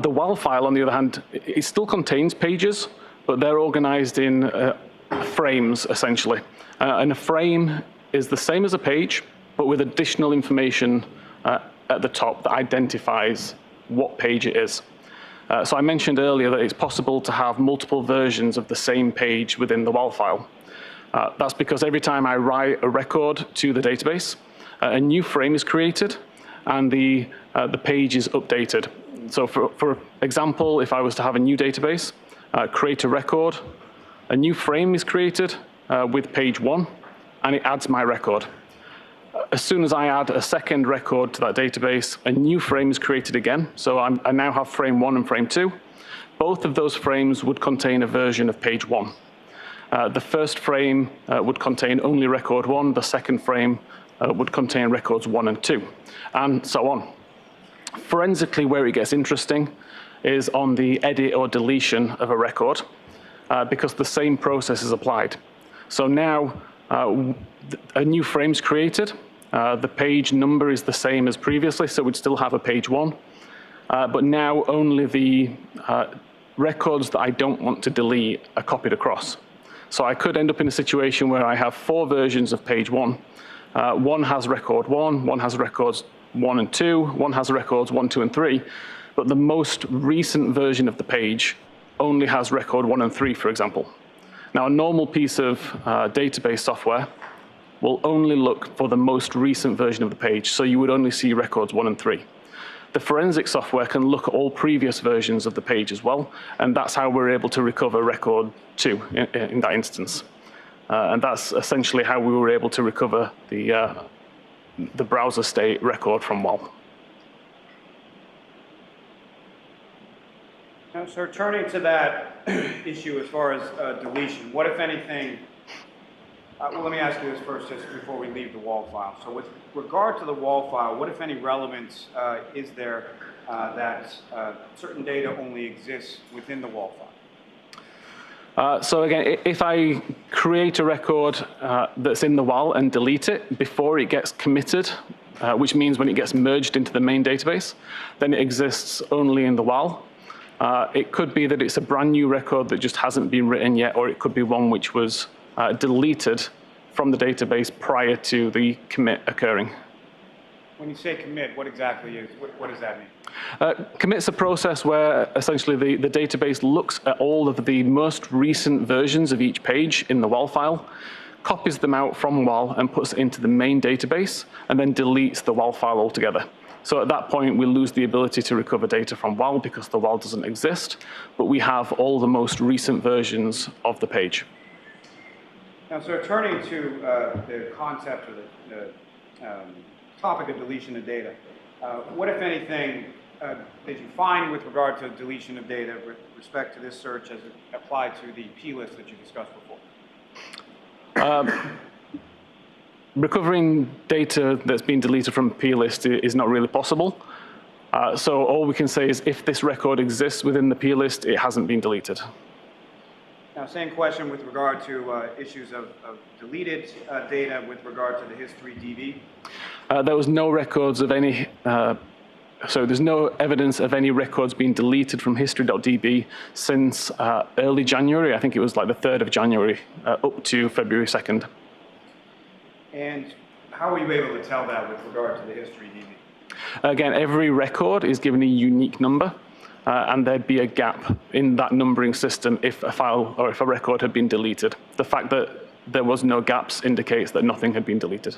The WAL file, on the other hand, it still contains pages, but they're organized in frames, essentially. And a frame is the same as a page, but with additional information at the top that identifies what page it is. So I mentioned earlier that it's possible to have multiple versions of the same page within the WAL file. That's because every time I write a record to the database, a new frame is created and the page is updated. So for example, if I was to have a new database, create a record, a new frame is created with page 1, and it adds my record. As soon as I add a second record to that database, a new frame is created again. So I now have frame 1 and frame 2. Both of those frames would contain a version of page 1. The first frame would contain only record 1. The second frame would contain records 1 and 2, and so on. Forensically, where it gets interesting is on the edit or deletion of a record, because the same process is applied. So now a new frame is created. The page number is the same as previously, so we'd still have a page 1. But now only the records that I don't want to delete are copied across. So I could end up in a situation where I have 4 versions of page 1. One has record 1, one has records 1 and 2, one has records 1, 2, and 3, but the most recent version of the page only has record 1 and 3, for example. Now, a normal piece of database software will only look for the most recent version of the page, so you would only see records 1 and 3. The forensic software can look at all previous versions of the page as well, and that's how we're able to recover record 2 in that instance. And that's essentially how we were able to recover the browser state record from WAL. Now, sir, turning to that issue as far as deletion, what, if anything, well, let me ask you this first, just before we leave the WAL file. So with regard to the WAL file, what, if any, relevance is there that certain data only exists within the WAL file? So again, if I create a record that's in the WAL and delete it before it gets committed, which means when it gets merged into the main database, then it exists only in the WAL. It could be that it's a brand new record that just hasn't been written yet, or it could be one which was deleted from the database prior to the commit occurring. When you say commit, what exactly is, what does that mean? Commit's a process where essentially the database looks at all of the most recent versions of each page in the WAL file, copies them out from WAL and puts it into the main database, and then deletes the WAL file altogether. So at that point, we lose the ability to recover data from WAL because the WAL doesn't exist, but we have all the most recent versions of the page. Now, so turning to the concept or the topic of deletion of data, what, if anything, did you find with regard to deletion of data with respect to this search as it applied to the P list that you discussed before? Recovering data that's been deleted from a P list is not really possible. So all we can say is if this record exists within the P list, it hasn't been deleted. Now, same question with regard to issues of deleted data with regard to the history DB. There was no records of any, so there's no evidence of any records being deleted from history.db since early January. I think it was like the 3rd of January up to February 2nd. And how were you able to tell that with regard to the history DB? Again, every record is given a unique number. And there'd be a gap in that numbering system if a file or if a record had been deleted. The fact that there was no gaps indicates that nothing had been deleted.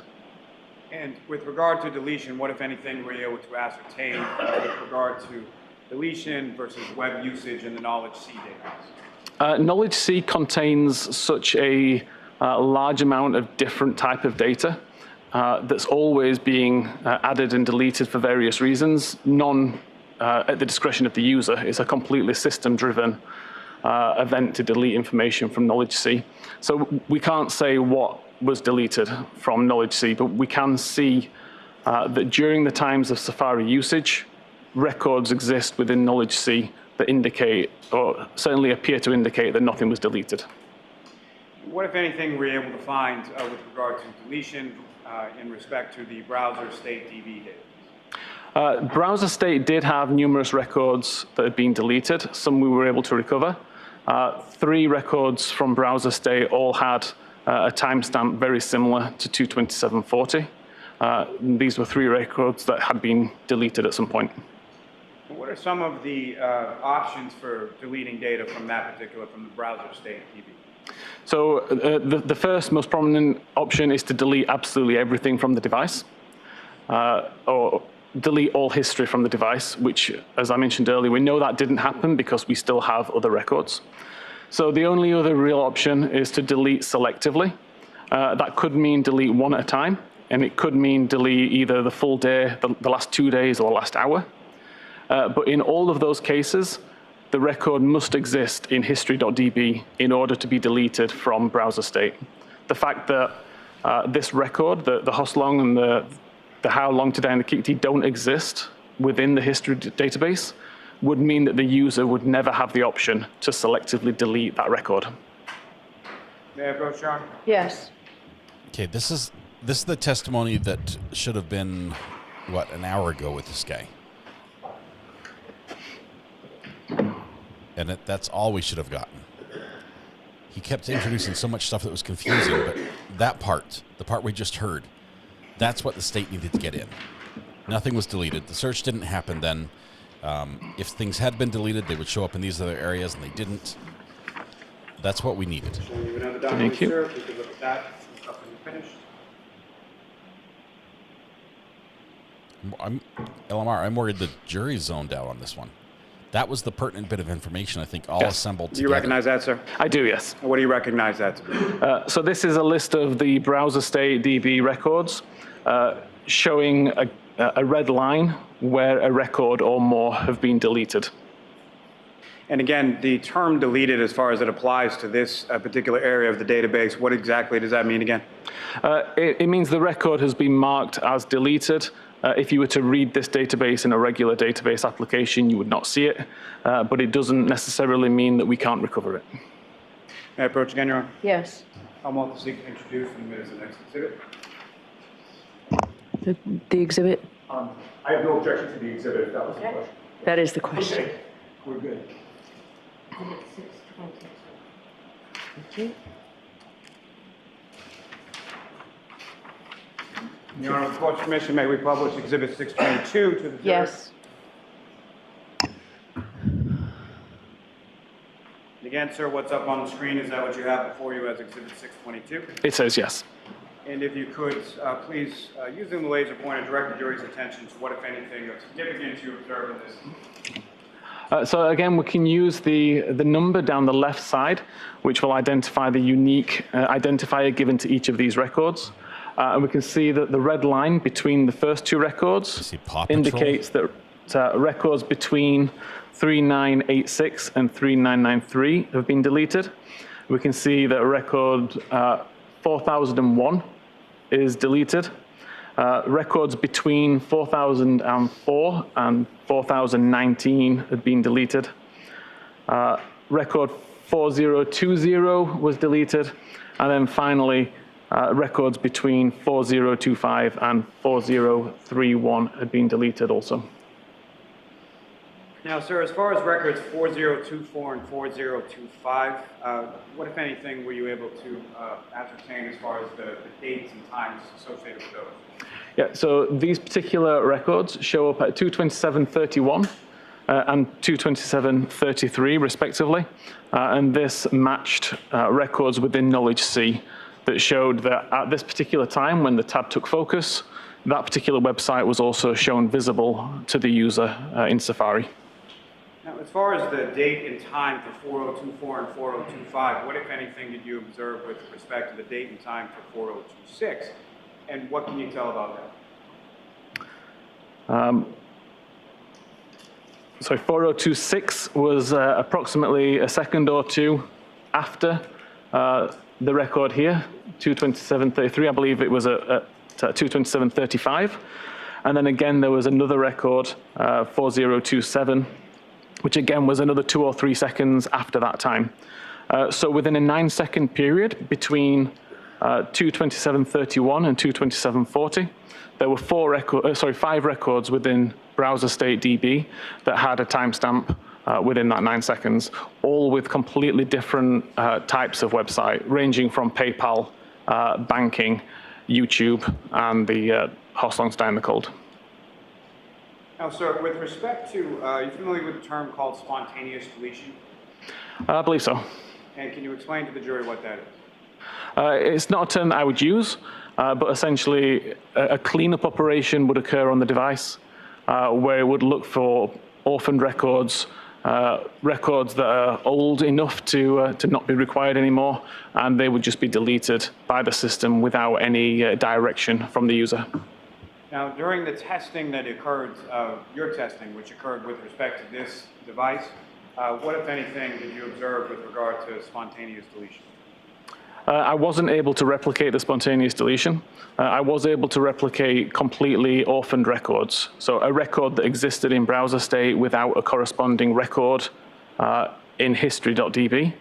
And with regard to deletion, what, if anything, were you able to ascertain with regard to deletion versus web usage in the Knowledge C database? Knowledge C contains such a large amount of different type of data that's always being added and deleted for various reasons. None at the discretion of the user. It's a completely system-driven event to delete information from Knowledge C. So we can't say what was deleted from Knowledge C, but we can see that during the times of Safari usage, records exist within Knowledge C that indicate, or certainly appear to indicate, that nothing was deleted. What, if anything, were you able to find with regard to deletion in respect to the browser state DB data? Browser state did have numerous records that had been deleted. Some we were able to recover. 3 records from browser state all had a timestamp very similar to 22740. These were 3 records that had been deleted at some point. What are some of the options for deleting data from that particular, from the browser state DB? So the first most prominent option is to delete absolutely everything from the device, or delete all history from the device, which, as I mentioned earlier, we know that didn't happen because we still have other records. So the only other real option is to delete selectively. That could mean delete one at a time, and it could mean delete either the full day, the last 2 days, or the last hour. But in all of those cases, the record must exist in history.db in order to be deleted from browser state. The fact that this record, the hoslong and the how long today and the key don't exist within the history database would mean that the user would never have the option to selectively delete that record. May I go, Sean? Yes. Okay, this is the testimony that should have been, what, an hour ago with this guy. And that's all we should have gotten. He kept introducing so much stuff that was confusing, but that part, the part we just heard, that's what the state needed to get in. Nothing was deleted. The search didn't happen then. If things had been deleted, they would show up in these other areas, and they didn't. That's what we needed. Thank you. Sir, if you could look at that. Finished. LMR, I'm worried the jury's zoned out on this one. That was the pertinent bit of information, I think, all assembled together. Do you recognize that, sir? I do, yes. What do you recognize that to be? So this is a list of the browser state DB records showing a red line where a record or more have been deleted. And again, the term deleted, as far as it applies to this particular area of the database, what exactly does that mean again? It means the record has been marked as deleted. If you were to read this database in a regular database application, you would not see it, but it doesn't necessarily mean that we can't recover it. May I approach again, Your Honor? Yes. I'm willing to seek to introduce in the minutes the next exhibit. The exhibit? I have no objection to the exhibit, if that was the question. That is the question. Okay, we're good. Thank you. Your Honor, with the court's permission, may we publish Exhibit 622 to the jury? Yes. Again, sir, what's up on the screen, is that what you have before you as Exhibit 622? It says yes. And if you could, please, using the laser pointer, direct the jury's attention to what, if anything, of significance you observe in this. So again, we can use the number down the left side, which will identify the unique identifier given to each of these records. And we can see that the red line between the first two records indicates that records between 3986 and 3993 have been deleted. We can see that record 4001 is deleted. Records between 4004 and 4019 have been deleted. Record 4020 was deleted. And then finally, records between 4025 and 4031 had been deleted also. Now, sir, as far as records 4024 and 4025, what, if anything, were you able to ascertain as far as the dates and times associated with those? Yeah, so these particular records show up at 227.31 and 227.33, respectively. And this matched records within Knowledge C that showed that at this particular time, when the tab took focus, that particular website was also shown visible to the user in Safari. Now, as far as the date and time for 4024 and 4025, what, if anything, did you observe with respect to the date and time for 4026? And what can you tell about that? So 4026 was approximately a second or two after the record here, 227.33. I believe it was at 227.35. And then again, there was another record, 4027, which again was another 2 or 3 seconds after that time. So within a 9-second period between 227.31 and 227.40, there were 5 records within browser state DB that had a timestamp within that 9 seconds, all with completely different types of website, ranging from PayPal, banking, YouTube, and the Hoslongstein the Cold. Now, sir, with respect to, are you familiar with the term called spontaneous deletion? I believe so. And can you explain to the jury what that is? It's not a term that I would use, but essentially a cleanup operation would occur on the device where it would look for orphaned records, records that are old enough to not be required anymore, and they would just be deleted by the system without any direction from the user. Now, during the testing that occurred, your testing, which occurred with respect to this device, what, if anything, did you observe with regard to spontaneous deletion? I wasn't able to replicate the spontaneous deletion. I was able to replicate completely orphaned records. So a record that existed in browser state without a corresponding record in history.db.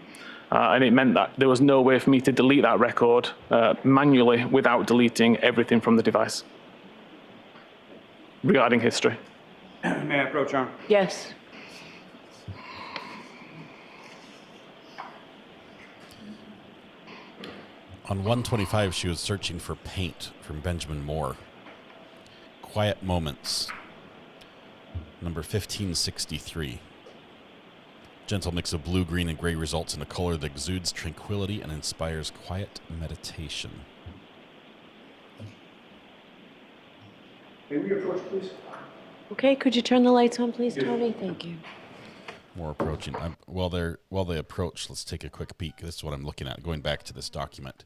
And it meant that there was no way for me to delete that record manually without deleting everything from the device regarding history. May I approach, Your Honor? Yes. On 125, she was searching for paint from Benjamin Moore. Quiet Moments, number 1563. Gentle mix of blue, green, and gray results in a color that exudes tranquility and inspires quiet meditation. May we approach, please? Okay, could you turn the lights on, please, Tony? Thank you. More approaching. While they approach, let's take a quick peek. This is what I'm looking at. Going back to this document.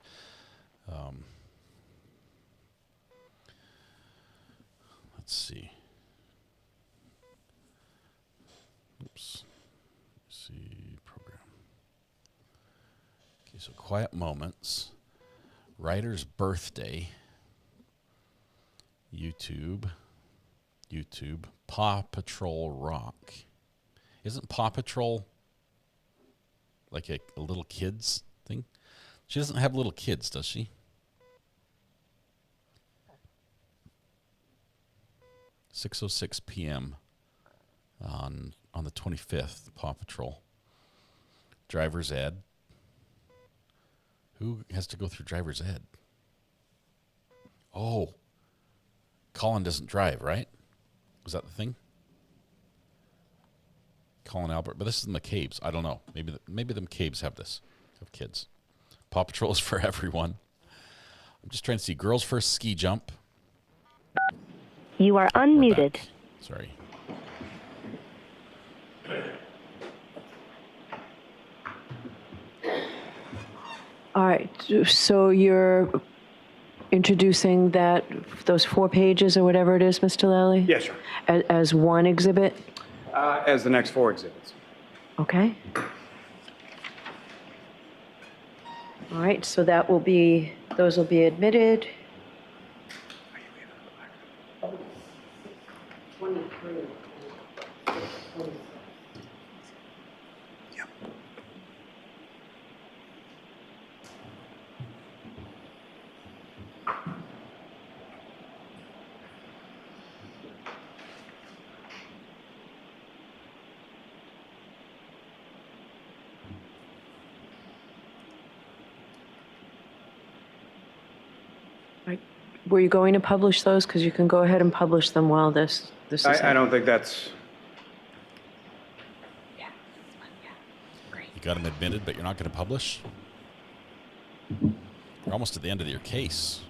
Let's see. Oops. Let's see program. Okay, so Quiet Moments, Writer's Birthday, YouTube, Paw Patrol Rock. Isn't Paw Patrol like a little kids thing? She doesn't have little kids, does she? .6:06 p.m. on the 25th, Paw Patrol. Driver's Ed. Who has to go through driver's ed? Oh, Colin doesn't drive, right? Was that the thing? Colin Albert, but this is the McCabe's. I don't know. Maybe the McCabe's have this. Have kids. Paw Patrol is for everyone. I'm just trying to see. Girls First Ski Jump. You are unmuted. Sorry. All right, so you're introducing those 4 pages or whatever it is, Mr. Lally? Yes, sir. As one exhibit? As the next 4 exhibits. Okay. All right, so those will be admitted. 23. Yep. Were you going to publish those? Because you can go ahead and publish them while this is... I don't think that's... Yeah. Great. You got them admitted, but you're not going to publish? You're almost at the end of your case.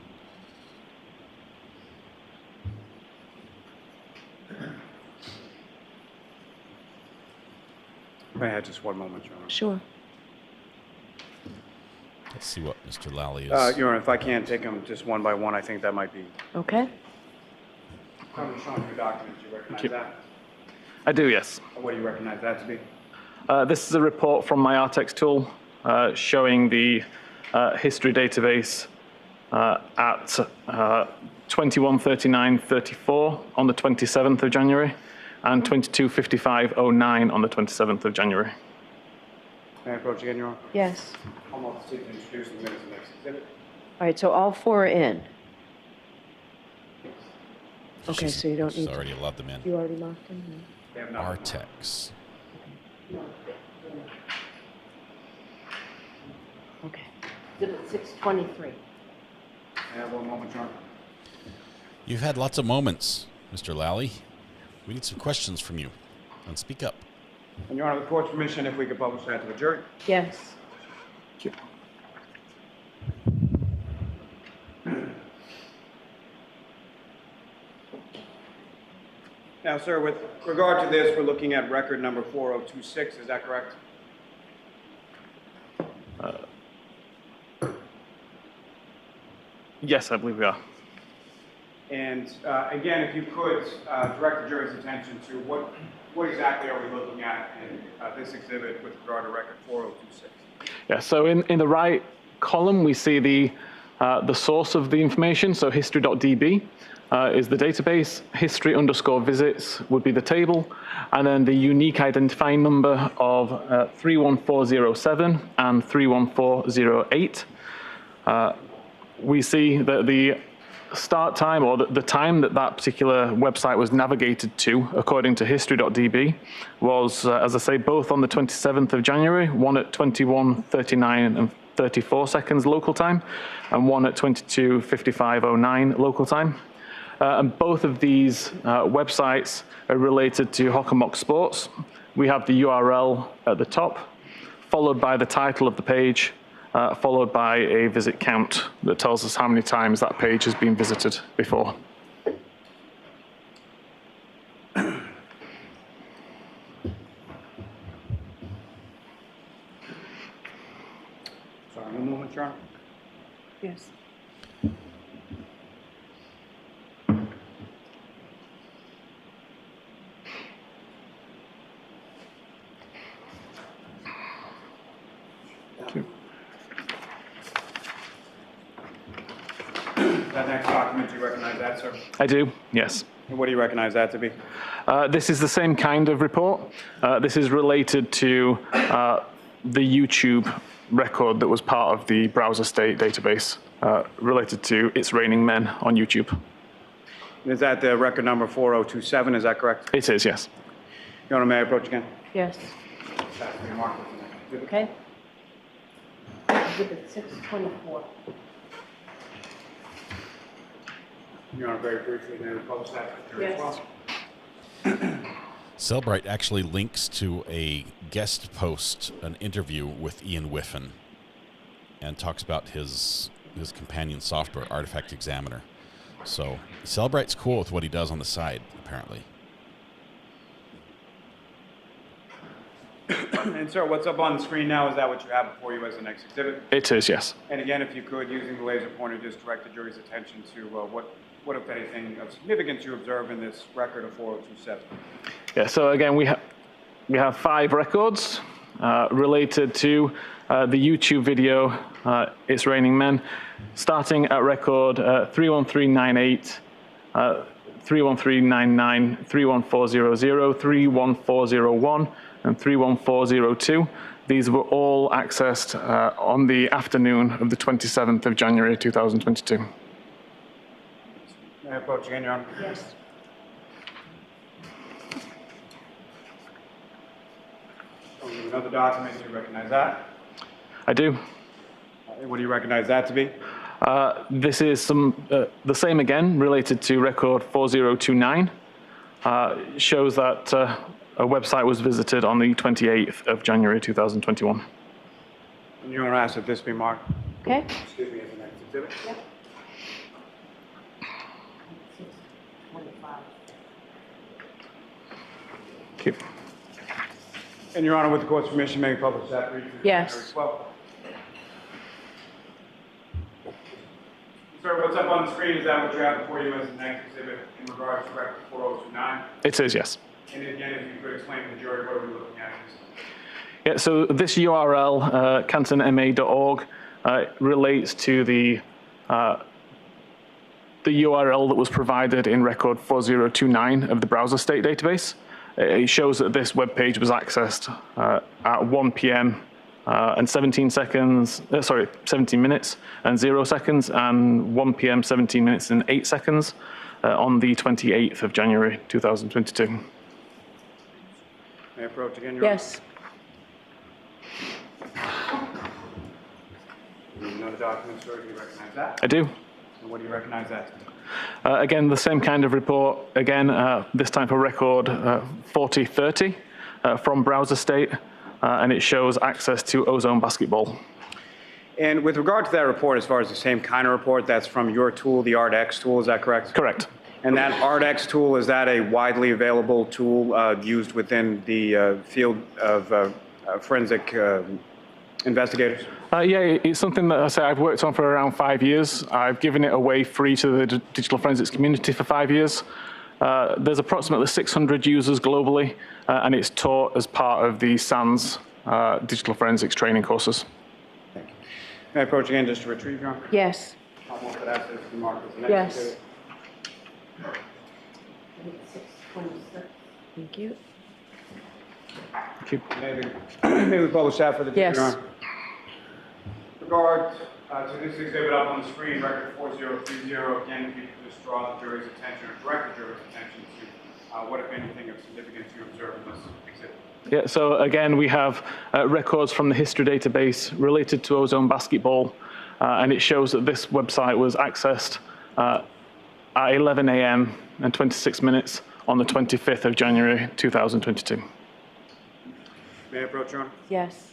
May I have just one moment, Your Honor? Sure. Let's see what Mr. Lally is. Your Honor, if I can take them just one by one, I think that might be... Okay. I'm showing your documents. Do you recognize that? I do, yes. What do you recognize that to be? This is a report from my Artex tool showing the history database at 21:39:34 on the 27th of January and 22:55:09 on the 27th of January. May I approach again, Your Honor? Yes. I'm off to introduce the minutes of the next exhibit. All right, so all 4 are in. Okay, so you don't need... She's already allowed them in. You already locked them in? Artex. Okay. Exhibit 623. I have one moment, Your Honor. You've had lots of moments, Mr. Lally. We need some questions from you. And speak up. And Your Honor, the court's permission if we could publish that to the jury. Yes. Thank you. Now, sir, with regard to this, we're looking at record number 4026, is that correct? Yes, I believe we are. And again, if you could direct the jury's attention to what exactly are we looking at in this exhibit with regard to record 4026? Yeah, so in the right column, we see the source of the information, so history.db. Is the database, history_visits would be the table, and then the unique identifying number of 31407 and 31408. We see that the start time, or the time that particular website was navigated to, according to history.db, was, as I say, both on the 27th of January, one at 21:39 and 34 seconds local time, and one at 22:55:09 local time. And both of these websites are related to Hockomock Sports. We have the URL at the top, followed by the title of the page, followed by a visit count that tells us how many times that page has been visited before. Sorry, one moment, Your Honor. Yes. That next document, do you recognize that, sir? I do, yes. And what do you recognize that to be? This is the same kind of report. This is related to the YouTube record that was part of the browser state database related to It's Raining Men on YouTube. Is that the record number 4027, is that correct? It is, yes. Your Honor, may I approach again? Yes. That's the remark. Okay. Exhibit 624. Your Honor, very briefly, may we publish that for the jury as well? Cellbrite actually links to a guest post, an interview with Ian Whiffen, and talks about his companion software, Artifact Examiner. So Cellbrite's cool with what he does on the side, apparently. And sir, what's up on the screen now, is that what you have before you as the next exhibit? It is, yes. And again, if you could, using the laser pointer, just direct the jury's attention to what, if anything, of significance you observe in this record of 4027. Yeah, so again, we have 5 records related to the YouTube video, It's Raining Men, starting at record 31398, 31399, 31400, 31401, and 31402. These were all accessed on the afternoon of the 27th of January 2022. May I approach again, Your Honor? Yes. Another document, do you recognize that? I do. What do you recognize that to be? This is the same again, related to record 4029. Shows that a website was visited on the 28th of January 2021. And Your Honor, ask that this be marked. Okay. Excuse me, as the next exhibit. Yep. Okay. And Your Honor, with the court's permission, may we publish that briefly? Yes. As well. Sir, what's up on the screen, is that what you have before you as the next exhibit in regards to record 4029? It is, yes. And again, if you could explain to the jury what we're looking at. Yeah, so this URL, cantonma.org, relates to the URL that was provided in record 4029 of the browser state database. It shows that this web page was accessed at 1 p.m. And 17 minutes and 0 seconds, and 1 p.m. 17 minutes and 8 seconds on the 28th of January 2022. May I approach again, Your Honor? Yes. Another document, sir, do you recognize that? I do. And what do you recognize that? Again, the same kind of report. Again, this time for record 4030 from browser state. And it shows access to Ozone Basketball. And with regard to that report, as far as the same kind of report, that's from your tool, the ArtX tool, is that correct? Correct. And that ArtX tool, is that a widely available tool used within the field of forensic investigators? Yeah, it's something that I say I've worked on for around 5 years. I've given it away free to the digital forensics community for 5 years. There's approximately 600 users globally, and it's taught as part of the SANS digital forensics training courses. Thank you. May I approach again just to retrieve, Your Honor? Yes. Almost at access to mark as the next Yes. exhibit. Thank you. May we publish that for the Yes. Your Honor? With regard to this exhibit up on the screen, record 4030, again, if you could just draw the jury's attention or direct the jury's attention to what, if anything, of significance you observe in this exhibit. Yeah, so again, we have records from the history database related to Ozone Basketball, and it shows that this website was accessed at 11 a.m. and 26 minutes on the 25th of January, 2022. May I approach, Your Honor? Yes.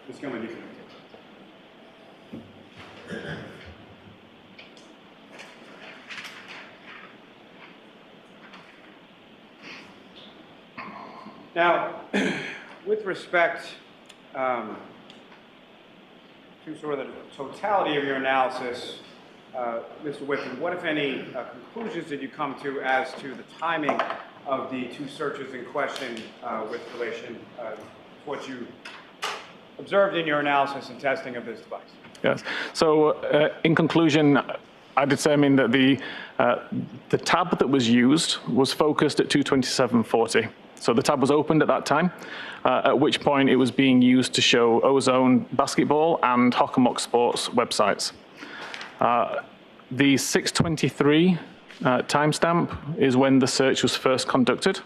Ms. Gilman, you can. Now, with respect to sort of the totality of your analysis, Mr. Whitman, what, if any, conclusions did you come to as to the timing of the two searches in question with relation to what you observed in your analysis and testing of this device? Yes. So in conclusion, I determined that the tab that was used was focused at 227.40. So the tab was opened at that time, at which point it was being used to show Ozone Basketball and Hockomock Sports websites. The 6:23 timestamp is when the search was first conducted.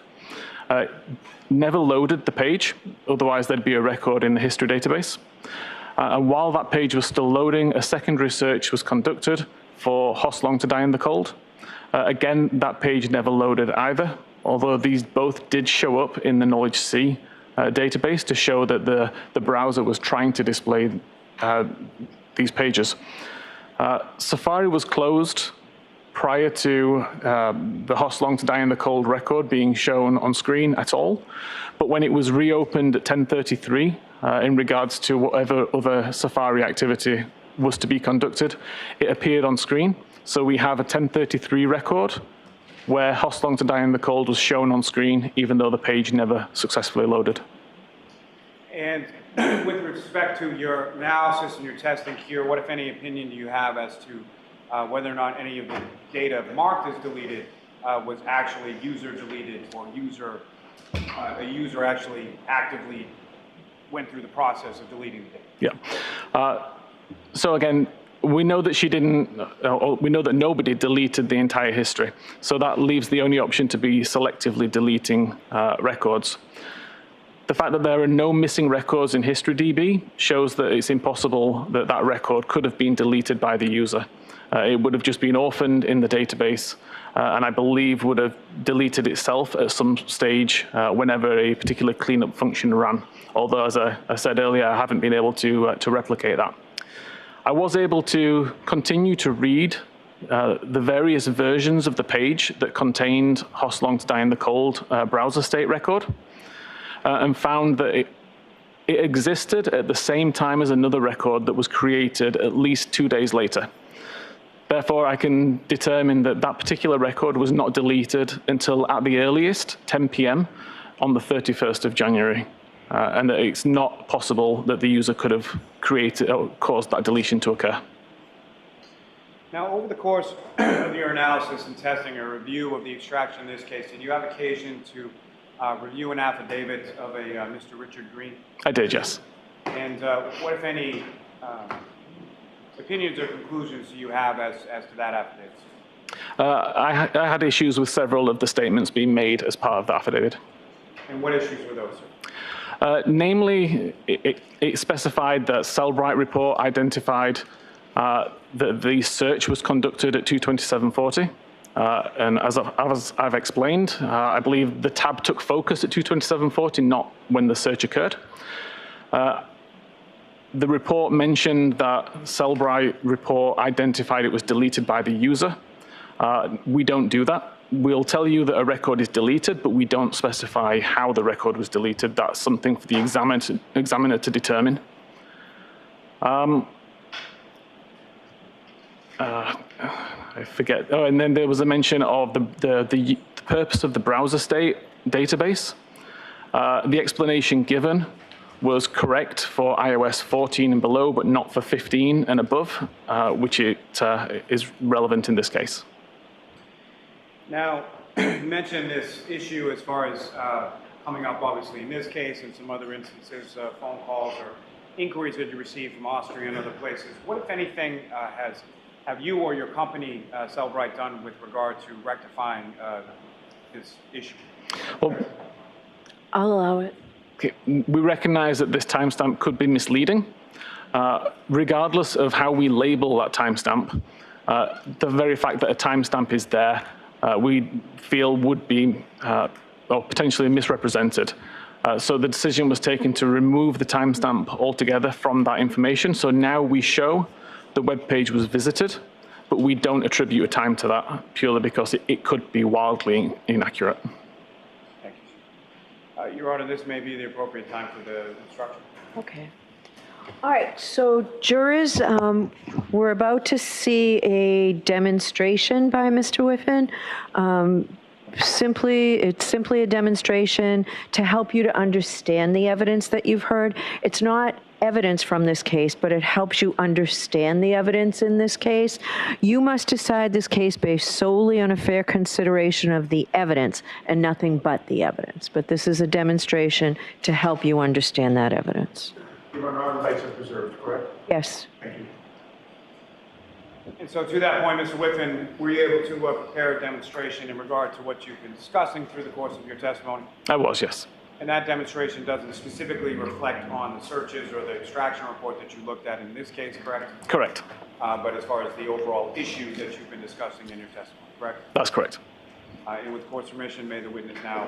Never loaded the page, otherwise there'd be a record in the history database. And while that page was still loading, a secondary search was conducted for Hoslong to Die in the Cold. Again, that page never loaded either, although these both did show up in the Knowledge C database to show that the browser was trying to display these pages. Safari was closed prior to the Hoslong to Die in the Cold record being shown on screen at all, but when it was reopened at 10:33 in regards to whatever other Safari activity was to be conducted, it appeared on screen. So we have a 10:33 record where Hoslong to Die in the Cold was shown on screen, even though the page never successfully loaded. And with respect to your analysis and your testing here, what, if any, opinion do you have as to whether or not any of the data marked as deleted was actually user deleted, or a user actually actively went through the process of deleting the data? Yeah. So again, we know that she didn't, we know that nobody deleted the entire history. So that leaves the only option to be selectively deleting records. The fact that there are no missing records in HistoryDB shows that it's impossible that that record could have been deleted by the user. It would have just been orphaned in the database, and I believe would have deleted itself at some stage whenever a particular cleanup function ran. Although, as I said earlier, I haven't been able to replicate that. I was able to continue to read the various versions of the page that contained Hoslong to Die in the Cold browser state record, and found that it existed at the same time as another record that was created at least 2 days later. Therefore, I can determine that that particular record was not deleted until at the earliest, 10 p.m. on the 31st of January. And that it's not possible that the user could have created or caused that deletion to occur. Now, over the course of your analysis and testing or review of the extraction in this case, did you have occasion to review an affidavit of a Mr. Richard Green? I did, yes. And what, if any, opinions or conclusions do you have as to that affidavit? I had issues with several of the statements being made as part of the affidavit. And what issues were those, sir? Namely, it specified that Cellbrite report identified that the search was conducted at 227.40. And as I've explained, I believe the tab took focus at 227.40, not when the search occurred. The report mentioned that Cellbrite report identified it was deleted by the user. We don't do that. We'll tell you that a record is deleted, but we don't specify how the record was deleted. That's something for the examiner to determine. I forget. Oh, and then there was a mention of the purpose of the browser state database. The explanation given was correct for iOS 14 and below, but not for 15 and above, which is relevant in this case. Now, you mentioned this issue as far as coming up, obviously, in this case and some other instances, phone calls or inquiries that you received from Austria and other places. What, if anything, have you or your company, Cellbrite, done with regard to rectifying this issue? Well, I'll allow it. Okay. We recognize that this timestamp could be misleading. regardless of how we label that timestamp, the very fact that a timestamp is there, we feel would be or potentially misrepresented. So the decision was taken to remove the timestamp altogether from that information. So now we show the web page was visited, but we don't attribute a time to that purely because it could be wildly inaccurate. Thank you. Your Honor, this may be the appropriate time for the instruction. Okay. All right, so jurors, we're about to see a demonstration by Mr. Whiffen. It's simply a demonstration to help you to understand the evidence that you've heard. It's not evidence from this case, but it helps you understand the evidence in this case. You must decide this case based solely on a fair consideration of the evidence and nothing but the evidence. But this is a demonstration to help you understand that evidence. Your Honor, our rights are preserved, correct? Yes. Thank you. And so to that point, Mr. Whiffen, were you able to prepare a demonstration in regard to what you've been discussing through the course of your testimony? I was, yes. And that demonstration doesn't specifically reflect on the searches or the extraction report that you looked at in this case, correct? Correct. But as far as the overall issues that you've been discussing in your testimony, correct? That's correct. And with court's permission, may the witness now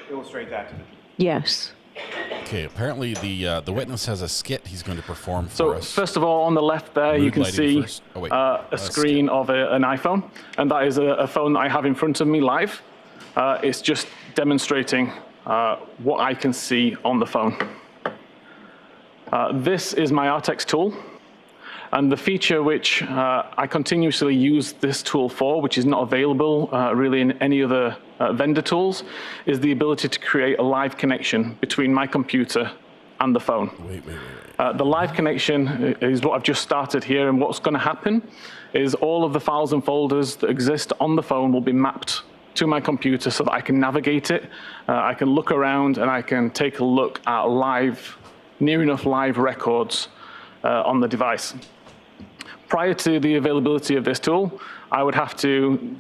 illustrate that to the jury. Yes. Okay, apparently the witness has a skit he's going to perform for us. So first of all, on the left there, you can see a screen of an iPhone, and that is a phone that I have in front of me live. It's just demonstrating what I can see on the phone. This is my RTX tool, and the feature which I continuously use this tool for, which is not available really in any other vendor tools, is the ability to create a live connection between my computer and the phone. The live connection is what I've just started here, and what's going to happen is all of the files and folders that exist on the phone will be mapped to my computer so that I can navigate it. I can look around and I can take a look at near enough live records on the device. Prior to the availability of this tool, I would have to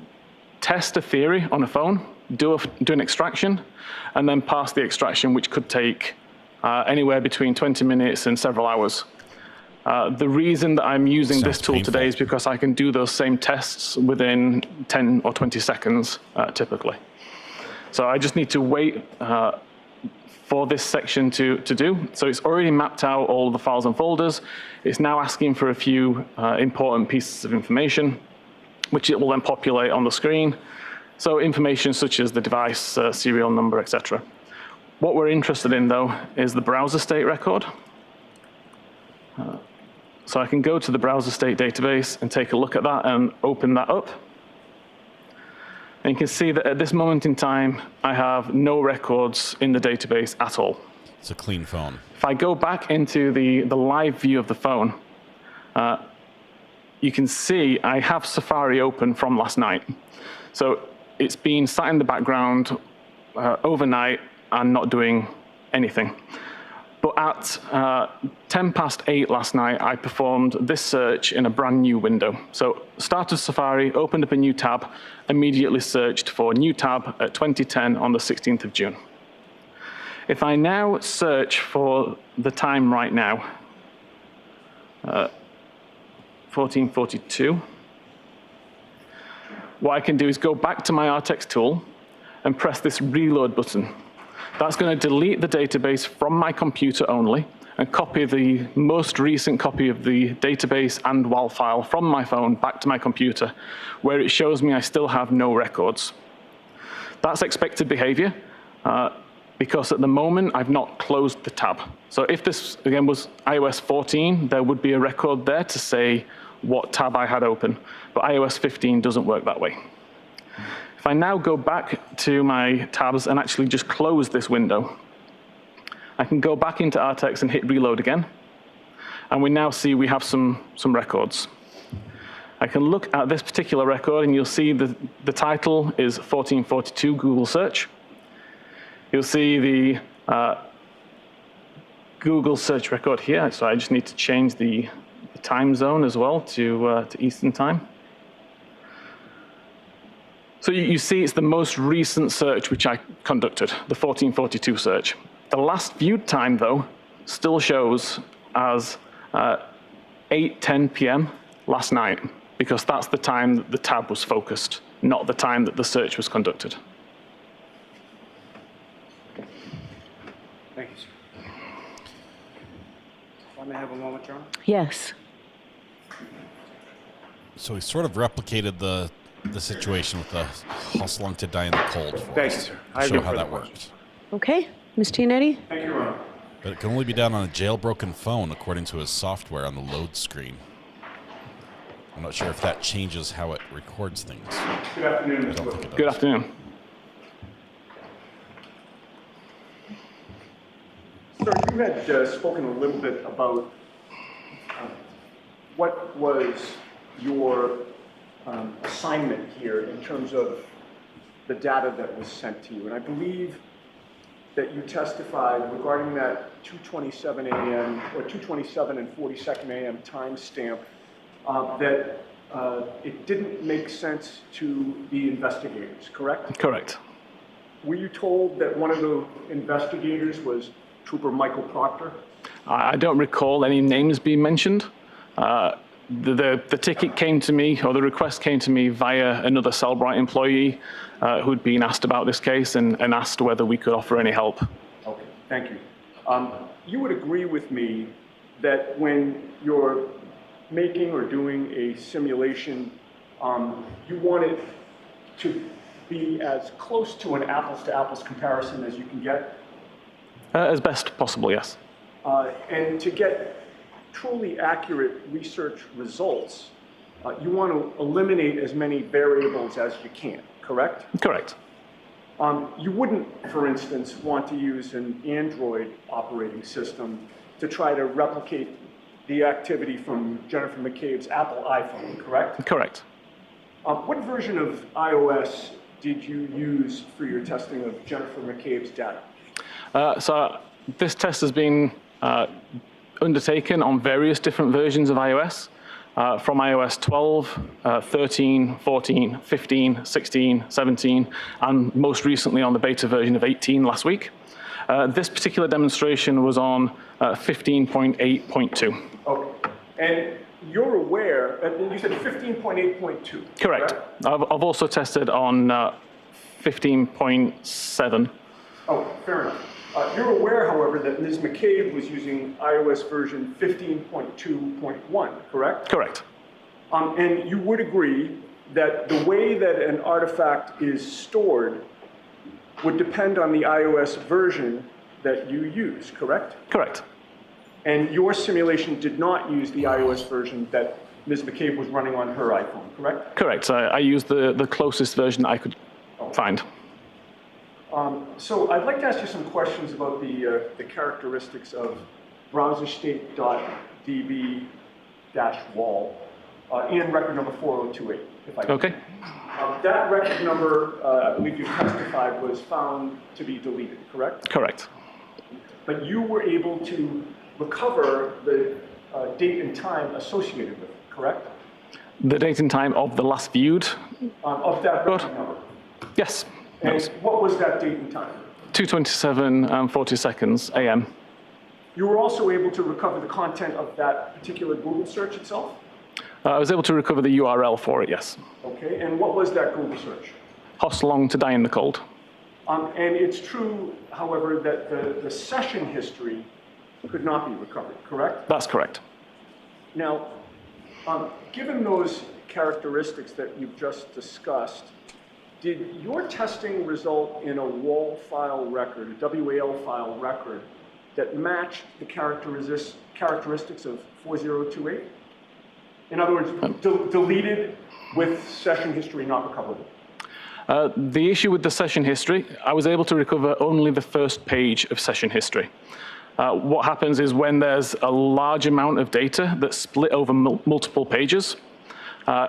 test a theory on a phone, do an extraction, and then pass the extraction, which could take anywhere between 20 minutes and several hours. The reason that I'm using this tool today is because I can do those same tests within 10 or 20 seconds, typically. So I just need to wait for this section to do. So it's already mapped out all of the files and folders. It's now asking for a few important pieces of information, which it will then populate on the screen. So information such as the device, serial number, etc. What we're interested in, though, is the browser state record. So I can go to the browser state database and take a look at that and open that up. And you can see that at this moment in time, I have no records in the database at all. It's a clean phone. If I go back into the live view of the phone, you can see I have Safari open from last night. So it's been sat in the background overnight and not doing anything. But at 10 past 8 last night, I performed this search in a brand new window. So started Safari, opened up a new tab, immediately searched for new tab at 2010 on the 16th of June. If I now search for the time right now, 1442, what I can do is go back to my RTX tool and press this reload button. That's going to delete the database from my computer only and copy the most recent copy of the database and WAL file from my phone back to my computer, where it shows me I still have no records. That's expected behavior because at the moment I've not closed the tab. So if this, again, was iOS 14, there would be a record there to say what tab I had open, but iOS 15 doesn't work that way. If I now go back to my tabs and actually just close this window, I can go back into RTX and hit reload again. And we now see we have some records. I can look at this particular record and you'll see the title is 1442 Google search. You'll see the Google search record here. So I just need to change the time zone as well to Eastern time. So you see it's the most recent search which I conducted, the 1442 search. The last viewed time, though, still shows as 8:10 p.m. last night, because that's the time that the tab was focused, not the time that the search was conducted. Thank you, sir. If I may have a moment, John? Yes. So he sort of replicated the situation with the how long to die in the cold. Thank you, sir. I Show how that worked. Okay, Ms. Giannetti? Thank you, Ron. But it can only be done on a jailbroken phone, according to his software on the load screen. I'm not sure if that changes how it records things. Good afternoon, Mr. Wood. Good afternoon. Sir, you had spoken a little bit about what was your assignment here in terms of the data that was sent to you. And I believe that you testified regarding that 2:27 a.m. or 2:27 and 42nd a.m. timestamp that it didn't make sense to the investigators, correct? Correct. Were you told that one of the investigators was Trooper Michael Proctor? I don't recall any names being mentioned. The ticket came to me, or the request came to me via another Cellbrite employee who'd been asked about this case and asked whether we could offer any help. Okay, thank you. You would agree with me that when you're making or doing a simulation, you want it to be as close to an apples-to-apples comparison as you can get? As best possible, yes. And to get truly accurate research results, you want to eliminate as many variables as you can, correct? Correct. You wouldn't, for instance, want to use an Android operating system to try to replicate the activity from Jennifer McCabe's Apple iPhone, correct? Correct. What version of iOS did you use for your testing of Jennifer McCabe's data? So this test has been undertaken on various different versions of iOS, from iOS 12, 13, 14, 15, 16, 17, and most recently on the beta version of 18 last week. This particular demonstration was on 15.8.2. Okay. And you're aware, you said 15.8.2. Correct. I've also tested on 15.7. Oh, fair enough. You're aware, however, that Ms. McCabe was using iOS version 15.2.1, correct? Correct. And you would agree that the way that an artifact is stored would depend on the iOS version that you use, correct? Correct. And your simulation did not use the iOS version that Ms. McCabe was running on her iPhone, correct? Correct. I used the closest version I could find. So I'd like to ask you some questions about the characteristics of browserstate.db-wall and record number 4028, if I can. Okay. That record number, I believe you testified, was found to be deleted, correct? Correct. But you were able to recover the date and time associated with it, correct? The date and time of the last viewed? Of that record number. Yes. And what was that date and time? 2:27 and 40 seconds a.m. You were also able to recover the content of that particular Google search itself? I was able to recover the URL for it, yes. Okay, and what was that Google search? Long to die in the cold. And it's true, however, that the session history could not be recovered, correct? That's correct. Now, given those characteristics that you've just discussed, did your testing result in a WAL file record, a WAL file record, that matched the characteristics of 4028? In other words, deleted with session history not recoverable? The issue with the session history, I was able to recover only the first page of session history. What happens is when there's a large amount of data that's split over multiple pages,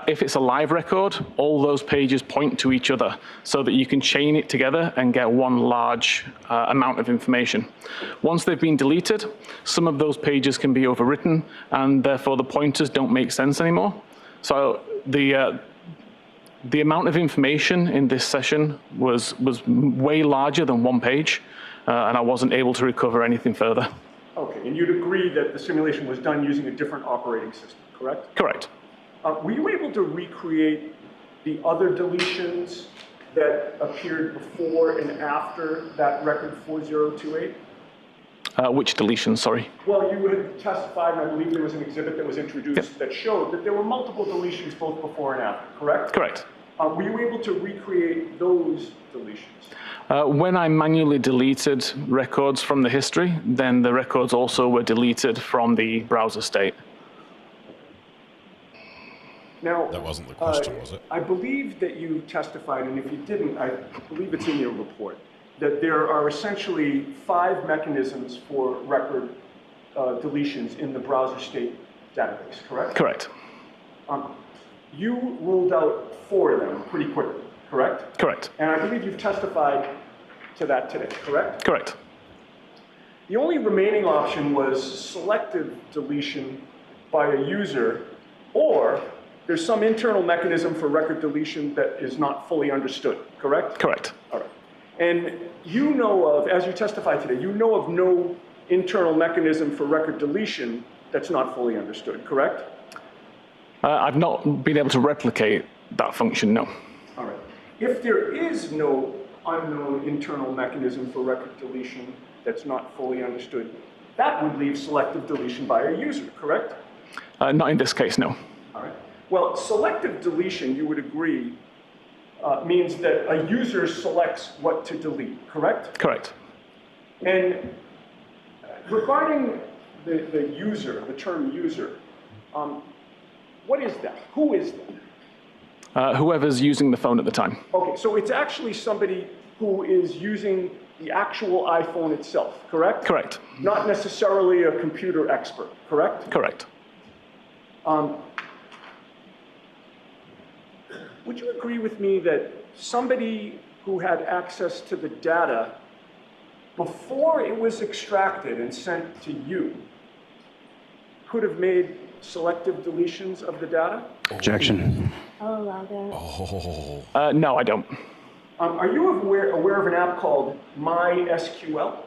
if it's a live record, all those pages point to each other so that you can chain it together and get one large amount of information. Once they've been deleted, some of those pages can be overwritten and therefore the pointers don't make sense anymore. So the amount of information in this session was way larger than one page, and I wasn't able to recover anything further. Okay, and you'd agree that the simulation was done using a different operating system, correct? Correct. Were you able to recreate the other deletions that appeared before and after that record 4028? Which deletion, sorry? Well, you had testified, and I believe there was an exhibit that was introduced that showed that there were multiple deletions both before and after, correct? Correct. Were you able to recreate those deletions? When I manually deleted records from the history, then the records also were deleted from the browser state. Now, that wasn't the question, was it? I believe that you testified, and if you didn't, I believe it's in your report, that there are essentially 5 mechanisms for record deletions in the browser state database, correct? Correct. You ruled out 4 of them pretty quickly, correct? Correct. And I believe you've testified to that today, correct? Correct. The only remaining option was selective deletion by a user, or there's some internal mechanism for record deletion that is not fully understood, correct? Correct. All right. And you know of, as you testified today, you know of no internal mechanism for record deletion that's not fully understood, correct? I've not been able to replicate that function, no. All right. If there is no unknown internal mechanism for record deletion that's not fully understood, that would leave selective deletion by a user, correct? Not in this case, no. All right. Well, selective deletion, you would agree, means that a user selects what to delete, correct? Correct. And regarding the user, the term user, what is that? Who is that? Whoever's using the phone at the time. Okay, so it's actually somebody who is using the actual iPhone itself, correct? Correct. Not necessarily a computer expert, correct? Correct. Would you agree with me that somebody who had access to the data before it was extracted and sent to you could have made selective deletions of the data? Objection. I'll allow that. No, I don't. Are you aware of an app called MySQL?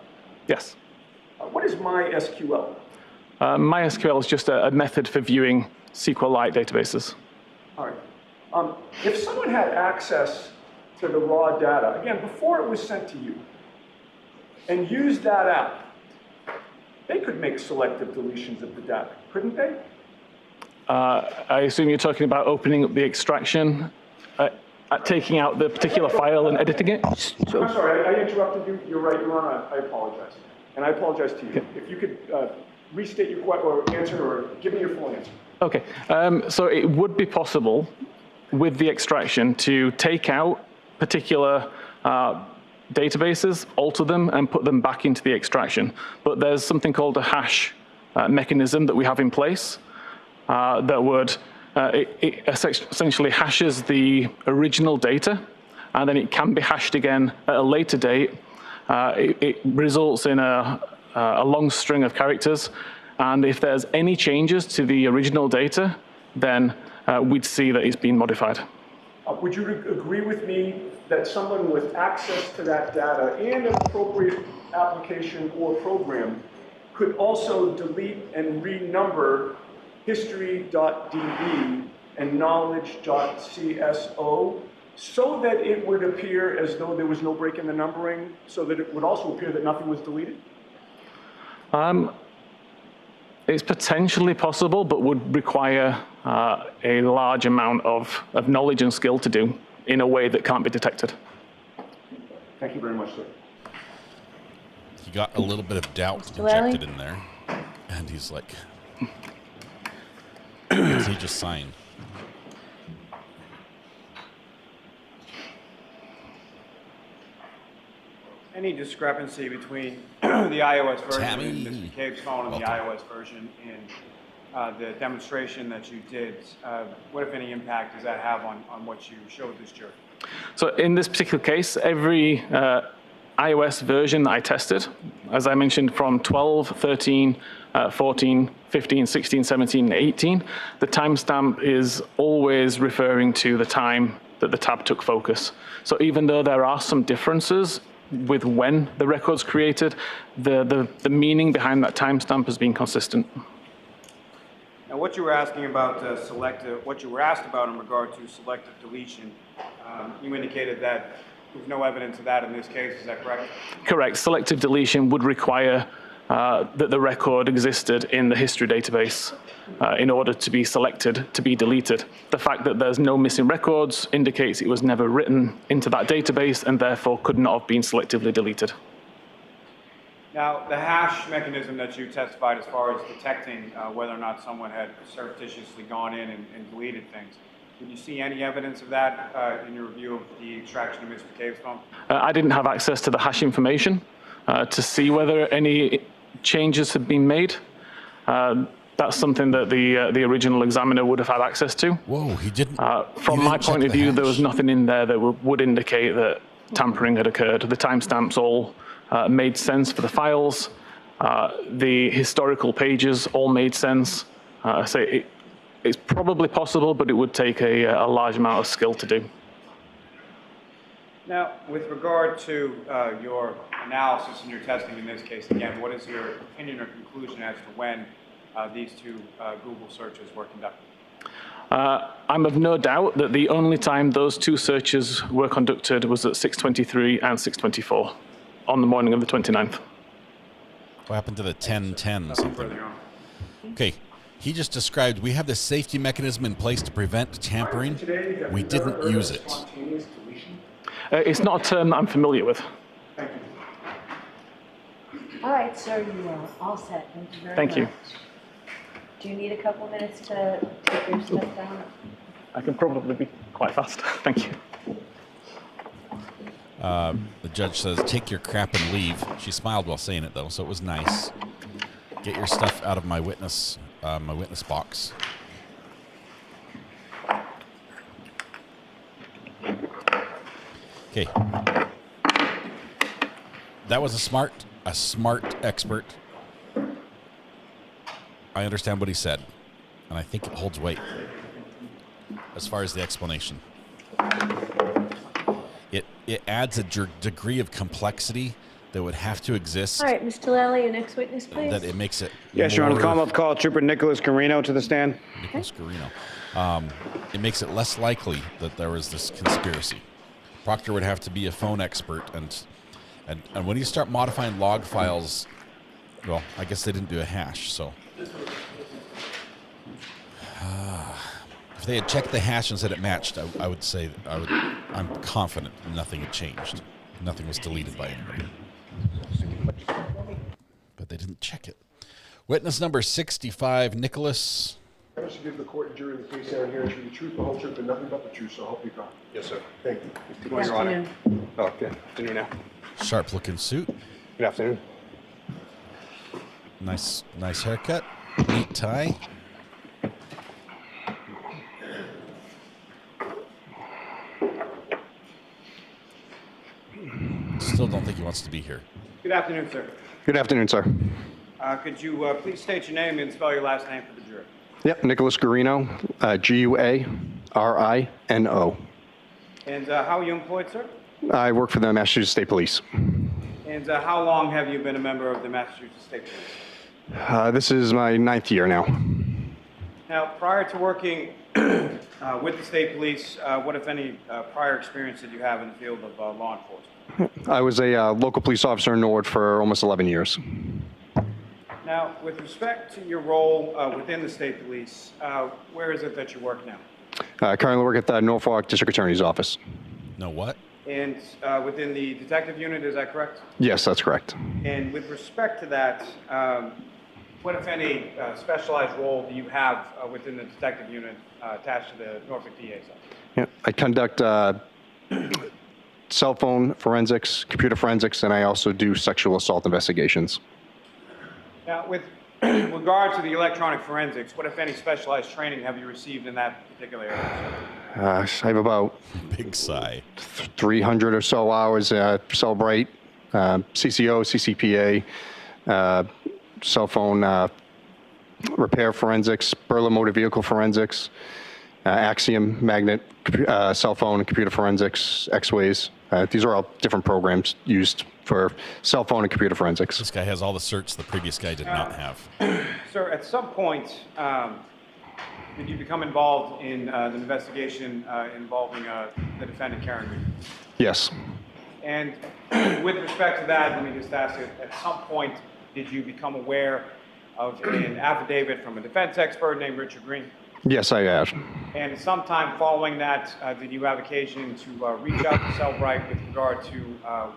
Yes. What is MySQL? MySQL is just a method for viewing SQLite databases. All right. If someone had access to the raw data, again, before it was sent to you, and used that app, they could make selective deletions of the data, couldn't they? I assume you're talking about opening up the extraction, taking out the particular file and editing it? I'm sorry, I interrupted you. You're right, Your Honor. I apologize. And I apologize to you. If you could restate your question or answer or give me your full answer. Okay. So it would be possible with the extraction to take out particular databases, alter them, and put them back into the extraction. But there's something called a hash mechanism that we have in place that would it essentially hashes the original data, and then it can be hashed again at a later date. It results in a long string of characters, and if there's any changes to the original data, then we'd see that it's been modified. Would you agree with me that someone with access to that data and an appropriate application or program could also delete and renumber history.db and knowledge.cso so that it would appear as though there was no break in the numbering, so that it would also appear that nothing was deleted? It's potentially possible, but would require a large amount of knowledge and skill to do in a way that can't be detected. Thank you very much, sir. He got a little bit of doubt injected in there, and he's like, does he just sign? Any discrepancy between the iOS version in Mr. McCabe's phone and the iOS version in the demonstration that you did, what, if any, impact does that have on what you showed this jury? So in this particular case, every iOS version that I tested, as I mentioned, from 12, 13, 14, 15, 16, 17, 18, the timestamp is always referring to the time that the tab took focus. So even though there are some differences with when the record's created, the meaning behind that timestamp has been consistent. Now, what you were asking about what you were asked about in regard to selective deletion, you indicated that there's no evidence of that in this case. Is that correct? Correct. Selective deletion would require that the record existed in the history database in order to be selected to be deleted. The fact that there's no missing records indicates it was never written into that database and therefore could not have been selectively deleted. Now, the hash mechanism that you testified as far as detecting whether or not someone had surreptitiously gone in and deleted things, did you see any evidence of that in your review of the extraction of Mr. McCabe's phone? I didn't have access to the hash information to see whether any changes had been made. That's something that the original examiner would have had access to. Whoa, he didn't. From my point of view, there was nothing in there that would indicate that tampering had occurred. The timestamps all made sense for the files. The historical pages all made sense. So it's probably possible, but it would take a large amount of skill to do. Now, with regard to your analysis and your testing in this case, again, what is your opinion or conclusion as to when these two Google searches were conducted? I'm of no doubt that the only time those two searches were conducted was at 6:23 and 6:24 on the morning of the 29th. What happened to the 10:10 something? Okay, he just described we have this safety mechanism in place to prevent tampering. We didn't use it. It's not a term that I'm familiar with. All right, sir, you are all set. Thank you very much. Thank you. Do you need a couple minutes to take your stuff down? I can probably be quite fast. Thank you. The judge says, take your crap and leave. She smiled while saying it, though, so it was nice. Get your stuff out of my witness box. Okay. That was a smart expert. I understand what he said, and I think it holds weight as far as the explanation. It adds a degree of complexity that would have to exist. All right, Mr. Lally, your next witness, please. That it makes it. Yes, Your Honor. Call Trooper Nicholas Carino to the stand. Nicholas Carino. It makes it less likely that there was this conspiracy. Proctor would have to be a phone expert, and when you start modifying log files, well, I guess they didn't do a hash, so. If they had checked the hash and said it matched, I would say I'm confident nothing had changed. Nothing was deleted by anybody. But they didn't check it. Witness number 65, Nicholas. I wish to give the court and jury the case down here and show the truth, the whole truth, and nothing but the truth, so help me God. Yes, sir. Thank you. Good morning, Your Honor. Oh, good afternoon now. Sharp-looking suit. Good afternoon. Nice haircut. Neat tie. Still don't think he wants to be here. Good afternoon, sir. Good afternoon, sir. Could you please state your name and spell your last name for the jury? Yep, Nicholas Guarino, Guarino. And how are you employed, sir? I work for the Massachusetts State Police. And how long have you been a member of the Massachusetts State Police? This is my 9th year now. Now, prior to working with the state police, what, if any, prior experience did you have in the field of law enforcement? I was a local police officer in Norwood for almost 11 years. Now, with respect to your role within the state police, where is it that you work now? I currently work at the Norfolk District Attorney's Office. No what? And within the detective unit, is that correct? Yes, that's correct. And with respect to that, what, if any, specialized role do you have within the detective unit attached to the Norfolk DA's office? Yeah, I conduct cell phone forensics, computer forensics, and I also do sexual assault investigations. Now, with regard to the electronic forensics, what, if any, specialized training have you received in that particular area? I have about big sigh 300 or so hours at Celebrate, CCO, CCPA, cell phone repair forensics, Berlin motor vehicle forensics, Axiom magnet, cell phone and computer forensics, X-Ways. These are all different programs used for cell phone and computer forensics. This guy has all the certs the previous guy did not have. Sir, at some point, did you become involved in the investigation involving the defendant, Karen Reed? Yes. And with respect to that, let me just ask you, at some point, did you become aware of an affidavit from a defense expert named Richard Green? Yes, I have. And sometime following that, did you have occasion to reach out to Cellbrite with regard to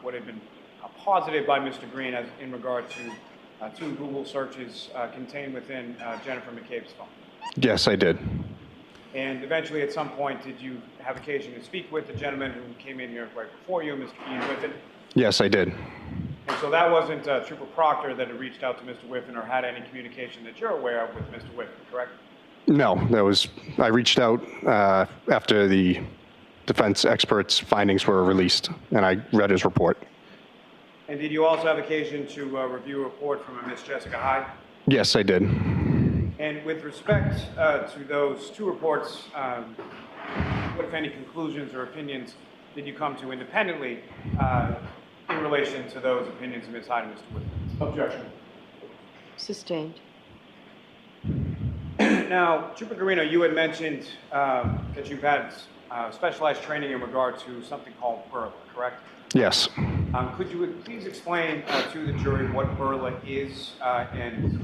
what had been posited by Mr. Green as in regard to 2 Google searches contained within Jennifer McCabe's phone? Yes, I did. And eventually, at some point, did you have occasion to speak with the gentleman who came in here right before you, Mr. Ian Whiffen? Yes, I did. And so that wasn't Trooper Proctor that had reached out to Mr. Whiffen or had any communication that you're aware of with Mr. Whiffen, correct? No, I reached out after the defense expert's findings were released, and I read his report. And did you also have occasion to review a report from a Miss Jessica Hyde? Yes, I did. And with respect to those 2 reports, what, if any, conclusions or opinions did you come to independently in relation to those opinions of Ms. Hyde and Mr. Whiffen? Objection. Sustained. Now, Trooper Garino, you had mentioned that you've had specialized training in regard to something called burla, correct? Yes. Could you please explain to the jury what burla is and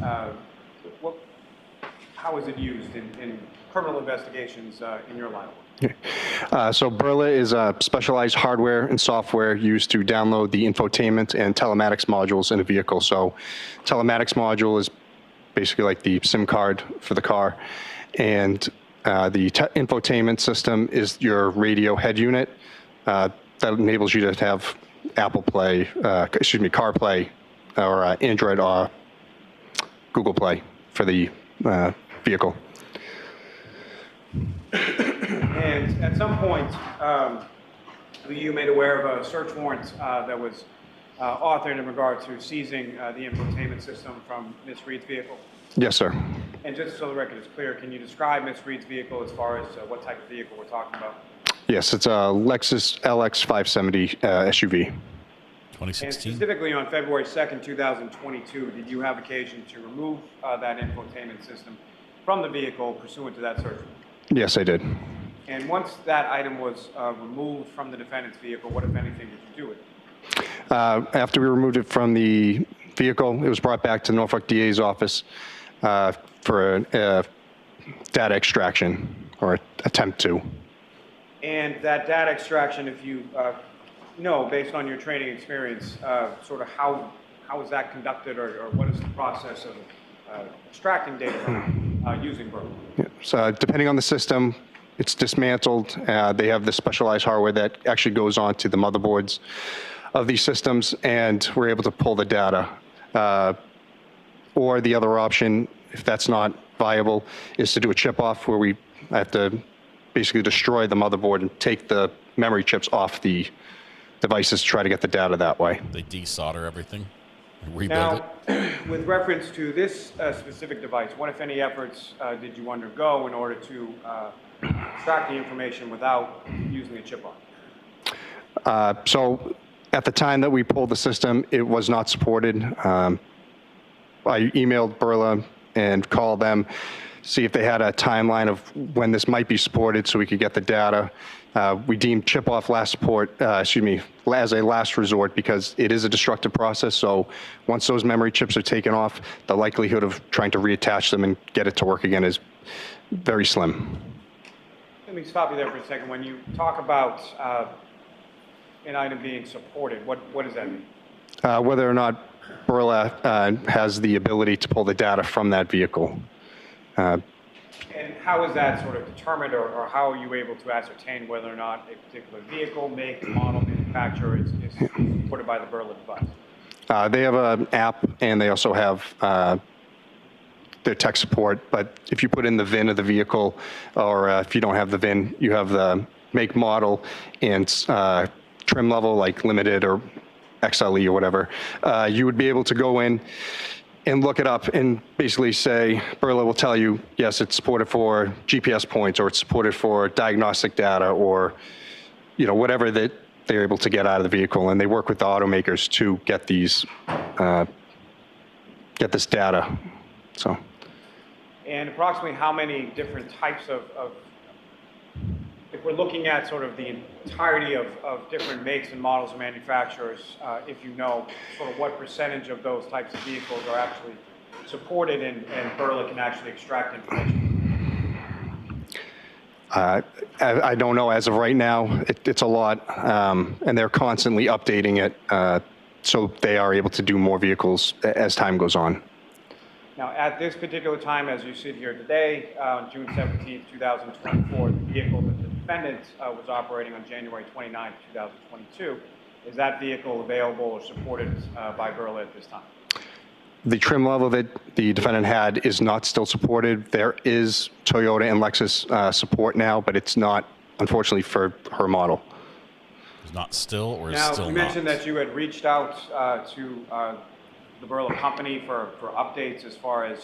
how is it used in criminal investigations in your line of work? So burla is specialized hardware and software used to download the infotainment and telematics modules in a vehicle. So telematics module is basically like the SIM card for the car. And the infotainment system is your radio head unit that enables you to have CarPlay or Android or Google Play for the vehicle. And at some point, you made aware of a search warrant that was authored in regard to seizing the infotainment system from Ms. Reed's vehicle. Yes, sir. And just so the record is clear, can you describe Ms. Reed's vehicle as far as what type of vehicle we're talking about? Yes, it's a Lexus LX 570 SUV. 2016. And specifically on February 2nd, 2022, did you have occasion to remove that infotainment system from the vehicle pursuant to that search warrant? Yes, I did. And once that item was removed from the defendant's vehicle, what, if anything, did you do with it? After we removed it from the vehicle, it was brought back to the Norfolk DA's office for data extraction, or attempt to. And that data extraction, if you know, based on your training experience, sort of how is that conducted, or what is the process of extracting data from using burla? Yeah. So depending on the system, it's dismantled. They have this specialized hardware that actually goes onto the motherboards of these systems, and we're able to pull the data. Or the other option, if that's not viable, is to do a chip off, where we have to basically destroy the motherboard and take the memory chips off the devices to try to get the data that way. They desolder everything and rebuild it. With reference to this specific device, what, if any, efforts did you undergo in order to extract the information without using a chip off? So at the time that we pulled the system, it was not supported. I emailed burla and called them, see if they had a timeline of when this might be supported so we could get the data. We deemed chip off as a last resort, because it is a destructive process. So once those memory chips are taken off, the likelihood of trying to reattach them and get it to work again is very slim. Let me stop you there for a second. When you talk about an item being supported, what does that mean? Whether or not burla has the ability to pull the data from that vehicle. And how is that sort of determined, or how are you able to ascertain whether or not a particular vehicle, make, model, manufacturer is supported by the burla device? They have an app, and they also have their tech support. But if you put in the VIN of the vehicle, or if you don't have the VIN, you have the make, model, and trim level, like limited or XLE or whatever, you would be able to go in and look it up and basically say, burla will tell you, yes, it's supported for GPS points, or it's supported for diagnostic data, or whatever that they're able to get out of the vehicle, and they work with the automakers to get these, get this data. So. And approximately how many different types of if we're looking at sort of the entirety of different makes and models of manufacturers, if you know, sort of what percentage of those types of vehicles are actually supported and Burla can actually extract information? I don't know as of right now. It's a lot, and they're constantly updating it, so they are able to do more vehicles as time goes on. Now, at this particular time, as you sit here today, on June 17th, 2024, the vehicle that the defendant was operating on January 29th, 2022, is that vehicle available or supported by Burla at this time? The trim level that the defendant had is not still supported. There is Toyota and Lexus support now, but it's not, unfortunately, for her model. It's not still, or is now, still not? Now, you mentioned that you had reached out to the Burla company for updates as far as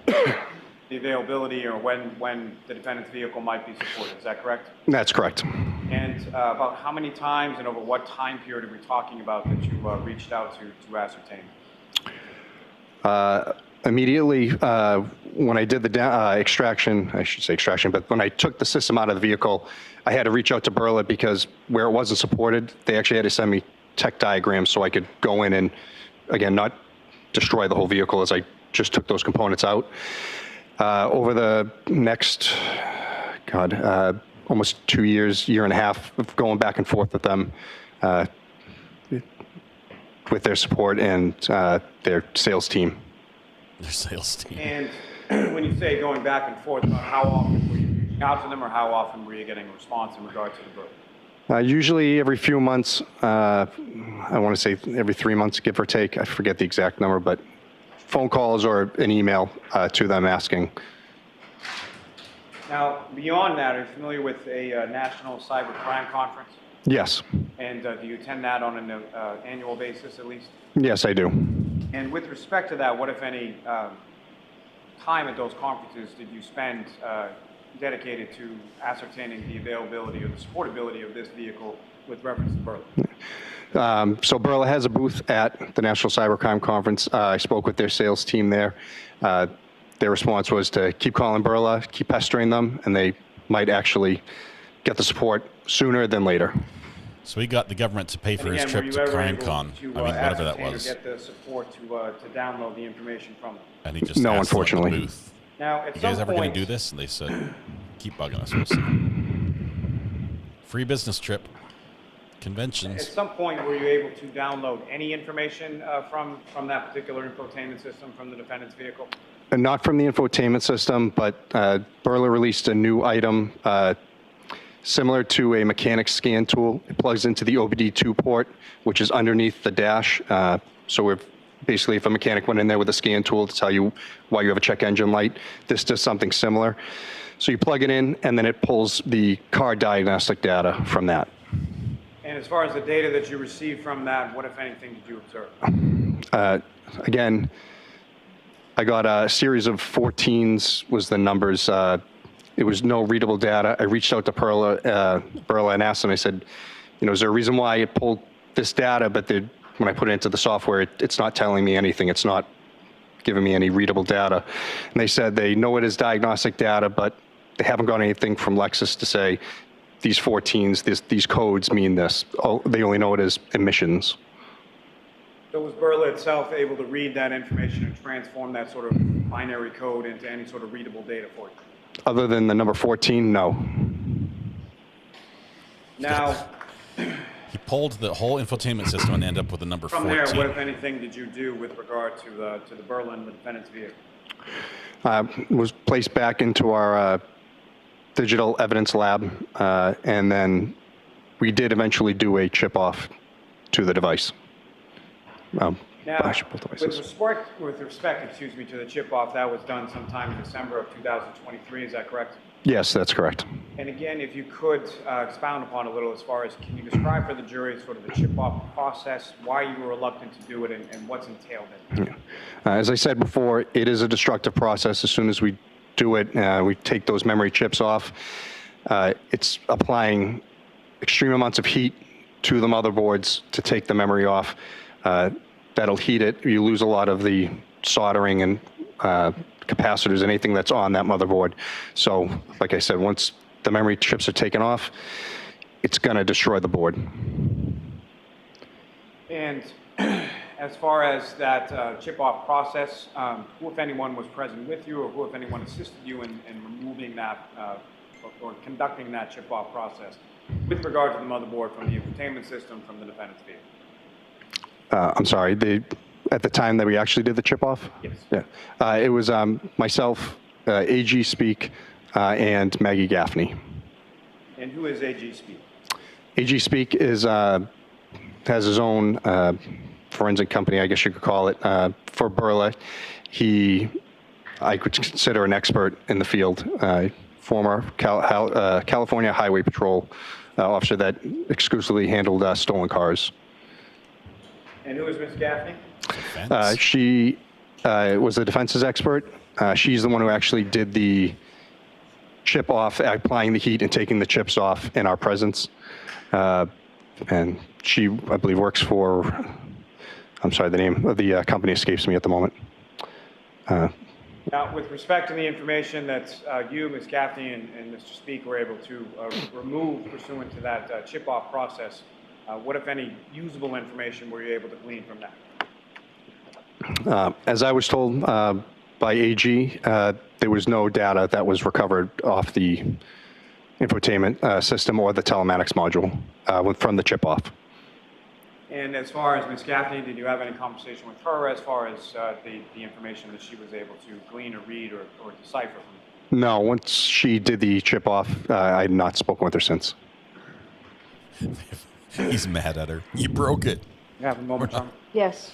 the availability or when the defendant's vehicle might be supported. Is that correct? That's correct. And about how many times and over what time period are we talking about that you reached out to ascertain? Immediately when I did the extraction, I should say extraction, but when I took the system out of the vehicle, I had to reach out to Burla because where it wasn't supported, they actually had to send me tech diagrams so I could go in and, again, not destroy the whole vehicle as I just took those components out. Over the next, almost 2 years, year and a half of going back and forth with them, with their support and their sales team. Their sales team. And when you say going back and forth, how often were you reaching out to them, or how often were you getting a response in regard to the Burla? Usually every few months, I want to say every 3 months, give or take. I forget the exact number, but phone calls or an email to them asking. Now, beyond that, are you familiar with a National Cyber Crime Conference? Yes. And do you attend that on an annual basis at least? Yes, I do. And with respect to that, what, if any, time at those conferences did you spend dedicated to ascertaining the availability or the supportability of this vehicle with reference to Burla? So Burla has a booth at the National Cybercrime Conference. I spoke with their sales team there. Their response was to keep calling Burla, keep pestering them, and they might actually get the support sooner than later. So he got the government to pay for his trip to CrimeCon. I mean, whatever that was. Get the support to download the information from them. And he just no, asked unfortunately. them at the booth, now, at you some guys ever point, going to do this? And they said, keep bugging us. We'll see. Free business trip. Conventions. At some point, were you able to download any information from that particular infotainment system from the defendant's vehicle? And not from the infotainment system, but Burla released a new item similar to a mechanic scan tool. It plugs into the OBD2 port, which is underneath the dash. So we're basically, if a mechanic went in there with a scan tool to tell you why you have a check engine light, this does something similar. So you plug it in, and then it pulls the car diagnostic data from that. And as far as the data that you received from that, what, if anything, did you observe? Again, I got a series of 14s was the numbers. It was no readable data. I reached out to Burla and asked them, I said, is there a reason why it pulled this data, but when I put it into the software, it's not telling me anything. It's not giving me any readable data. And they said they know it is diagnostic data, but they haven't got anything from Lexus to say these 14s, these codes mean this. They only know it as emissions. So was Burla itself able to read that information and transform that sort of binary code into any sort of readable data for you? Other than the number 14, no. Now, he pulled the whole infotainment system and ended up with the number 14. From there, what, if anything, did you do with regard to the Burla and the defendant's vehicle? Was placed back into our digital evidence lab, and then we did eventually do a chip off to the device. Now, with respect, to the chip off, that was done sometime in December of 2023, is that correct? Yes, that's correct. And again, if you could expound upon a little as far as, can you describe for the jury sort of the chip off process, why you were reluctant to do it, and what's entailed in it? Yeah. As I said before, it is a destructive process. As soon as we do it, we take those memory chips off. It's applying extreme amounts of heat to the motherboards to take the memory off. That'll heat it. You lose a lot of the soldering and capacitors, anything that's on that motherboard. So, like I said, once the memory chips are taken off, it's going to destroy the board. And as far as that chip-off process, who, if anyone, was present with you, or who, if anyone, assisted you in removing that or conducting that chip-off process with regard to the motherboard from the infotainment system from the defendant's vehicle? I'm sorry, at the time that we actually did the chip-off? Yes. Yeah. It was myself, AG Speak, and Maggie Gaffney. And who is AG Speak? AG Speak is has his own forensic company, I guess you could call it, for Burla. I could consider an expert in the field, former California Highway Patrol officer that exclusively handled stolen cars. And who is Ms. Gaffney? She was the defense's expert. She's the one who actually did the chip off, applying the heat and taking the chips off in our presence. And she, I believe, works for, I'm sorry, the name of the company escapes me at the moment. Now, with respect to the information that you, Ms. Gaffney, and Mr. Speak were able to remove pursuant to that chip-off process, what, if any, usable information were you able to glean from that? As I was told by AG, there was no data that was recovered off the infotainment system or the telematics module from the chip-off. And as far as Ms. Gaffney, did you have any conversation with her as far as the information that she was able to glean or read or decipher from? No, once she did the chip-off, I had not spoken with her since. He's mad at her. You broke it. You have a moment, Tom? Yes.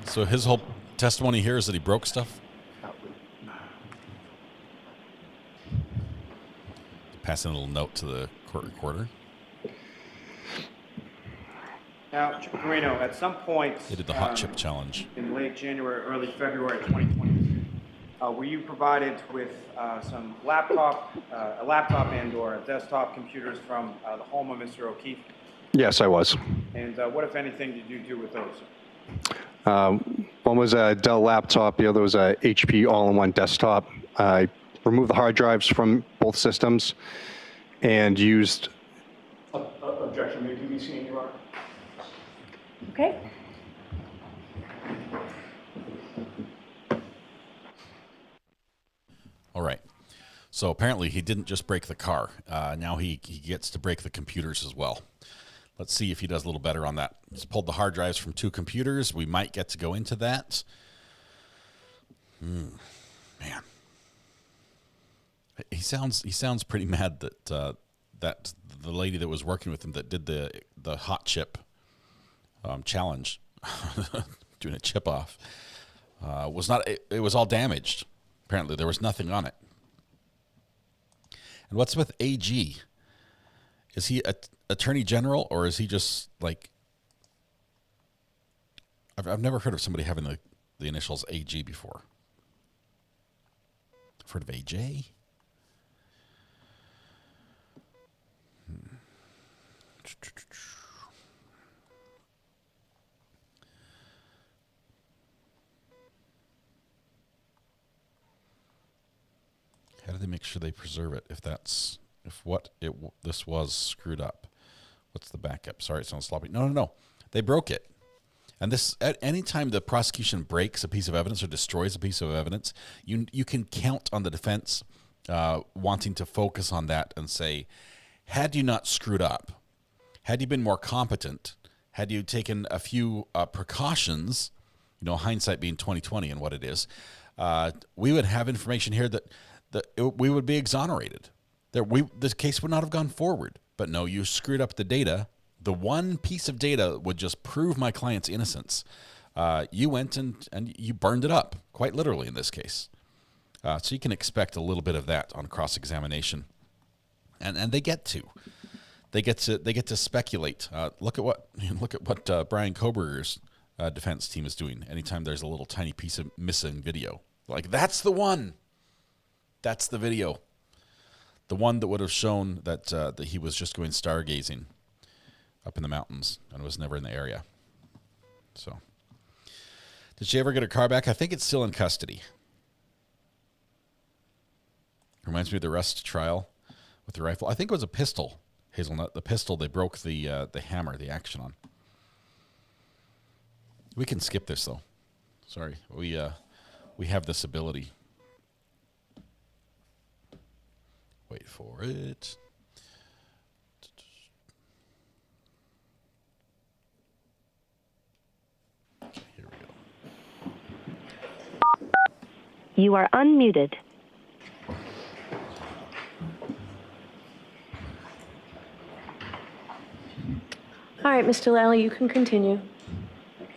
So his whole testimony here is that he broke stuff? Passing a little note to the court recorder. Now, Gino, at some point... They did the hot chip challenge. In late January, early February 2022, were you provided with some a laptop and or desktop computers from the home of Mr. O'Keefe? Yes, I was. And what, if anything, did you do with those? One was a Dell laptop, the other was a HP all-in-one desktop. I removed the hard drives from both systems and used... Objection, may be seen, Your Honor. Okay. All right. So apparently he didn't just break the car. Now he gets to break the computers as well. Let's see if he does a little better on that. He's pulled the hard drives from 2 computers. We might get to go into that. Man. He sounds pretty mad that that the lady that was working with him that did the hot chip challenge, doing a chip off, was not. It was all damaged. Apparently, there was nothing on it. And what's with AG? Is he Attorney General, or is he just like? I've never heard of somebody having the initials AG before. I've heard of AJ. How do they make sure they preserve it if this was screwed up? What's the backup? Sorry, it sounds sloppy. No. They broke it. And this, at any time the prosecution breaks a piece of evidence or destroys a piece of evidence, you can count on the defense wanting to focus on that and say, had you not screwed up, had you been more competent, had you taken a few precautions, hindsight being 20/20 and what it is, we would have information here that we would be exonerated. This case would not have gone forward. But no, you screwed up the data. The one piece of data would just prove my client's innocence. You went and you burned it up, quite literally in this case. So you can expect a little bit of that on cross-examination, and they get to speculate. Look at what Brian Koberger's defense team is doing. Anytime there's a little tiny piece of missing video, like that's the one. That's the video. The one that would have shown that he was just going stargazing. up in the mountains and was never in the area. So, did she ever get her car back? I think it's still in custody. Reminds me of the Rust trial with the rifle. I think it was a pistol, Hazelnut. The pistol they broke the hammer, the action on. We can skip this though. Sorry, we have this ability. Wait for it. Here we go. You are unmuted. All right, Mr. Lally, you can continue.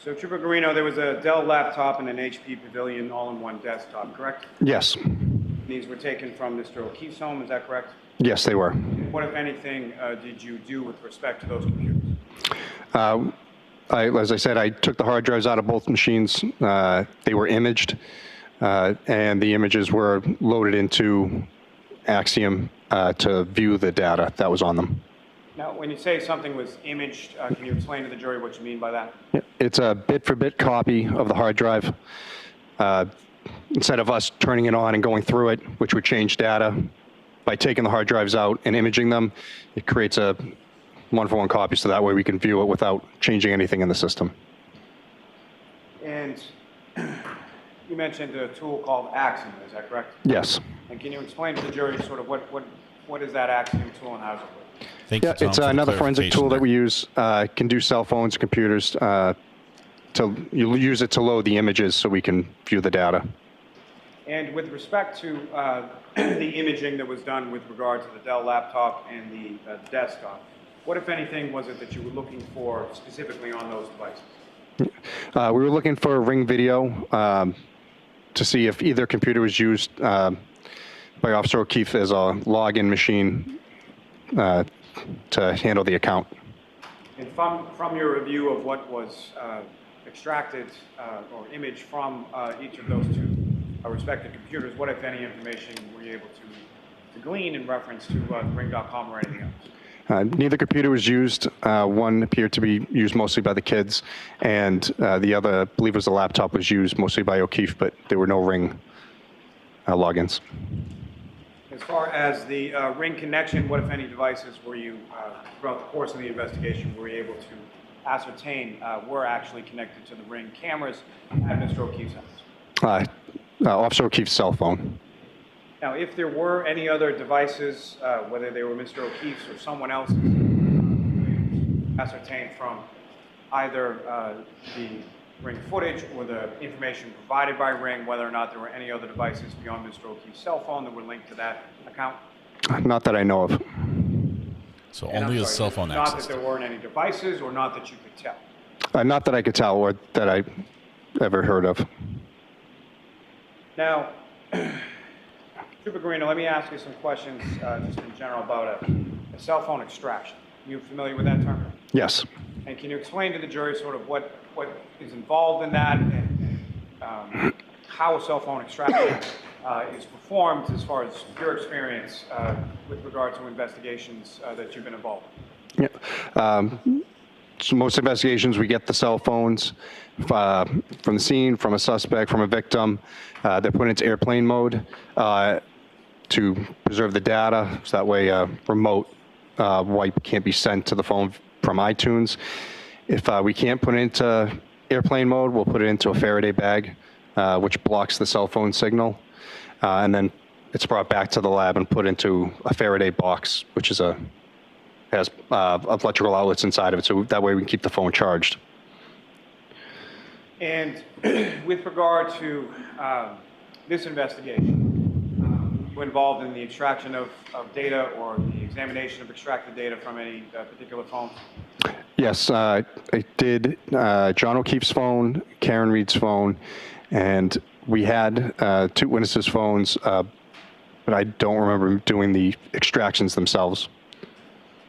So, Trooper Guarino, there was a Dell laptop and an HP Pavilion all-in-one desktop, correct? Yes. These were taken from Mr. O'Keefe's home, is that correct? Yes, they were. What, if anything, did you do with respect to those computers? As I said, I took the hard drives out of both machines. They were imaged, and the images were loaded into Axiom to view the data that was on them. Now, when you say something was imaged, can you explain to the jury what you mean by that? It's a bit-for-bit copy of the hard drive. Instead of us turning it on and going through it, which would change data, by taking the hard drives out and imaging them, it creates a one-for-one copy, so that way we can view it without changing anything in the system. And you mentioned a tool called Axiom, is that correct? Yes. And can you explain to the jury sort of what is that Axiom tool and how does it work? It's another forensic tool that we use. Can do cell phones, computers. You'll use it to load the images so we can view the data. And with respect to the imaging that was done with regard to the Dell laptop and the desktop, what, if anything, was it that you were looking for specifically on those devices? We were looking for Ring video to see if either computer was used by Officer O'Keefe as a login machine to handle the account. And from your review of what was extracted or imaged from each of those two respective computers, what, if any, information were you able to glean in reference to Ring.com or anything else? Neither computer was used. One appeared to be used mostly by the kids, and the other, I believe it was the laptop, was used mostly by O'Keefe, but there were no Ring logins. As far as the Ring connection, what, if any, devices were you, throughout the course of the investigation, were you able to ascertain were actually connected to the Ring cameras at Mr. O'Keefe's house? Officer O'Keefe's cell phone. Now, if there were any other devices, whether they were Mr. O'Keefe's or someone else's, ascertained from either the Ring footage or the information provided by Ring, whether or not there were any other devices beyond Mr. O'Keefe's cell phone that were linked to that account? Not that I know of. So only his cell phone access. access. Not that there weren't any devices, or not that you could tell? Not that I could tell, or that I ever heard of. Now, Trooper Guarino, let me ask you some questions just in general about a cell phone extraction. Are you familiar with that term? Yes. And can you explain to the jury sort of what is involved in that and how a cell phone extraction is performed as far as your experience with regard to investigations that you've been involved in? Yeah. So most investigations, we get the cell phones from the scene, from a suspect, from a victim. They're put into airplane mode to preserve the data, so that way a remote wipe can't be sent to the phone from iTunes. If we can't put it into airplane mode, we'll put it into a Faraday bag, which blocks the cell phone signal. And then it's brought back to the lab and put into a Faraday box, which is has electrical outlets inside of it, so that way we can keep the phone charged. And with regard to this investigation, you involved in the extraction of data or the examination of extracted data from any particular phone? Yes, I did John O'Keefe's phone, Karen Reed's phone, and we had two witnesses' phones, but I don't remember doing the extractions themselves.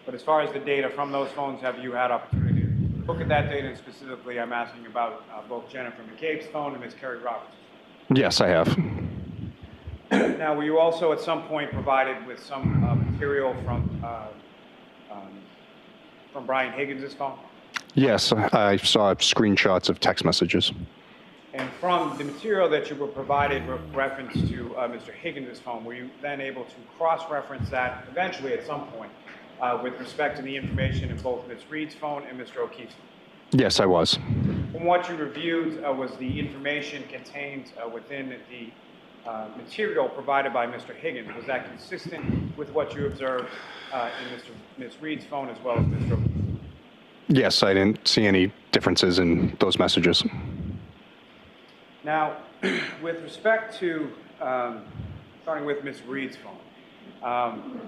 But as far as the data from those phones, have you had opportunity to look at that data? And specifically, I'm asking about both Jennifer McCabe's phone and Ms. Carrie Roberts. Yes, I have. Now, were you also at some point provided with some material from from Brian Higgins' phone? Yes, I saw screenshots of text messages. And from the material that you were provided with reference to Mr. Higgins' phone, were you then able to cross-reference that eventually at some point with respect to the information in both Ms. Reed's phone and Mr. O'Keefe's phone? Yes, I was. From what you reviewed, was the information contained within the material provided by Mr. Higgins, was that consistent with what you observed in Ms. Reed's phone as well as Mr. O'Keefe's? Yes, I didn't see any differences in those messages. Now, with respect to, starting with Ms. Reed's phone,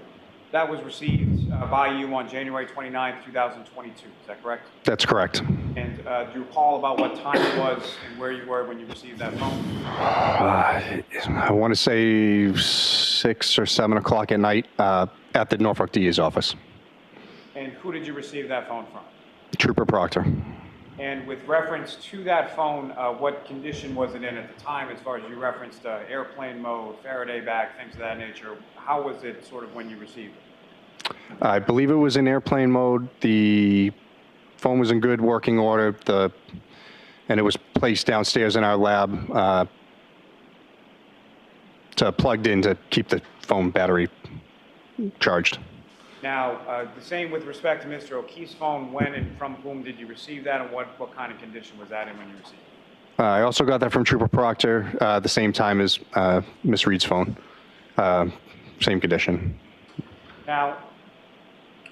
that was received by you on January 29th, 2022, is that correct? That's correct. And do you recall about what time it was and where you were when you received that phone? I want to say 6 or 7 o'clock at night at the Norfolk DA's office. And who did you receive that phone from? Trooper Proctor. And with reference to that phone, what condition was it in at the time, as far as you referenced airplane mode, Faraday bag, things of that nature? How was it sort of when you received it? I believe it was in airplane mode. The phone was in good working order, and it was placed downstairs in our lab plugged in to keep the phone battery charged. Now, the same with respect to Mr. O'Keefe's phone. When and from whom did you receive that, and what kind of condition was that in when you received it? I also got that from Trooper Proctor the same time as Miss Reed's phone. Same condition. Now,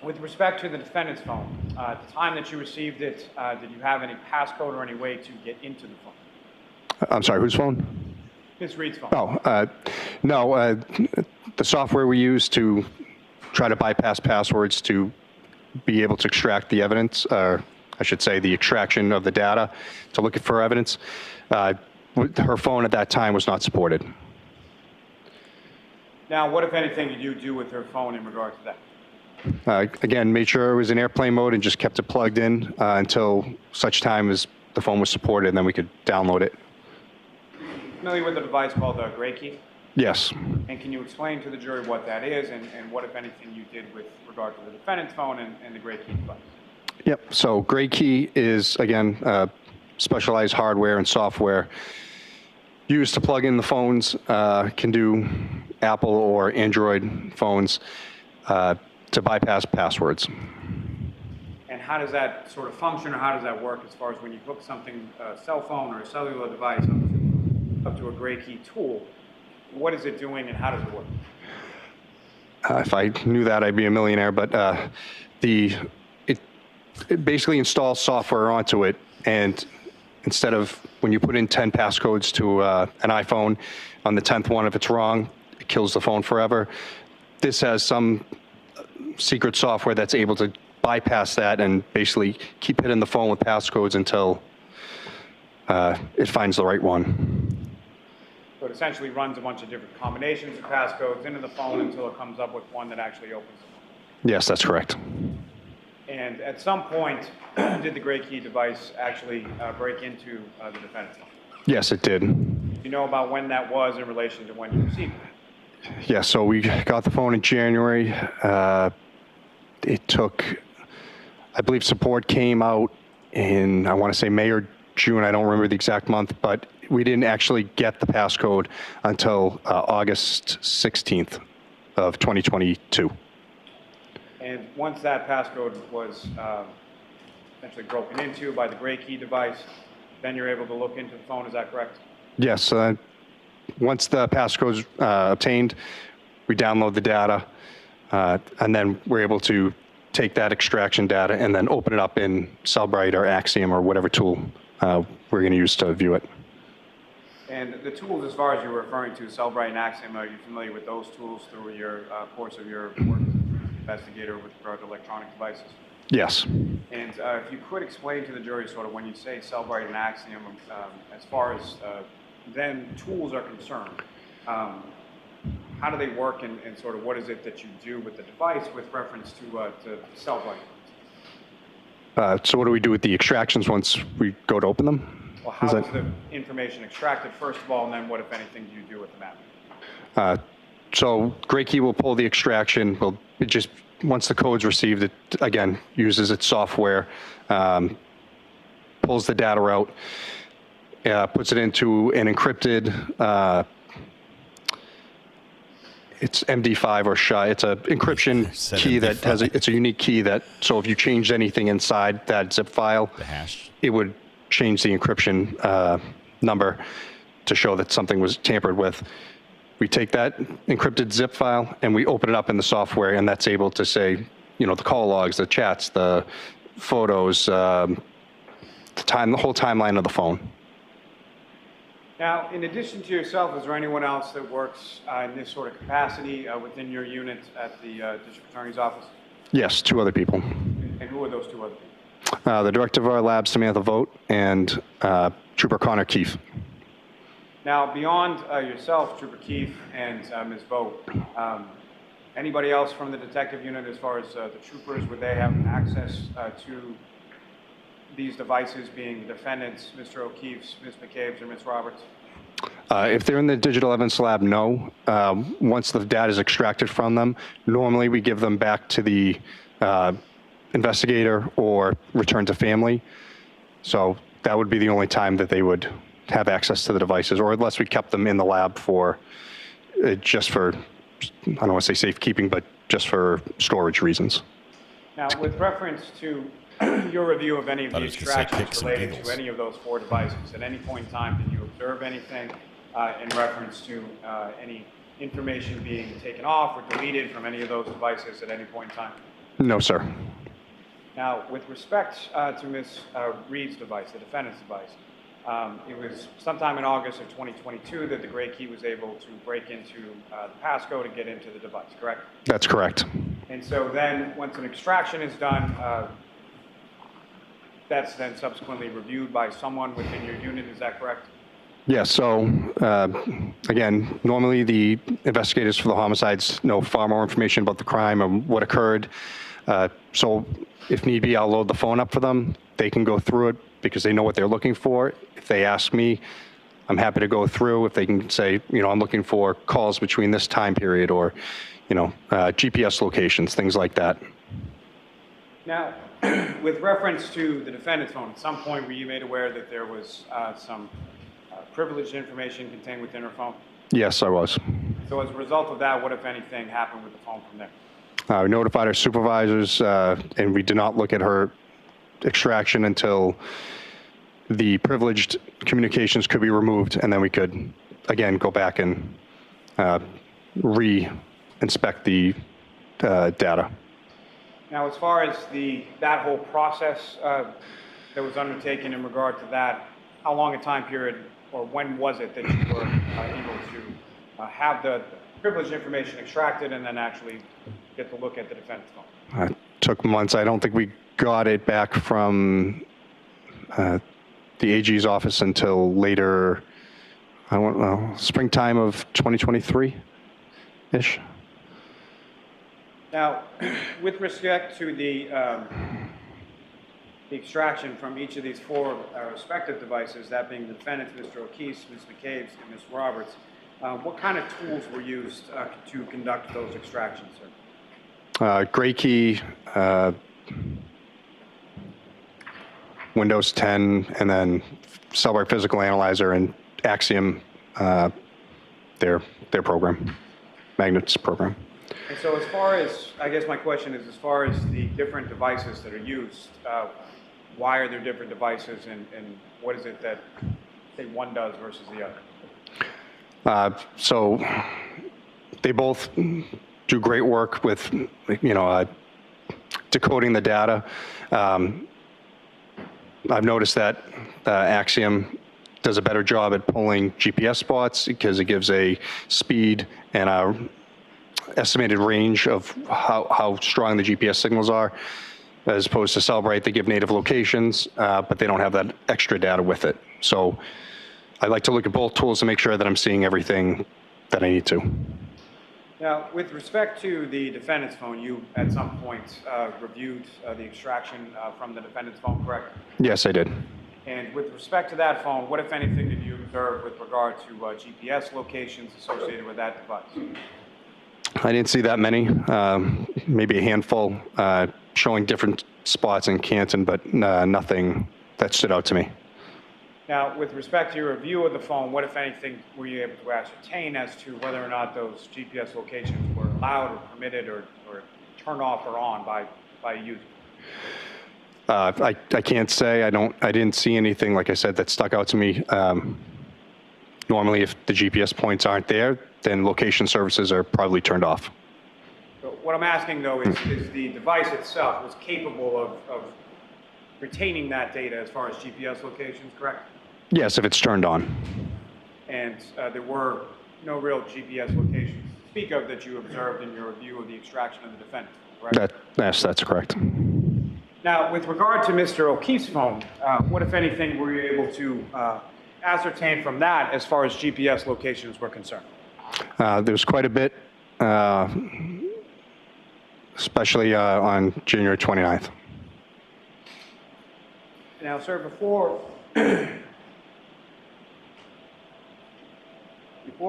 with respect to the defendant's phone, at the time that you received it, did you have any passcode or any way to get into the phone? I'm sorry, whose phone? Miss Reed's phone. Oh, no. The software we use to try to bypass passwords to be able to extract the evidence, or I should say the extraction of the data to look for evidence, her phone at that time was not supported. Now, what, if anything, did you do with her phone in regard to that? Again, made sure it was in airplane mode and just kept it plugged in until such time as the phone was supported, and then we could download it. Familiar with a device called Gray Key? Yes. And can you explain to the jury what that is and what, if anything, you did with regard to the defendant's phone and the Gray Key device? Yep. So Gray Key is, again, specialized hardware and software used to plug in the phones, can do Apple or Android phones to bypass passwords. And how does that sort of function, or how does that work as far as when you hook something, a cell phone or a cellular device up to a Gray Key tool? What is it doing and how does it work? If I knew that, I'd be a millionaire, but it basically installs software onto it, and instead of when you put in 10 passcodes to an iPhone, on the 10th one, if it's wrong, it kills the phone forever. This has some secret software that's able to bypass that and basically keep hitting the phone with passcodes until it finds the right one. So it essentially runs a bunch of different combinations of passcodes into the phone until it comes up with one that actually opens the phone. Yes, that's correct. And at some point, did the Gray Key device actually break into the defendant's phone? Yes, it did. Do you know about when that was in relation to when you received it? Yeah, so we got the phone in January. It took, I believe support came out in, I want to say May or June, I don't remember the exact month, but we didn't actually get the passcode until August 16th of 2022. And once that passcode was essentially broken into by the Gray Key device, then you're able to look into the phone, is that correct? Yes, once the passcode's obtained, we download the data, and then we're able to take that extraction data and then open it up in Cellbrite or Axiom or whatever tool we're going to use to view it. And the tools, as far as you're referring to, Cellbrite and Axiom, are you familiar with those tools through your course of your work as an investigator with regard to electronic devices? Yes. And if you could explain to the jury sort of when you say Cellbrite and Axiom, as far as then tools are concerned, how do they work and sort of what is it that you do with the device with reference to Cellbrite? So what do we do with the extractions once we go to open them? Well, how is the information extracted, first of all, and then what, if anything, do you do with the map? So Gray Key will pull the extraction. It just once the code's received, it again uses its software, pulls the data out, puts it into an encrypted. It's MD5 or SHA. It's a encryption key that has it's a unique key that, so if you changed anything inside that zip file, the hash, it would change the encryption number to show that something was tampered with. We take that encrypted zip file and we open it up in the software, and that's able to say, you know, the call logs, the chats, the photos, the whole timeline of the phone. Now, in addition to yourself, is there anyone else that works in this sort of capacity within your unit at the District Attorney's Office? Yes, 2 other people. And who are those 2 other people? The director of our lab, Samantha Vogt, and Trooper Connor Keefe. Now, beyond yourself, Trooper Keefe, and Ms. Vogt, anybody else from the detective unit, as far as the troopers, would they have access to these devices, being the defendants, Mr. O'Keefe's, Ms. McCabe's, or Ms. Roberts? If they're in the digital evidence lab, no. Once the data is extracted from them, normally we give them back to the investigator or return to family. So that would be the only time that they would have access to the devices, or unless we kept them in the lab for, just for, I don't want to say safekeeping, but just for storage reasons. Now, with reference to your review of any of the extractions related to any of those 4 devices, at any point in time, did you observe anything in reference to any information being taken off or deleted from any of those devices at any point in time? No, sir. Now, with respect to Ms. Reed's device, the defendant's device, it was sometime in August of 2022 that the gray key was able to break into the passcode and get into the device, correct? That's correct. And so then, once an extraction is done, that's then subsequently reviewed by someone within your unit, is that correct? Yeah, so again, normally the investigators for the homicides know far more information about the crime and what occurred. So if need be, I'll load the phone up for them. They can go through it because they know what they're looking for. If they ask me, I'm happy to go through. If they can say, you know, I'm looking for calls between this time period, or, you know, GPS locations, things like that. Now, with reference to the defendant's phone, at some point were you made aware that there was some privileged information contained within her phone? Yes, I was. So as a result of that, what, if anything, happened with the phone from there? We notified our supervisors, and we did not look at her extraction until the privileged communications could be removed, and then we could, again, go back and re-inspect the data. Now, as far as that whole process that was undertaken in regard to that, how long a time period, or when was it that you were able to have the privileged information extracted and then actually get to look at the defendant's phone? It took months. I don't think we got it back from the AG's office until later, I don't know, springtime of 2023-ish. Now, with respect to the extraction from each of these 4 respective devices, that being the defendant, Mr. O'Keefe's, Ms. McCabe's, and Ms. Roberts, what kind of tools were used to conduct those extractions, sir? Gray key, Windows 10, and then Cellbrite Physical Analyzer and Axiom, their program, Magnets program. And so as far as, I guess my question is, as far as the different devices that are used, why are there different devices, and what is it that, say, one does versus the other? So they both do great work with, you know, decoding the data. I've noticed that Axiom does a better job at pulling GPS spots because it gives a speed and a estimated range of how strong the GPS signals are, as opposed to Cellbrite. They give native locations, but they don't have that extra data with it. So I like to look at both tools to make sure that I'm seeing everything that I need to. Now, with respect to the defendant's phone, you at some point reviewed the extraction from the defendant's phone, correct? Yes, I did. And with respect to that phone, what, if anything, did you observe with regard to GPS locations associated with that device? I didn't see that many, maybe a handful showing different spots in Canton, but nothing that stood out to me. Now, with respect to your review of the phone, what, if anything, were you able to ascertain as to whether or not those GPS locations were allowed or permitted or turned off or on by a user? I can't say. I didn't see anything, like I said, that stuck out to me. Normally, if the GPS points aren't there, then location services are probably turned off. So what I'm asking, though, is the device itself was capable of retaining that data as far as GPS locations, correct? Yes, if it's turned on. And there were no real GPS locations to speak of that you observed in your review of the extraction of the defendant, correct? Yes, that's correct. Now, with regard to Mr. O'Keefe's phone, what, if anything, were you able to ascertain from that as far as GPS locations were concerned? There's quite a bit, especially on January 29th. Now, sir, before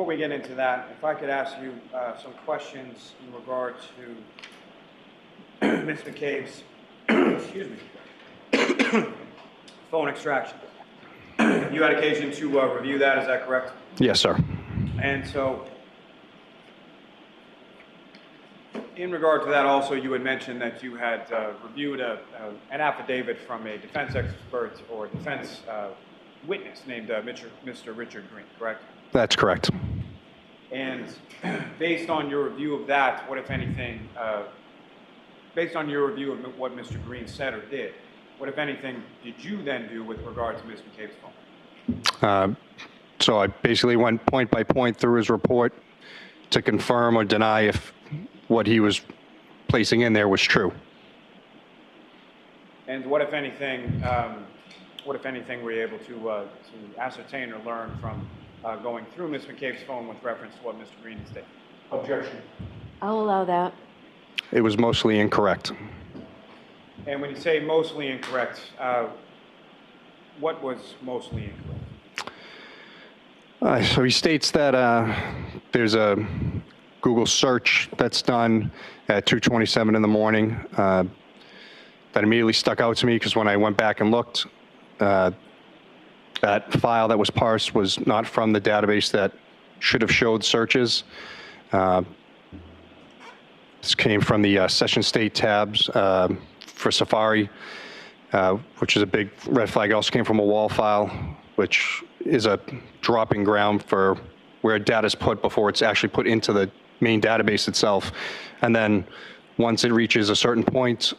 we get into that, if I could ask you some questions in regard to Ms. McCabe's excuse me, phone extraction. You had occasion to review that, is that correct? Yes, sir. And so, in regard to that also, you had mentioned that you had reviewed an affidavit from a defense expert or defense witness named Mr. Richard Green, correct? That's correct. And based on your review of that, what, if anything, based on your review of what Mr. Green said or did, what, if anything, did you then do with regard to Ms. McCabe's phone? So I basically went point by point through his report to confirm or deny if what he was placing in there was true. And what, if anything, were you able to ascertain or learn from going through Ms. McCabe's phone with reference to what Mr. Green had stated? Objection. I'll allow that. It was mostly incorrect. And when you say mostly incorrect, what was mostly incorrect? So he states that there's a Google search that's done at 2:27 in the morning that immediately stuck out to me because when I went back and looked, that file that was parsed was not from the database that should have showed searches. This came from the session state tabs for Safari, which is a big red flag. It also came from a wall file, which is a dropping ground for where data is put before it's actually put into the main database itself. And then once it reaches a certain point,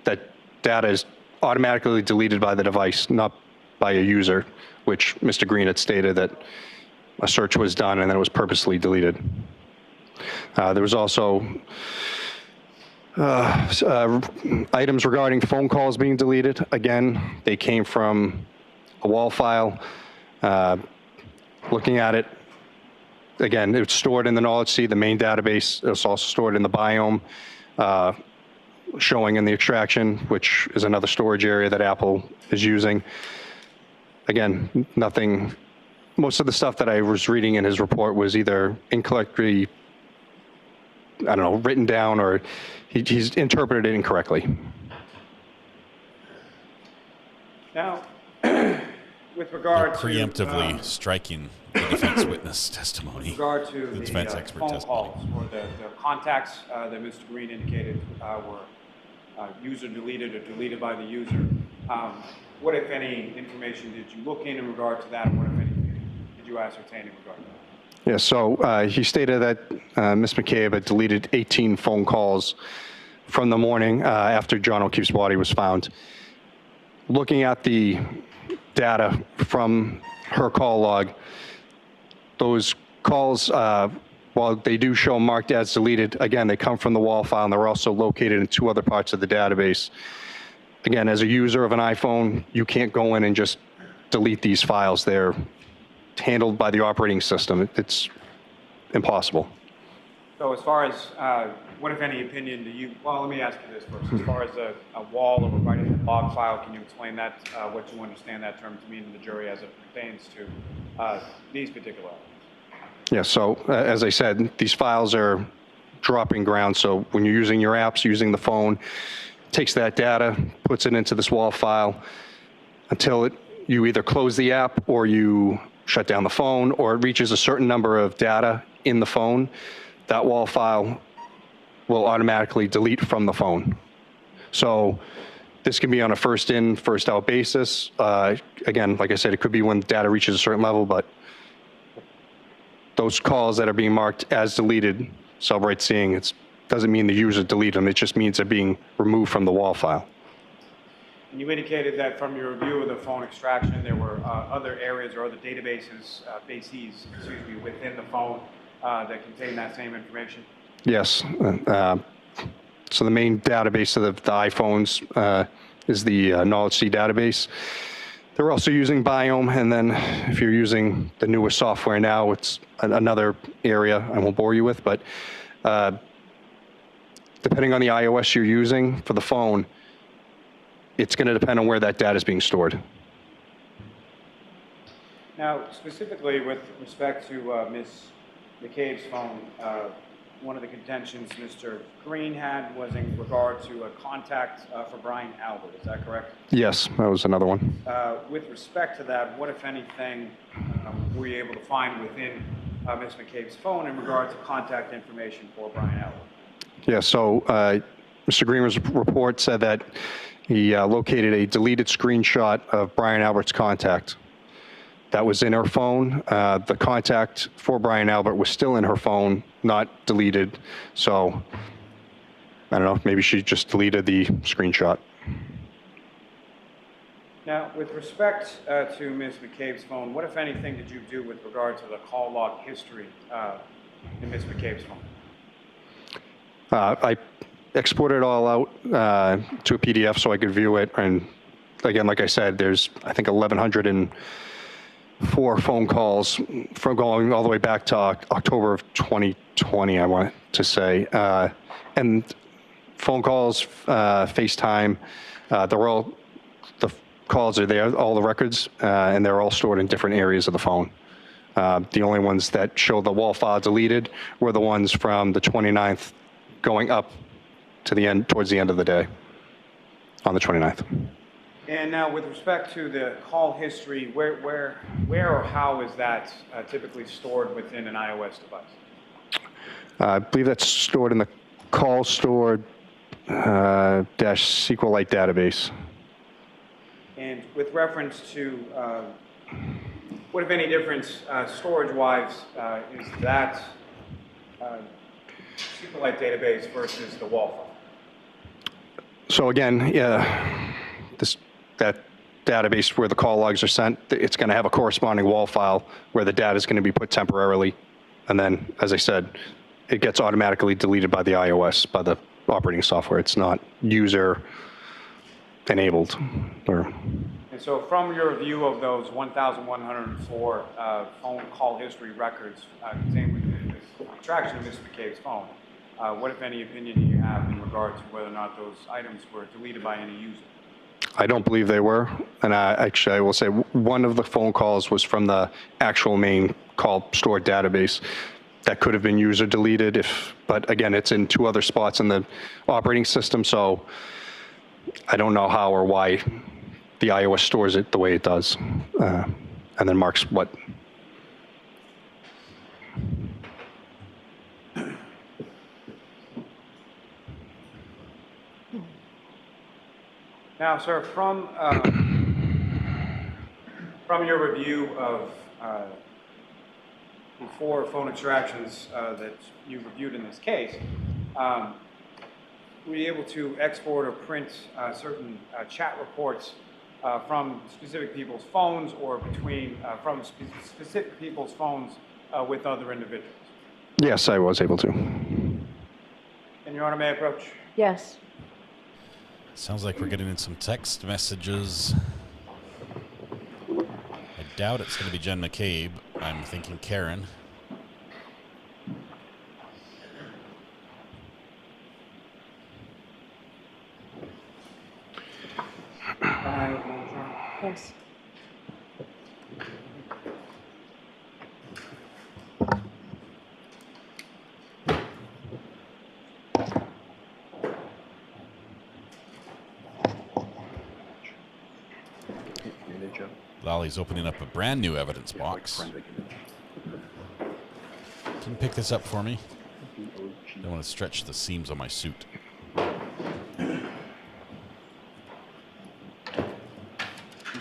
that data is automatically deleted by the device, not by a user, which Mr. Green had stated that a search was done and then it was purposely deleted. There was also items regarding phone calls being deleted. Again, they came from a wall file. Looking at it, again, it's stored in the knowledge seed, the main database. It's also stored in the biome, showing in the extraction, which is another storage area that Apple is using. Again, nothing, most of the stuff that I was reading in his report was either incorrectly, I don't know, written down or he's interpreted it incorrectly. Now, with regard to preemptively striking the defense witness testimony, with regard to the defense expert phone testimony, calls or the contacts that Mr. Green indicated were user deleted or deleted by the user, what, if any, information did you look in regard to that? What, if any, did you ascertain in regard to that? Yeah, so he stated that Ms. McCabe had deleted 18 phone calls from the morning after John O'Keefe's body was found. Looking at the data from her call log, those calls, while they do show marked as deleted, again, they come from the wall file and they're also located in 2 other parts of the database. Again, as a user of an iPhone, you can't go in and just delete these files. They're handled by the operating system. It's impossible. So as far as, what, if any, opinion do you, well, let me ask you this first. As far as a wall or a writing log file, can you explain that, what you understand that term to mean to the jury as it pertains to these particular items? Yeah, so as I said, these files are dropping ground. So when you're using your apps, using the phone, takes that data, puts it into this WAL file until you either close the app or you shut down the phone, or it reaches a certain number of data in the phone. That WAL file will automatically delete from the phone. So this can be on a first in, first out basis. Again, like I said, it could be when data reaches a certain level, but those calls that are being marked as deleted, Cellbright's seeing, it doesn't mean the user deleted them. It just means they're being removed from the WAL file. And you indicated that from your review of the phone extraction, there were other areas or other databases, within the phone that contain that same information? Yes. So the main database of the iPhones is the Knowledge C database. They're also using Biome, and then if you're using the newest software now, it's another area I won't bore you with, but depending on the iOS you're using for the phone, it's going to depend on where that data is being stored. Now, specifically with respect to Ms. McCabe's phone, one of the contentions Mr. Green had was in regard to a contact for Brian Albert. Is that correct? Yes, that was another one. With respect to that, what, if anything, were you able to find within Ms. McCabe's phone in regard to contact information for Brian Albert? Yeah, so Mr. Green's report said that he located a deleted screenshot of Brian Albert's contact. That was in her phone. The contact for Brian Albert was still in her phone, not deleted. So I don't know, maybe she just deleted the screenshot. Now, with respect to Ms. McCabe's phone, what, if anything, did you do with regard to the call log history in Ms. McCabe's phone? I exported it all out to a PDF so I could view it. And again, like I said, there's, I think, 1,104 phone calls from going all the way back to October of 2020, I want to say. And phone calls, FaceTime, they're all, the calls are there, all the records, and they're all stored in different areas of the phone. The only ones that show the WAL file deleted were the ones from the 29th going up to the end, towards the end of the day on the 29th. And now, with respect to the call history, where or how is that typically stored within an iOS device? I believe that's stored in the call stored -SQLite database. And with reference to what, if any, difference storage-wise is that SQLite database versus the WAL file? So again, yeah, that database where the call logs are sent, it's going to have a corresponding WAL file where the data is going to be put temporarily. And then, as I said, it gets automatically deleted by the iOS, by the operating software. It's not user enabled. And so from your review of those 1,104 phone call history records contained within this extraction of Ms. McCabe's phone, what, if any, opinion do you have in regard to whether or not those items were deleted by any user? I don't believe they were. And actually, I will say one of the phone calls was from the actual main call stored database. That could have been user deleted, but again, it's in two other spots in the operating system, so I don't know how or why the iOS stores it the way it does, and then marks what. Now, sir, from your review of the 4 phone extractions that you reviewed in this case, were you able to export or print certain chat reports from specific people's phones or from specific people's phones with other individuals? Yes, I was able to. And Your Honor, may I approach? Yes. Sounds like we're getting in some text messages. I doubt it's going to be Jen McCabe. I'm thinking Karen. Yes. Lolly's opening up a brand new evidence box. Can you pick this up for me? I don't want to stretch the seams on my suit.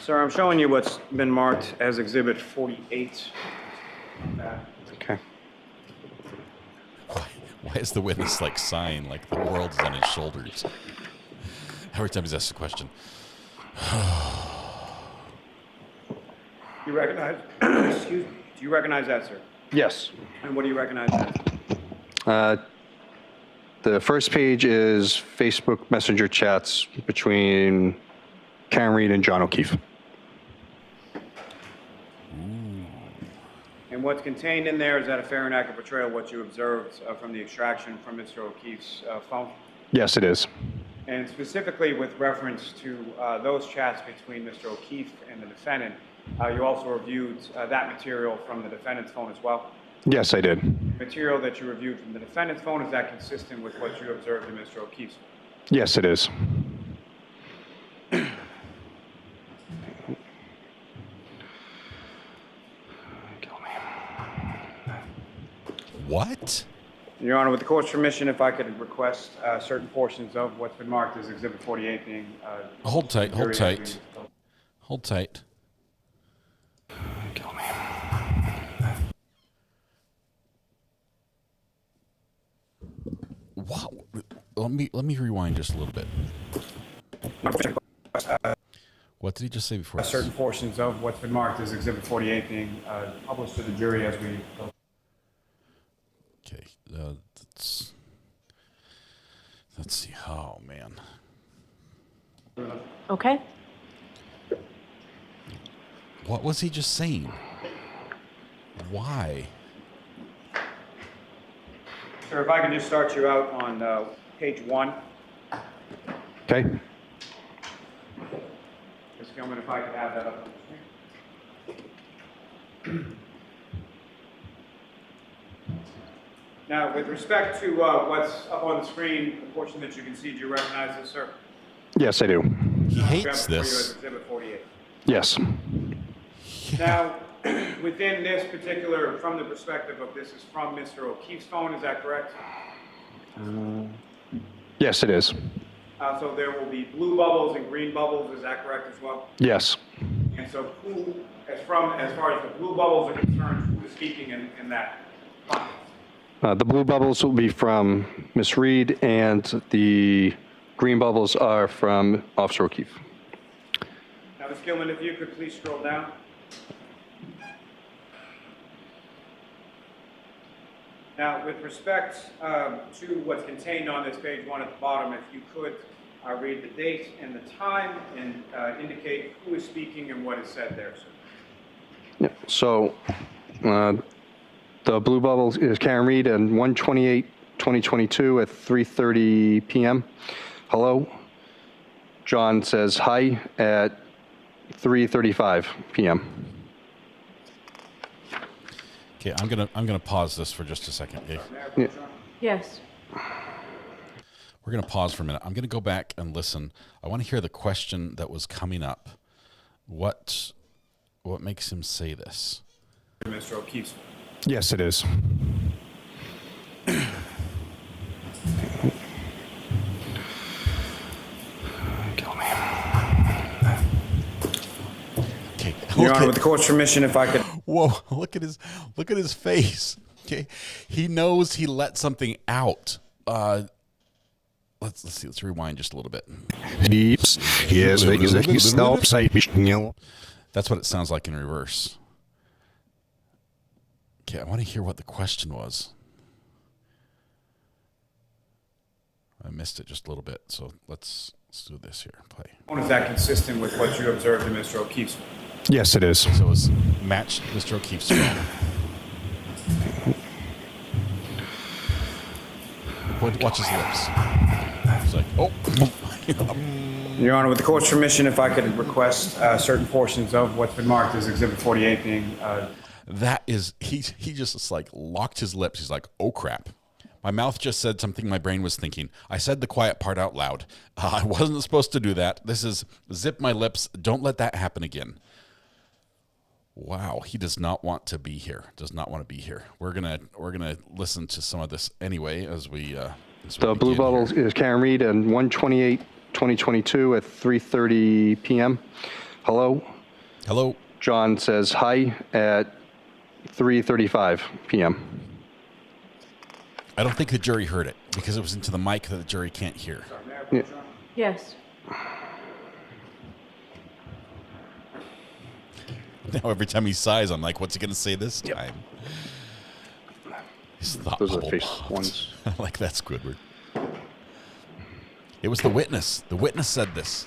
Sir, I'm showing you what's been marked as Exhibit 48. Okay. Why is the witness like sighing like the world's on his shoulders? Every time he's asked a question. You recognize, excuse me, do you recognize that, sir? Yes. And what do you recognize as? The first page is Facebook Messenger chats between Karen Reed and John O'Keefe. And what's contained in there, is that a fair and accurate portrayal of what you observed from the extraction from Mr. O'Keefe's phone? Yes, it is. And specifically with reference to those chats between Mr. O'Keefe and the defendant, you also reviewed that material from the defendant's phone as well? Yes, I did. Material that you reviewed from the defendant's phone, is that consistent with what you observed in Mr. O'Keefe's phone? Yes, it is. What? Your Honor, with the court's permission, if I could request certain portions of what's been marked as Exhibit 48 being... Hold tight, hold tight. Hold tight. Kill me. Wow. Let me rewind just a little bit. What did he just say before? Certain portions of what's been marked as Exhibit 48 being published to the jury as we... Okay, let's see. Oh, man. Okay. What was he just saying? Why? Sir, if I can just start you out on page 1. Okay. Ms. Gilman, if I could have that up on the screen. Now, with respect to what's up on the screen, the portion that you can see, do you recognize this, sir? Yes, I do. He hates this. Exhibit 48. Yes. Now, within this particular, from the perspective of this is from Mr. O'Keefe's phone, is that correct? Yes, it is. So there will be blue bubbles and green bubbles, is that correct as well? Yes. And so who, as far as the blue bubbles are concerned, who is speaking in that context? The blue bubbles will be from Ms. Reed, and the green bubbles are from Officer O'Keefe. Now, Ms. Gilman, if you could please scroll down. Now, with respect to what's contained on this page 1 at the bottom, if you could read the date and the time and indicate who is speaking and what is said there, sir. Yeah. So the blue bubble is Karen Reed and 1/28/2022 at 3:30 p.m. Hello. John says hi at 3:35 p.m. Okay, I'm gonna pause this for just a second. Okay? Yeah. Yes. We're gonna pause for a minute. I'm gonna go back and listen. I want to hear the question that was coming up. What makes him say this? Mr. O'Keefe's. Yes, it is. Kill me. Okay. Your Honor, with the court's permission, if I could. Whoa! Look at his face. Okay, he knows he let something out. Let's see. Let's rewind just a little bit. That's what it sounds like in reverse. Okay, I want to hear what the question was. I missed it just a little bit, so let's do this here. Play. Is that consistent with what you observed in Mr. O'Keefe's? Yes, it is. So it's matched Mr. O'Keefe's phone. Watch his lips. He's like, oh. Your Honor, with the court's permission, if I could request certain portions of what's been marked as Exhibit 48 being... That is, he just like locked his lips. He's like, oh crap. My mouth just said something my brain was thinking. I said the quiet part out loud. I wasn't supposed to do that. This is zip my lips. Don't let that happen again. Wow, he does not want to be here. Does not want to be here. We're gonna listen to some of this anyway as we. The blue bubble is Karen Reed and 1/28/2022 at 3:30 p.m. Hello. Hello. John says hi at 3:35 p.m. I don't think the jury heard it because it was into the mic that the jury can't hear. Yeah. Yes. Now every time he sighs, I'm like, what's he going to say this time? His thought Those are the bubble face popped. ones. Like that, Squidward. It was the witness. The witness said this.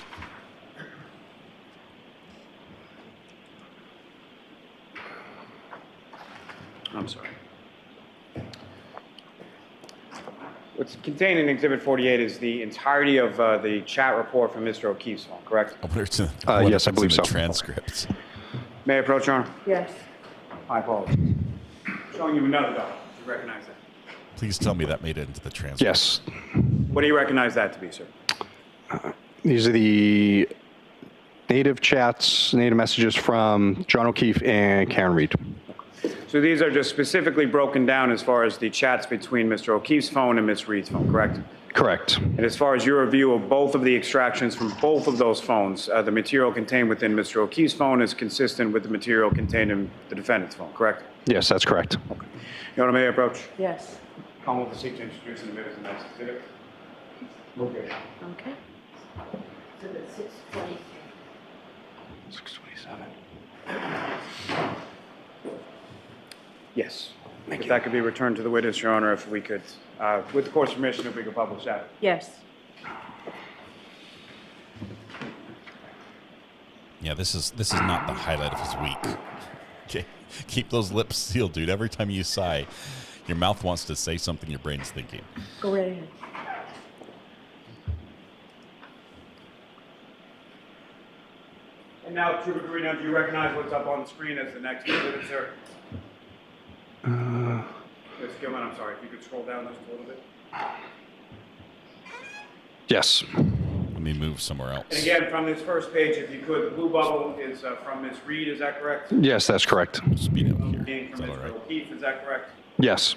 I'm sorry. What's contained in Exhibit 48 is the entirety of the chat report from Mr. O'Keefe's phone, correct? Yes, I believe so. Transcripts. May I approach, Your Honor? Yes. I apologize. Showing you another document. Do you recognize that? Please tell me that made it into the transcript. Yes. What do you recognize that to be, sir? These are the native chats, native messages from John O'Keefe and Karen Reed. So these are just specifically broken down as far as the chats between Mr. O'Keefe's phone and Ms. Reed's phone, correct? Correct. And as far as your review of both of the extractions from both of those phones, the material contained within Mr. O'Keefe's phone is consistent with the material contained in the defendant's phone, correct? Yes, that's correct. Okay. Your Honor, may I approach? Yes. Come with the seat to introduce and admit as the next exhibit. Okay. Okay. Exhibit 623. 627. Yes. If that could be returned to the witness, Your Honor, if we could, with the court's permission, if we could publish that. Yes. Yeah, this is not the highlight of his week. Okay, keep those lips sealed, dude. Every time you sigh, your mouth wants to say something your brain's thinking. Go right ahead. And now, Trooper Guarino, do you recognize what's up on the screen as the next exhibit, sir? Ms. Gilman, I'm sorry, if you could scroll down just a little bit. Yes. Let me move somewhere else. And again, from this first page, if you could, the blue bubble is from Ms. Reed, is that correct? Yes, that's correct. Speed up here. Being from Mr. O'Keefe, is that correct? Yes.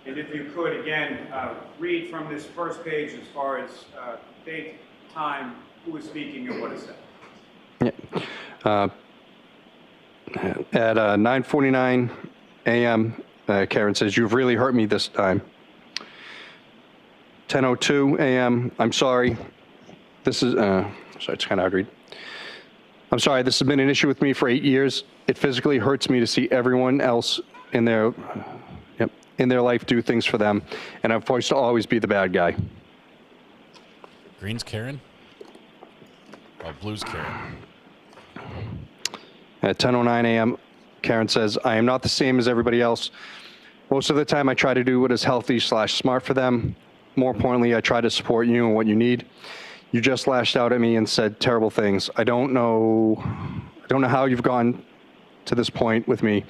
And if you could, again, read from this first page as far as date, time, who is speaking, and what is said. Yeah. At 9:49 a.m., Karen says, "You've really hurt me this time." 10:02 a.m., "I'm sorry. This is, sorry, it's kind of hard to read. I'm sorry, this has been an issue with me for 8 years. It physically hurts me to see everyone else in their life do things for them, and I'm forced to always be the bad guy." Green's Karen? Oh, blue's Karen. At 10:09 a.m., Karen says, "I am not the same as everybody else. Most of the time, I try to do what is healthy/smart for them. More importantly, I try to support you and what you need. You just lashed out at me and said terrible things. I don't know how you've gone to this point with me,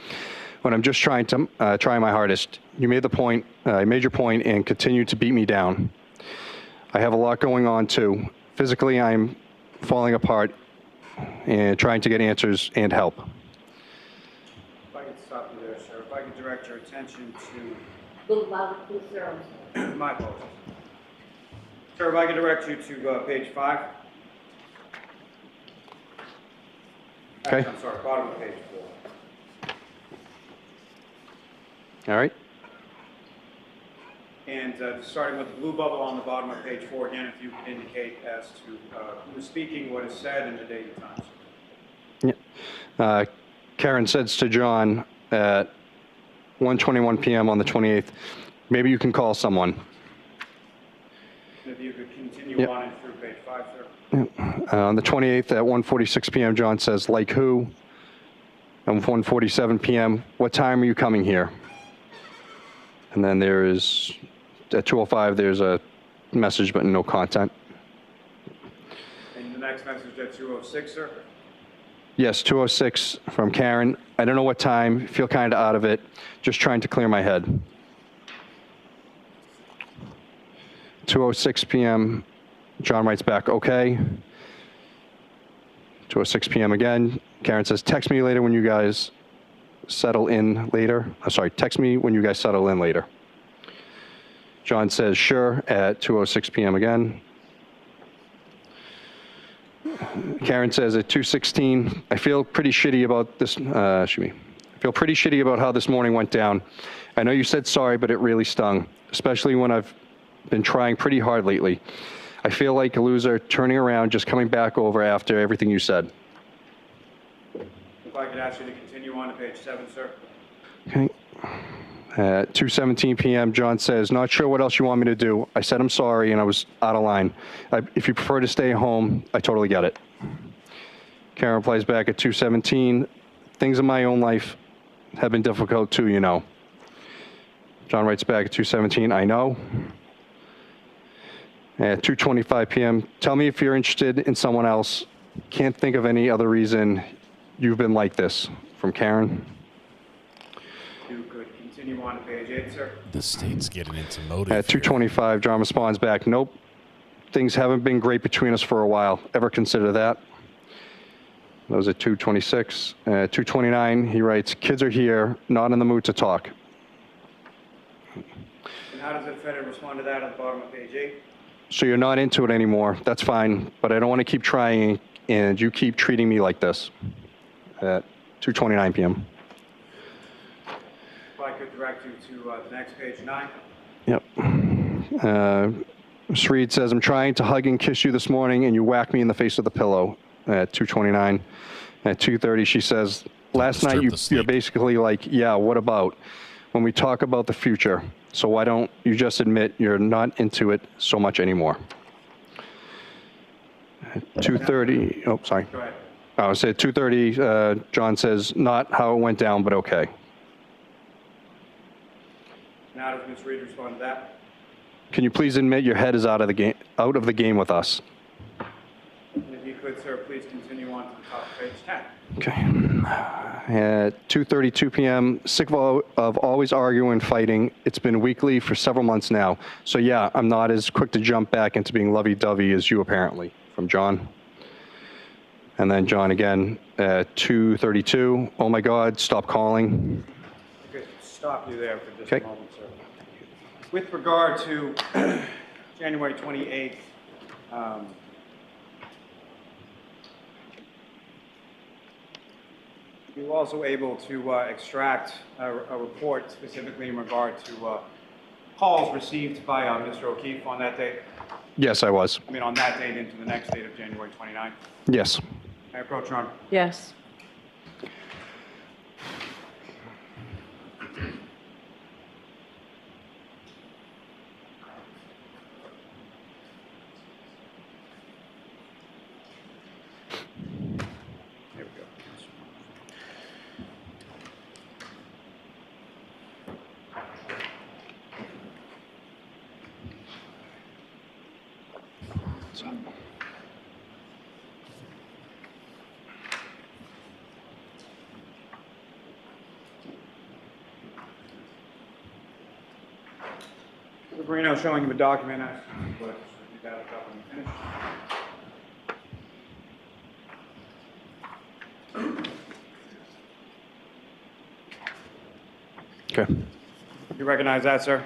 but I'm just trying my hardest. You made the point, I made your point, and continue to beat me down. I have a lot going on too. Physically, I'm falling apart and trying to get answers and help." If I could stop you there, sir. If I could direct your attention to... Little louder, please, sir. My apologies. Sir, if I could direct you to page 5. Okay. I'm sorry, bottom of page 4. All right. And starting with the blue bubble on the bottom of page 4, again, if you could indicate as to who is speaking, what is said, and the date and time. Yeah. Karen says to John at 1:21 p.m. on the 28th, "Maybe you can call someone." And if you could continue on and through page 5, sir. On the 28th at 1:46 p.m., John says, "Like who?" And 1:47 p.m., "What time are you coming here?" And then there is, at 2:05, there's a message but no content. And the next message at 2:06, sir. Yes, 2:06 from Karen. "I don't know what time, feel kind of out of it, just trying to clear my head." 2:06 p.m., John writes back, okay. 2:06 p.m. again. Karen says, text me later when you guys settle in later. Text me when you guys settle in later. John says, sure, at 2:06 p.m. again. Karen says at 2:16, I feel pretty shitty about this, I feel pretty shitty about how this morning went down. I know you said sorry, but it really stung, especially when I've been trying pretty hard lately. I feel like a loser turning around, just coming back over after everything you said. If I could ask you to continue on to page 7, sir. Okay. At 2:17 p.m., John says, not sure what else you want me to do. I said I'm sorry and I was out of line. If you prefer to stay home, I totally get it. Karen replies back at 2:17, things in my own life have been difficult too, you know. John writes back at 2:17, I know. At 2:25 p.m., tell me if you're interested in someone else. Can't think of any other reason you've been like this. From Karen. You could continue on to page 8, sir. The state's getting into motive. At 2:25, John responds back, nope. Things haven't been great between us for a while. Ever consider that? That was at 2:26. At 2:29, he writes, kids are here, not in the mood to talk. And how does it fit respond to that at the bottom of page 8? So you're not into it anymore. That's fine, but I don't want to keep trying, and you keep treating me like this. At 2:29 p.m. If I could direct you to the next page 9. Yep. Ms. Reed says, I'm trying to hug and kiss you this morning, and you whack me in the face with a pillow. At 2:29. At 2:30, she says, last night you're basically like, yeah, what about? When we talk about the future. So why don't you just admit you're not into it so much anymore? At 2:30, oh, sorry. Go ahead. I was at 2:30, John says, not how it went down, but okay. Now does Ms. Reed respond to that? Can you please admit your head is out of the game with us? And if you could, sir, please continue on to the top of page 10. Okay. At 2:32 p.m., sick of always arguing and fighting. It's been weekly for several months now. So yeah, I'm not as quick to jump back into being lovey-dovey as you apparently. From John. And then John again at 2:32. Oh my God, stop calling. I could stop you there for just Okay. a moment, sir. With regard to January 28th, you were also able to extract a report specifically in regard to calls received by Mr. O'Keefe on that date? Yes, I was. I mean, on that date into the next date of January 29th? Yes. May I approach, Your Honor? Yes. Here we go. Sabrina showing you a document. But you got it up and finished. Okay. You recognize that, sir?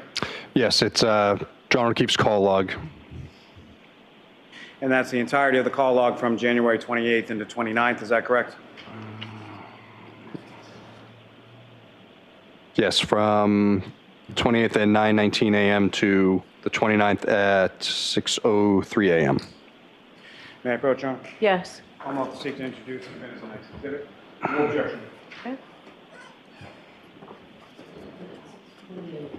Yes, it's John O'Keefe's call log. And that's the entirety of the call log from January 28th into 29th, is that correct? Yes, from 28th at 9:19 a.m. to the 29th at 6:03 a.m. May I approach, Your Honor? Yes. I'm about to seek to introduce the minutes of the next exhibit. No objection. Okay. Man.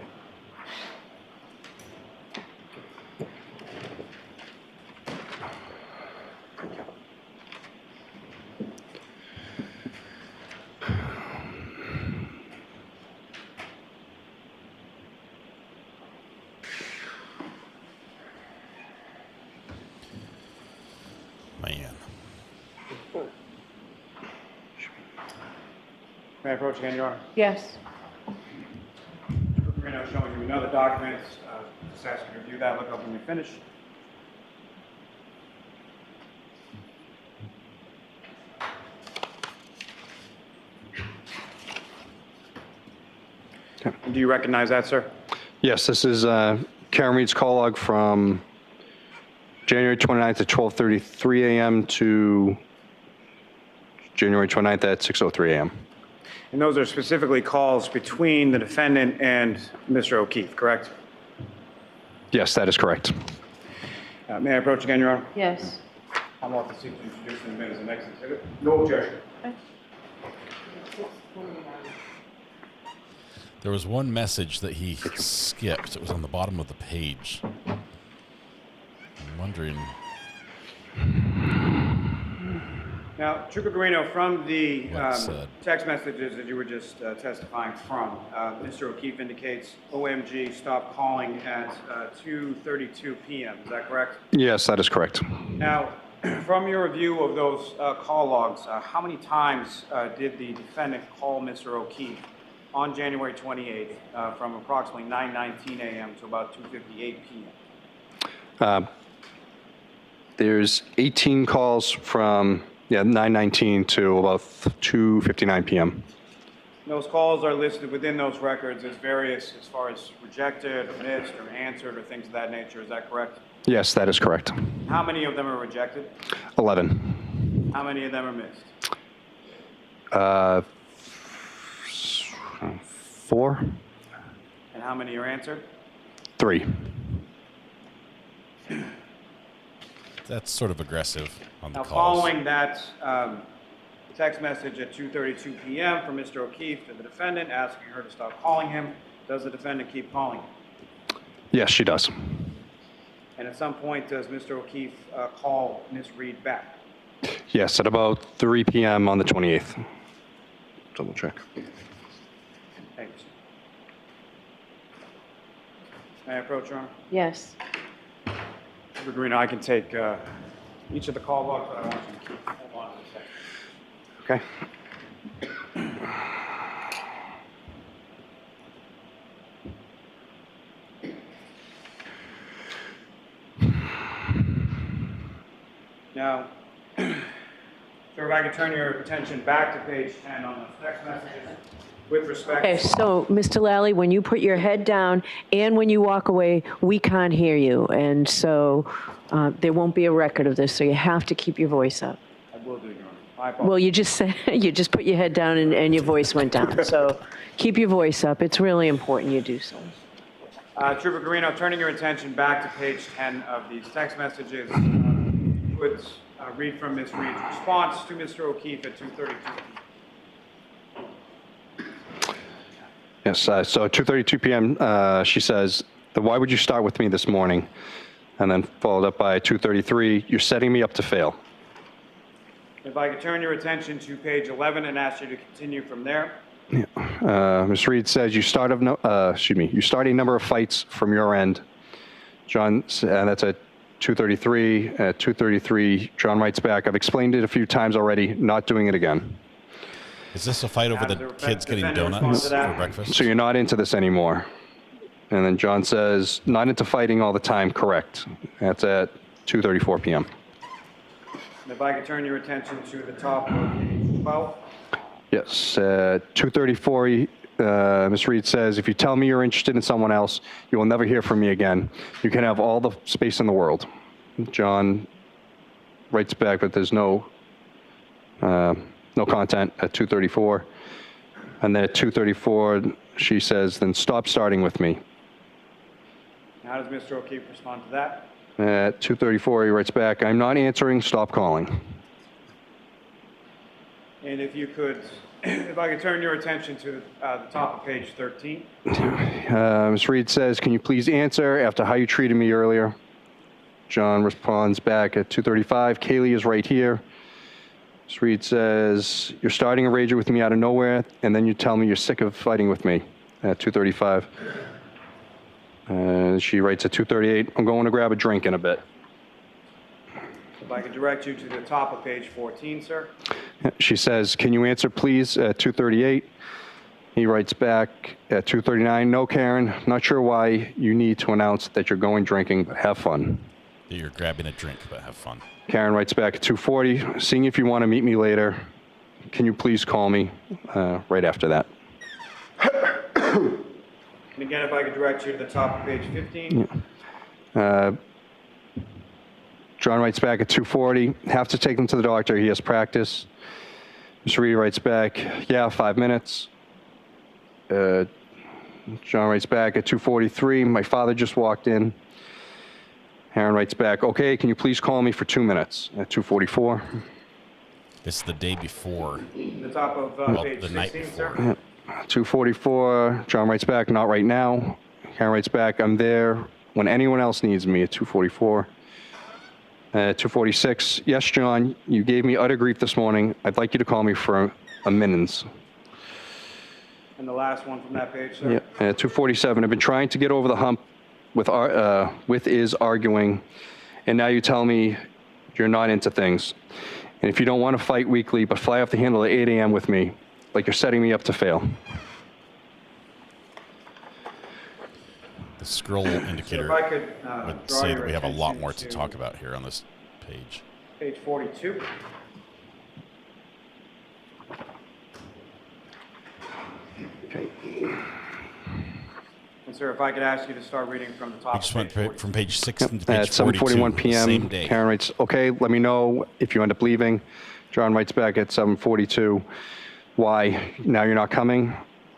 May I approach again, Your Honor? Yes. We're now showing you another document Just ask you to review that, look up when you finish. And do you recognize that, sir? Yes, this is Karen Reed's call log from January 29th at 12:33 a.m. to January 29th at 6:03 a.m. And those are specifically calls between the defendant and Mr. O'Keefe, correct? Yes, that is correct. May I approach again, Your Honor? Yes. I'm off the seat to introduce him as the next exhibit. No objection. There was one message that he skipped. It was on the bottom of the page. I'm wondering. Now, Trooper Guarino, from the text messages that you were just testifying from, Mr. O'Keefe indicates OMG stopped calling at 2:32 p.m. Is that correct? Yes, that is correct. Now, from your review of those call logs, how many times did the defendant call Mr. O'Keefe on January 28th from approximately 9:19 a.m. to about 2:58 p.m.? There's 18 calls from 9:19 to about 2:59 p.m. Those calls are listed within those records as various as far as rejected, or missed, or answered, or things of that nature. Is that correct? Yes, that is correct. How many of them are rejected? 11. How many of them are missed? 4. And how many are answered? 3. That's sort of aggressive on the Now, calls. following that text message at 2:32 p.m. from Mr. O'Keefe to the defendant asking her to stop calling him, does the defendant keep calling him? Yes, she does. And at some point, does Mr. O'Keefe call Ms. Reed back? Yes, at about 3 p.m. on the 28th. Double check. Thank you. May I approach, Your Honor? Yes. Mr. Guarino, I can take each of the call logs, but I want you to keep. Hold on a second. Okay. Now, sir, if I could turn your attention back to page 10 on the text messages with respect. Okay, so, Mr. Lally, when you put your head down and when you walk away, we can't hear you. And so there won't be a record of this, so you have to keep your voice up. I will do, Your Honor. I apologize. Well, you just said, you just put your head down and your voice went down. So keep your voice up. It's really important you do so. Trooper Guarino, turning your attention back to page 10 of these text messages, would read from Ms. Reed's response to Mr. O'Keefe at 2:32 p.m. Yes, so 2:32 p.m., she says, why would you start with me this morning? And then followed up by 2:33, you're setting me up to fail. If I could turn your attention to page 11 and ask you to continue from there. Ms. Reed says, you start a number of fights from your end. John, and that's at 2:33. At 2:33, John writes back, I've explained it a few times already, not doing it again. Is this a fight over the kids getting donuts for breakfast? So you're not into this anymore. And then John says, not into fighting all the time, correct. That's at 2:34 p.m. If I could turn your attention to the top of page 12. Yes, 2:34, Ms. Reed says, if you tell me you're interested in someone else, you will never hear from me again. You can have all the space in the world. John writes back, but there's no content at 2:34. And then at 2:34, she says, then stop starting with me. How does Mr. O'Keefe respond to that? At 2:34, he writes back, I'm not answering, stop calling. And if you could, if I could turn your attention to the top of page 13. Ms. Reed says, can you please answer after how you treated me earlier? John responds back at 2:35, Kaylee is right here. Ms. Reed says, you're starting a rager with me out of nowhere, and then you tell me you're sick of fighting with me at 2:35. She writes at 2:38, I'm going to grab a drink in a bit. If I could direct you to the top of page 14, sir. She says, can you answer please at 2:38? He writes back at 2:39, no, Karen, not sure why you need to announce that you're going drinking, but have fun. You're grabbing a drink, but have fun. Karen writes back at 2:40, seeing if you want to meet me later. Can you please call me right after that? And again, if I could direct you to the top of page 15. John writes back at 2:40, have to take him to the doctor, he has practice. Mr. Reed writes back, yeah, 5 minutes. John writes back at 2:43, my father just walked in. Aaron writes back, okay, can you please call me for 2 minutes at 2:44. This is the day before. The top of page the 16, night before. sir. 2:44, John writes back, not right now. Karen writes back, I'm there when anyone else needs me at 2:44. 2:46, yes, John, you gave me utter grief this morning. I'd like you to call me for a minutes. And the last one from that page, sir. Yeah, 2:47, I've been trying to get over the hump with is arguing, and now you tell me you're not into things. And if you don't want to fight weekly, but fly off the handle at 8 a.m. with me, like you're setting me up to fail. The scroll indicator if I could, would draw say your that we have a lot attention more to talk about here on this page. Page 42. Okay. And sir, if I could ask you to start reading from the top. We just went from page 16 to At page 42. 7:41 the p.m., Same day. Karen writes, okay, let me know if you end up leaving. John writes back at 7:42, why? Now you're not coming?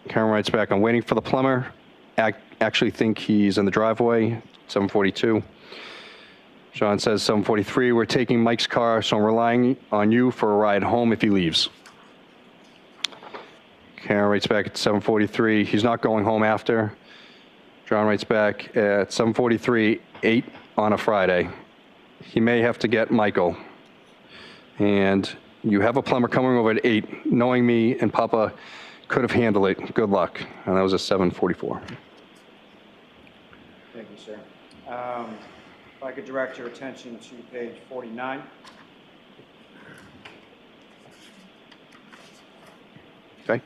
Karen writes back, I'm waiting for the plumber. Actually think he's in the driveway. 7:42. John says 7:43, we're taking Mike's car, so I'm relying on you for a ride home if he leaves. Karen writes back at 7:43, he's not going home after. John writes back at 7:43, 8 on a Friday. He may have to get Michael. And you have a plumber coming over at 8. Knowing me and Papa could have handled it. Good luck. And that was at 7:44. Thank you, sir. If I could direct your attention to page 49. Okay.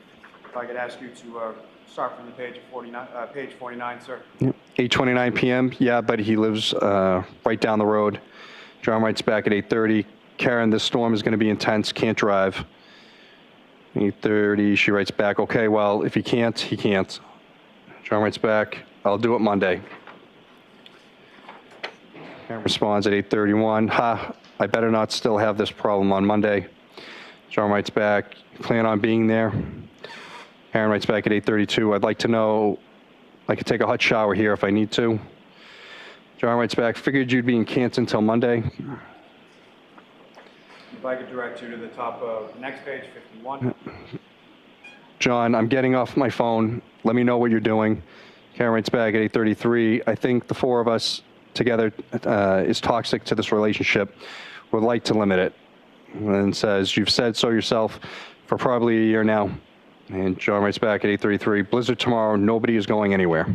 If I could ask you to start from the page 49, sir. 8:29 p.m. Yeah, but he lives right down the road. John writes back at 8:30. Karen, this storm is going to be intense. Can't drive. 8:30. She writes back, okay, well, if he can't, he can't. John writes back, I'll do it Monday. Karen responds at 8:31. Ha, I better not still have this problem on Monday. John writes back, plan on being there. Karen writes back at 8:32. I'd like to know I could take a hot shower here if I need to. John writes back, figured you'd be in Canton until Monday. If I could direct you to the top of next page, 51. John, I'm getting off my phone. Let me know what you're doing. Karen writes back at 8:33. I think the four of us together is toxic to this relationship. Would like to limit it. And says, you've said so yourself for probably a year now. And John writes back at 8:33. Blizzard tomorrow. Nobody is going anywhere.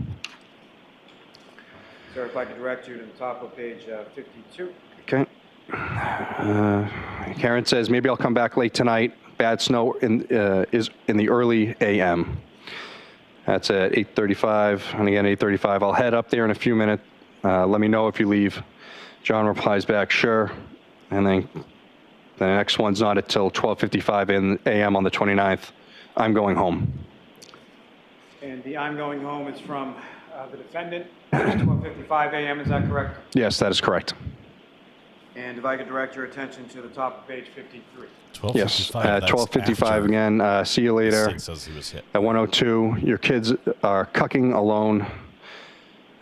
Sir, if I could direct you to the top of page 52. Okay. Karen says, maybe I'll come back late tonight. Bad snow is in the early a.m. That's at 8:35. And again, 8:35. I'll head up there in a few minutes. Let me know if you leave. John replies back, sure. And then the next one's not until 12:55 a.m. on the 29th. I'm going home. And the I'm going home is from the defendant. 12:55 a.m. Is that correct? Yes, that is correct. And if I could direct your attention to the top of page 53. Yes, at 12:55 again. See you later. Says he was hit. At 1:02, your kids are cucking alone.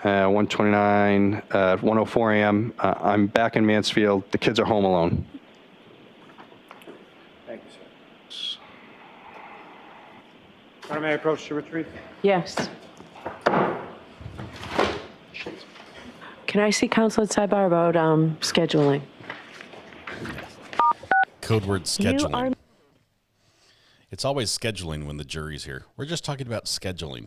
1:29, 1:04 a.m. I'm back in Mansfield. The kids are home alone. Thank you, sir. Madam, may I approach to retrieve? Yes. Can I see counsel at sidebar about scheduling? Code word scheduling. It's always scheduling when the jury's here. We're just talking about scheduling.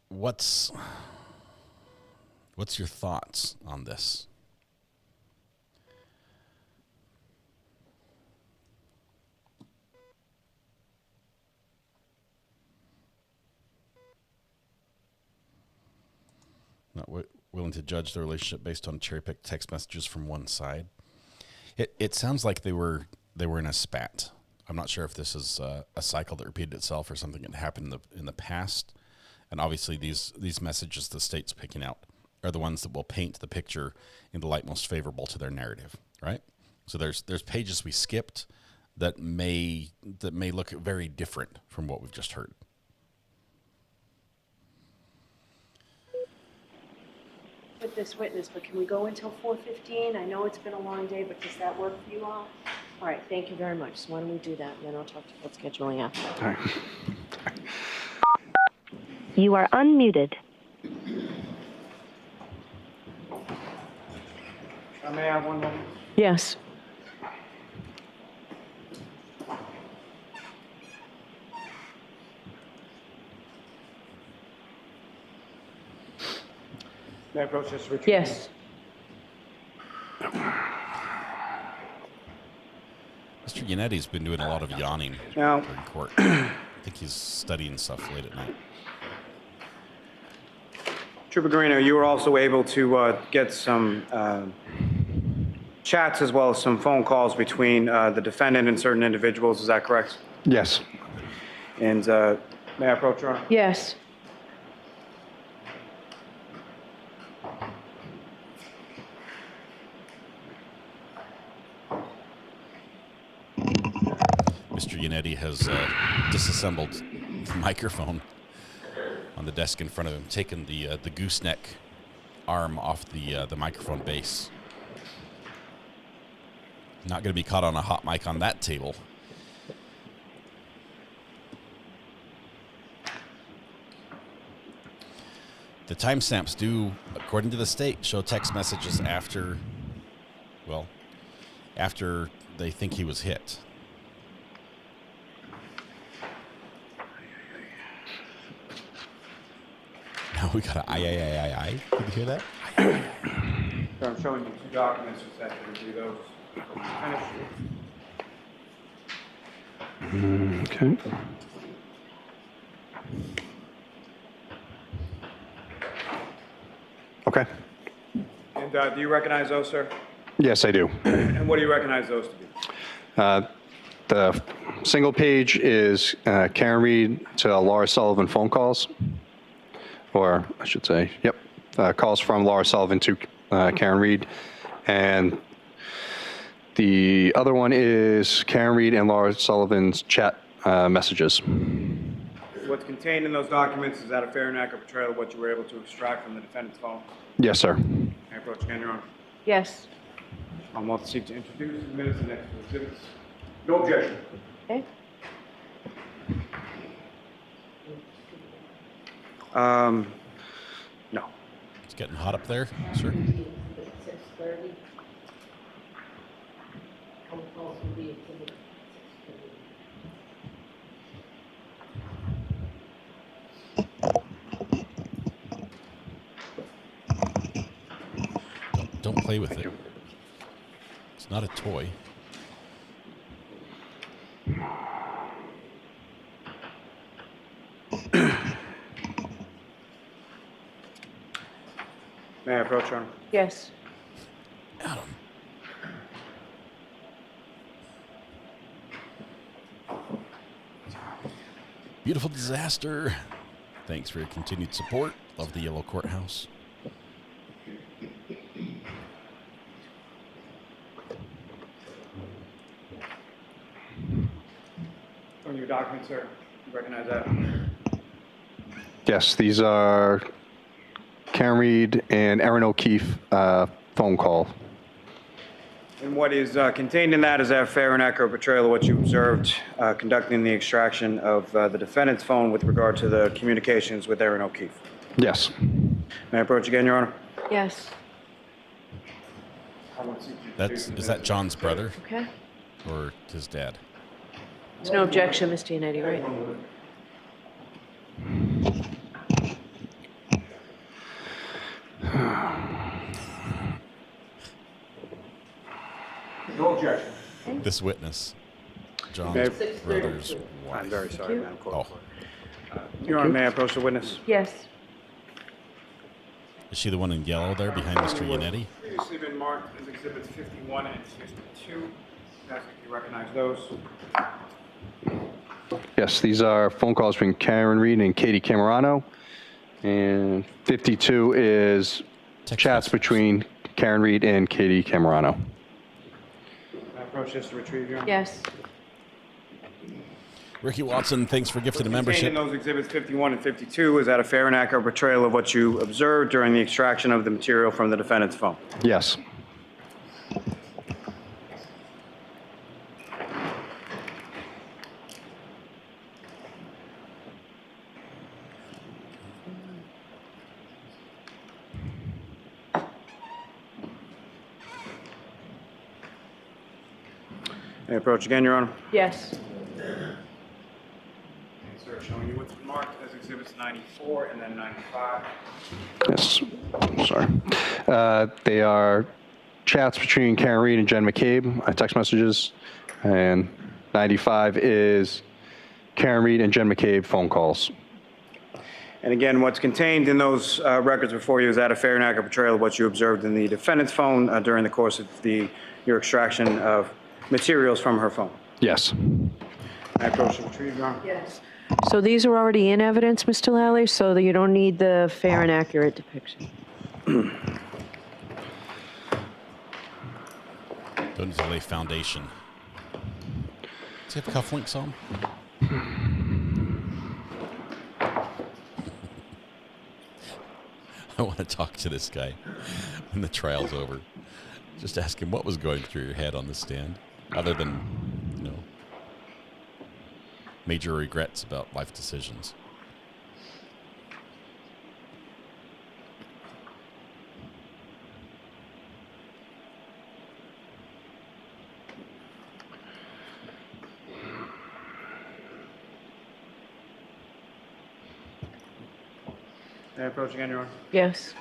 What's your thoughts on this? not willing to judge the relationship based on cherry-picked text messages from one side. It sounds like they were in a spat. I'm not sure if this is a cycle that repeated itself or something that happened in the past. And obviously, these messages the state's picking out are the ones that will paint the picture in the light most favorable to their narrative, right? So there's pages we skipped that may look very different from what we've just heard. With this witness, but can we go until 4:15? I know it's been a long day, but does that work for you all? All right, thank you very much. So why don't we do that, and then I'll talk to about scheduling after. All right. You are unmuted. May I have one moment? Yes. May I approach this, Richard? Yes. Mr. Yanetti's been doing a lot of yawning Now, during court. I think he's studying stuff late at night. Trooper Gino, you were also able to get some chats as well as some phone calls between the defendant and certain individuals. Is that correct? Yes. And may I approach, Your Honor? Yes. Mr. Yannetti has disassembled the microphone on the desk in front of him, taken the gooseneck arm off the microphone base. Not going to be caught on a hot mic on that table. The timestamps do, according to the state, show text messages after they think he was hit. Now we got an I. Did you hear that? So I'm showing you two documents. Just have to review those. Okay. Okay. And do you recognize those, sir? Yes, I do. And what do you recognize those to be? The single page is Karen Reed to Laura Sullivan phone calls, or I should say, yep, calls from Laura Sullivan to Karen Reed. And the other one is Karen Reed and Laura Sullivan's chat messages. What's contained in those documents, is that a fair and accurate portrayal of what you were able to extract from the defendant's phone? Yes, sir. May I approach again, Your Honor? Yes. I'm about to seek to introduce the minutes and next exhibits. No objection. Okay. No. It's getting hot up there, sir. 6:30. Phone calls will be exhibited at 6:30. Don't play with it. It's not a toy. May I approach, Your Honor? Yes. Adam. Beautiful disaster. Thanks for your continued support. Love the yellow courthouse. On your document, sir, you recognize that? Yes, these are Karen Reed and Erin O'Keefe phone call. And what is contained in that, is that a fair and accurate portrayal of what you observed conducting the extraction of the defendant's phone with regard to the communications with Erin O'Keefe? Yes. May I approach again, Your Honor? Yes. Is that John's brother? Okay. Or his dad? There's no objection, Mr. Yannetti, right? No objection. This witness, John's May- brother's wife. I'm very sorry, Madam Clerk. Oh. Your Honor, may I approach the witness? Yes. Is she the one in yellow there behind Mr. Yannetti? Previously been marked as exhibits 51 and 52. Ask if you recognize those. Yes, these are phone calls between Karen Reed and Katie Camerano. And 52 is chats between Karen Reed and Katie Camerano. Can I approach this to retrieve your? Yes. Ricky Watson, thanks for gifting a Contained membership. in those exhibits 51 and 52, is that a fair and accurate portrayal of what you observed during the extraction of the material from the defendant's phone? Yes. May I approach again, Your Honor? Yes. Sir, showing you what's been marked as exhibits 94 and then 95. Yes. Sorry. They are chats between Karen Reed and Jen McCabe, text messages. And 95 is Karen Reed and Jen McCabe phone calls. And again, what's contained in those records before you, is that a fair and accurate portrayal of what you observed in the defendant's phone during the course of your extraction of materials from her phone? Yes. I approach the retrieve, Your Honor. Yes. So these are already in evidence, Mr. Lally, so that you don't need the fair and accurate depiction. Don't need to lay foundation. Does he have cufflinks on? I want to talk to this guy when the trial's over. Just ask him what was going through your head on the stand, other than, you know, major regrets about life decisions. May I approach again, Your Honor? Yes.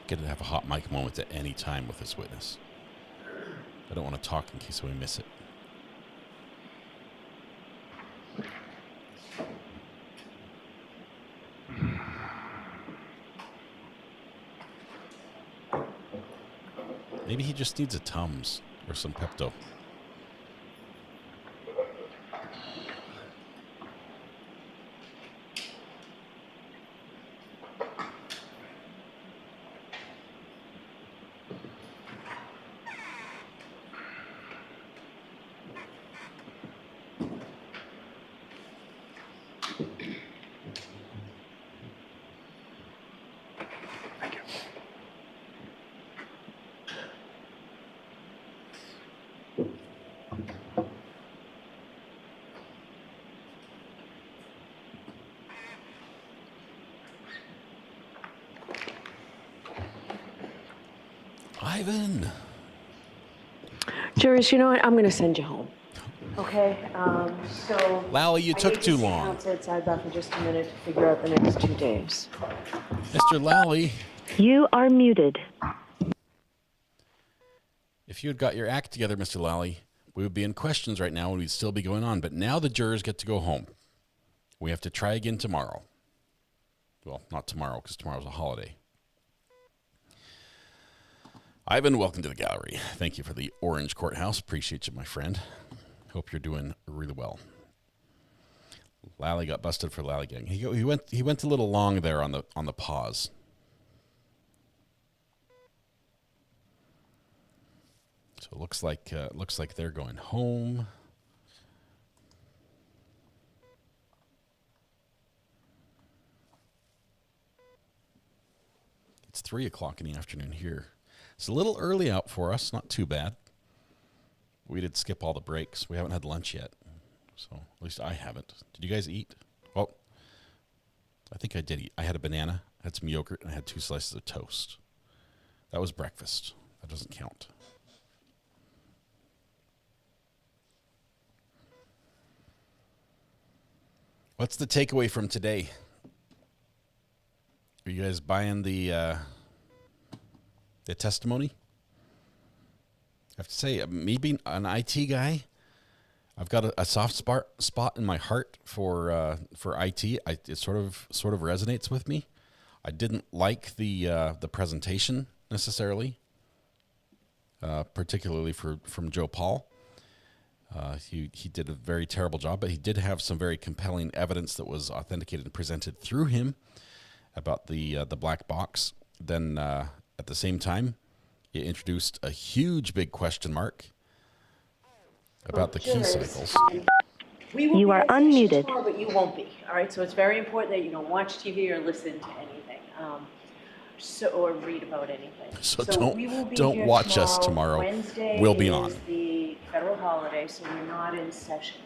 Get to have a hot mic moment at any time with this witness. I don't want to talk in case we miss it. Maybe he just needs a Tums or some Pepto. Ayden. Jurors, you know what? I'm going to send you home. Okay? So... Lally, you took too long. Counsel at sidebar for just a minute to figure out the next 2 days. Mr. Lally. You are muted. If you had got your act together, Mr. Lally, we would be in questions right now and we'd still be going on. But now the jurors get to go home. We have to try again tomorrow. Well, not tomorrow, because tomorrow's a holiday. Ayden, welcome to the gallery. Thank you for the orange courthouse. Appreciate you, my friend. Hope you're doing really well. Lally got busted for lollygagging. He went a little long there on the pause. So it looks like they're going home. It's 3 o'clock in the afternoon here. It's a little early out for us, not too bad. We did skip all the breaks. We haven't had lunch yet. So at least I haven't. Did you guys eat? Well, I think I did eat. I had a banana, I had some yogurt, and I had 2 slices of toast. That was breakfast. That doesn't count. What's the takeaway from today? Are you guys buying the testimony? I have to say, me being an IT guy, I've got a soft spot in my heart for IT. It sort of resonates with me. I didn't like the presentation necessarily, particularly from Joe Paul. He did a very terrible job, but he did have some very compelling evidence that was authenticated and presented through him about the black box. Then at the same time, he introduced a huge big question mark about the key cycles. We will You be are at session unmuted. tomorrow, but you won't be. All right, so it's very important that you don't watch TV or listen to anything, or read about anything. So we will be don't here watch us tomorrow. Wednesday We'll be is on. the federal holiday, so we're not in session.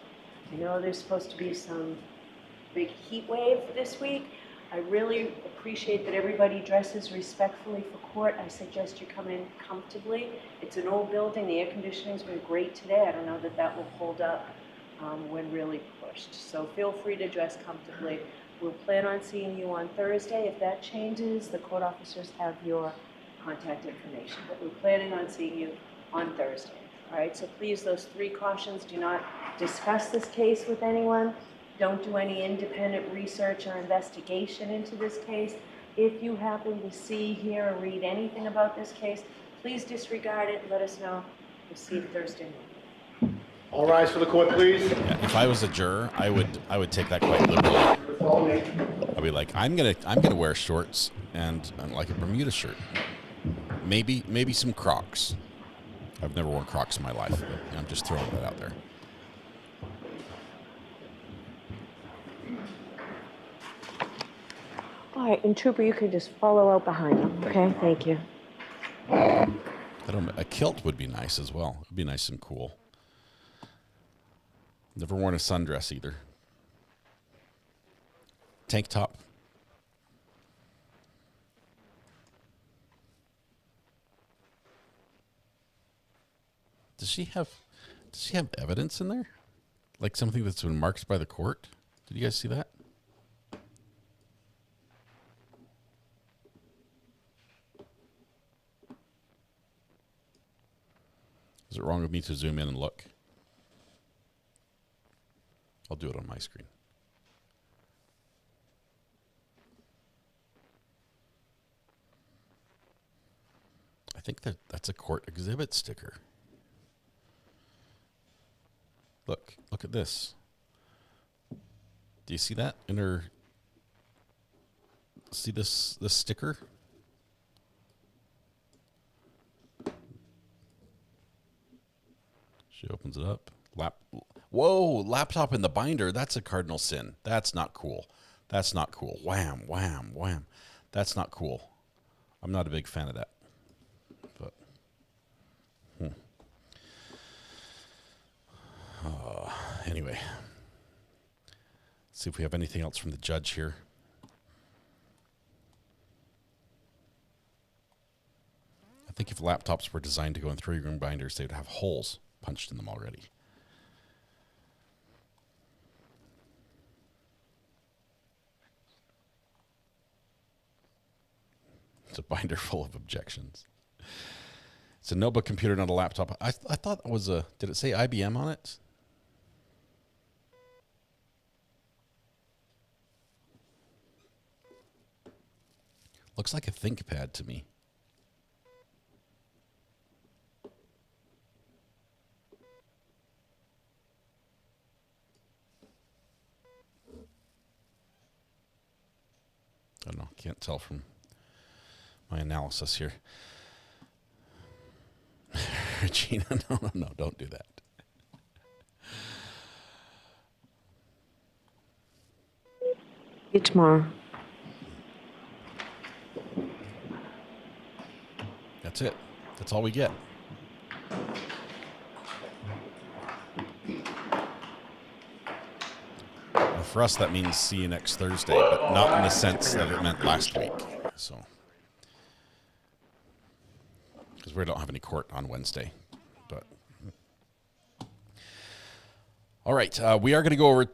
I know there's supposed to be some big heat wave this week. I really appreciate that everybody dresses respectfully for court. I suggest you come in comfortably. It's an old building. The air conditioning's been great today. I don't know that will hold up when really pushed. So feel free to dress comfortably. We'll plan on seeing you on Thursday. If that changes, the court officers have your contact information. But we're planning on seeing you on Thursday. All right, so please, those 3 cautions: do not discuss this case with anyone. Don't do any independent research or investigation into this case. If you happen to see, hear, or read anything about this case, please disregard it and let us know. We'll see you Thursday morning. All rise for the court, please. Yeah, if I was a juror, I would take that quite liberally. I'd be like, I'm gonna wear shorts and like a Bermuda shirt, maybe some Crocs. I've never worn Crocs in my life, but I'm just throwing that out there. All right, and Trooper, you can just follow out behind them, okay? Thank you. A kilt would be nice as well. It'd be nice and cool. Never worn a sundress either. Tank top. Does she have evidence in there? Like something that's been marked by the court? Did you guys see that? Is it wrong of me to zoom in and look? I'll do it on my screen. I think that's a court exhibit sticker. Look at this. Do you see that in her? See this sticker? She opens it up. Whoa, laptop in the binder. That's a cardinal sin. That's not cool. That's not cool. Wham, wham, wham. That's not cool. I'm not a big fan of that. But anyway, let's see if we have anything else from the judge here. I think if laptops were designed to go in 3-ring binders, they would have holes punched in them already. It's a binder full of objections. It's a notebook computer, not a laptop. I thought it was a... Did it say IBM on it? Looks like a ThinkPad to me. I don't know. Can't tell from my analysis here. Gino, no, don't do that. See you tomorrow. That's it. That's all we get. Well, for us, that means see you next Thursday, but not in the sense that it meant last week. So, because we don't have any court on Wednesday. But all right, we are going to go over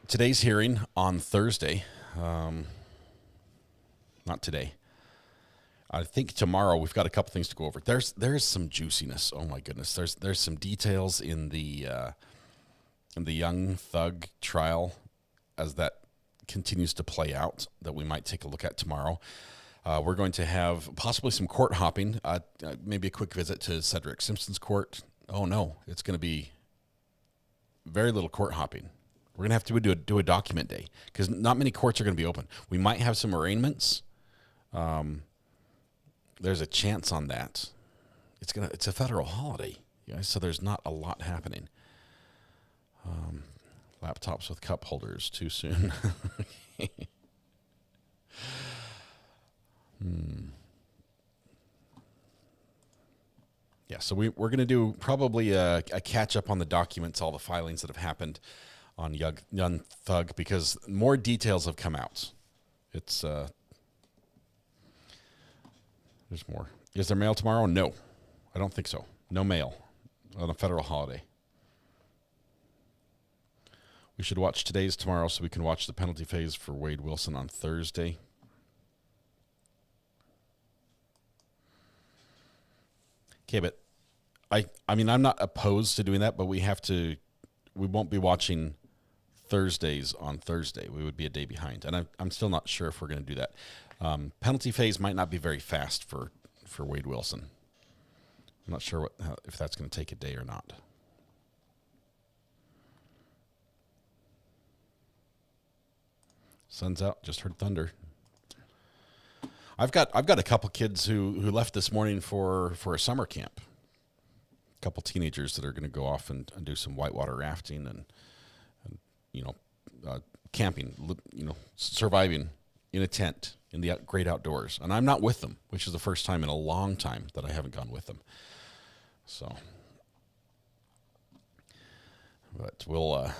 today's hearing on Thursday, not today. I think tomorrow we've got a couple things to go over. There's some juiciness. Oh my goodness. There's some details in the young thug trial as that continues to play out that we might take a look at tomorrow. We're going to have possibly some court hopping, maybe a quick visit to Cedric Simpson's court. Oh no, it's going to be very little court hopping. We're going to have to do a document day because not many courts are going to be open. We might have some arraignments. There's a chance on that. It's a federal holiday, guys, so there's not a lot happening. Laptops with cup holders too soon. Yeah, so we're going to do probably a catch up on the documents, all the filings that have happened on Young Thug, because more details have come out. It's there's more. Is there mail tomorrow? No, I don't think so. No mail on a federal holiday. We should watch today's tomorrow so we can watch the penalty phase for Wade Wilson on Thursday. Okay, but I mean, I'm not opposed to doing that, but we won't be watching Thursdays on Thursday. We would be a day behind, and I'm still not sure if we're going to do that. Penalty phase might not be very fast for Wade Wilson. I'm not sure if that's going to take a day or not. Sun's out. Just heard thunder. I've got a couple kids who left this morning for a summer camp. A couple teenagers that are going to go off and do some whitewater rafting and camping, surviving in a tent in the great outdoors. And I'm not with them, which is the first time in a long time that I haven't gone with them. So, but we'll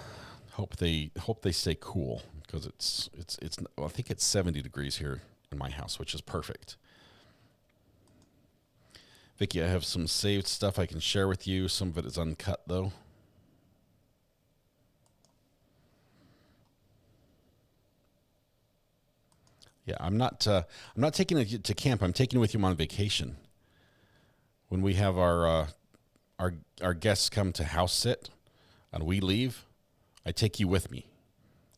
hope they stay cool because it's I think it's 70 degrees here in my house, which is perfect. Vicky, I have some saved stuff I can share with you. Some of it is uncut though. Yeah, I'm not taking it to camp. I'm taking it with you on vacation. When we have our guests come to house sit and we leave, I take you with me.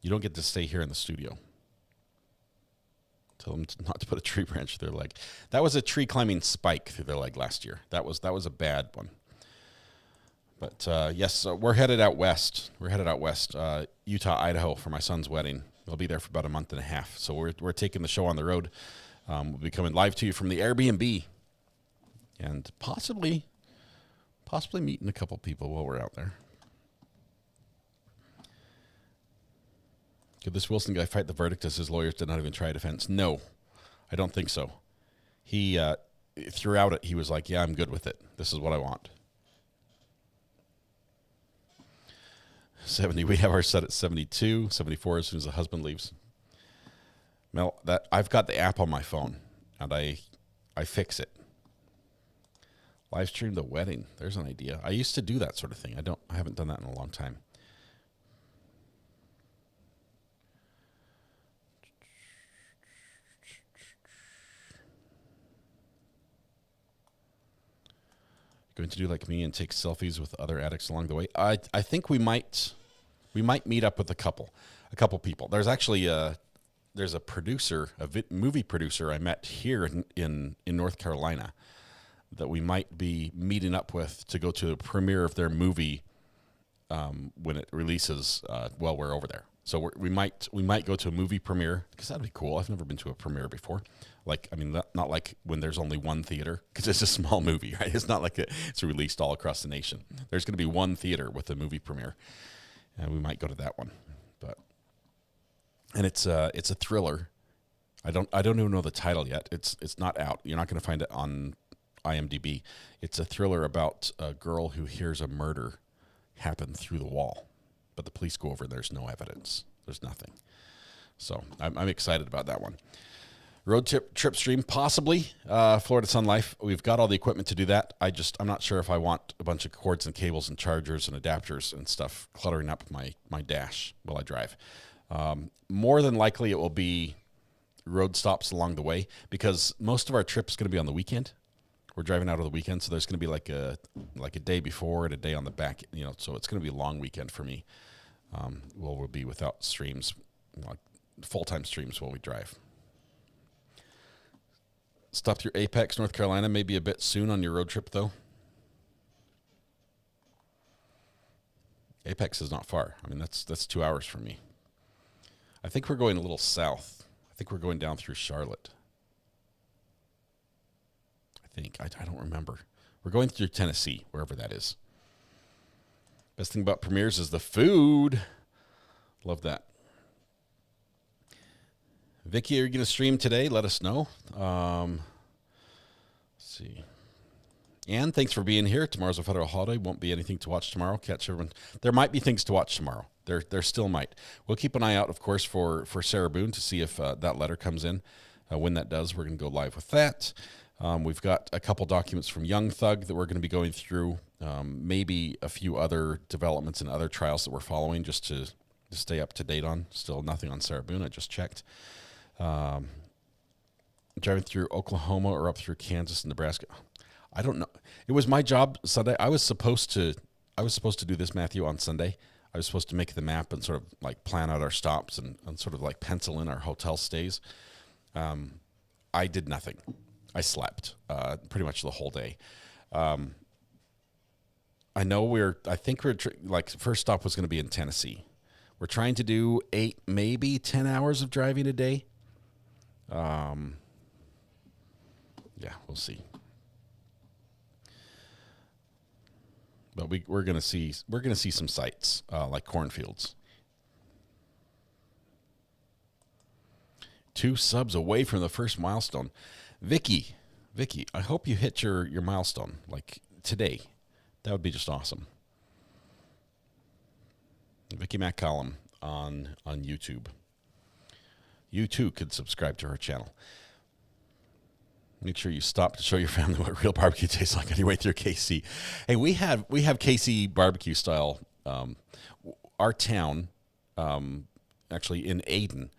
You don't get to stay here in the studio. Tell them not to put a tree branch through their leg. That was a tree climbing spike through their leg last year. That was a bad one. But yes, we're headed out west. Utah, Idaho, for my son's wedding. We'll be there for about a month and a half. So we're taking the show on the road. We'll be coming live to you from the Airbnb, and possibly meeting a couple people while we're out there. Could this Wilson guy fight the verdict as his lawyers did not even try a defense? No, I don't think so. He, throughout it, he was like, yeah, I'm good with it. This is what I want. 70, we have our set at 72, 74 as soon as the husband leaves. Mel, I've got the app on my phone, and I fix it. Live stream the wedding. There's an idea. I used to do that sort of thing. I haven't done that in a long time. Going to do like me and take selfies with other addicts along the way? I think we might meet up with a couple people. There's actually there's a producer, movie producer I met here in North Carolina that we might be meeting up with to go to a premiere of their movie when it releases while we're over there. So we might go to a movie premiere because that'd be cool. I've never been to a premiere before. Not like when there's only one theater, because it's a small movie, right? It's not like it's released all across the nation. There's going to be one theater with a movie premiere, and we might go to that one. And it's a thriller. I don't even know the title yet. It's not out. You're not going to find it on IMDb. It's a thriller about a girl who hears a murder happen through the wall, but the police go over and there's no evidence. There's nothing. So I'm excited about that one. Road trip stream, possibly. Florida Sun Life. We've got all the equipment to do that. I'm not sure if I want a bunch of cords and cables and chargers and adapters and stuff cluttering up my dash while I drive. More than likely, it will be road stops along the way because most of our trip is going to be on the weekend. We're driving out on the weekend, so there's going to be like a day before and a day on the back. So it's going to be a long weekend for me. We'll be without streams, like full-time streams while we drive. Stop through Apex, North Carolina, maybe a bit soon on your road trip, though. Apex is not far. I mean, that's 2 hours from me. I think we're going a little south. I think we're going down through Charlotte. I don't remember. We're going through Tennessee, wherever that is. Best thing about premieres is the food. Love that. Vicky, are you going to stream today? Let us know. Let's see. Ann, thanks for being here. Tomorrow's a federal holiday. Won't be anything to watch tomorrow. Catch everyone. There might be things to watch tomorrow. There still might. We'll keep an eye out, of course, for Sarah Boone to see if that letter comes in. When that does, we're going to go live with that. We've got a couple documents from Young Thug that we're going to be going through. Maybe a few other developments and other trials that we're following just to stay up to date on. Still nothing on Sarah Boone. I just checked. Driving through Oklahoma or up through Kansas and Nebraska. I don't know. It was my job Sunday. I was supposed to do this, Matthew, on Sunday. I was supposed to make the map and sort of like plan out our stops and sort of like pencil in our hotel stays. I did nothing. I slept pretty much the whole day. I know I think first stop was going to be in Tennessee. We're trying to do 8, maybe 10 hours of driving a day. Yeah, we'll see. But we're gonna see some sights like cornfields. 2 subs away from the first milestone. Vicky, I hope you hit your milestone like today. That would be just awesome. Vicky McCallum on YouTube. You too could subscribe to her channel. Make sure you stop to show your family what real barbecue tastes like on your way through KC. Hey, we have KC barbecue style. Our town, actually in Ayden,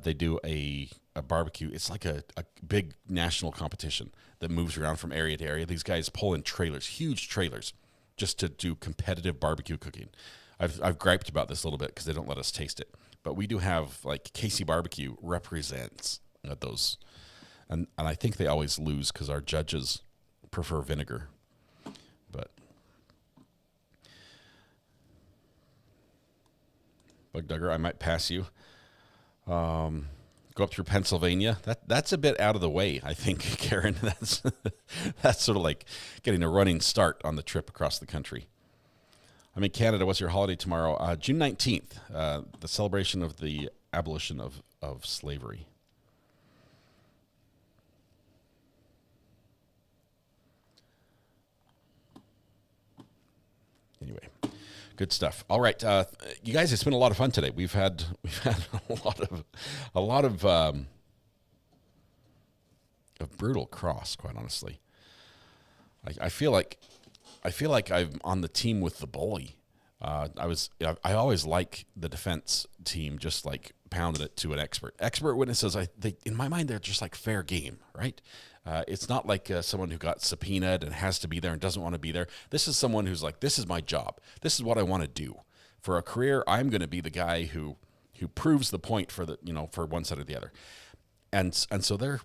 they do a barbecue. It's like a big national competition that moves around from area to area. These guys pull in trailers, huge trailers, just to do competitive barbecue cooking. I've griped about this a little bit because they don't let us taste it. But we do have, like, KC Barbecue represents those. And I think they always lose because our judges prefer vinegar. But Bug Duggar, I might pass you. Go up through Pennsylvania. That's a bit out of the way, I think, Karen. That's sort of like getting a running start on the trip across the country. I'm in Canada. What's your holiday tomorrow? June 19th, the celebration of the abolition of slavery. Anyway, good stuff. All right, you guys, it's been a lot of fun today. We've had a lot of brutal cross, quite honestly. I feel like I'm on the team with the bully. I always like the defense team, just like pounded it to an expert. Expert witnesses, in my mind, they're just like fair game, right? It's not like someone who got subpoenaed and has to be there and doesn't want to be there. This is someone who's like, this is my job. This is what I want to do. For a career, I'm going to be the guy who proves the point for for one side or the other. And so they're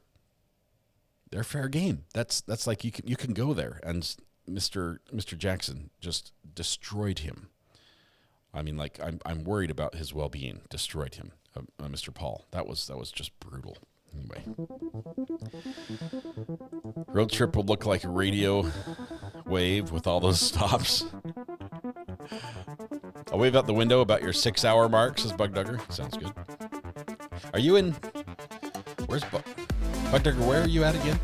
fair game. That's like you can go there, and Mr. Jackson just destroyed him. I mean, like I'm worried about his well-being. Destroyed him, Mr. Paul. That was just brutal. Anyway, road trip would look like a radio wave with all those stops. I'll wave out the window about your 6-hour mark, says Bug Duggar. Sounds good. Are you in? Where's Bug Duggar? Where are you at again?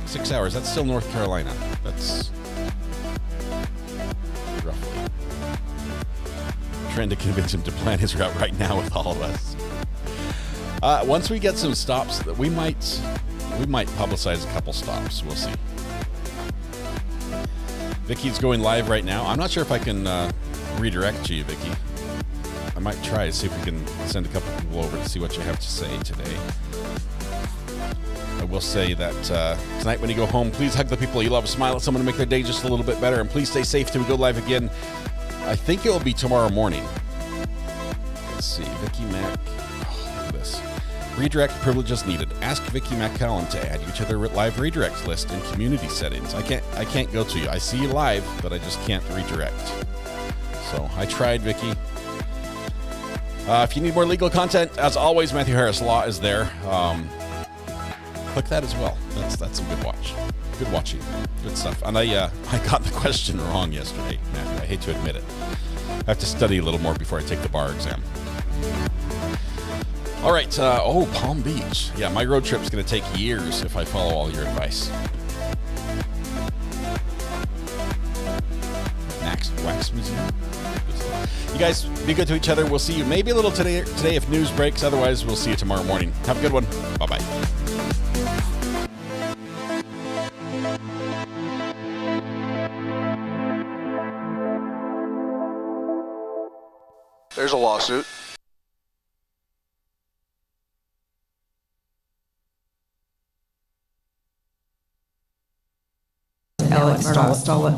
6 hours. That's still North Carolina. That's roughly. I'm trying to convince him to plan his route right now with all of us. Once we get some stops, we might publicize a couple stops. We'll see. Vicky's going live right now. I'm not sure if I can redirect you, Vicky. I might try to see if we can send a couple people over to see what you have to say today. I will say that tonight when you go home, please hug the people you love, smile at someone to make their day just a little bit better, and please stay safe till we go live again. I think it will be tomorrow morning. Let's see, Vicky Mac. Oh, look at this. Redirect privileges needed. Ask Vicky McCallum to add you to their live redirect list in community settings. I can't go to you. I see you live, but I just can't redirect. So I tried, Vicky. If you need more legal content, as always, Matthew Harris Law is there. Click that as well. That's some good watch. Good watching. Good stuff. And I got the question wrong yesterday, Matthew. I hate to admit it. I have to study a little more before I take the bar exam. All right. Palm Beach. Yeah, my road trip's going to take years if I follow all your advice. Wax Museum. You guys be good to each other. We'll see you maybe a little today if news breaks. Otherwise, we'll see you tomorrow morning. Have a good one. Bye-bye. There's a lawsuit. Alex stole it.